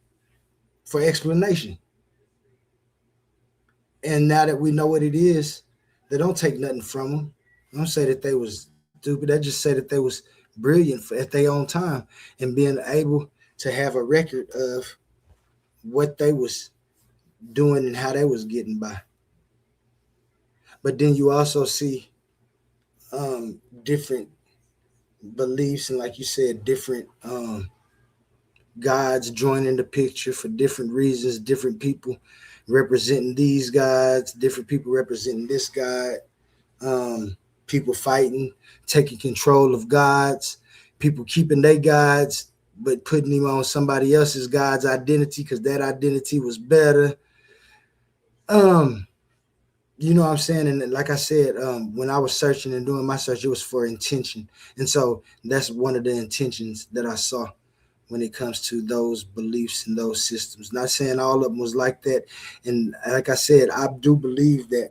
for explanation. And now that we know what it is, they don't take nothing from them. I don't say that they was stupid. I just say that they was brilliant at their own time and being able to have a record of what they was doing and how they was getting by. But then you also see different beliefs and, like you said, different gods joining the picture for different reasons. Different people representing these gods, different people representing this god. People fighting, taking control of gods. People keeping their gods, but putting him on somebody else's god's identity because that identity was better. Um, you know what I'm saying? And like I said, when I was searching and doing my search, it was for intention. And so that's one of the intentions that I saw when it comes to those beliefs and those systems. Not saying all of them was like that. And like I said, I do believe that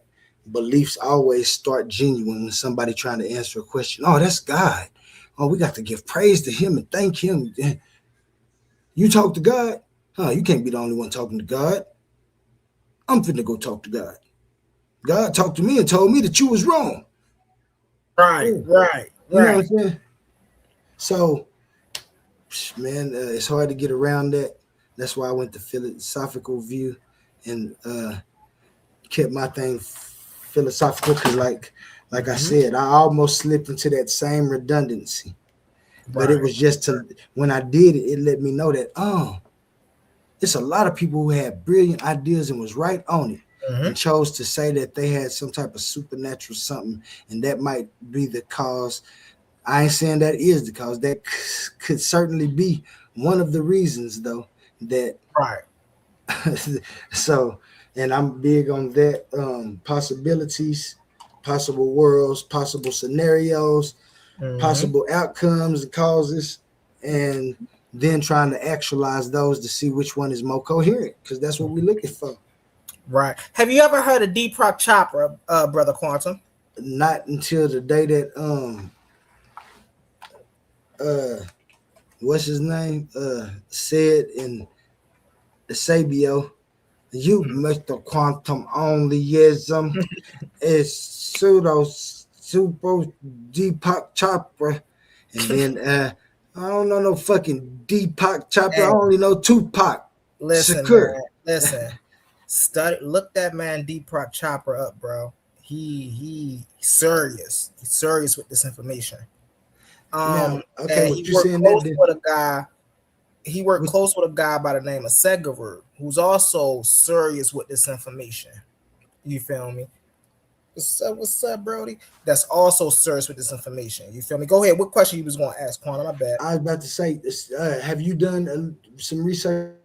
beliefs always start genuine when somebody trying to answer a question. Oh, that's God. Oh, we got to give praise to him and thank him. You talk to God? Huh, you can't be the only one talking to God. I'm finna go talk to God. God talked to me and told me that you was wrong. Right, Yeah. right, You know what right. I'm saying? So, man, it's hard to get around that. That's why I went the philosophical view and kept my thing philosophical because, like I Hmm. said, I almost slipped into that same redundancy. But it Right. was just to when I did it, it let me know that it's a lot of people who had brilliant ideas and was right on it Hmm. and chose to say that they had some type of supernatural something, and that might be the cause. I ain't saying that is the cause. That could certainly be one of the reasons, though. That Right. so, and I'm big on that. Possibilities, possible worlds, possible scenarios, Hmm. possible outcomes and causes, and then trying to actualize those to see which one is more coherent, because that's what we're looking for. Right. Have you ever heard of Deepak Chopra, Brother Quantum? Not until the day that uh what's his name said in the Sabio, you Mr. Quantum Onlyism is super Deepak Chopra, and then I don't know no fucking Deepak Chopra. I Hey, only know Tupac listen, Shakur. man. Listen. Study. Look that man Deepak Chopra up, bro. He's serious. He's serious with this information. Now, okay, And he what you worked saying that close then? with a guy. He worked What, close with a guy by the name of Segaru, who's also serious with this information. You feel me? What's up, Brody? That's also serious with this information. You feel me? Go ahead. What question you was going to ask, Quantum? My bad. I was about to say, have you done some research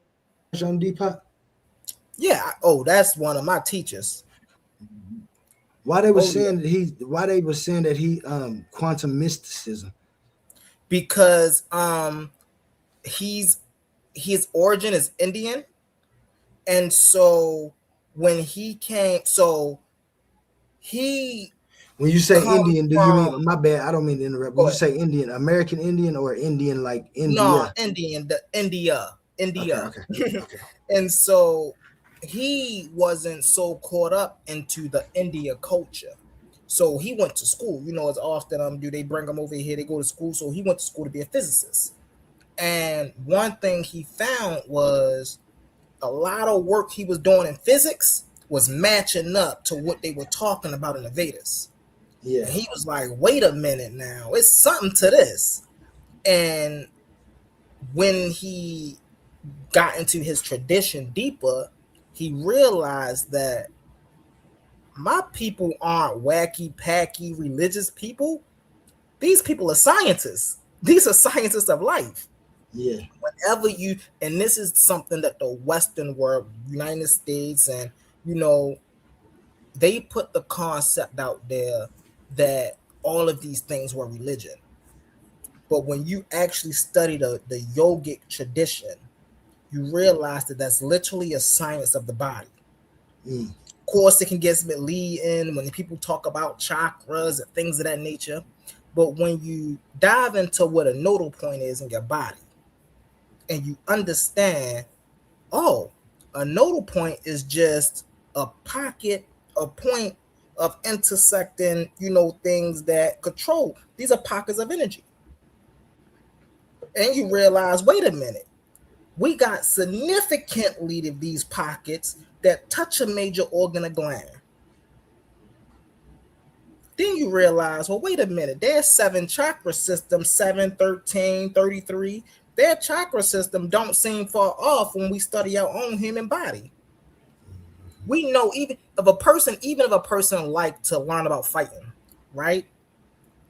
on Deepak? Yeah. Oh, that's one of my teachers. Oh yeah. Why they was saying that he quantum mysticism? Because he's his origin is Indian, and so when he came, so he When you say come Indian, do you from, mean, my bad? I don't mean to interrupt. When go you ahead. say Indian, American Indian or Indian like No, India? Indian, the India, Okay, India. okay, okay. And so he wasn't so caught up into the India culture. So he went to school. You know, as often do they bring him over here, they go to school. So he went to school to be a physicist. And one thing he found was a lot of work he was doing in physics was matching up to what they were talking about in the Vedas. Yeah, And he was like, wait a minute now, it's something to this. And when he got into his tradition deeper, he realized that my people aren't wacky, packy, religious people. These people are scientists. These are scientists of life. yeah, Whenever you, and this is something that the Western world, United States, and you know, they put the concept out there that all of these things were religion. But when you actually study the yogic tradition, you realize that that's literally a science of the body. mm, course, it can get misleading when people talk about chakras and things of that nature. But when you dive into what a nodal point is in your body and you understand, oh, a nodal point is just a pocket, a point of intersecting, things that control. These are pockets of energy. And you realize, wait a minute, we got significantly of these pockets that touch a major organ or gland. Then you realize, well, wait a minute, there's 7 chakra systems, 7, 13, 33. Their chakra system don't seem far off when we study our own human body. We know even if a person like to learn about fighting, right?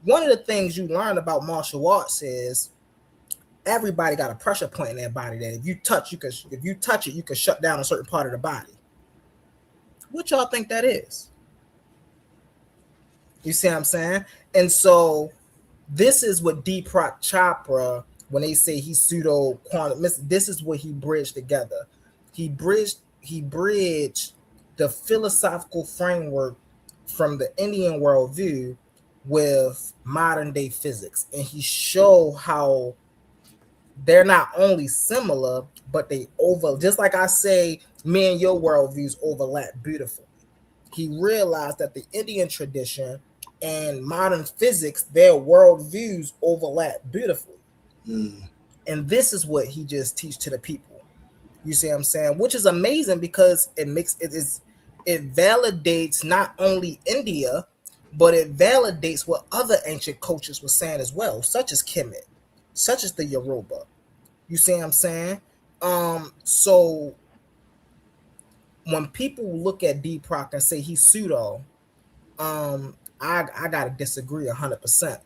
One of the things you learn about martial arts is everybody got a pressure point in their body that if you touch it, you can shut down a certain part of the body. What y'all think that is? You see what I'm saying? And so this is what Deepak Chopra, when they say he's pseudo quantum, this is what he bridged together. He bridged the philosophical framework from the Indian worldview with modern day physics, and he showed how they're not only similar, but they just like I say, me and your worldviews overlap beautifully. He realized that the Indian tradition and modern physics, their worldviews overlap beautifully. And this is what he just teach to the people. You see what I'm saying? Which is amazing because it validates not only India, but it validates what other ancient cultures were saying as well, such as Kemet, such as the Yoruba. You see what I'm saying? So when people look at Deepak and say he's pseudo, I gotta disagree 100%.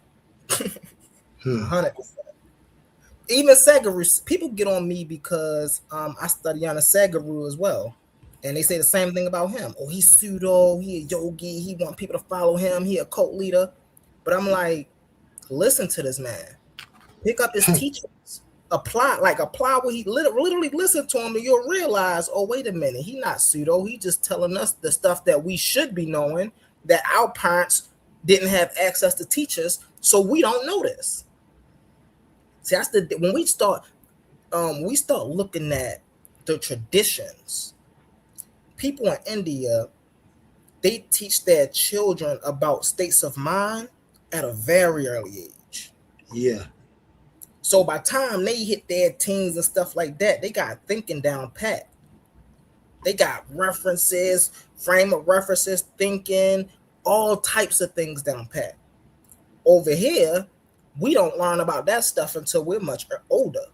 100%. Even Sagaru, people get on me because I study on a Sagaru as well. And they say the same thing about him. Oh, he's pseudo, he a yogi, he want people to follow him, he a cult leader. But I'm like, listen to this man. Pick up his teachings. Apply what he literally listen to him, and you'll realize, oh, wait a minute, he not pseudo. He just telling us the stuff that we should be knowing that our parents didn't have access to teach us, so we don't know this. See, that's when we start looking at the traditions. People in India, they teach their children about states of mind at a very early age. Yeah. So by the time they hit their teens and stuff like that, they got thinking down pat. They got references, frame of references, thinking, all types of things down pat. Over here, we don't learn about that stuff until we're much older.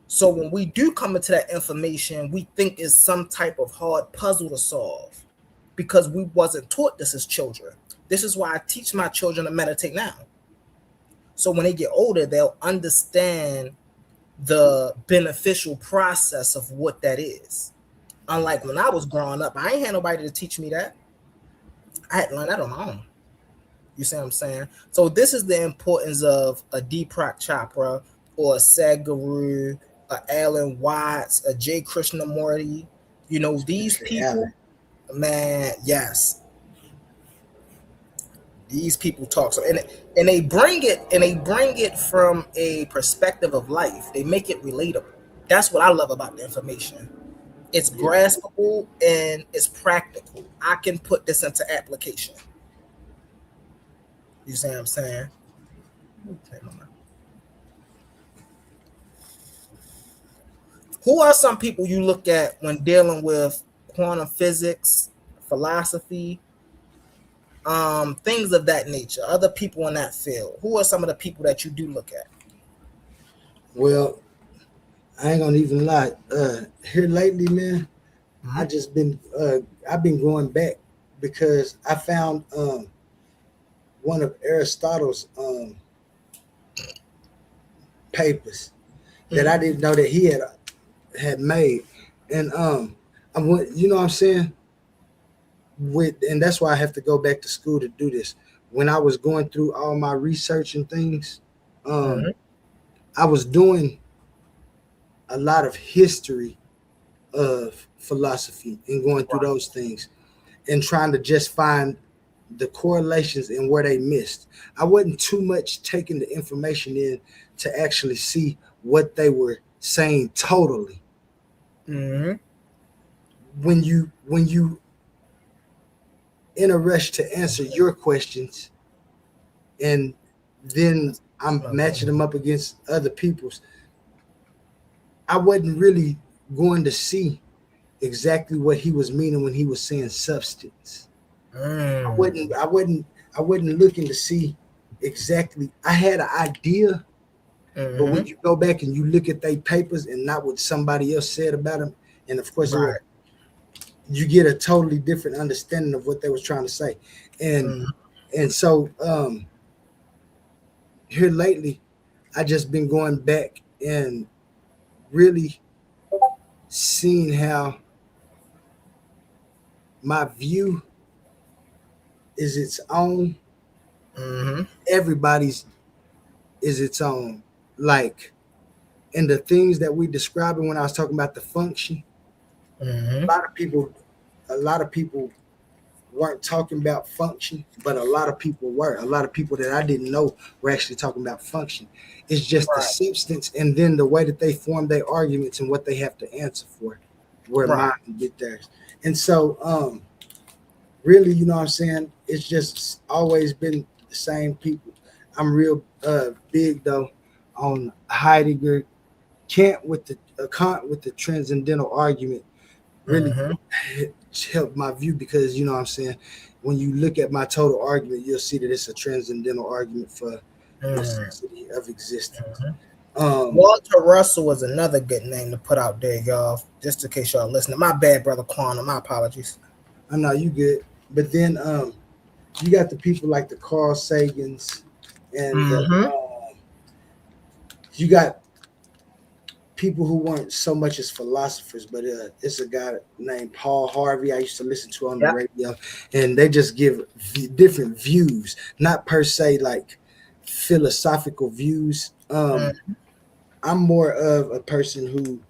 So when we do come into that information, we think it's some type of hard puzzle to solve because we wasn't taught this as children. This is why I teach my children to meditate now. So when they get older, they'll understand the beneficial process of what that is. Unlike when I was growing up, I ain't had nobody to teach me that. I had to learn that on my own. You see what I'm saying? So this is the importance of a Deepak Chopra or a Sadhguru, a Alan Watts, a J. Krishnamurti. These people, man, yes. These people talk so, and they bring it from a perspective of life. They make it relatable. That's what I love about the information. It's graspable and it's practical. I can put this into application. You see what I'm saying? Who are some people you look at when dealing with quantum physics, philosophy, things of that nature, other people in that field? Who are some of the people that you do look at? Well, I ain't gonna even lie. Here lately, man, I just been I've been going back because I found one of Aristotle's papers that I didn't know that he had made, and I'm you know what I'm saying. And that's why I have to go back to school to do this. When I was going through all my research and things, I was doing a lot of history of philosophy and going through those things. and trying to just find the correlations and where they missed. I wasn't too much taking the information in to actually see what they were saying totally. Mm-hmm. When you in a rush to answer your questions, and then I'm matching them up against other people's, I wasn't really going to see exactly what he was meaning when he was saying substance. I Mm. wasn't I wasn't I wasn't looking to see exactly. I had an idea, but when Mm-hmm. you go back and you look at their papers and not what somebody else said about them, and of course Right. you get a totally different understanding of what they was trying to say. And Mm-hmm. so here lately, I just been going back and really seeing how my view is its own. Mm-hmm. Everybody's is its own. Like, and the things that we describing when I was talking about the function, Mm-hmm. a lot of people, a lot of people weren't talking about function, but a lot of people were. A lot of people that I didn't know were actually talking about function. It's just the Right. substance and then the way that they form their arguments and what they have to answer for, where mine Right. get theirs. And so really, you know what I'm saying? It's just always been the same people. I'm real big though on Heidegger, Kant with the Kant with the transcendental argument really Mm-hmm. helped my view, because you know what I'm saying, when you look at my total argument, you'll see that it's a transcendental argument for Mm. necessity of existence. Mm-hmm. Um, Walter Russell is another good name to put out there, y'all. Just in case y'all listening. My bad, brother Quantum. My apologies. I know you good, but then you got the people like the Carl Sagans and Mm-hmm. you got people who weren't so much as philosophers, but it's a guy named Paul Harvey I used to listen to on the Yep. radio, and they just give different views, not per se like philosophical views. Mm. I'm more of a person who,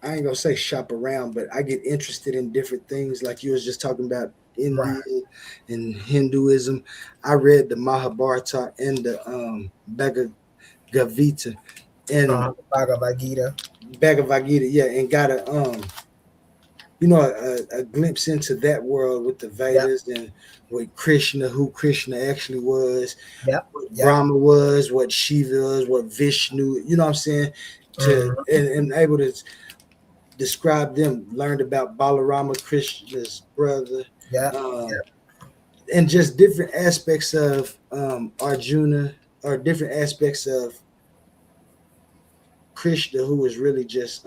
I ain't gonna say shop around, but I get interested in different things. Like you was just talking about Right. India and Hinduism. I read the Mahabharata and the Bhagavad Gita and Bhagavad Gita. Bhagavad Gita, yeah, and got a you know, a glimpse into that world with the Yep. Vedas and with Krishna, who Krishna actually was, Yep. what Yep. Brahma was, what Shiva was, what Vishnu, you know what I'm saying? To Mm-hmm. and able to describe them, learned about Balarama, Krishna's brother, Yep. um, and just different aspects of Arjuna, or different aspects of Krishna, who was really just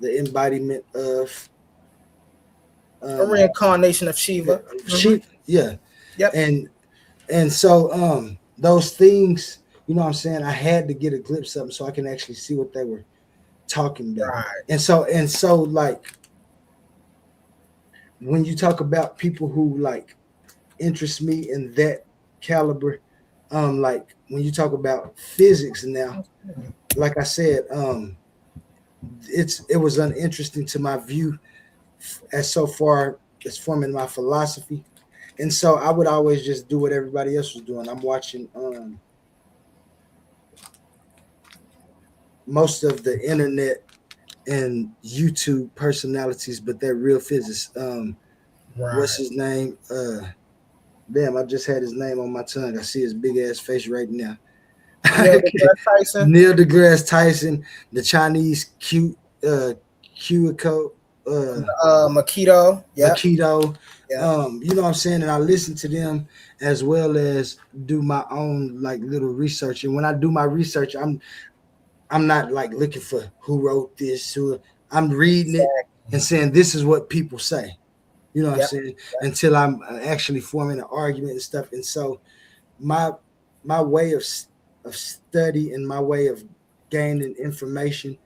the embodiment of A um, reincarnation of Shiva. Mm-hmm. sheep. Yeah, Yep. and so those things, you know what I'm saying, I had to get a glimpse of them so I can actually see what they were talking about. Right. And so like when you talk about people who like interest me in that caliber, like when you talk about physics now, like I said, it was uninteresting to my view as so far as forming my philosophy. And so I would always just do what everybody else was doing. I'm watching most of the internet and YouTube personalities, but they're real physicists. What's Right. his name? Damn, I just had his name on my tongue. I see his big ass face right now. Neil deGrasse Tyson. Neil deGrasse Tyson, the Chinese Cuico, Makito. Yep. Makito. Yep. You know what I'm saying? And I listen to them as well as do my own like little research. And when I do my research, I'm not like looking for who wrote this, who I'm reading it and Exactly. saying this is what people say. You know what I'm Yep. saying? Until I'm actually forming an argument and stuff. And so my way of study and my way of gaining information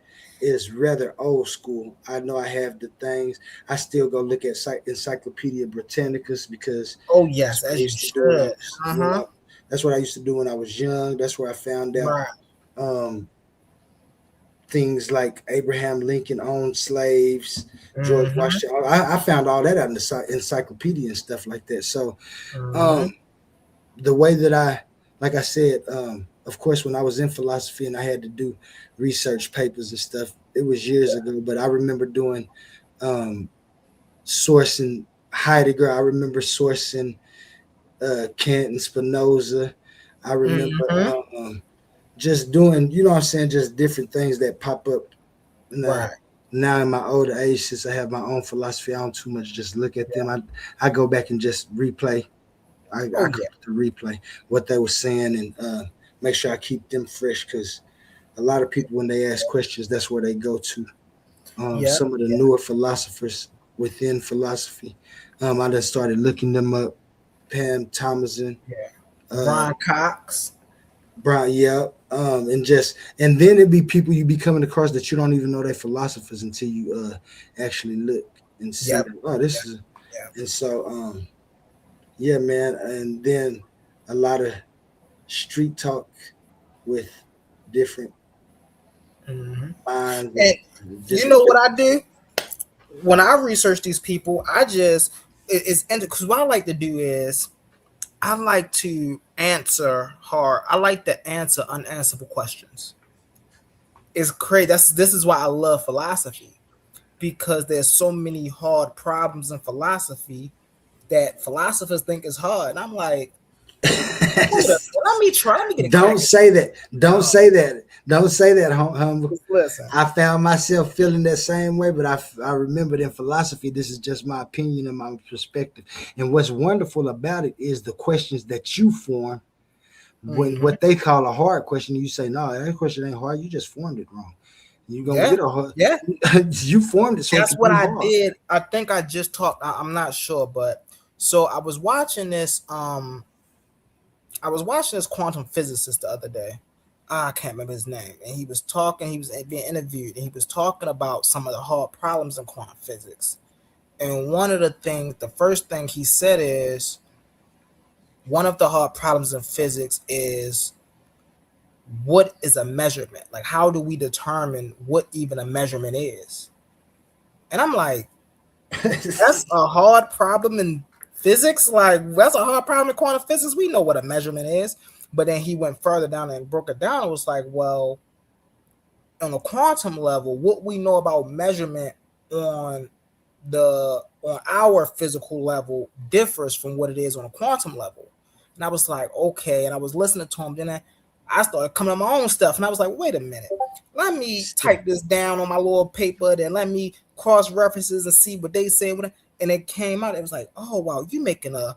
is rather old school. I know I have the things. I still go look at Encyclopedia Britannicas because Oh that's yes, what I as you used to do when I should. was Uh-huh. that's what I used to do when I was young. That's where I found out Right. um, things like Abraham Lincoln owned slaves, George Mm-hmm. Washington. I found all that out in the encyclopedia and stuff like that. So Mm-hmm. um, the way that like I said, of course, when I was in philosophy and I had to do research papers and stuff, it was years ago. But I remember doing um, sourcing Heidegger. I remember sourcing Kant and Spinoza. I remember Mm-hmm. just doing, you know what I'm saying, just different things that pop up now. Right. Now in my older age, since I have my own philosophy, I don't too much just look at them. I go back and just replay. I Oh go yeah. to replay what they were saying and make sure I keep them fresh because a lot of people when they ask questions, that's where they go to. Yeah. Some of the newer philosophers within philosophy, I just started looking them up. Pam Thomason, Yeah. uh, Brian Cox. Brian, yeah, and then it'd be people you be coming across that you don't even know they're philosophers until you actually look and see Yep. them. Oh, this Yep. is Yep. and so yeah, man, and then a lot of street talk with different Mm-hmm. minds And and you different. know what I do when I research these people? I just it's because what I like to do is I like to answer hard. I like to answer unanswerable questions. It's crazy. This is why I love philosophy because there's so many hard problems in philosophy that philosophers think is hard. And I'm like, wait a minute, let me try. Let me get a Don't crack. say that. Don't No, say that. Don't say that, humble. just listen. I found myself feeling that same way, but I remembered in philosophy, this is just my opinion and my perspective. And what's wonderful about it is the questions that you form when Hmm. what they call a hard question, you say, no, that question ain't hard. You just formed it wrong. You're gonna Yeah, get a hard. yeah. You formed it so it That's could what be I hard. did. I think I just talked. I'm not sure, but so I was watching this. I was watching this quantum physicist the other day. I can't remember his name, and he was talking. He was being interviewed, and he was talking about some of the hard problems in quantum physics. And one of the things, the first thing he said is, one of the hard problems in physics is what is a measurement? Like, how do we determine what even a measurement is? And I'm like, that's a hard problem in physics. Like, that's a hard problem in quantum physics. We know what a measurement is. But then he went further down and broke it down. It was like, well, on a quantum level, what we know about measurement on on our physical level differs from what it is on a quantum level. And I was like, okay. And I was listening to him. Then I started coming up with my own stuff. And I was like, wait a minute. Let me type this down on my little paper. Then let me cross references and see what they say. And it came out. It was like, oh, wow, you making a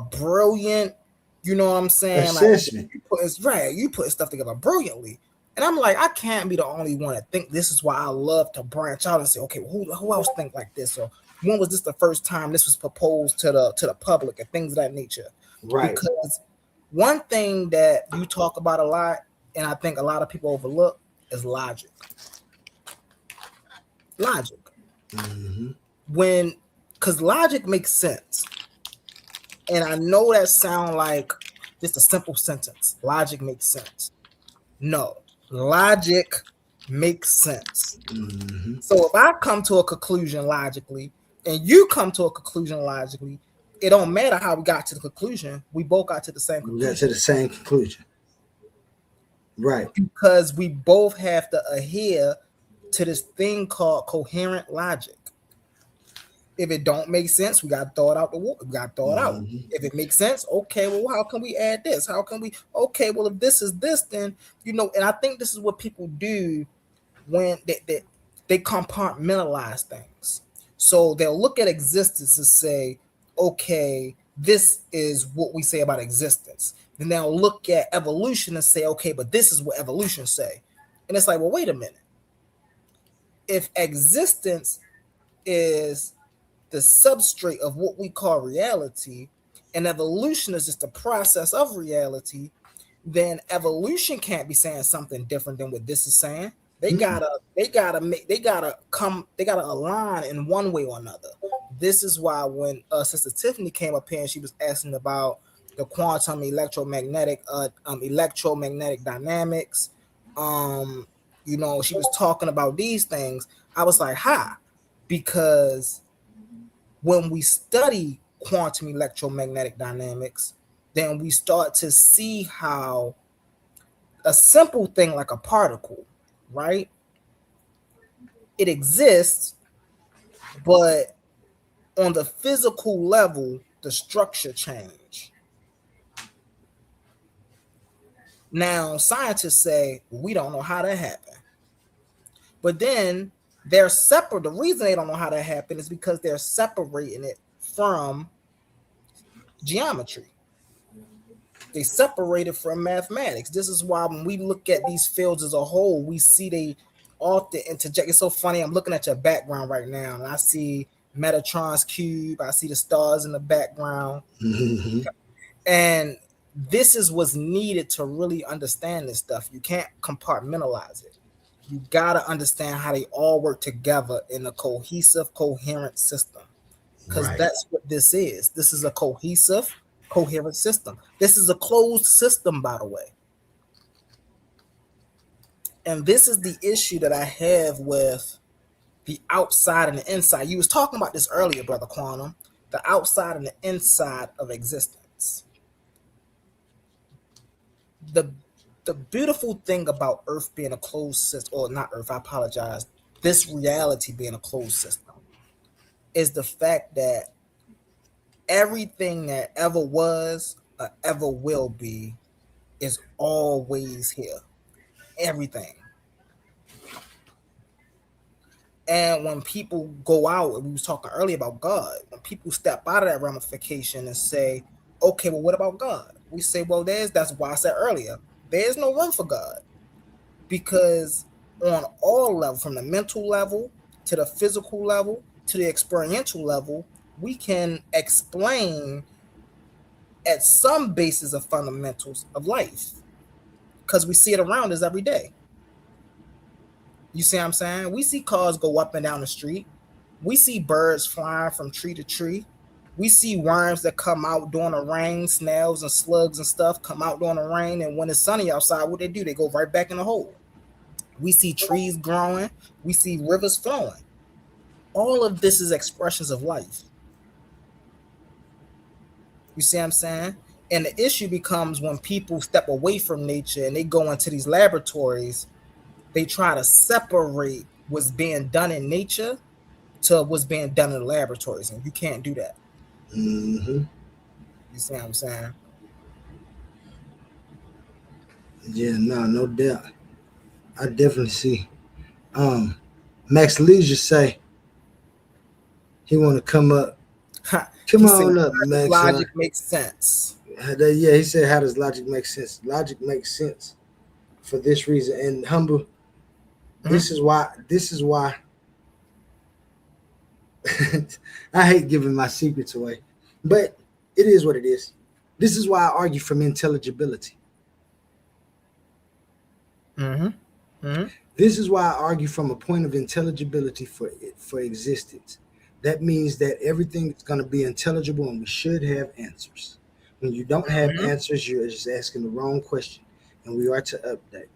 brilliant, you know what I'm saying? Like, Assessment. you put stuff together brilliantly. And I'm like, I can't be the only one to think this is why I love to branch out and say, okay, well, who else think like this? Or when was this the first time this was proposed to the public and things of that nature? Right. Because one thing that you talk about a lot, and I think a lot of people overlook, is logic. Logic. Mm-hmm. Because logic makes sense. And I know that sound like just a simple sentence. Logic makes sense. No, logic makes sense. Mm-hmm. So if I come to a conclusion logically and you come to a conclusion logically, it don't matter how we got to the conclusion. We both got to the same We got to conclusion the same conclusion. Right. because we both have to adhere to this thing called coherent logic. If it don't make sense, we got to throw it out the wall. We got to throw it out. Mm-hmm. If it makes sense, okay, well, how can we add this? How can we, okay, well, if this is this, then, and I think this is what people do when they compartmentalize things. So they'll look at existence and say, okay, this is what we say about existence. Then they'll look at evolution and say, okay, but this is what evolution say. And it's like, well, wait a minute. If existence is the substrate of what we call reality, and evolution is just a process of reality, then evolution can't be saying something different than what this is saying. They gotta align in one way or another. This is why when Sister Tiffany came up here and she was asking about the quantum electromagnetic dynamics, she was talking about these things. I was like, because when we study quantum electromagnetic dynamics, then we start to see how a simple thing like a particle, right? It exists, but on the physical level, the structure change. Now, scientists say we don't know how that happened. But then they're separate. The reason they don't know how that happened is because they're separating it from geometry. They separate it from mathematics. This is why when we look at these fields as a whole, we see they often interject. It's so funny. I'm looking at your background right now, and I see Metatron's cube. I see the stars in the background. And this is what's needed to really understand this stuff. You can't compartmentalize it. You got to understand how they all work together in a cohesive, coherent system. Because that's what this is. This is a cohesive, coherent system. This is a closed system, by the way. And this is the issue that I have with the outside and the inside. You was talking about this earlier, Brother Quantum. The outside and the inside of existence. The beautiful thing about Earth being a closed system, or not Earth, I apologize, this reality being a closed system, is the fact that everything that ever was or ever will be is always here. Everything. And when people go out, and we was talking earlier about God, when people step out of that ramification and say, okay, well, what about God? We say, well, that's why I said earlier, there's no room for God. Because on all levels, from the mental level to the physical level to the experiential level, we can explain at some basis of fundamentals of life. Because we see it around us every day. You see what I'm saying? We see cars go up and down the street. We see birds flying from tree to tree. We see worms that come out during the rain, snails and slugs and stuff come out during the rain. And when it's sunny outside, what they do? They go right back in the hole. We see trees growing. We see rivers flowing. All of this is expressions of life. You see what I'm saying? And the issue becomes when people step away from nature and they go into these laboratories, they try to separate what's being done in nature to what's being done in the laboratories. And you can't do that. Mm-hmm. You see what I'm saying? Yeah, no doubt. I definitely see. Max Leisure say he want to come up. Come on up, Max. Logic makes sense. Yeah, he said, how does logic make sense? Logic makes sense for this reason. And Humble, this is why I hate giving my secrets away, but it is what it is. This is why I argue from intelligibility. This is why I argue from a point of intelligibility for existence. That means that everything is going to be intelligible and we should have answers. When you don't have answers, you're just asking the wrong question. And we are to update.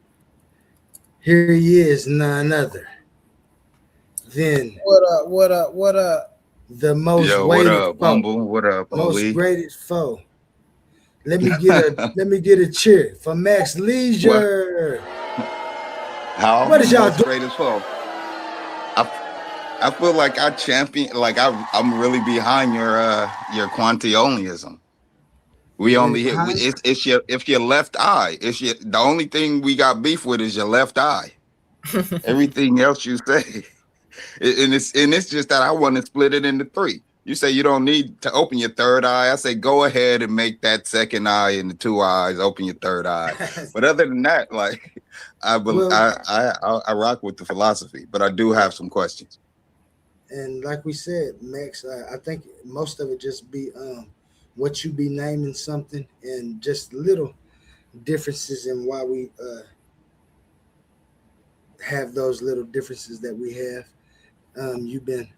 Here he is, none other than what up? The most Yo, weighted what up, foe. Humble? What up, Most Oli? graded foe. Let me get a cheer for Max Leisure. How? What is y'all Most doing? greatest foe? I feel like I champion, like I'm really behind your Quantionism. We only hit it's your left eye. The only thing we got beef with is your left eye. Everything else you say, and it's just that I want to split it into three. You say you don't need to open your third eye. I say go ahead and make that second eye into two eyes. Open your third eye. But other than that, like I rock with the philosophy, but I do have some questions. And like we said, Max, I think most of it just be what you be naming something and just little differences in why we have those little differences that we have. You've been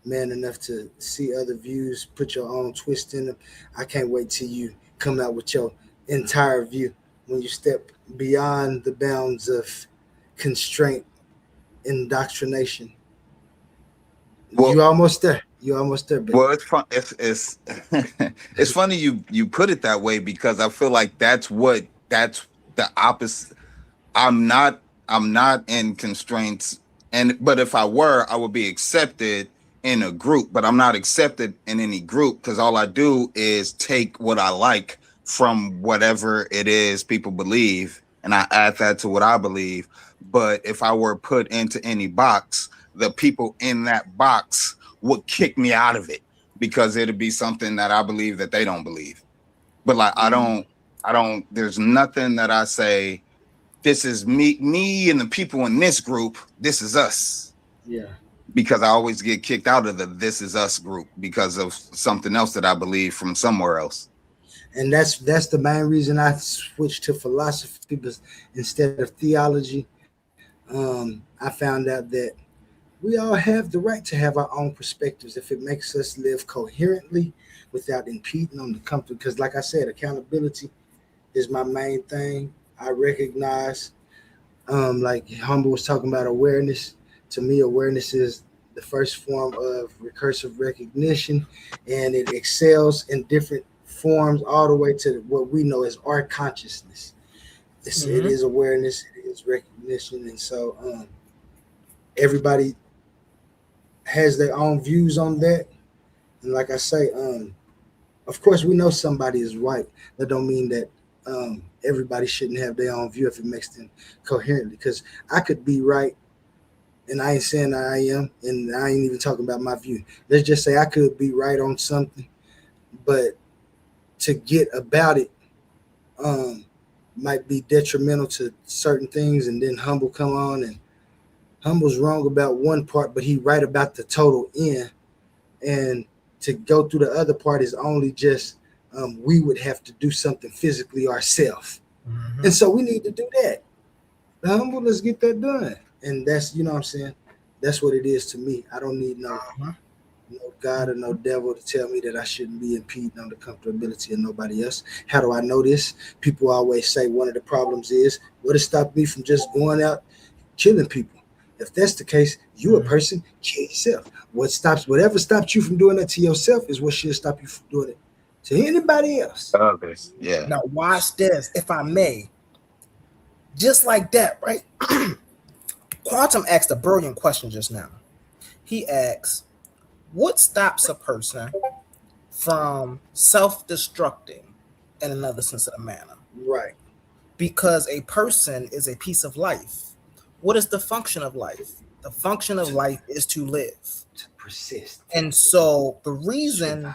man enough to see other views, put your own twist in them. I can't wait till you come out with your entire view when you step beyond the bounds of constraint, indoctrination. Well, You almost there. You almost there, baby. well, it's fun. It's it's funny you put it that way because I feel like that's the opposite. I'm not in constraints, and but if I were, I would be accepted in a group, but I'm not accepted in any group because all I do is take what I like from whatever it is people believe and I add that to what I believe. But if I were put into any box, the people in that box would kick me out of it because it'd be something that I believe that they don't believe. But like I don't there's nothing that I say this is me and the people in this group, this is us. Yeah. Because I always get kicked out of the this is us group because of something else that I believe from somewhere else. And that's the main reason I switched to philosophy, because instead of theology, I found out that we all have the right to have our own perspectives if it makes us live coherently without impeding on the company. Because, like I said, accountability is my main thing. I recognize, like Humble was talking about awareness. To me, awareness is the first form of recursive recognition, and it excels in different forms all the way to what we know as our consciousness. It is awareness, it is recognition, and so everybody has their own views on that. And like I say, of course, we know somebody is right. That don't mean that everybody shouldn't have their own view if it makes them coherently. Because I could be right, and I ain't saying that I am, and I ain't even talking about my view. Let's just say I could be right on something, but to get about it might be detrimental to certain things. And then Humble come on, and Humble's wrong about one part, but he right about the total end. And to go through the other part is only just we would have to do something physically ourselves. And so we need to do that. Humble, let's get that done. And that's, you know what I'm saying? That's what it is to me. I don't need no God or no devil to tell me that I shouldn't be impeding on the comfortability of nobody else. How do I know this? People always say one of the problems is what has stopped me from just going out killing people. If that's the case, you a person, kill yourself. Whatever stops you from doing that to yourself is what should stop you from doing it to anybody else. Others. Yeah. Now watch this, if I may. Just like that, right? Quantum asked a brilliant question just now. He asks, what stops a person from self-destructing in another sense of the manner? Right. Because a person is a piece of life. What is the function of life? The function of life is to live. To persist. And so the reason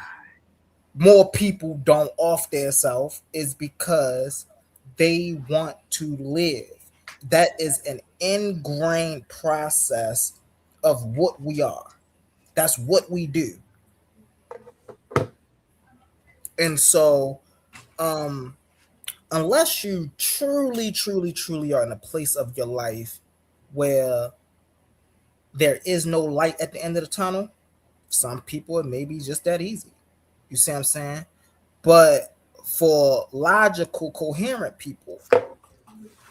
more people don't off their self is because they want to live. That is an ingrained process of what we are. That's what we do. And so unless you truly, truly, truly are in a place of your life where there is no light at the end of the tunnel, some people it may be just that easy. You see what I'm saying? But for logical, coherent people,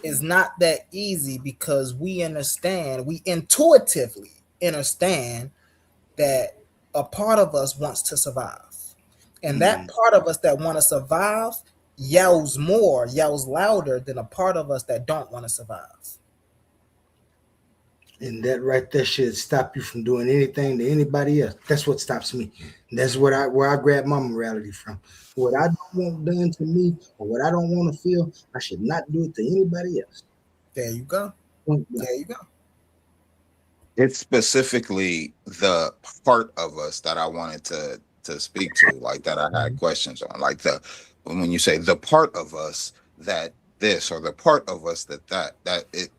it's not that easy because we intuitively understand that a part of us wants to survive. And that part of us that want to survive yells louder than a part of us that don't want to survive. And that right there should stop you from doing anything to anybody else. That's what stops me. And that's where I grab my morality from. What I don't want done to me or what I don't want to feel, I should not do it to anybody else. There you go. There you go. It's specifically the part of us that I wanted to speak to, like that I had questions on. Like when you say the part of us that this or the part of us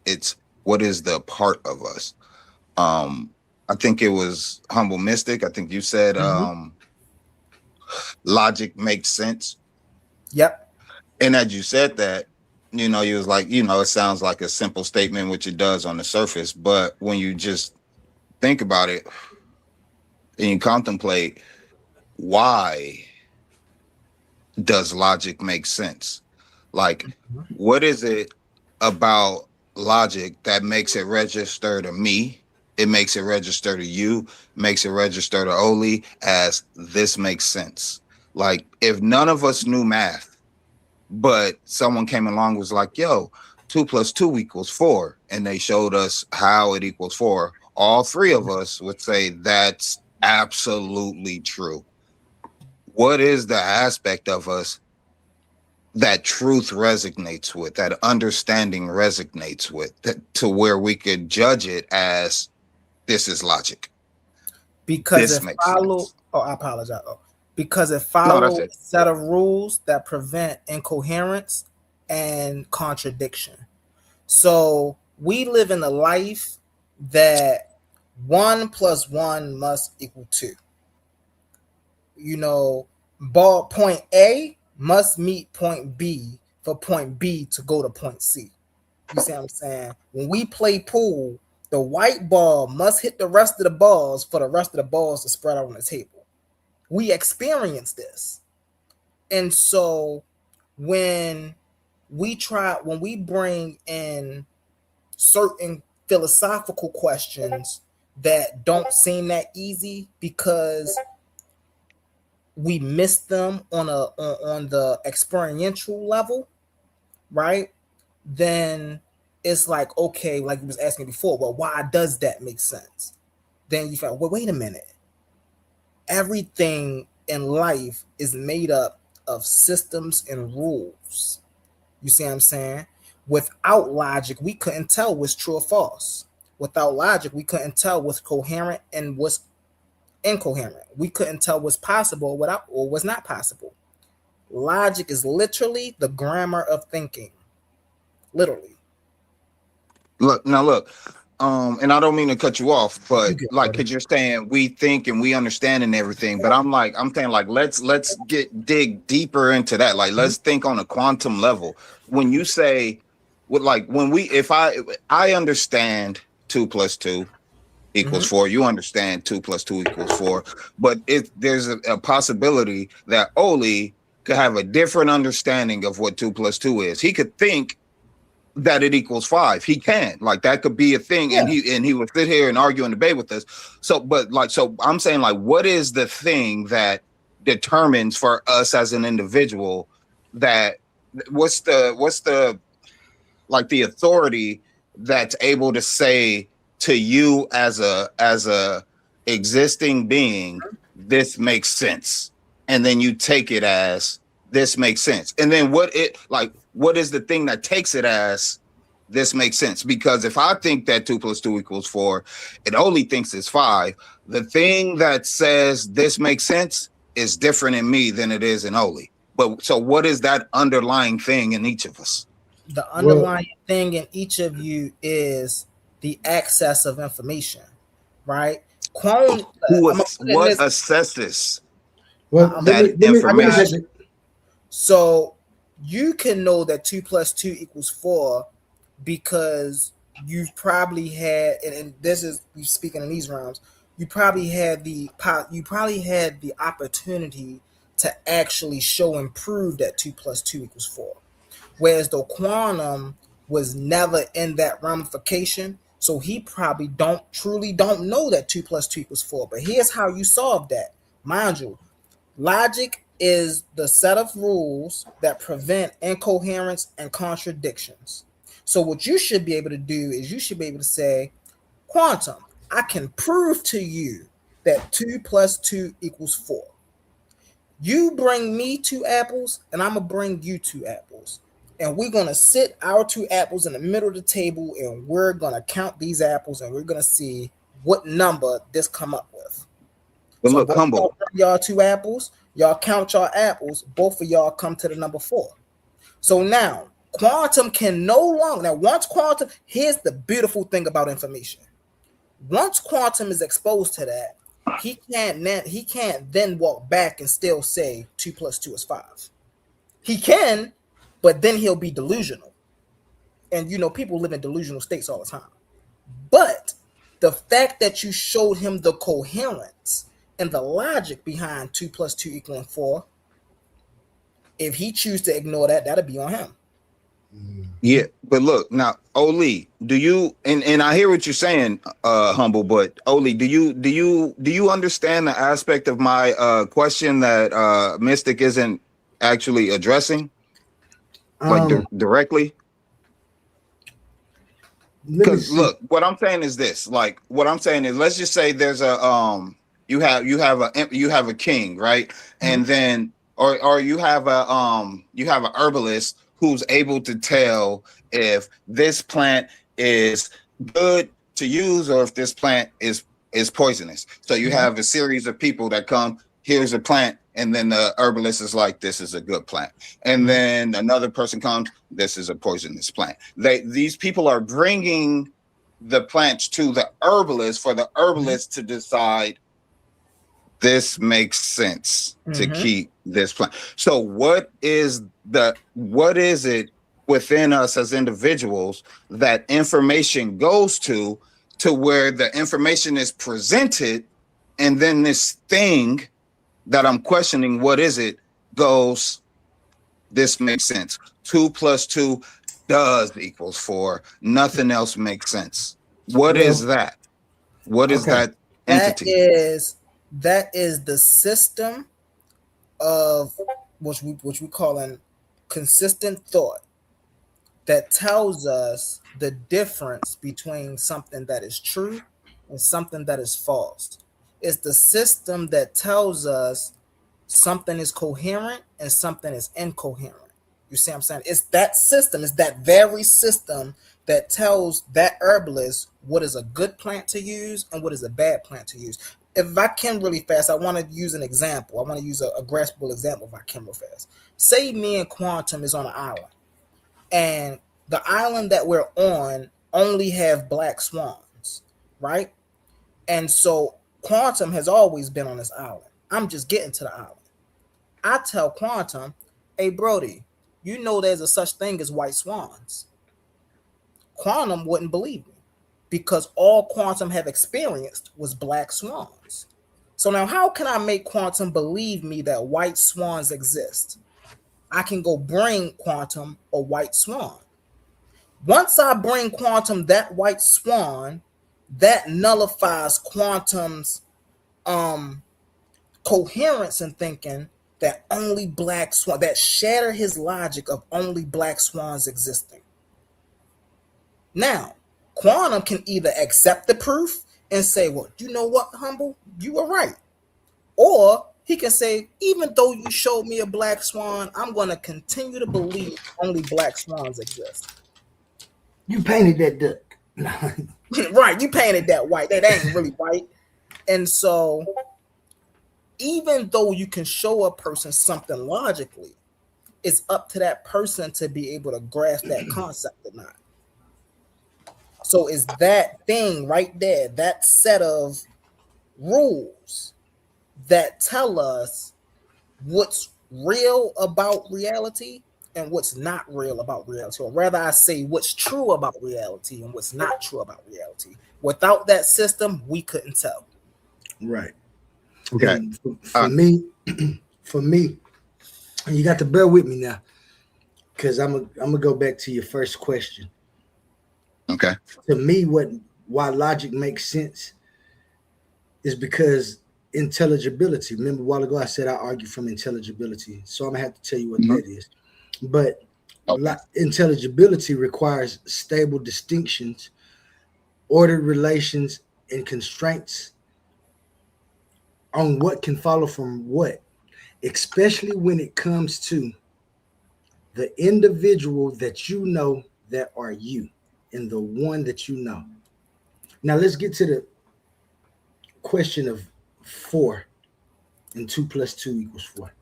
it's what is the part of us? I think it was Humble Mystic. I think you said logic makes sense. Yep. And as you said that, you was like, it sounds like a simple statement, which it does on the surface. But when you just think about it and you contemplate, why does logic make sense? Like, what is it about logic that makes it register to me. It makes it register to you, makes it register to Oli as this makes sense. Like if none of us knew math, but someone came along and was like, yo, 2 + 2 = 4. And they showed us how it equals 4. All three of us would say that's absolutely true. What is the aspect of us that truth resonates with, that understanding resonates with, to where we could judge it as this is logic? Because This it makes follow. sense. Oh, I apologize. Oh, because it No, that's follows a it. set of rules that prevent incoherence and contradiction. So we live in a life that 1 + 1 must equal 2. You know, ball point A must meet point B for point B to go to point C. You see what I'm saying? When we play pool, the white ball must hit the rest of the balls for the rest of the balls to spread out on the table. We experience this. And so when when we bring in certain philosophical questions that don't seem that easy because we miss them on the experiential level, right? Then it's like, okay, like you was asking before, well, why does that make sense? Then you find, well, wait a minute. Everything in life is made up of systems and rules. You see what I'm saying? Without logic, we couldn't tell what's true or false. Without logic, we couldn't tell what's coherent and what's incoherent. We couldn't tell what's possible without or what's not possible. Logic is literally the grammar of thinking. Literally. Look, and I don't mean to cut you off, You but get like, buddy. cause you're saying we think and we understand and everything, but I'm saying like, let's dig deeper into that. Like, let's think on a quantum level. When you say, with like, when we, if I understand 2 + 2 equals 4, you understand 2 + 2 equals 4, but there's a possibility that Oli could have a different understanding of what 2 + 2 is. He could think that it equals 5. He can, like, that could be a thing. Yeah. And he would sit here and argue and debate with us. So, but like, so I'm saying, like, what is the thing that determines for us as an individual that what's the like the authority that's able to say to you as a existing being, this makes sense, and then you take it as this makes sense, and then what is the thing that takes it as this makes sense? Because if I think that 2 + 2 = 4, it only thinks it's 5. The thing that says this makes sense is different in me than it is in Oli. But so what is that underlying thing in each of us? The underlying thing in each of you is the access of information, right? What Assesses Well, that let me say information? that. So you can know that 2 + 2 = 4 because you've probably had, and this is you speaking in these realms, you probably had the opportunity to actually show and prove that 2 + 2 = 4. Whereas the quantum was never in that ramification, so he probably don't know that 2 + 2 = 4. But here's how you solve that. Mind you, logic is the set of rules that prevent incoherence and contradictions. So what you should be able to do is you should be able to say, quantum, I can prove to you that 2 + 2 = 4. You bring me 2 apples, and I'm gonna bring you 2 apples. And we're gonna sit our 2 apples in the middle of the table, and we're gonna count these apples, and we're gonna see what number this come up with. But So look, both y'all humble. bring y'all 2 apples, y'all count y'all apples, both of y'all come to the number 4. So now quantum can no longer, now once quantum, here's the beautiful thing about information. Once quantum is exposed to that, he can't then walk back and still say 2 + 2 = 5. He can, but then he'll be delusional. And people live in delusional states all the time. But the fact that you showed him the coherence and the logic behind 2 + 2 = 4, if he chooses to ignore that, that'll be on him. Yeah, but look now, Oli, do you and I hear what you're saying, humble, but Oli, do you understand the aspect of my question that Mystic isn't actually addressing, like Um, directly? let me Because see. look, what I'm saying is this. Like, what I'm saying is, let's just say there's a you have a king, right? And then or you have a herbalist who's able to tell if this plant is good to use or if this plant is poisonous. So you have a series of people that come, here's a plant, and then the herbalist is like, this is a good plant. And then another person comes, this is a poisonous plant. These people are bringing the plants to the herbalist for the herbalist to decide this makes sense to keep this plant. So what is it within us as individuals that information goes to where the information is presented, and then this thing that I'm questioning, what is it, goes, this makes sense. 2 + 2 does equals 4. Nothing else makes sense. What is Well, that? What is okay. that That entity? is the system of which we call an consistent thought that tells us the difference between something that is true and something that is false. It's the system that tells us something is coherent and something is incoherent. You see what I'm saying? It's that system, it's that very system that tells that herbalist what is a good plant to use and what is a bad plant to use. If I can really fast, I want to use an example. I want to use a graspable example if I can real fast. Say me and Quantum is on an island, and the island that we're on only have black swans, right? And so Quantum has always been on this island. I'm just getting to the island. I tell Quantum, hey Brody, you know there's a such thing as white swans. Quantum wouldn't believe me because all Quantum have experienced was black swans. So now how can I make Quantum believe me that white swans exist? I can go bring Quantum a white swan. Once I bring Quantum that white swan, that nullifies Quantum's coherence in thinking that only black swan, that shatter his logic of only black swans existing. Now, Quantum can either accept the proof and say, well, you know what, Humble, you were right. Or he can say, even though you showed me a black swan, I'm going to continue to believe only black swans exist. You painted that duck. Right, you painted that white. That ain't really white. And so even though you can show a person something logically, it's up to that person to be able to grasp that concept or not. So it's that thing right there, that set of rules that tell us what's real about reality and what's not real about reality. Or rather, I say what's true about reality and what's not true about reality. Without that system, we couldn't tell. Right. Okay. And for me, you got to bear with me now, because I'm gonna go back to your first question. Okay. To me, why logic makes sense is because intelligibility. Remember a while ago I said I argue from intelligibility, so I'm gonna have to tell you what that is. But intelligibility requires stable distinctions, ordered relations, and constraints on what can follow from what, especially when it comes to the individual that you know that are you and the one that you know. Now let's get to the question of 4 and 2 + 2 = 4.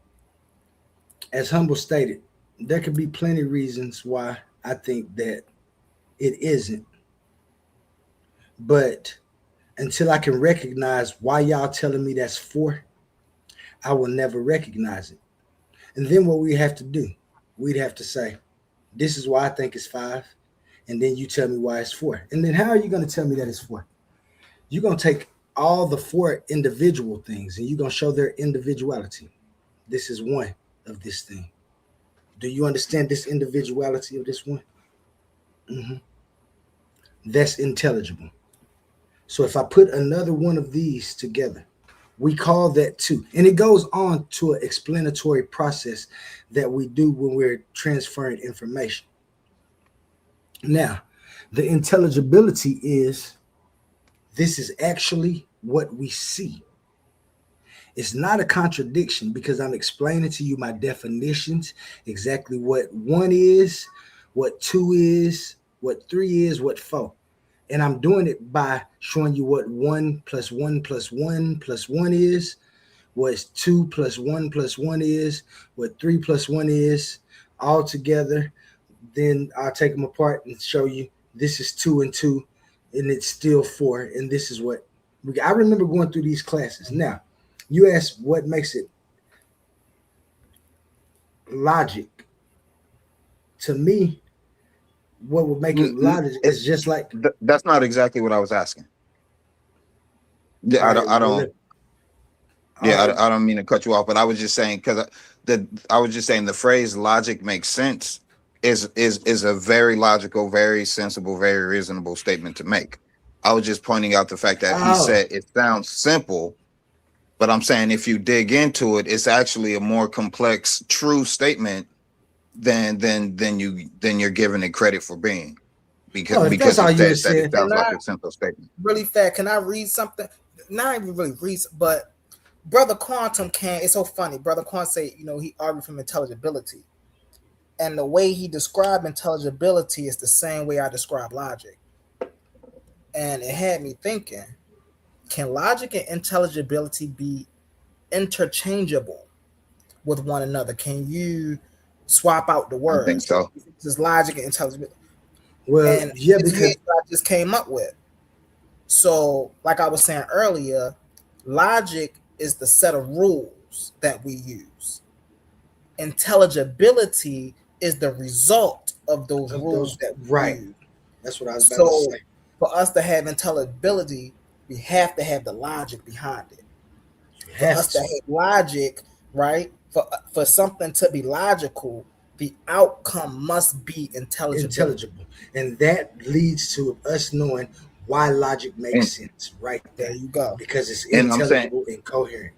As Humble stated, there could be plenty of reasons why I think that it isn't. But until I can recognize why y'all telling me that's 4, I will never recognize it. And then what we have to do, we'd have to say, this is why I think it's 5. And then you tell me why it's 4. And then how are you going to tell me that it's 4? You're going to take all the 4 individual things and you're going to show their individuality. This is one of this thing. Do you understand this individuality of this one? Mhm. That's intelligible. So if I put another one of these together, we call that two. And it goes on to an explanatory process that we do when we're transferring information. Now, the intelligibility is this is actually what we see. It's not a contradiction because I'm explaining to you my definitions, exactly what one is, what two is, what three is, what four. And I'm doing it by showing you what one plus one plus one plus one is, what two plus one is, what three plus one is, all together. Then I'll take them apart and show you this is two and two, and it's still four. And this is what I remember going through these classes. Now, you ask what makes it logic. To me, what would make it logic is just like. That's not exactly what I was asking. Yeah, All right, I well, don't. all Yeah, right. I don't mean to cut you off, but I was just saying because I was just saying the phrase "logic makes sense" is a very logical, very sensible, very reasonable statement to make. I was just pointing out the fact that he Oh, said it sounds simple, but I'm saying if you dig into it, it's actually a more complex, true statement than you're giving it credit for being oh, if that's because all it you were says that it saying, sounds Can like I a simple statement. really fast? Can I read something? Not even really read, but Brother Quantum can. It's so funny. Brother Quantum say, he argued from intelligibility, and the way he described intelligibility is the same way I describe logic, and it had me thinking: can logic and intelligibility be interchangeable with one another? Can you swap out the I think words? so. Just logic and intelligibility, well, and yeah, here's because what I just came up with. So, like I was saying earlier, logic is the set of rules that we use. Intelligibility is the result of those of rules those, that we right? use. That's what I was about to So, say. for us to have intelligibility, we have to have the logic behind it. You For have us to to have logic, right? For something to be logical, the outcome must be intelligibility. intelligible, and that leads to us knowing why logic makes And sense right There there, you go. because it's and I'm saying intelligible and coherent.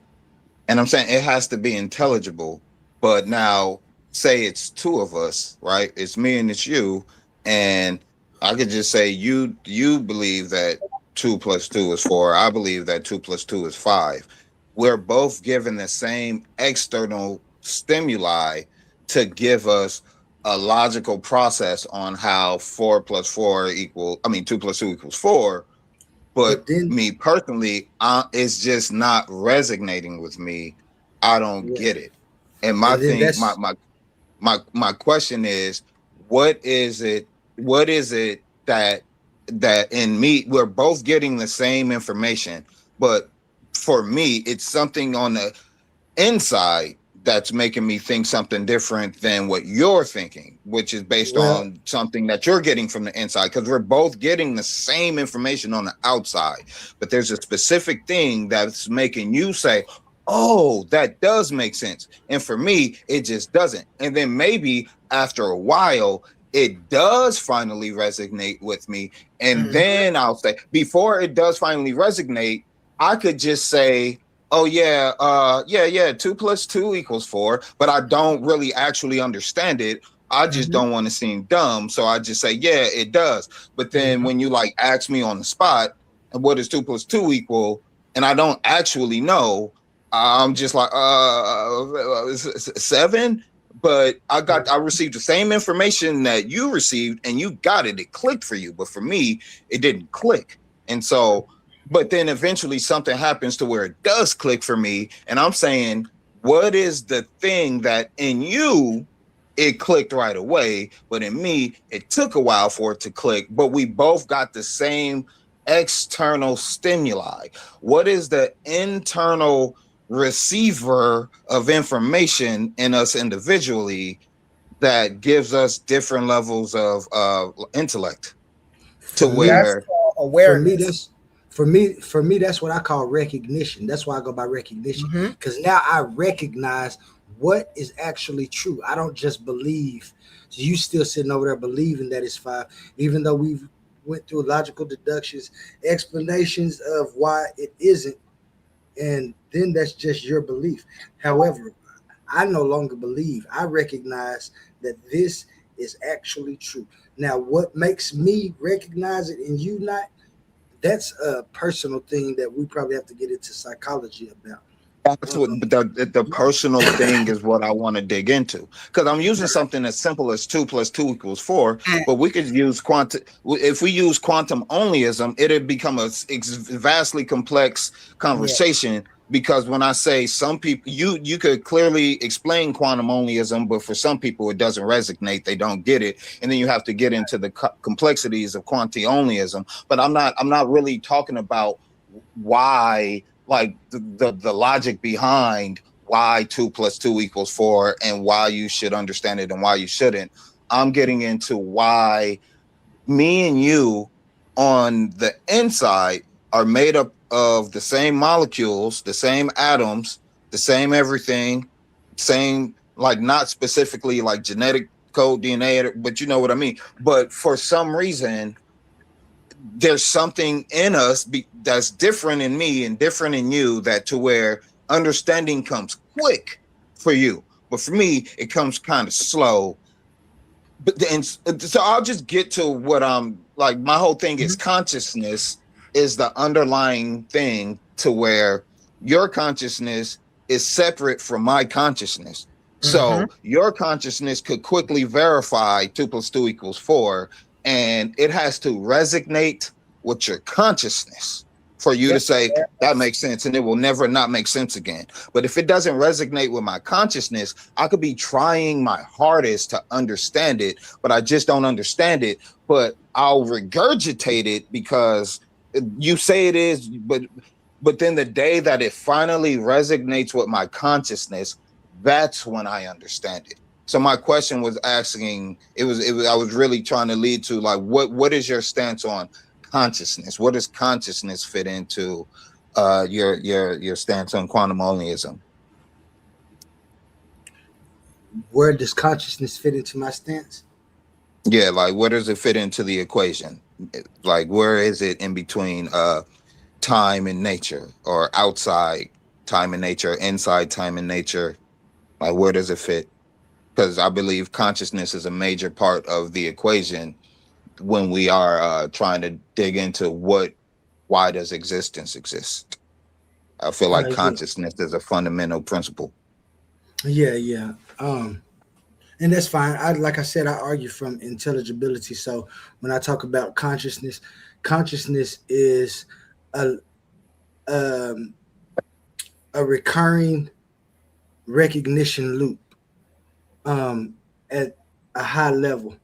And I'm saying it has to be intelligible. But now, say it's two of us, right? It's me and it's you, and I could just say you believe that 2 plus 2 is 4. I believe that 2 plus 2 is 5. We're both given the same external stimuli to give us a logical process on how 4 plus 4 equal. I mean, 2 plus 2 equals 4, but But then, me personally, it's just not resonating with me. I don't yeah, get it. And my and then thing, that's my question is, what is it? What is it that in me we're both getting the same information, but for me, it's something on the inside that's making me think something different than what you're thinking, which is based well, on something that you're getting from the inside. Because we're both getting the same information on the outside, but there's a specific thing that's making you say, oh, that does make sense. And for me, it just doesn't. And then maybe after a while, it does finally resonate with me. And Mhm. then I'll say, before it does finally resonate, I could just say, oh yeah, yeah. 2 plus 2 equals 4, but I don't really actually understand it. I just Mhm. don't want to seem dumb, so I just say, yeah, it does. But then mhm. when you like ask me on the spot, what does 2 plus 2 equal, and I don't actually know, I'm just like, 7. But I received the same information that you received, and you got it. It clicked for you, but for me, it didn't click. And so but then eventually something happens to where it does click for me. And I'm saying, what is the thing that in you it clicked right away, but in me it took a while for it to click, but we both got the same external stimuli? What is the internal receiver of information in us individually that gives us different levels of intellect to For me, That's where called for me, awareness. that's for me, that's what I call recognition. That's why I go by recognition, Hmm. because now I recognize what is actually true. I don't just believe. So you still sitting over there believing that it's 5, even though we've went through logical deductions, explanations of why it isn't, and then that's just your belief. However, I no longer believe. I recognize that this is actually true. Now, what makes me recognize it and you not? That's a personal thing that we probably have to get into psychology about. That's what the personal thing is what I want to dig into, because I'm using something as simple as 2 + 2 = 4, but we could use quantum. If we use quantum onlyism, it'd become a vastly complex conversation. Because when I say some people, you could clearly explain quantum onlyism, but for some people it doesn't resonate. They don't get it, and then you have to get into the complexities of quantum onlyism. But I'm not really talking about why, like the logic behind why 2 + 2 = 4 and why you should understand it and why you shouldn't. I'm getting into why me and you on the inside are made up of the same molecules, the same atoms, the same everything, same, like, not specifically like genetic code, DNA, but you know what I mean. But for some reason, there's something in us that's different in me and different in you, that to where understanding comes quick for you, but for me it comes kind of slow. But then, so I'll just get to what I'm like. My whole thing is consciousness is the underlying thing, to where your consciousness is separate from my consciousness. So your consciousness could quickly verify 2 + 2 = 4, and it has to resonate with your consciousness for you to say that makes sense, and it will never not make sense again. But if it doesn't resonate with my consciousness, I could be trying my hardest to understand it, but I just don't understand it. But I'll regurgitate it because you say it is, but then the day that it finally resonates with my consciousness, that's when I understand it. So my question was asking, it was I was really trying to lead to, like, what is your stance on consciousness? What does consciousness fit into your stance on quantum onlyism? Where does consciousness fit into my stance? Yeah, like, where does it fit into the equation? Like, where is it in between time and nature, or outside time and nature, inside time and nature? Like, where does it fit? Because I believe consciousness is a major part of the equation when we are trying to dig into why does existence exist. I feel like consciousness is a fundamental principle. Yeah. And that's fine. Like I said, I argue from intelligibility. So when I talk about consciousness is a recurring recognition loop at a high level.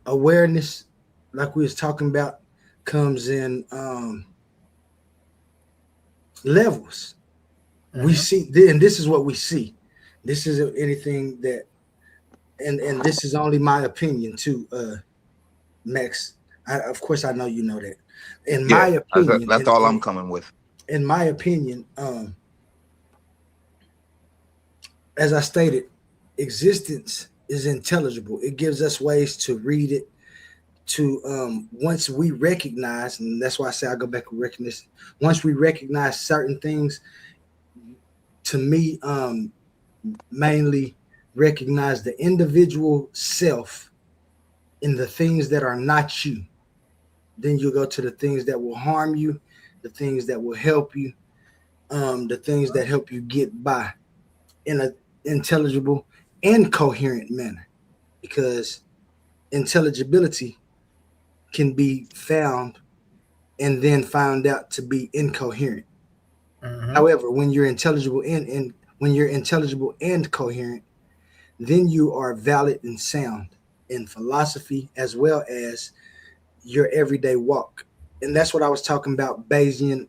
Awareness, like we was talking about, comes in levels. We see, and this is what we see. This isn't anything that, and this is only my opinion too, Max. Of course, I know you know that. In my opinion, that's all I'm coming with. In my opinion, as I stated, existence is intelligible. It gives us ways to read it. To once we recognize, and that's why I say I go back to recognition. Once we recognize certain things, to me, mainly recognize the individual self in the things that are not you. Then you go to the things that will harm you, the things that will help you, the things that help you get by in an intelligible and coherent manner. Because intelligibility can be found and then found out to be incoherent. However, when you're intelligible and when you're intelligible and coherent, then you are valid and sound in philosophy as well as your everyday walk. And that's what I was talking about, Bayesian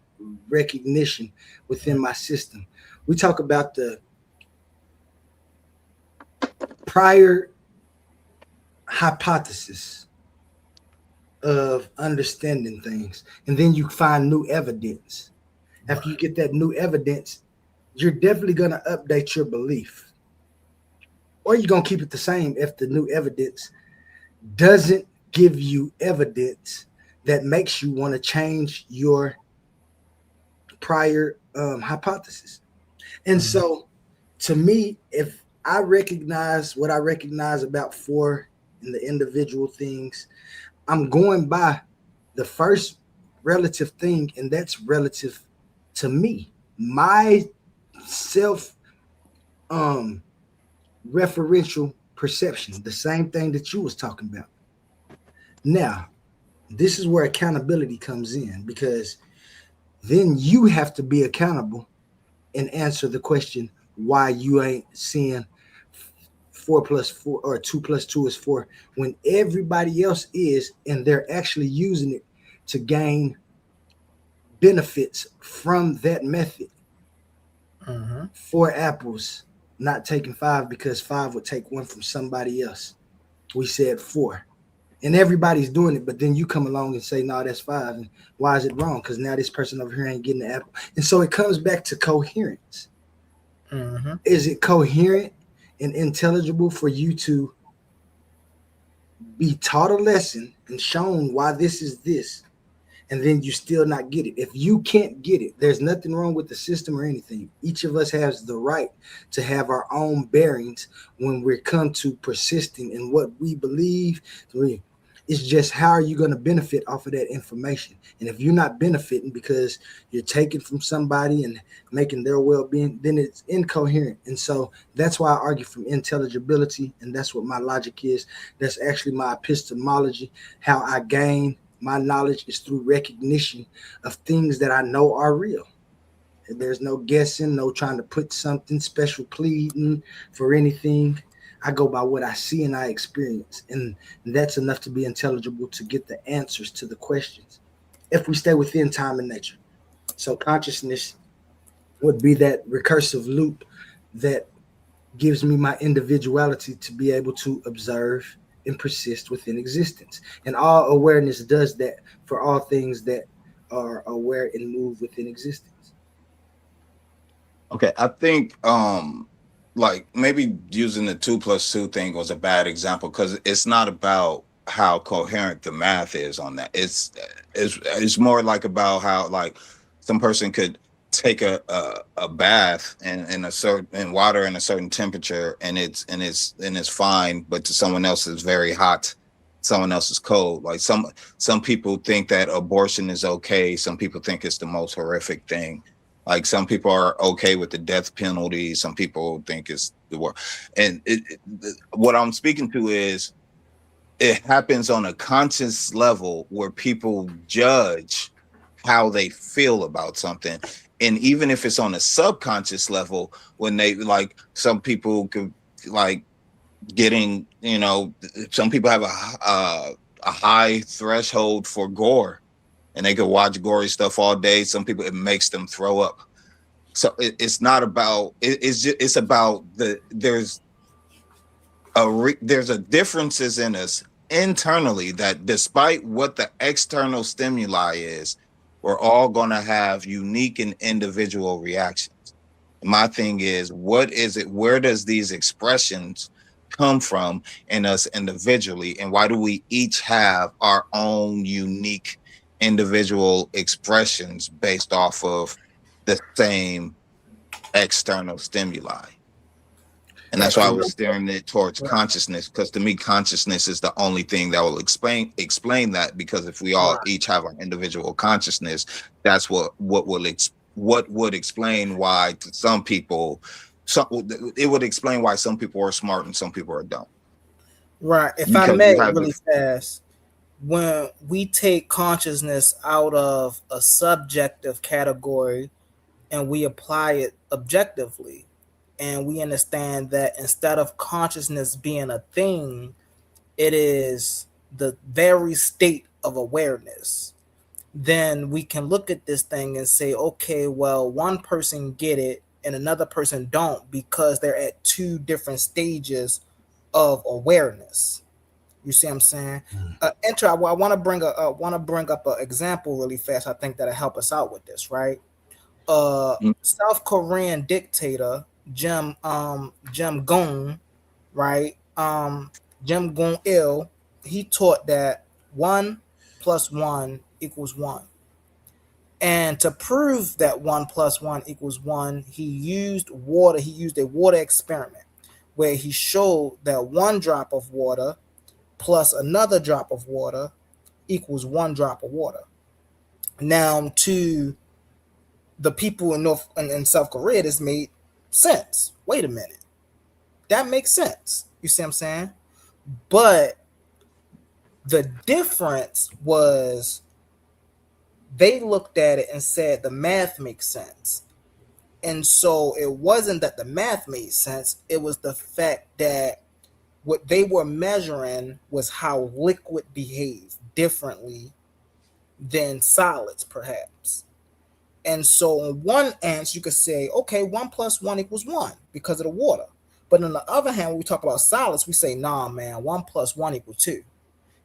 recognition within my system. We talk about the prior hypothesis of understanding things, and then you find new evidence. After you get that new evidence, you're definitely going to update your belief. or you're gonna keep it the same if the new evidence doesn't give you evidence that makes you want to change your prior hypothesis. And Mhm. so, to me, if I recognize what I recognize about four and the individual things, I'm going by the first relative thing, and that's relative to me, my self um referential perception, the same thing that you was talking about. Now, this is where accountability comes in because then you have to be accountable and answer the question why you ain't seeing 4 plus 4 or 2 plus 2 is 4 when everybody else is, and they're actually using it to gain benefits from that method. Mhm. 4 apples, not taking five because five would take one from somebody else. We said four. And everybody's doing it, but then you come along and say, no, that's five. And why is it wrong? Because now this person over here ain't getting the apple. And so it comes back to coherence. Mhm. Is it coherent and intelligible for you to be taught a lesson and shown why this is this, and then you still not get it? If you can't get it, there's nothing wrong with the system or anything. Each of us has the right to have our own bearings when we come to persisting in what we believe. It's just how are you going to benefit off of that information? And if you're not benefiting because you're taking from somebody and making their well-being, then it's incoherent. And so that's why I argue from intelligibility, and that's what my logic is. That's actually my epistemology. How I gain my knowledge is through recognition of things that I know are real. There's no guessing, no trying to put something special pleading for anything. I go by what I see and I experience. And that's enough to be intelligible to get the answers to the questions if we stay within time and nature. So consciousness would be that recursive loop that gives me my individuality to be able to observe and persist within existence. And all awareness does that for all things that are aware and move within existence. Okay, I think like maybe using the 2 plus 2 thing was a bad example because it's not about how coherent the math is on that. It's more like about how like some person could take a bath in a certain in water in a certain temperature and it's fine, but to someone else it's very hot, someone else is cold. Like some people think that abortion is okay, some people think it's the most horrific thing. Like some people are okay with the death penalty. Some people think it's the war. And what I'm speaking to is it happens on a conscious level where people judge how they feel about something. And even if it's on a subconscious level, when they like some people could like getting, some people have a high threshold for gore and they could watch gory stuff all day. Some people it makes them throw up. So it's not about it's about there's a differences in us internally that despite what the external stimuli is, we're all going to have unique and individual reactions. My thing is, what is it? Where does these expressions come from in us individually, and why do we each have our own unique individual expressions based off of the same external stimuli? And that's Right. why I And was steering it towards consciousness, because to me, consciousness is the only thing that will explain that. Because if we all each have our individual consciousness, that's what would explain why to some people, some it would explain why some people are smart and some people are dumb. Right. If I Because you may, have really the fast, when we take consciousness out of a subjective category and we apply it objectively, and we understand that instead of consciousness being a thing, it is the very state of awareness, then we can look at this thing and say, okay, well, one person get it and another person don't because they're at two different stages of awareness. You see what I'm saying? I want to bring up an example really fast. I think that'll help us out with this, right? South Korean dictator Jim Goon right? Jim Gung Il, he taught that 1 plus 1 equals 1. And to prove that 1 plus 1 equals 1, he used water. He used a water experiment where he showed that 1 drop of water plus another drop of water equals 1 drop of water. Now, to the people in South Korea, this made sense. Wait a minute. That makes sense. You see what I'm saying? But the difference was they looked at it and said the math makes sense. And so it wasn't that the math made sense, it was the fact that what they were measuring was how liquid behaves differently than solids, perhaps. And so on one answer, you could say, okay, 1 plus 1 equals 1 because of the water. But on the other hand, when we talk about solids, we say, nah, man, 1 plus 1 equals 2.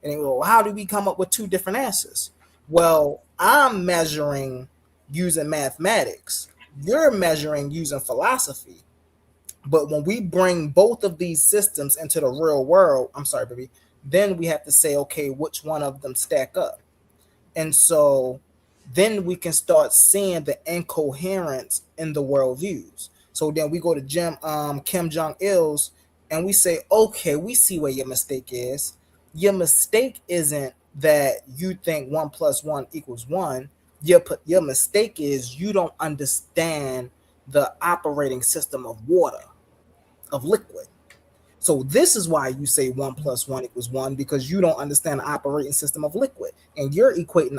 And they go, well, how do we come up with two different answers? Well, I'm measuring using mathematics. You're measuring using philosophy. But when we bring both of these systems into the real world, I'm sorry, baby, then we have to say, okay, which one of them stack up? And so then we can start seeing the incoherence in the worldviews. So then we go to Kim Jong Il's and we say, okay, we see where your mistake is. Your mistake isn't that you think 1 plus 1 equals 1. Your mistake is you don't understand the operating system of water, of liquid. So this is why you say 1 plus 1 equals 1, because you don't understand the operating system of liquid. And you're equating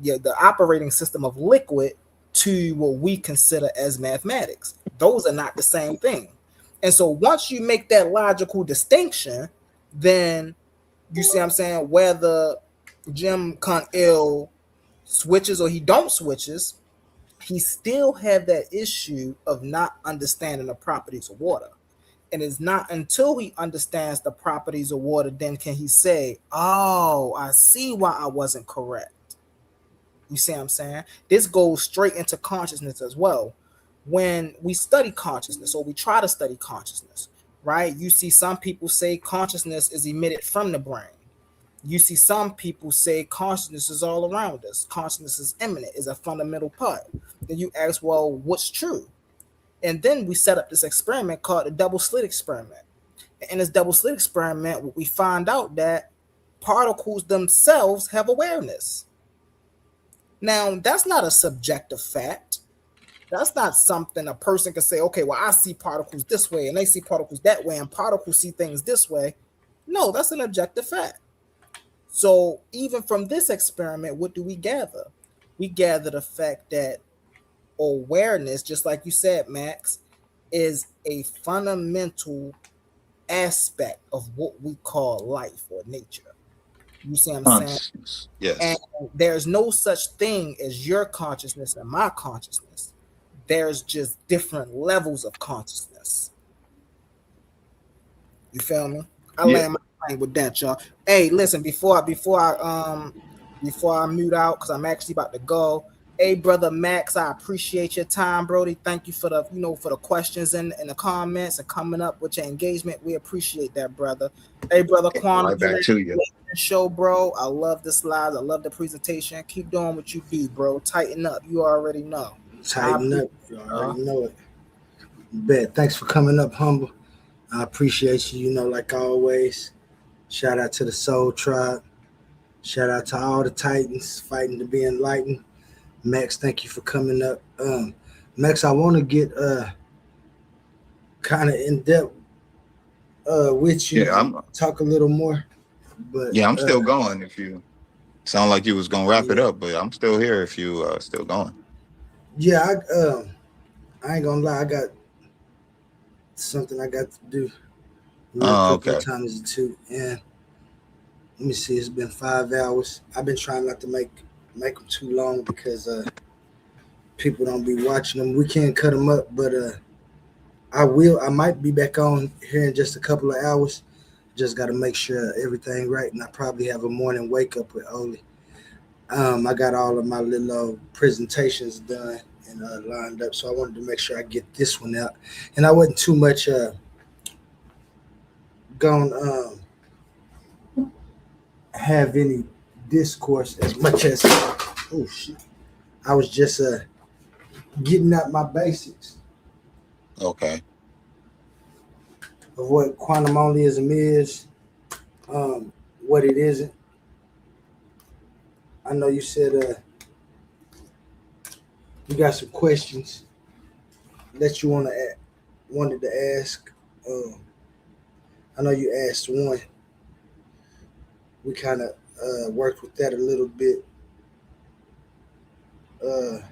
the operating system of liquid to what we consider as mathematics. Those are not the same thing. And so once you make that logical distinction, then you see what I'm saying, whether Jim Con Il switches or he don't switches, he still have that issue of not understanding the properties of water. And it's not until he understands the properties of water, then can he say, oh, I see why I wasn't correct. You see what I'm saying? This goes straight into consciousness as well. When we study consciousness, or we try to study consciousness, right? You see some people say consciousness is emitted from the brain. You see some people say consciousness is all around us. Consciousness is immanent, is a fundamental part. Then you ask, well, what's true? And then we set up this experiment called the double slit experiment. In this double slit experiment, we find out that particles themselves have awareness. Now, that's not a subjective fact. That's not something a person can say, okay, well, I see particles this way and they see particles that way and particles see things this way. No, that's an objective fact. So even from this experiment, what do we gather? We gather the fact that awareness, just like you said, Max, is a fundamental aspect of what we call life or nature. You see what I'm saying? Yes. And there's no such thing as your consciousness and my consciousness. There's just different levels of consciousness. You feel me? I land my plane with that, y'all. Hey, listen, before I mute out, because I'm actually about to go. Hey, brother Max, I appreciate your time, Brody. Thank you for the, for the questions and the comments and coming up with your engagement. We appreciate that, brother. Hey, brother Quan, right back to you. Show, bro. I love the slides. I love the presentation. Keep doing what you do, bro. Tighten up. You already know. Tighten up. You already know it. Bet. Thanks for coming up, Humble. I appreciate you. Like always. Shout out to the Soul Tribe. Shout out to all the Titans fighting to be enlightened. Max, thank you for coming up. Max, I want to get kind of in depth with you. Yeah, talk a little more. But I'm still going. If you sound like you was gonna wrap it up, but I'm still here. If you still going. Yeah, I ain't gonna lie. I got something I got to do. Okay. What time is it too? And let me see. It's been 5 hours. I've been trying not to make them too long because people don't be watching them. We can't cut them up, but I might be back on here in just a couple of hours. Just got to make sure everything right, and I probably have a morning wake up with Oli. I got all of my little presentations done and lined up, so I wanted to make sure I get this one out. And I wasn't too much gonna have any discourse as much as oh shit. I was just getting out my basics Okay. of what quantum onlyism is, what it isn't. I know you said you got some questions that you wanted to ask. I know you asked one. We kind of worked with that a little bit. Let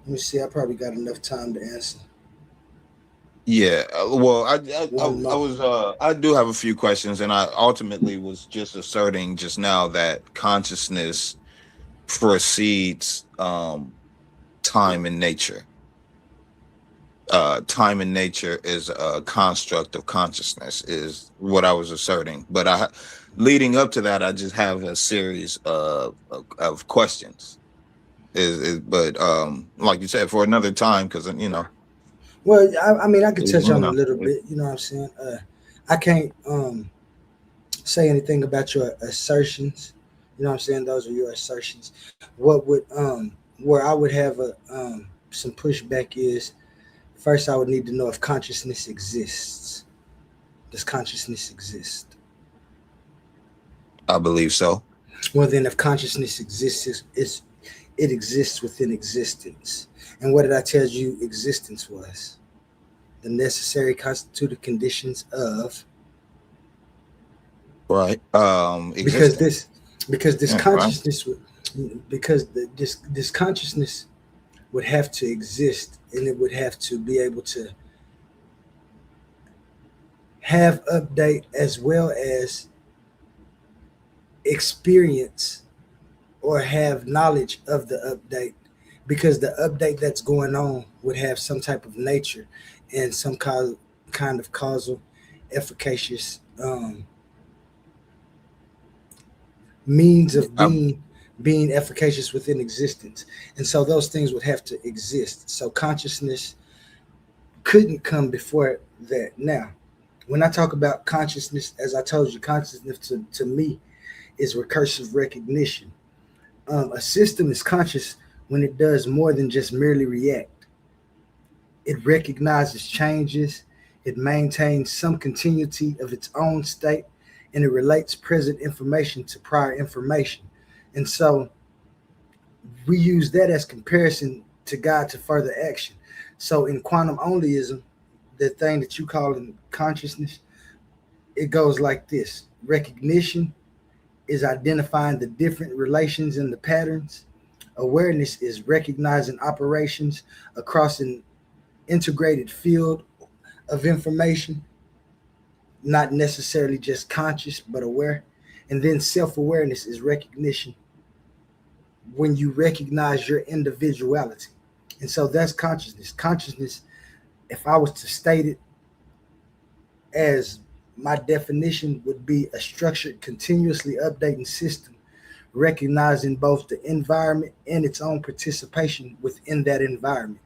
me see. I probably got enough time to answer Yeah. Well, one I more. was I do have a few questions, and I ultimately was just asserting just now that consciousness precedes time and nature. Time and nature is a construct of consciousness, is what I was asserting. But leading up to that, I just have a series of questions. But like you said, for another time, because Well, I mean, I could touch you on a know, little bit. You know what I'm saying? I can't say anything about your assertions. You know what I'm saying? Those are your assertions. What would where I would have some pushback is first I would need to know if consciousness exists. Does consciousness exist? I believe so. Well, then, if consciousness exists, it exists within existence. And what did I tell you existence was? The necessary constituted conditions of Right. because Existence. this Yeah. Right. consciousness because this consciousness would have to exist and it would have to be able to have update as well as experience or have knowledge of the update because the update that's going on would have some type of nature and some kind of causal efficacious means of being efficacious within existence, and so those things would have to exist. So consciousness couldn't come before that. Now when I talk about consciousness, as I told you, consciousness to me is recursive recognition. A system is conscious when it does more than just merely react. It recognizes changes, it maintains some continuity of its own state, and it relates present information to prior information. And so we use that as comparison to God to further action. So in quantum onlyism, the thing that you call in consciousness, it goes like this: recognition is identifying the different relations and the patterns. Awareness is recognizing operations across an integrated field of information, not necessarily just conscious, but aware. And then self awareness is recognition when you recognize your individuality. And so that's consciousness. Consciousness, if I was to state it as my definition, would be a structured, continuously updating system, recognizing both the environment and its own participation within that environment.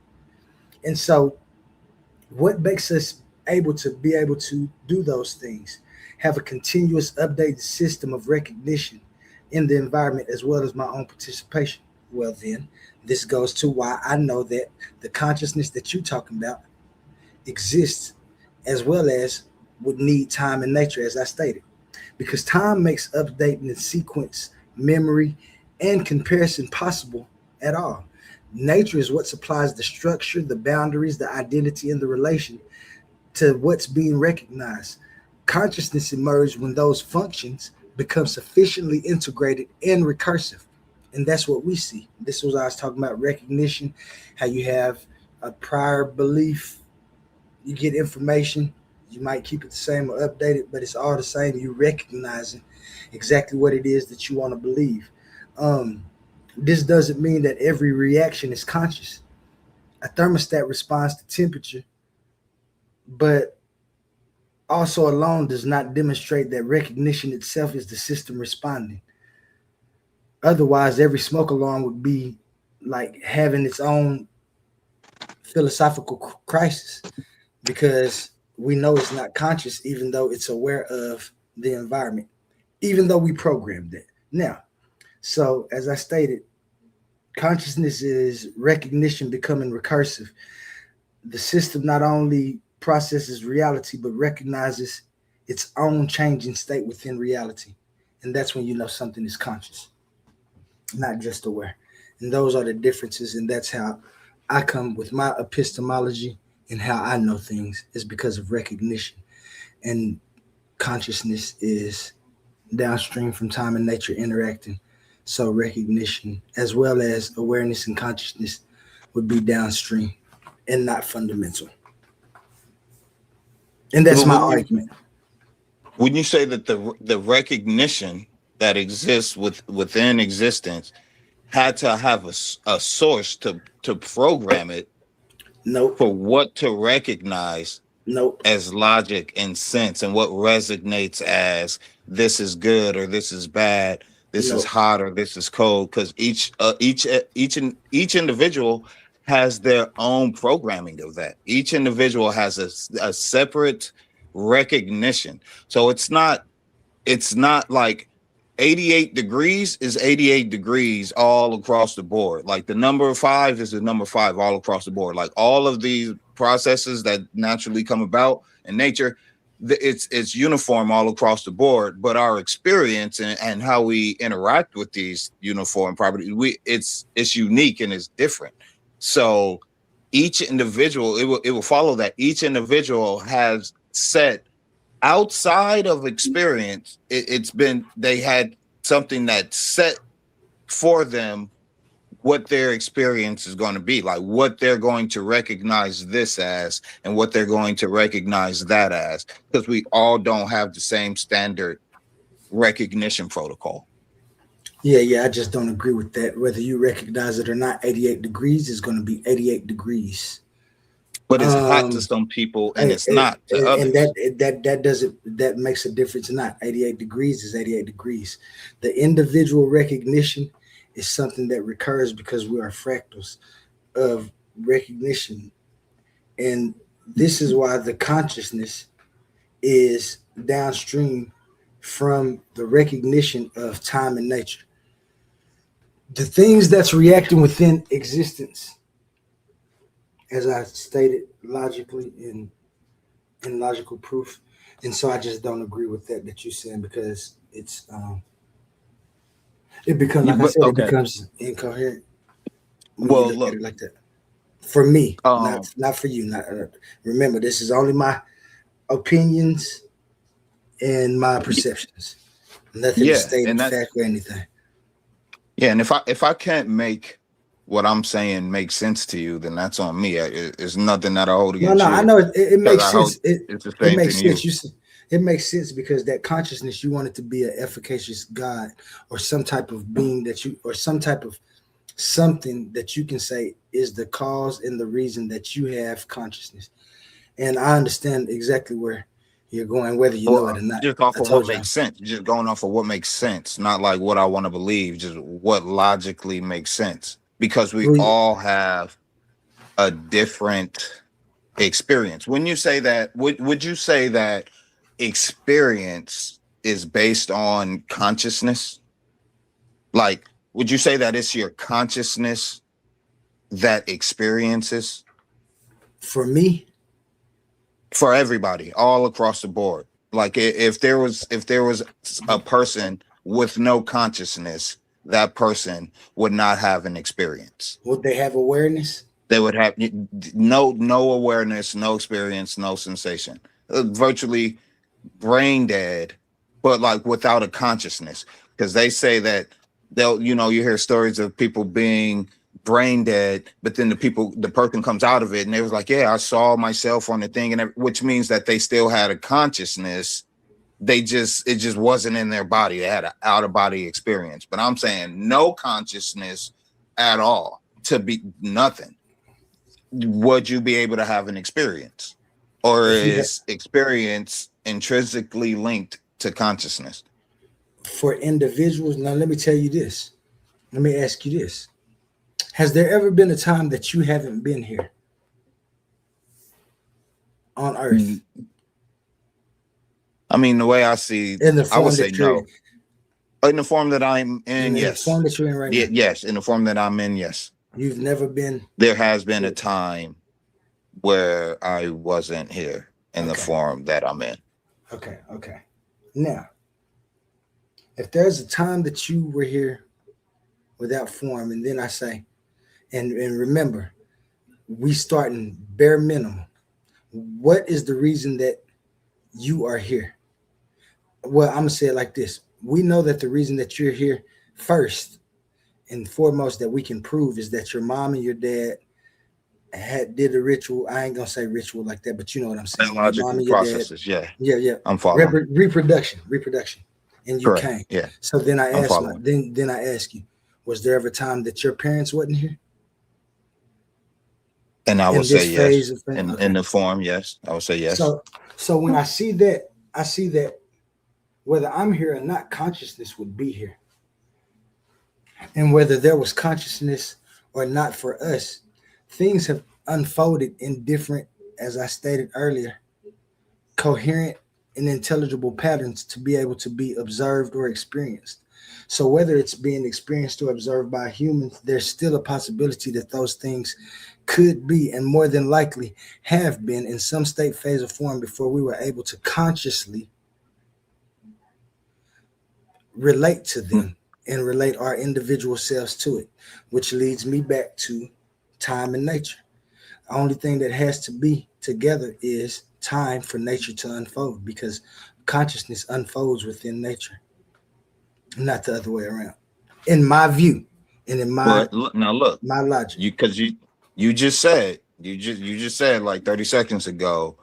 And so, what makes us able to do those things? Have a continuous updated system of recognition in the environment as well as my own participation. Well, then, this goes to why I know that the consciousness that you're talking about exists as well as would need time and nature, as I stated. Because time makes updating and sequence, memory, and comparison possible at all. Nature is what supplies the structure, the boundaries, the identity, and the relation to what's being recognized. Consciousness emerges when those functions become sufficiently integrated and recursive. And that's what we see. This was I was talking about recognition, how you have a prior belief, you get information, you might keep it the same or update it, but it's all the same. You recognizing exactly what it is that you want to believe. This doesn't mean that every reaction is conscious. A thermostat responds to temperature, but also alone does not demonstrate that recognition itself is the system responding. Otherwise, every smoke alarm would be like having its own philosophical crisis because we know it's not conscious, even though it's aware of the environment, even though we programmed it. Now, so as I stated, consciousness is recognition becoming recursive. The system not only processes reality, but recognizes its own changing state within reality. And that's when you know something is conscious, not just aware. And those are the differences. And that's how I come with my epistemology and how I know things is because of recognition. And consciousness is downstream from time and nature interacting. So recognition, as well as awareness and consciousness, would be downstream and not fundamental. And that's my argument. When you say that the recognition that exists within existence had to have a source to program it, Nope. For what to recognize, Nope. As logic and sense, and what resonates as this is good or this is bad, this Nope. is hot or this is cold, because each individual has their own programming of that. Each individual has a separate recognition. So it's not like 88 degrees is 88 degrees all across the board. Like the number 5 is the number 5 all across the board. Like all of these processes that naturally come about in nature, it's uniform all across the board. But our experience and how we interact with these uniform properties, it's unique and it's different. So each individual, it will follow that each individual has set outside of experience. They had something that set for them what their experience is going to be, like what they're going to recognize this as and what they're going to recognize that as, because we all don't have the same standard recognition protocol. Yeah, I just don't agree with that. Whether you recognize it or not, 88 degrees is going to be 88 degrees. But it's hot to some people and it's not to others. And that makes a difference. Not 88 degrees is 88 degrees. The individual recognition is something that recurs because we are fractals of recognition. And this is why the consciousness is downstream from the recognition of time and nature. The things that's reacting within existence, as I stated logically in logical proof. And so I just don't agree with that you're saying, because it's it becomes, like I said, it becomes incoherent when you look at it like that. For me, not for you. Remember, this is only my opinions and my perceptions. Nothing to state in fact or anything. Yeah, and if I can't make what I'm saying make sense to you, then that's on me. It's nothing that I hold against you. No, I know it makes sense. It makes sense. It makes sense because that consciousness, you want it to be an efficacious God or some type of being or some type of something that you can say is the cause and the reason that you have consciousness. And I understand exactly where you're going, whether you know it or not. Just off of what makes sense. Just going off of what makes sense, not like what I want to believe, just what logically makes sense. Because we all have a different experience. When you say that, would you say that experience is based on consciousness? Like, would you say that it's your consciousness that experiences? For me? For everybody, all across the board. Like if there was a person with no consciousness, that person would not have an experience. Would they have awareness? They would have no awareness, no experience, no sensation. Virtually brain dead, but like without a consciousness. Because they say that you hear stories of people being brain dead, but then the person comes out of it and they was like, yeah, I saw myself on the thing, and which means that they still had a consciousness. It just wasn't in their body. They had an out of body experience. But I'm saying no consciousness at all, to be nothing. Would you be able to have an experience, or is experience intrinsically linked to consciousness? For individuals, now let me tell you this. Let me ask you this. Has there ever been a time that you haven't been here? on Earth? I mean, the way I see, In the I would form say that you're no. In the form that I'm in, in the yes. form that you're in right now. Yes, in the form that I'm in, yes. You've never been. There has been a time where I wasn't here in the form that I'm in. Okay. Now, if there's a time that you were here without form, and then I say, and remember, we starting bare minimum. What is the reason that you are here? Well, I'm gonna say it like this. We know that the reason that you're here first and foremost that we can prove is that your mom and your dad did a ritual. I ain't gonna say ritual like that, but you know what I'm saying. Your mom Biological and your dad, processes, yeah. yeah. I'm following. Reproduction, and you Correct. came. Yeah. So then I I'm asked, following. then I ask you, was there ever a time that your parents wasn't here? And I In would say this yes. phase of In the form, yes. I would say yes. So when I see that whether I'm here or not, consciousness would be here. And whether there was consciousness or not for us, things have unfolded in different, as I stated earlier, coherent and intelligible patterns to be able to be observed or experienced. So whether it's being experienced or observed by humans, there's still a possibility that those things could be, and more than likely have been, in some state, phase, or form before we were able to consciously relate to them and relate our individual selves to it, which leads me back to time and nature. The only thing that has to be together is time for nature to unfold, because consciousness unfolds within nature, not the other way around. In my view, and in my now look, my logic. You just said like 30 seconds ago,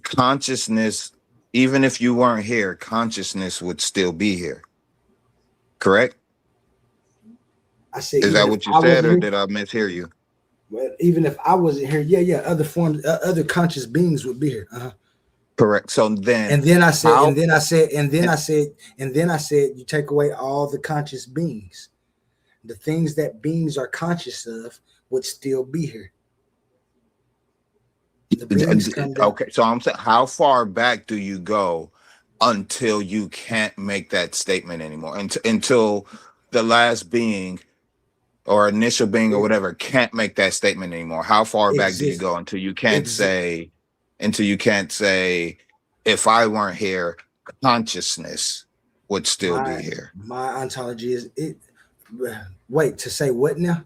consciousness, even if you weren't here, consciousness would still be here. Correct? I said, is that what you said, or did I mishear you? Well, even if I wasn't here, yeah, other forms, other conscious beings would be here. Correct. So then, and then I said, you take away all the conscious beings, the things that beings are conscious of would still be here. The beings come down. Okay, so I'm saying, how far back do you go until you can't make that statement anymore? Until the last being or initial being or whatever can't make that statement anymore? How far back do you go until you can't say, if I weren't here, consciousness would still be here? My ontology is it. Wait, to say what now?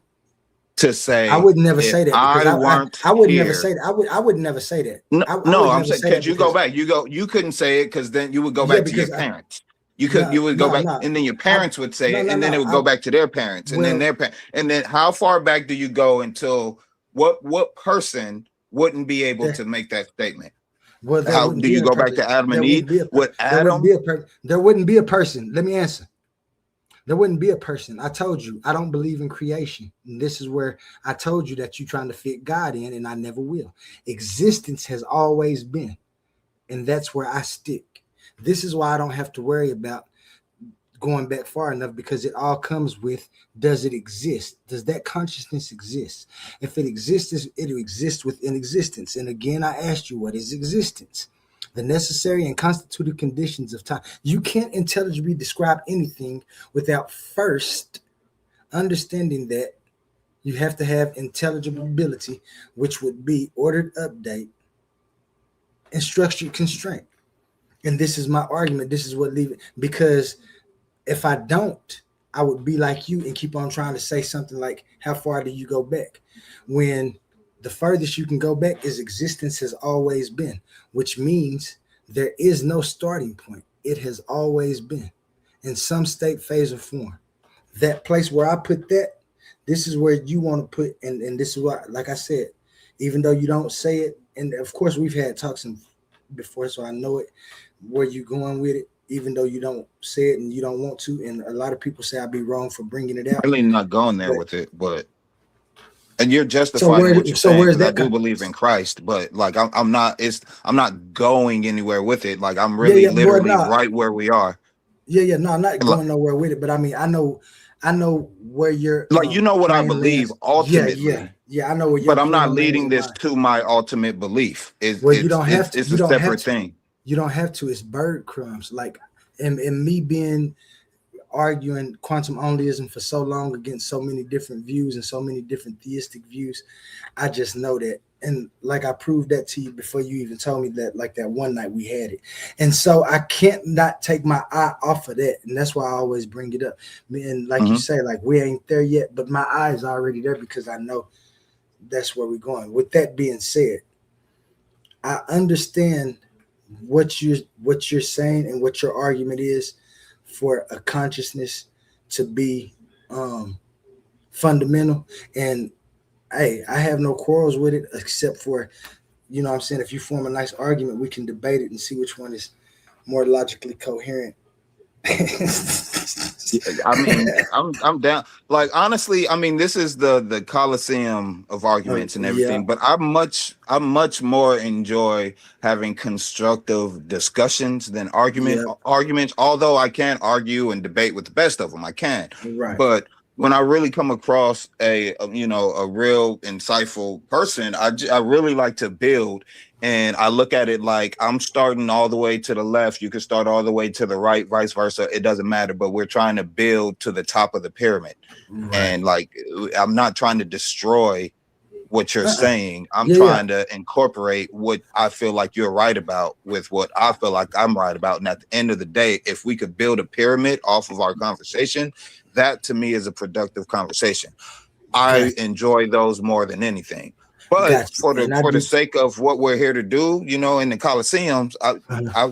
To say, I would never say that. I would never say that. I would never say that. No, I'm saying, because you go back, you couldn't say it, because then you would go back to your parents. You would go back, and then your parents would say it, and then it would go back to their parents, and then their parents. And then how far back do you go until what person wouldn't be able to make that statement? Well, how do you go back to Adam and Eve? There wouldn't be a person. Let me answer. There wouldn't be a person. I told you, I don't believe in creation. And this is where I told you that you're trying to fit God in, and I never will. Existence has always been, and that's where I stick. This is why I don't have to worry about going back far enough, because it all comes with, does it exist? Does that consciousness exist? If it exists, it exists within existence. And again, I asked you, what is existence? The necessary and constituted conditions of time. You can't intelligibly describe anything without first understanding that you have to have intelligibility, which would be ordered update and structured constraint. And this is my argument. This is what leave it, because if I don't, I would be like you and keep on trying to say something like, how far do you go back? When the furthest you can go back is existence has always been, which means there is no starting point. It has always been in some state, phase, or form. That place where I put that, this is where you want to put, and this is what, like I said, even though you don't say it, and of course we've had talks before, so I know it, where you going with it, even though you don't say it and you don't want to. And a lot of people say I'd be wrong for bringing it out. I'm really not going there with it, but. And you're justifying what you're saying. I do believe in Christ, but like I'm not going anywhere with it. Like I'm really literally right where we are. No, I'm not going nowhere with it. But I mean, I know I know where your Like, you know what I plane believe lands. Yeah, yeah, ultimately, yeah. I know where your but I'm not plane lands leading and this mine. to my ultimate belief. It's Well, you it's don't have it's to. it's You a don't have separate to. thing. You don't have to. It's bird crumbs. Like, and me being arguing quantum onlyism for so long against so many different views and so many different theistic views, I just know that. And like I proved that to you before you even told me that, like that one night we had it. And so I can't not take my eye off of that. And that's why I always bring it up. And like you Hmm. say, like we ain't there yet, but my eye is already there because I know that's where we're going. With that being said, I understand what you're saying and what your argument is for a consciousness to be um fundamental. And hey, I have no quarrels with it except for, you know what I'm saying, if you form a nice argument, we can debate it and see which one is more logically coherent. Yeah, I mean, I'm down. Like, honestly, I mean, this is the coliseum of arguments and Yeah, everything. But I much more enjoy having constructive discussions than yeah, arguments. Although I can argue and debate with the best of them, I can. right. But when I really come across a real insightful person, I really like to build. And I look at it like I'm starting all the way to the left. You can start all the way to the right, vice versa. It doesn't matter. But we're trying to build to the top of the pyramid. Right. And like, I'm not trying to destroy what you're Uh-uh. saying. I'm Yeah, yeah. trying to incorporate what I feel like you're right about with what I feel like I'm right about. And at the end of the day, if we could build a pyramid off of our conversation, that to me is a productive conversation. I Got enjoy those more than anything. But got you. for the And I for the do too. sake of what we're here to do, in the Coliseums,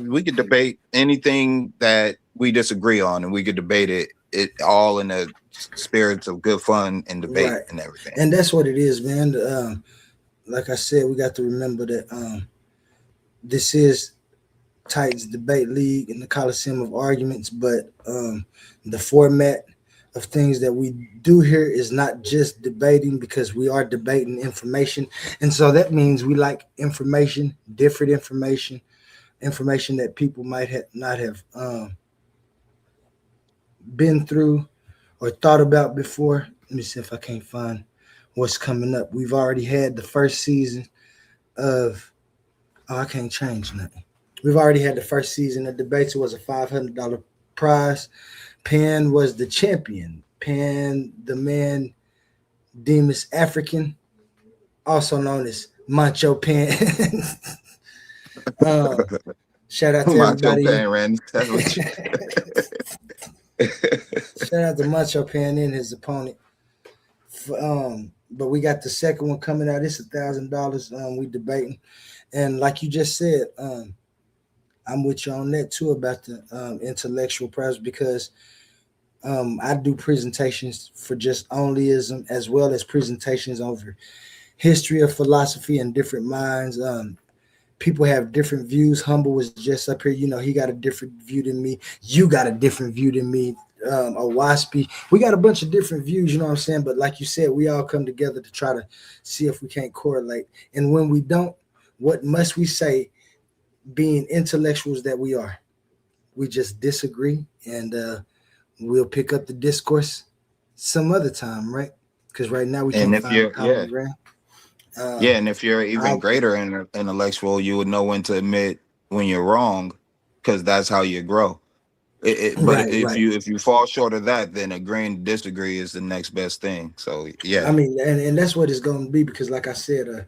we could debate anything that we disagree on, and we could debate it all in the spirits of good fun and debate Right. and everything. And that's what it is, man. Like I said, we got to remember that this is Titans Debate League in the Coliseum of Arguments, but the format of things that we do here is not just debating because we are debating information. And so that means we like information, different information, information that people might not have been through or thought about before. Let me see if I can't find what's coming up. We've already had the first season of, oh, I can't change nothing. We've already had the first season of debates. It was a $500 prize. Penn was the champion. Penn, the man, Demas African, also known as Macho Penn. um, Shout out to Macho everybody. Pan ran test with you. Shout out to Macho Penn and his opponent. But we got the second one coming out. It's $1,000. We debating, and like you just said, I'm with you on that too about the intellectual prowess because I do presentations for just onlyism as well as presentations over history of philosophy and different minds. People have different views. Humble was just up here. You know, he got a different view than me. You got a different view than me. A Waspy. We got a bunch of different views, you know what I'm saying? But like you said, we all come together to try to see if we can't correlate. And when we don't, what must we say, being intellectuals that we are? We just disagree and we'll pick up the discourse some other time, right? Because right now we And can't if find you're, common yeah, ground. yeah, Um, and if you're even I greater in intellectual, you would know when to admit when you're wrong, because that's how you grow. But right, if right. you fall short of that, then agreeing to disagree is the next best thing. So I yeah. mean, and that's what it's going to be because, like I said,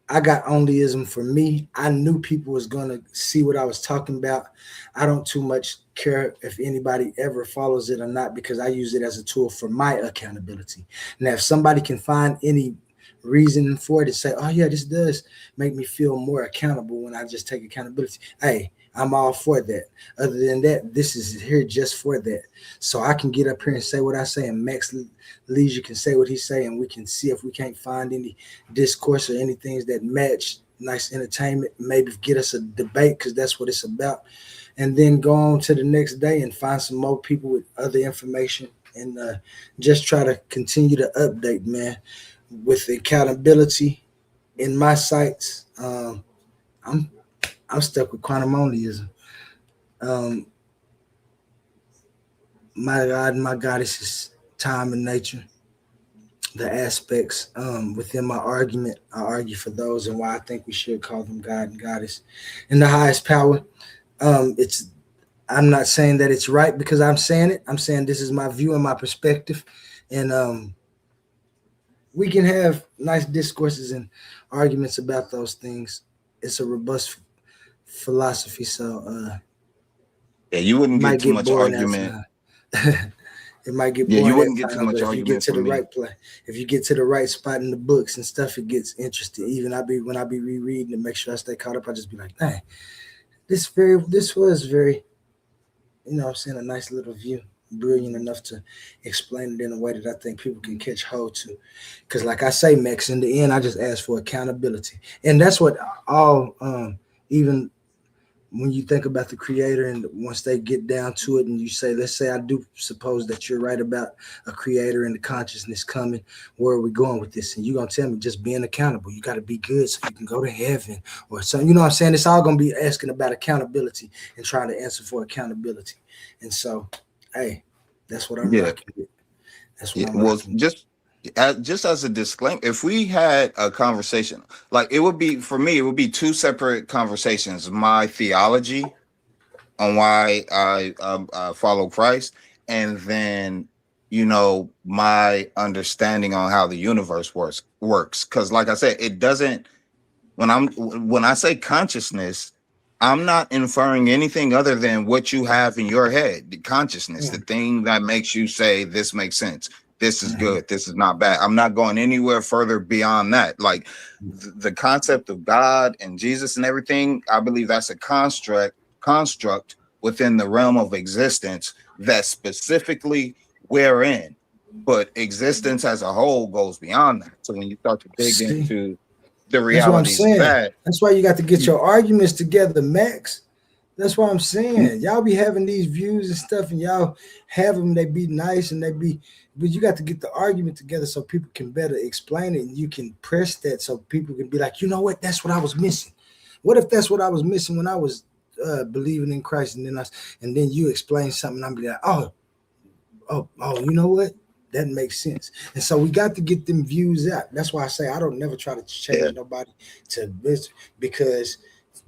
I got onlyism for me. I knew people was going to see what I was talking about. I don't too much care if anybody ever follows it or not because I use it as a tool for my accountability. Now, if somebody can find any reason for it and say, oh, yeah, this does make me feel more accountable when I just take accountability, hey, I'm all for that. Other than that, this is here just for that. So I can get up here and say what I say, and Max Leisure can say what he's saying. We can see if we can't find any discourse or anything that match nice entertainment, maybe get us a debate because that's what it's about, and then go on to the next day and find some more people with other information and just try to continue to update, man, with accountability in my sights. I'm I'm stuck with quantum onlyism. Um, my God and my goddess is time and nature. The aspects within my argument, I argue for those and why I think we should call them God and goddess. And the highest power, it's I'm not saying that it's right because I'm saying it. I'm saying this is my view and my perspective. And we can have nice discourses and arguments about those things. It's a robust philosophy, so Yeah, you it wouldn't get might too get much boring at argument. times. It might get Yeah, you boring at wouldn't get too times, much but if you get argument to the from me. right place, if you get to the right spot in the books and stuff, it gets interesting. Even when I be rereading to make sure I stay caught up, I just be like, dang, this was very, what I'm saying, a nice little view, brilliant enough to explain it in a way that I think people can catch hold to. Because, like I say, Max, in the end, I just ask for accountability, and that's what all, even when you think about the creator, and once they get down to it, and you say, let's say I do suppose that you're right about a creator and the consciousness coming, where are we going with this? And you're gonna tell me just being accountable. You got to be good so you can go to heaven or something. You know what I'm saying? It's all gonna be asking about accountability and trying to answer for accountability. And so, hey, that's what I'm Yeah, rocking with. That's what yeah. I'm Well, rocking with. just as a disclaimer, if we had a conversation, like it would be for me, it would be two separate conversations. My theology on why I follow Christ, and then my understanding on how the universe works. Because, like I said, it doesn't. When I say consciousness, I'm not inferring anything other than what you have in your head. The consciousness, the Mm, thing that makes you say this makes sense, this is mhm. good, this is not bad. I'm not going anywhere further beyond that. Like the concept of God and Jesus and everything, I believe that's a construct within the realm of existence that specifically we're in. But existence as a whole goes beyond that. So when you start to dig See, into the that's what I'm realities of saying. that. That's why you got to get You, your arguments together, Max. That's what I'm saying. Y'all be having these views and stuff, and y'all have them. They be nice, and but you got to get the argument together so people can better explain it, and you can press that so people can be like, you know what? That's what I was missing. What if that's what I was missing when I was believing in Christ, and then you explain something, and I'm be like, oh, you know what? That makes sense. And so we got to get them views out. That's why I say I don't never try to yeah, change nobody to this because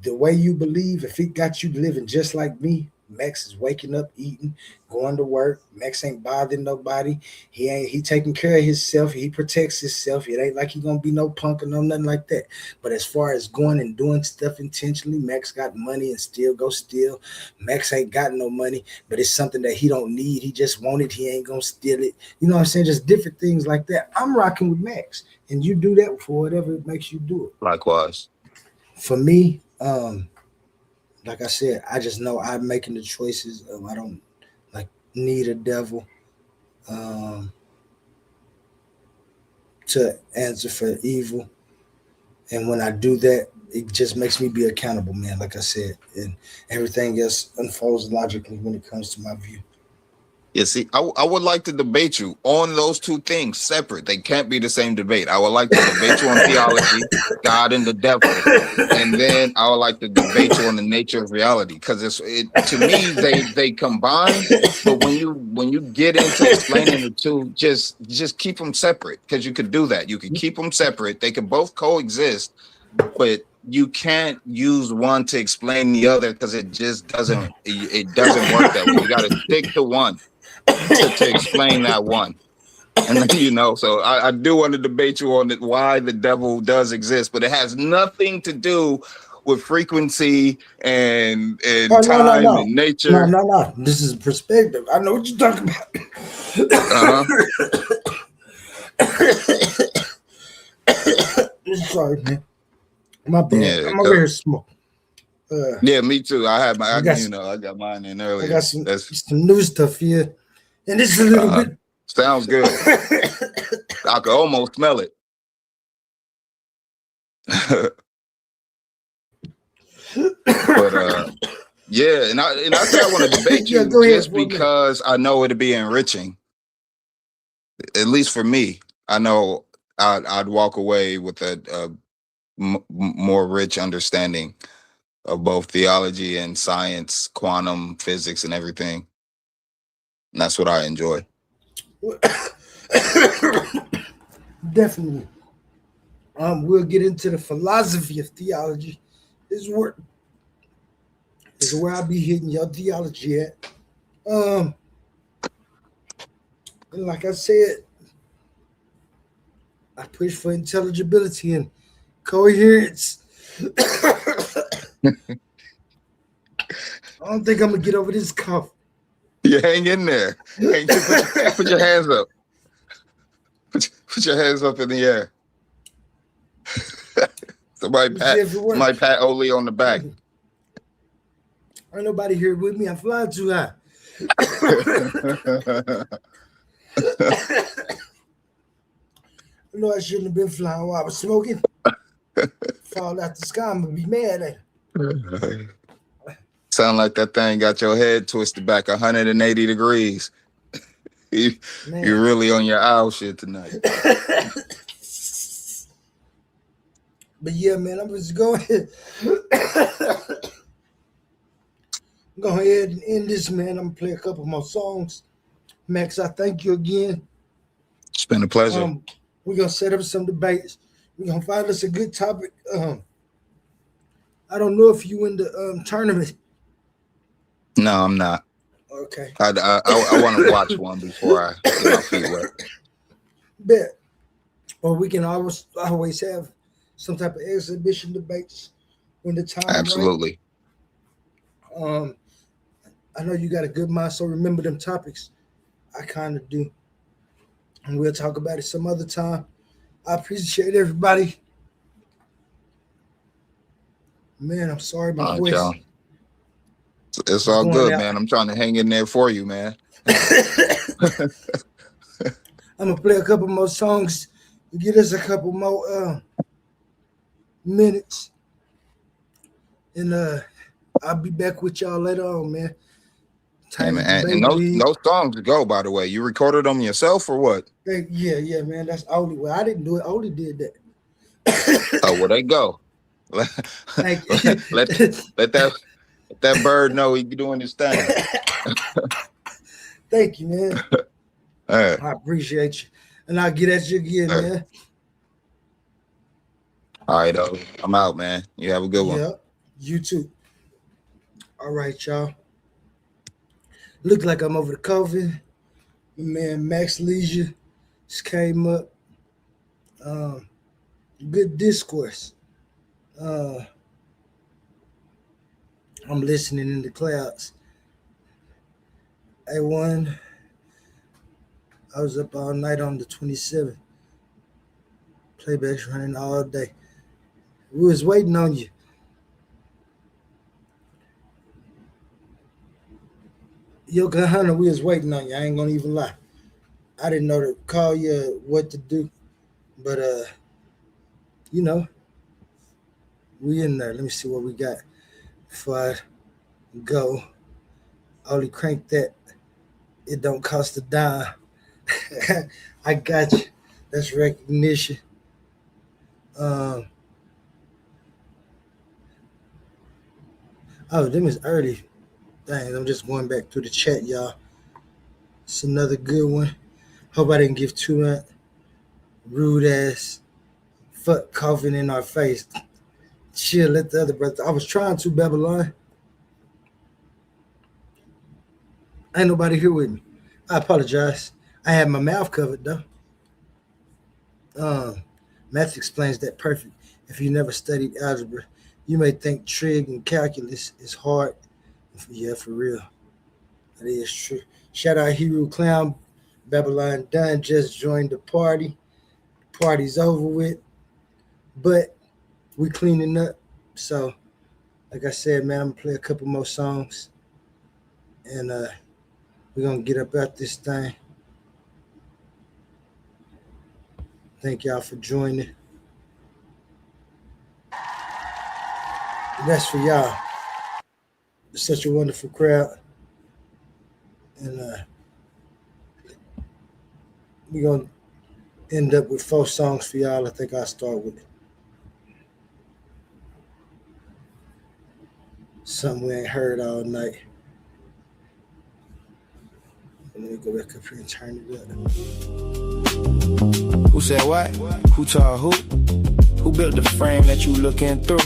the way you believe, if it got you living just like me, Max is waking up, eating, going to work. Max ain't bothering nobody. He taking care of himself. He protects himself. It ain't like he gonna be no punk or no nothing like that. But as far as going and doing stuff intentionally, Max got money and still go steal. Max ain't got no money, but it's something that he don't need. He just want it. He ain't gonna steal it. You know what I'm saying? Just different things like that. I'm rocking with Max, and you do that for whatever it makes you do it. likewise. For me, like I said, I just know I'm making the choices. I don't like need a devil um, to answer for evil, and when I do that, it just makes me be accountable, man. Like I said, and everything else unfolds logically when it comes to my view. Yeah, see, I would like to debate you on those two things separate. They can't be the same debate. I would like to debate you on theology, God and the devil, and then I would like to debate you on the nature of reality. Because to me they combine, but when you get into explaining the two, just keep them separate because you could do that. You could keep them separate. They could both coexist, but you can't use one to explain the other because it just it doesn't work that way. You got to stick to one to explain that one. And then, so I do want to debate you on why the devil does exist, but it has nothing to do with frequency and Oh no no time no and no nature. no no! This is perspective. I know what you're talking Uh-huh. about. Sorry, man. My bad. Yeah. I'm over here smoking. Uh, Yeah, me too. I had I got some, I got mine in I got earlier. some That's some new stuff here, and this is a little uh bit. sounds good. I could almost smell it. But yeah, and I say I want to debate Yeah, you go ahead just for a minute. because I know it'd be enriching. At least for me, I know I'd walk away with a more rich understanding of both theology and science, quantum physics, and everything. And that's what I enjoy. Definitely. We'll get into the philosophy of theology. Is where I'll be hitting your theology at. And like I said, I push for intelligibility and coherence. I don't think I'm gonna get over this cough. You hang in there. Put your hands up. Put your hands up in the air. Somebody pat Oli on the back. Ain't nobody here with me. I'm flying too high. I know I shouldn't have been flying while I was smoking. Fall out the sky, I'm gonna be mad at it. Sound like that thing got your head twisted back 180 degrees. You're really on your owl shit tonight. But yeah, man, I'm just going go ahead and end this, man. I'm gonna play a couple more songs. Max, I thank you again. It's been a pleasure. We're gonna set up some debates. We're gonna find us a good topic. I don't know if you in the tournament. No, I'm not. Okay. I want to watch one before I get my feet wet. Bet. Or we can always have some type of exhibition debates when the time. Absolutely. Right. I know you got a good mind, so remember them topics. I kind of do. And we'll talk about it some other time. I appreciate everybody. Man, I'm sorry my voice. Y'all. It's all good, out. Man. I'm trying to hang in there for you, man. I'm going to play a couple more songs to get us a couple more minutes. And I'll be back with y'all later on, man. Hey, man. And those songs go, by the way. You recorded them yourself or what? Yeah, man. That's Oli. Well, I didn't do it. Oli did that. Oh, well, they go. let that bird know he be doing his thing. Thank you, man. All right. I appreciate you. And I'll get at you again, man. All right, I'm out, man. You have a good one. Yeah, you too. All right, y'all. Look like I'm over the COVID. Man, Max Leisure just came up. Good discourse. I'm listening in the clouds. A1, I was up all night on the 27th. Playback's running all day. We was waiting on you. Yokohama, we was waiting on you. I ain't gonna even lie. I didn't know to call you what to do. But you know, we in there. Let me see what we got before I go. Only crank that. It don't cost a dime. I got you. That's recognition. Oh, them is early. Dang, I'm just going back through the chat, y'all. It's another good one. Hope I didn't give too much rude ass fuck coughing in our face. Chill, let the other brother. I was trying to, Babylon. Ain't nobody here with me. I apologize. I had my mouth covered though. Math explains that perfect. If you never studied algebra, you may think trig and calculus is hard. Yeah, for real. That is true. Shout out Hero Clown. Babylon Dunn just joined the party. Party's over with. But we cleaning up. So, like I said, man, I'm going to play a couple more songs. And we're going to get up out this thing. Thank y'all for joining. That's for y'all. It's such a wonderful crowd. And we're going to end up with 4 songs for y'all. I think I'll start with something we ain't heard all night. Let me go back up here and turn it up. Who said what? Who told who? Who built the frame that you looking through?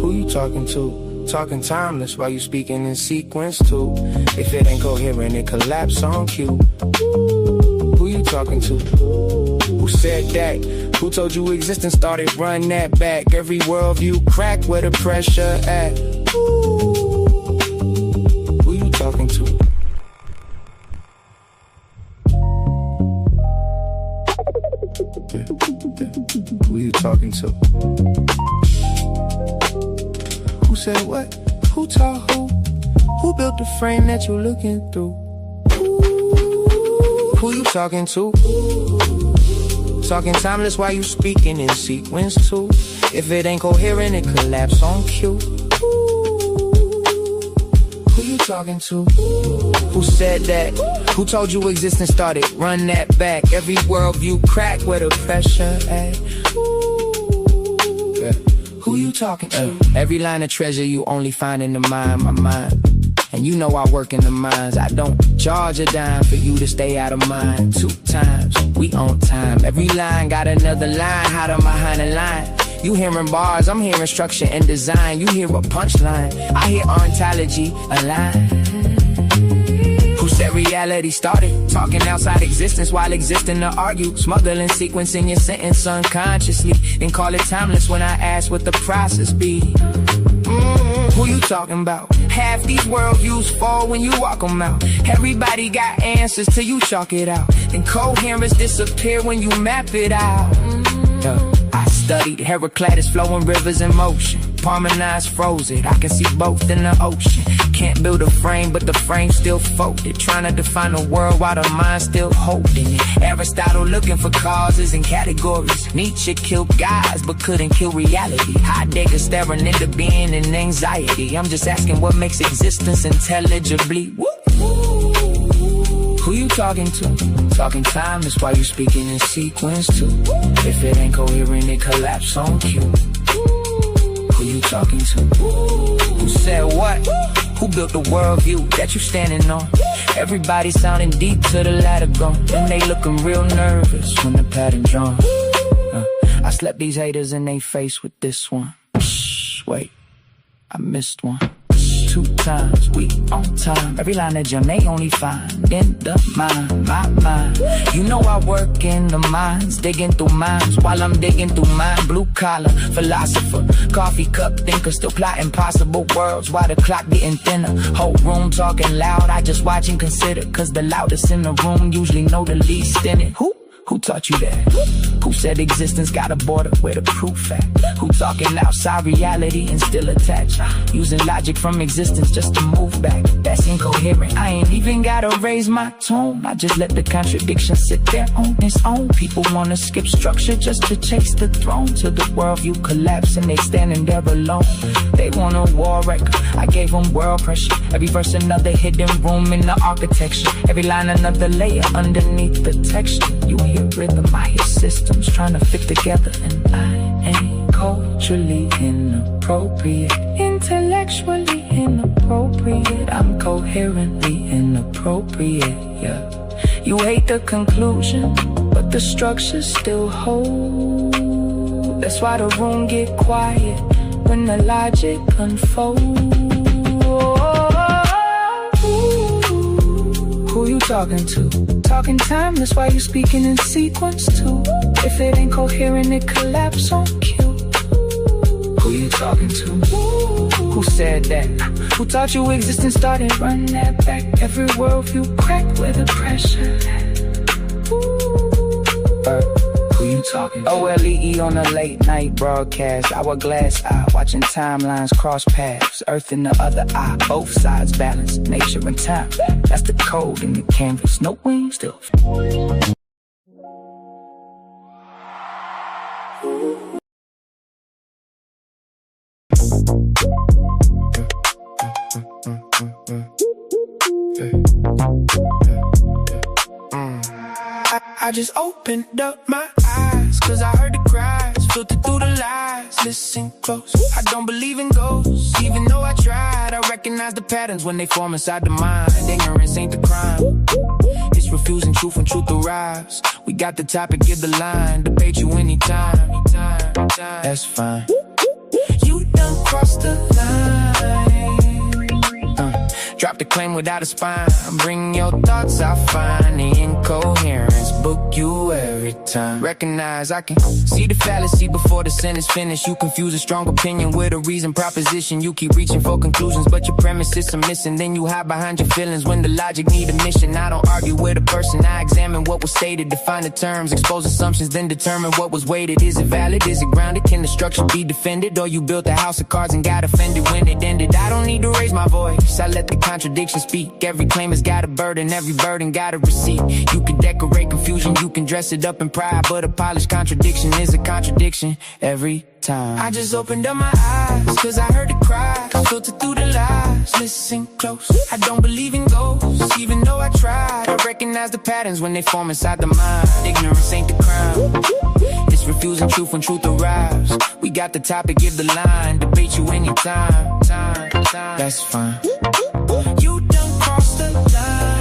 Who you talking to? Talking timeless while you speaking in sequence too. If it ain't coherent, it collapse on cue. Who you talking to? Who said that? Who told you existence started? Run that back. Every worldview crack where the pressure at. Who you talking to? Who you talking to? Who said what? Who taught who? Who built the frame that you looking through? Who you talking to? Talking timeless while you speaking in sequence too. If it ain't coherent, it collapse on cue. Who you talking to? Who said that? Who told you existence started? Run that back. Every worldview crack where the pressure at. Yeah. Who you talking to? Every line of treasure you only find in the mind, my mind. And you know I work in the mines. I don't charge a dime for you to stay out of mine. 2 times, we on time. Every line got another line, hide on behind the line. You hearing bars, I'm hearing structure and design. You hear a punchline, I hear ontology align. Who said reality started? Talking outside existence while existing to argue. Smuggling sequence in your sentence unconsciously. Then call it timeless when I ask what the process be. Who you talking about? Half these worldviews fall when you walk them out. Everybody got answers till you chalk it out. Incoherence disappear when you map it out. I studied Heraclitus flowing rivers in motion. Parmenides froze it, I can see both in the ocean. Can't build a frame, but the frame still folded. Trying to define the world while the mind still holding it. Aristotle looking for causes and categories. Nietzsche killed guys, but couldn't kill reality. Heidegger staring into being and anxiety. I'm just asking what makes existence intelligibly. Woo! Who you talking to? Talking timeless while you speaking in sequence too. If it ain't coherent, it collapse on cue. Who you talking to? Who said what? Who built the worldview that you standing on? Everybody sounding deep to the ladder gone. And they looking real nervous when the pattern drawn. I slept these haters in they face with this one. Shh, wait, I missed one. 2 times, we on time. Every line that jam, they only find in the mind, my mind. You know I work in the mines, digging through minds while I'm digging through mine. Blue collar, philosopher, coffee cup thinker, still plotting possible worlds while the clock getting thinner. Whole room talking loud, I just watch and consider. Cause the loudest in the room usually know the least in it. Who taught you that? Who said existence got a border where the proof at? Who talking outside reality and still attached? Using logic from existence just to move back. That's incoherent. I ain't even gotta raise my tone. I just let the contradiction sit there on its own. People wanna skip structure just to chase the throne. Till the worldview collapse and they standing there alone. They want a war record. I gave them world pressure. Every verse another hidden room in the architecture. Every line another layer underneath the texture. You hear rhythm, I hear systems trying to fit together. And I ain't culturally inappropriate, intellectually inappropriate. I'm coherently inappropriate, yeah. You hate the conclusion, but the structure still hold. That's why the room get quiet when the logic unfolds. Who you talking to? Talking timeless while you speaking in sequence too. If it ain't coherent, it collapse on cue. Who you talking to? Who said that? Who taught you existence started? Run that back. Every worldview crack where the pressure at. Who you talking to? OLEE on a late night broadcast. Hourglass eye, watching timelines cross paths. Earth in the other eye, both sides balance. Nature and time, that's the code in the canvas. No wings, still. I just opened up my eyes, cause I heard the cries filter through the lies. Listen close, I don't believe in ghosts. Even though I tried, I recognize the patterns when they form inside the mind. Ignorance ain't the crime, it's refusing truth when truth arrives. We got the topic, give the line. Debate you anytime, that's fine. You done crossed the line. Drop the claim without a spine. Bring your thoughts, I find the incoherence. Book you every time. Recognize I can see the fallacy before the sentence finished. You confuse a strong opinion with a reason proposition. You keep reaching for conclusions, but your premises are missing. Then you hide behind your feelings when the logic need a mission. I don't argue with a person, I examine what was stated. Define the terms, expose assumptions, then determine what was weighted. Is it valid, is it grounded, can the structure be defended? Or you built a house of cards and got offended when it ended? I don't need to raise my voice, I let the contradiction speak. Every claim has got a burden, every burden got a receipt. You can decorate confusion, you can dress it up in pride, but a polished contradiction is a contradiction every time. I just opened up my eyes, cause I heard the cry. Filter through the lies, listen close. I don't believe in ghosts, even though I tried. I recognize the patterns when they form inside the mind. Ignorance ain't the crime, it's refusing truth when truth arrives. We got the topic, give the line. Debate you anytime, that's fine. You done crossed the line.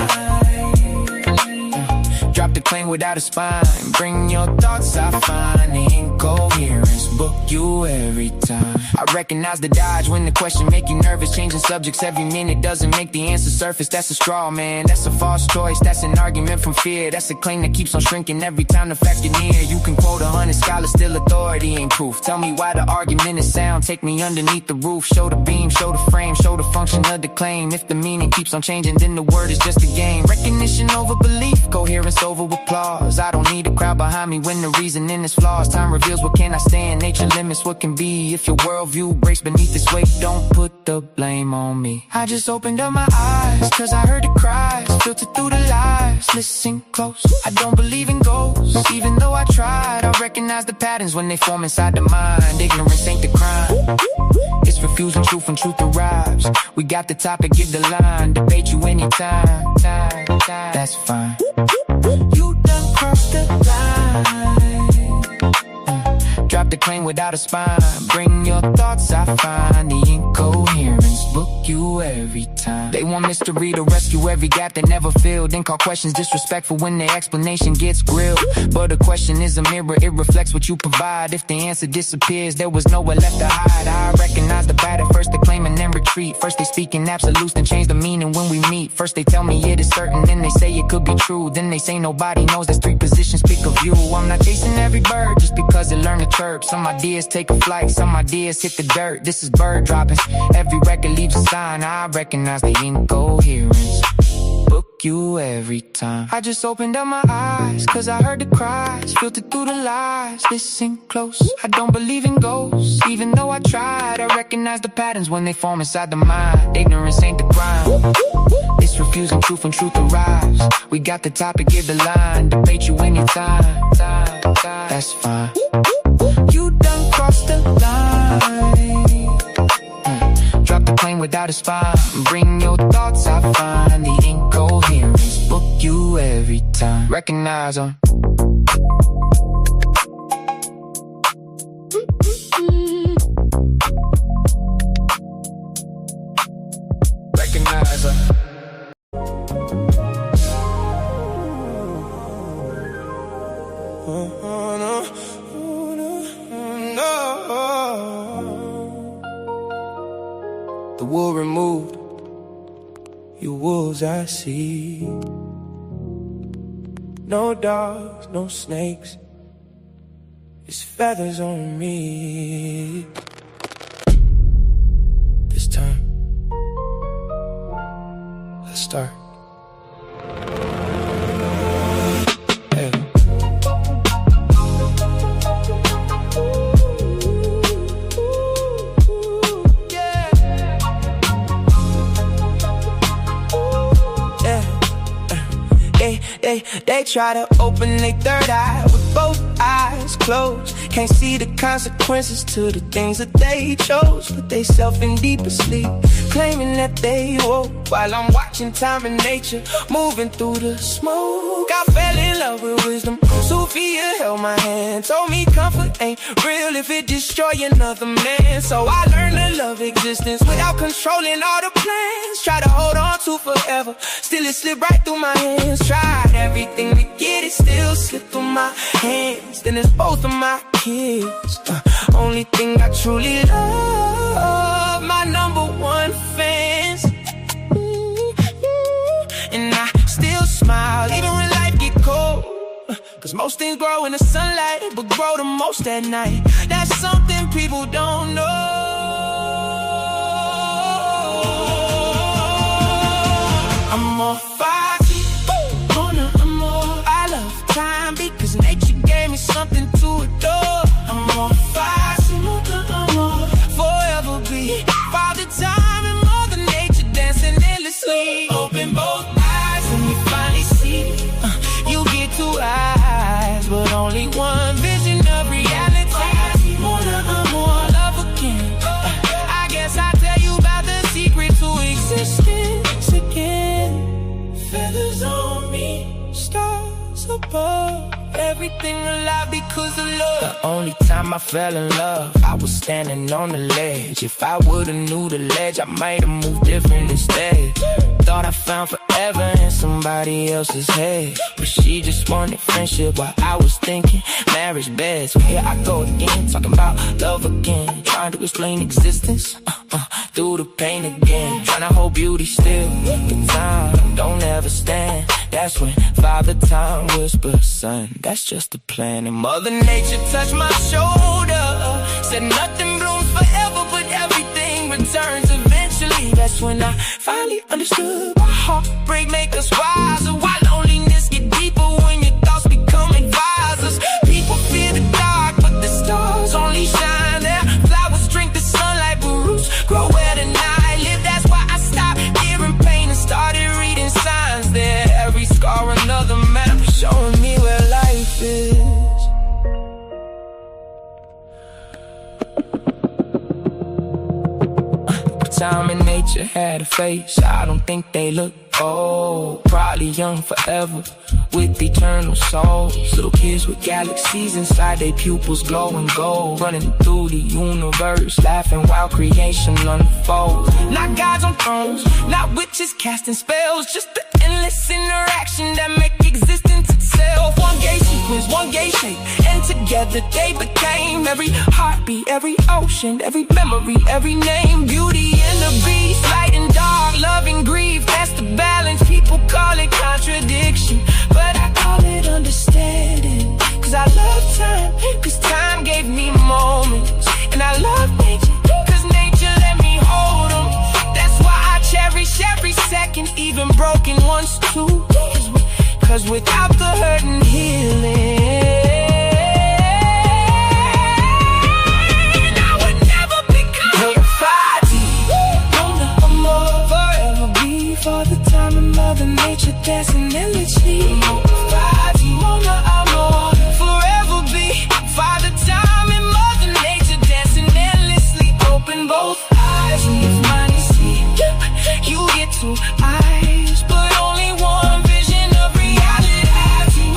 Drop the claim without a spine. Bring your thoughts, I find the incoherence. Book you every time. I recognize the dodge when the question make you nervous. Changing subjects every minute doesn't make the answer surface. That's a straw man, that's a false choice. That's an argument from fear. That's a claim that keeps on shrinking every time the fact you're near. You can quote 100 scholars, still authority ain't proof. Tell me why the argument is sound. Take me underneath the roof. Show the beam, show the frame, show the function of the claim. If the meaning keeps on changing, then the word is just a game. Recognition over belief, coherence over applause. I don't need a crowd behind me when the reasoning is flaws. Time reveals what can I stand, nature limits what can be. If your worldview breaks beneath this weight, don't put the blame on me. I just opened up my eyes, cause I heard the cries. Filter through the lies, listen close. I don't believe in ghosts, even though I tried. I recognize the patterns when they form inside the mind. Ignorance ain't the crime, it's refusing truth when truth arrives. We got the topic, give the line. Debate you anytime, that's fine. You done crossed the line. Drop the claim without a spine. Bring your thoughts, I find the incoherence. Book you every time. They want mystery to rescue every gap they never filled. Then call questions disrespectful when their explanation gets grilled. But a question is a mirror, it reflects what you provide. If the answer disappears, there was nowhere left to hide. I recognize the pattern, first they claim and then retreat. First they speak in absolutes, then change the meaning when we meet. First they tell me it is certain, then they say it could be true. Then they say nobody knows, there's 3 positions, pick a view. I'm not chasing every bird just because it learned to chirp. Some ideas take a flight, some ideas hit the dirt. This is bird dropping, every record leaves a sign. I recognize the incoherence. Book you every time. I just opened up my eyes, cause I heard the cries. Filtered through the lies, listen close. I don't believe in ghosts, even though I tried. I recognize the patterns when they form inside the mind. Ignorance ain't the crime, it's refusing truth when truth arrives. We got the topic, give the line. Debate you anytime, that's fine. You done crossed the line. Drop the plane without a spine. Bring your thoughts, I find the incoherence. Book you every time. Recognize them. Recognize them. The wool removed, you wolves I see. No dogs, no snakes, it's feathers on me. This time, let's start. Hey. They try to open their third eye with both eyes. eyes closed. Can't see the consequences to the things that they chose. Put they self in deeper sleep, claiming that they woke. While I'm watching time and nature moving through the smoke. I fell in love with wisdom. Sophia held my hand, told me comfort ain't real if it destroy another man. So I learned to love existence without controlling all the plans. Try to hold on to forever, still it slipped right through my hands. Tried everything to get it, still slipped through my hands. Then it's both of my kids, only thing I truly love, my number one fans. And I still smile even when life get cold, cause most things grow in the sunlight, but grow the most at night. That's something people don't know. I'm more foggy, I'm more. I love time because nature gave me something to adore. I'm more foggy, I'm more. Forever be Father Time and Mother Nature dancing endlessly. Open both eyes when you finally see. You get two eyes, but only one vision of reality. More love again. I guess I'll tell you about the secret to existence again. Feathers on me, stars above. Everything alive because of love. The only time I fell in love, I was standing on the ledge. If I would've knew the ledge, I might've moved different instead. Thought I found forever in somebody else's head, but she just wanted friendship while I was thinking marriage bed. So here I go again, talking about love again. Trying to explain existence, through the pain again. Trying to hold beauty still, but time don't ever stand. That's when Father Time whispers, son, that's just a plan. And Mother Nature touched my shoulder, said nothing blooms forever, but everything returns eventually. That's when I finally understood why heartbreak make us wiser, why loneliness get deeper when your thoughts become advisors. People fear the dark, but the stars only shine there. Flowers drink the sunlight, but roots grow where the night live. That's why I stopped hearing pain and started reading signs there. Every scar another map showing me where life is. Time and nature had a face, I don't think they look old. Probably young forever, with eternal souls. Little kids with galaxies inside their pupils glowing gold. Running through the universe, laughing while creation unfolds. Not gods on thrones, not witches casting spells, just the endless interaction that make existence itself. One gay sequence, one gay shape, and together they became every heartbeat, every ocean, every memory, every name. Beauty and the beast, light and dark, love and grief, that's the balance. People call it contradiction, but I call it understanding. Cause I love time, cause time gave me moments. And I love nature, cause nature let me hold them. That's why I cherish every second, even broken ones too. Cause without the hurt and healing, Father Time and Mother Nature dancing endlessly. Forever be Father Time and Mother Nature dancing endlessly. Open both eyes and you finally see. You get two eyes, but only one vision of reality.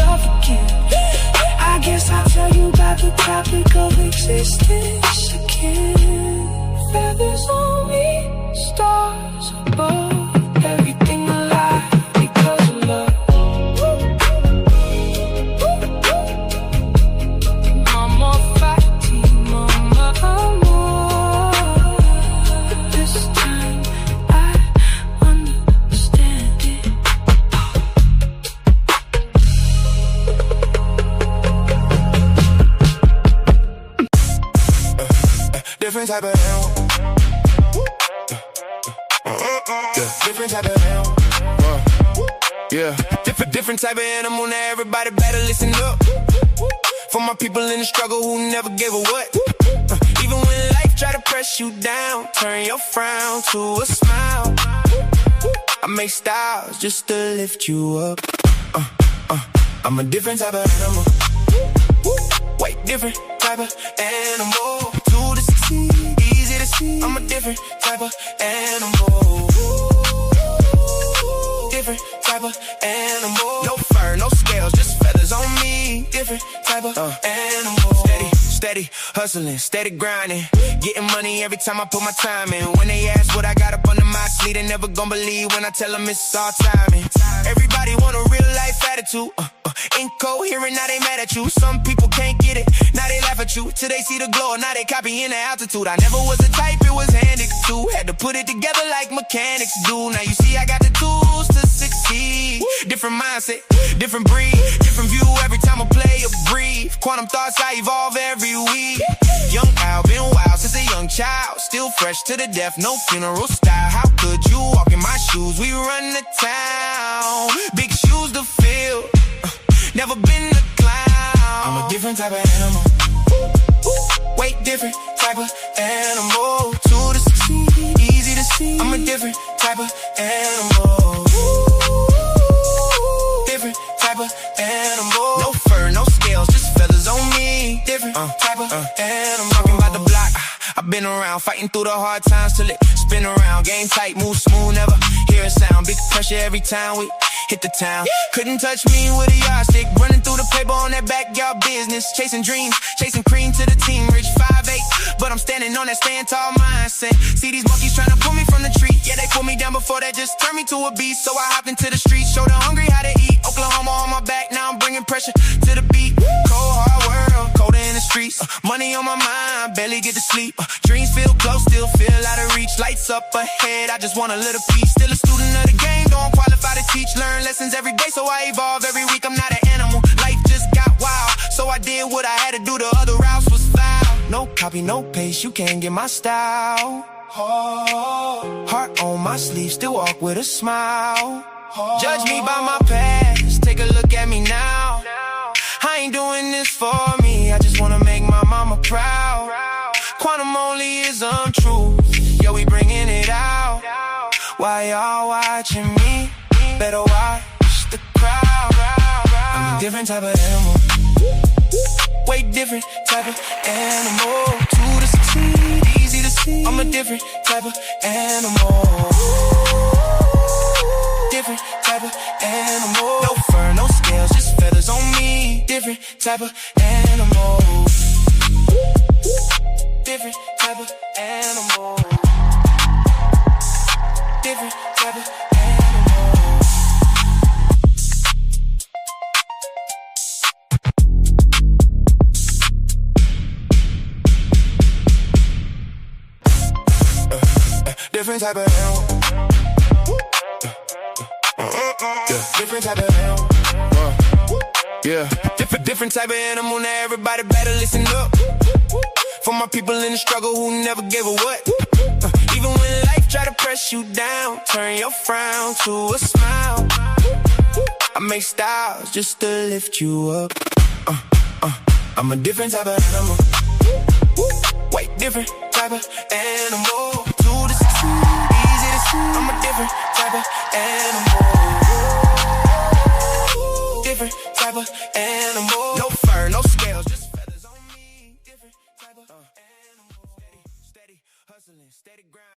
Love again. I guess I'll tell you about the topic of existence again. Feathers on me, stars above, everything alive because of love. Mama Fatima, mama, but this time I understand it. Different type of hell. Different type of animal. Yeah. Different type of animal. Now everybody better listen up. For my people in the struggle who never gave a what. Even when life try to press you down, turn your frown to a smile. I make styles just to lift you up. I'm a different type of animal. White, different type of animal. To the succeed, easy to see. I'm a different type of animal. Different type of animal. No fur, no scales, just feathers on me. Different type of animal. Steady hustling, steady grinding. Getting money every time I put my time in. When they ask what I got up under my sleeve, they never gon' believe when I tell them it's all timing. Everybody want a real life attitude. Incoherent, now they mad at you. Some people can't get it, now they laugh at you. Till they see the glow, now they copying the altitude. I never was the type, it was handed to. Had to put it together like mechanics do. Now you see I got the tools to succeed. Different mindset, different breed, different view every time I play or breathe. Quantum thoughts, I evolve every week. Young Al, been wild since a young child. Still fresh to the death, no funeral style. How could you walk in my shoes? We run the town, big shoes to fill. Never been a clown. I'm a different type of animal. Wait, different type of animal. To the succeed, easy to see. I'm a different type of animal. Different type of animal. No fur, no scales, just feathers on me. Different type of animal. Talking about the block, I've been around, fighting through the hard times till it spin around. Game tight, move smooth, never hear a sound. Big pressure every time we hit the town. Couldn't touch me with a yardstick. Running through the paper on that backyard business. Chasing dreams, chasing cream to the team. Rich 5'8", but I'm standing on that stand tall mindset. See these monkeys trying to pull me from the tree. Yeah, they put me down before that just turned me to a beast. So I hopped into the streets, showed the hungry how to eat. Oklahoma on my back, now I'm bringing pressure to the beat. Cold hard world, colder in the streets. Money on my mind, barely get to sleep. Dreams feel close, still feel out of reach. Lights up ahead, I just want a little piece. Still a student of the game, don't qualify to teach. Learn lessons every day, so I evolve every week. I'm not an animal, life just got wild. So I did what I had to do, the other routes was foul. No copy, no paste, you can't get my style. Heart on my sleeve, still walk with a smile. Judge me by my past, take a look at me now. I ain't doing this for me, I just wanna make my mama proud. Quantum Onlyism truth, yo, we bringing it out. Why y'all watching me? Better watch the crowd. I'm a different type of animal. Way different type of animal. To the succeed, easy to see. I'm a different type of animal. Different type of animal. No fur, no scales, just feathers on me. Different type of animal. Different type of animal. Different type of animal. Different type of animal. Different type of animal. Different type of animal. Now everybody better listen up. For my people in the struggle who never gave a what. Even when life try to press you down, turn your frown to a smile. I make styles just to lift you up. I'm a different type of animal. White, different type of animal. To the succeed, easy to see. I'm a different type of animal. Different type of animal. No fur, no scales, just feathers on me. Different type of animal. Steady hustling, steady grind.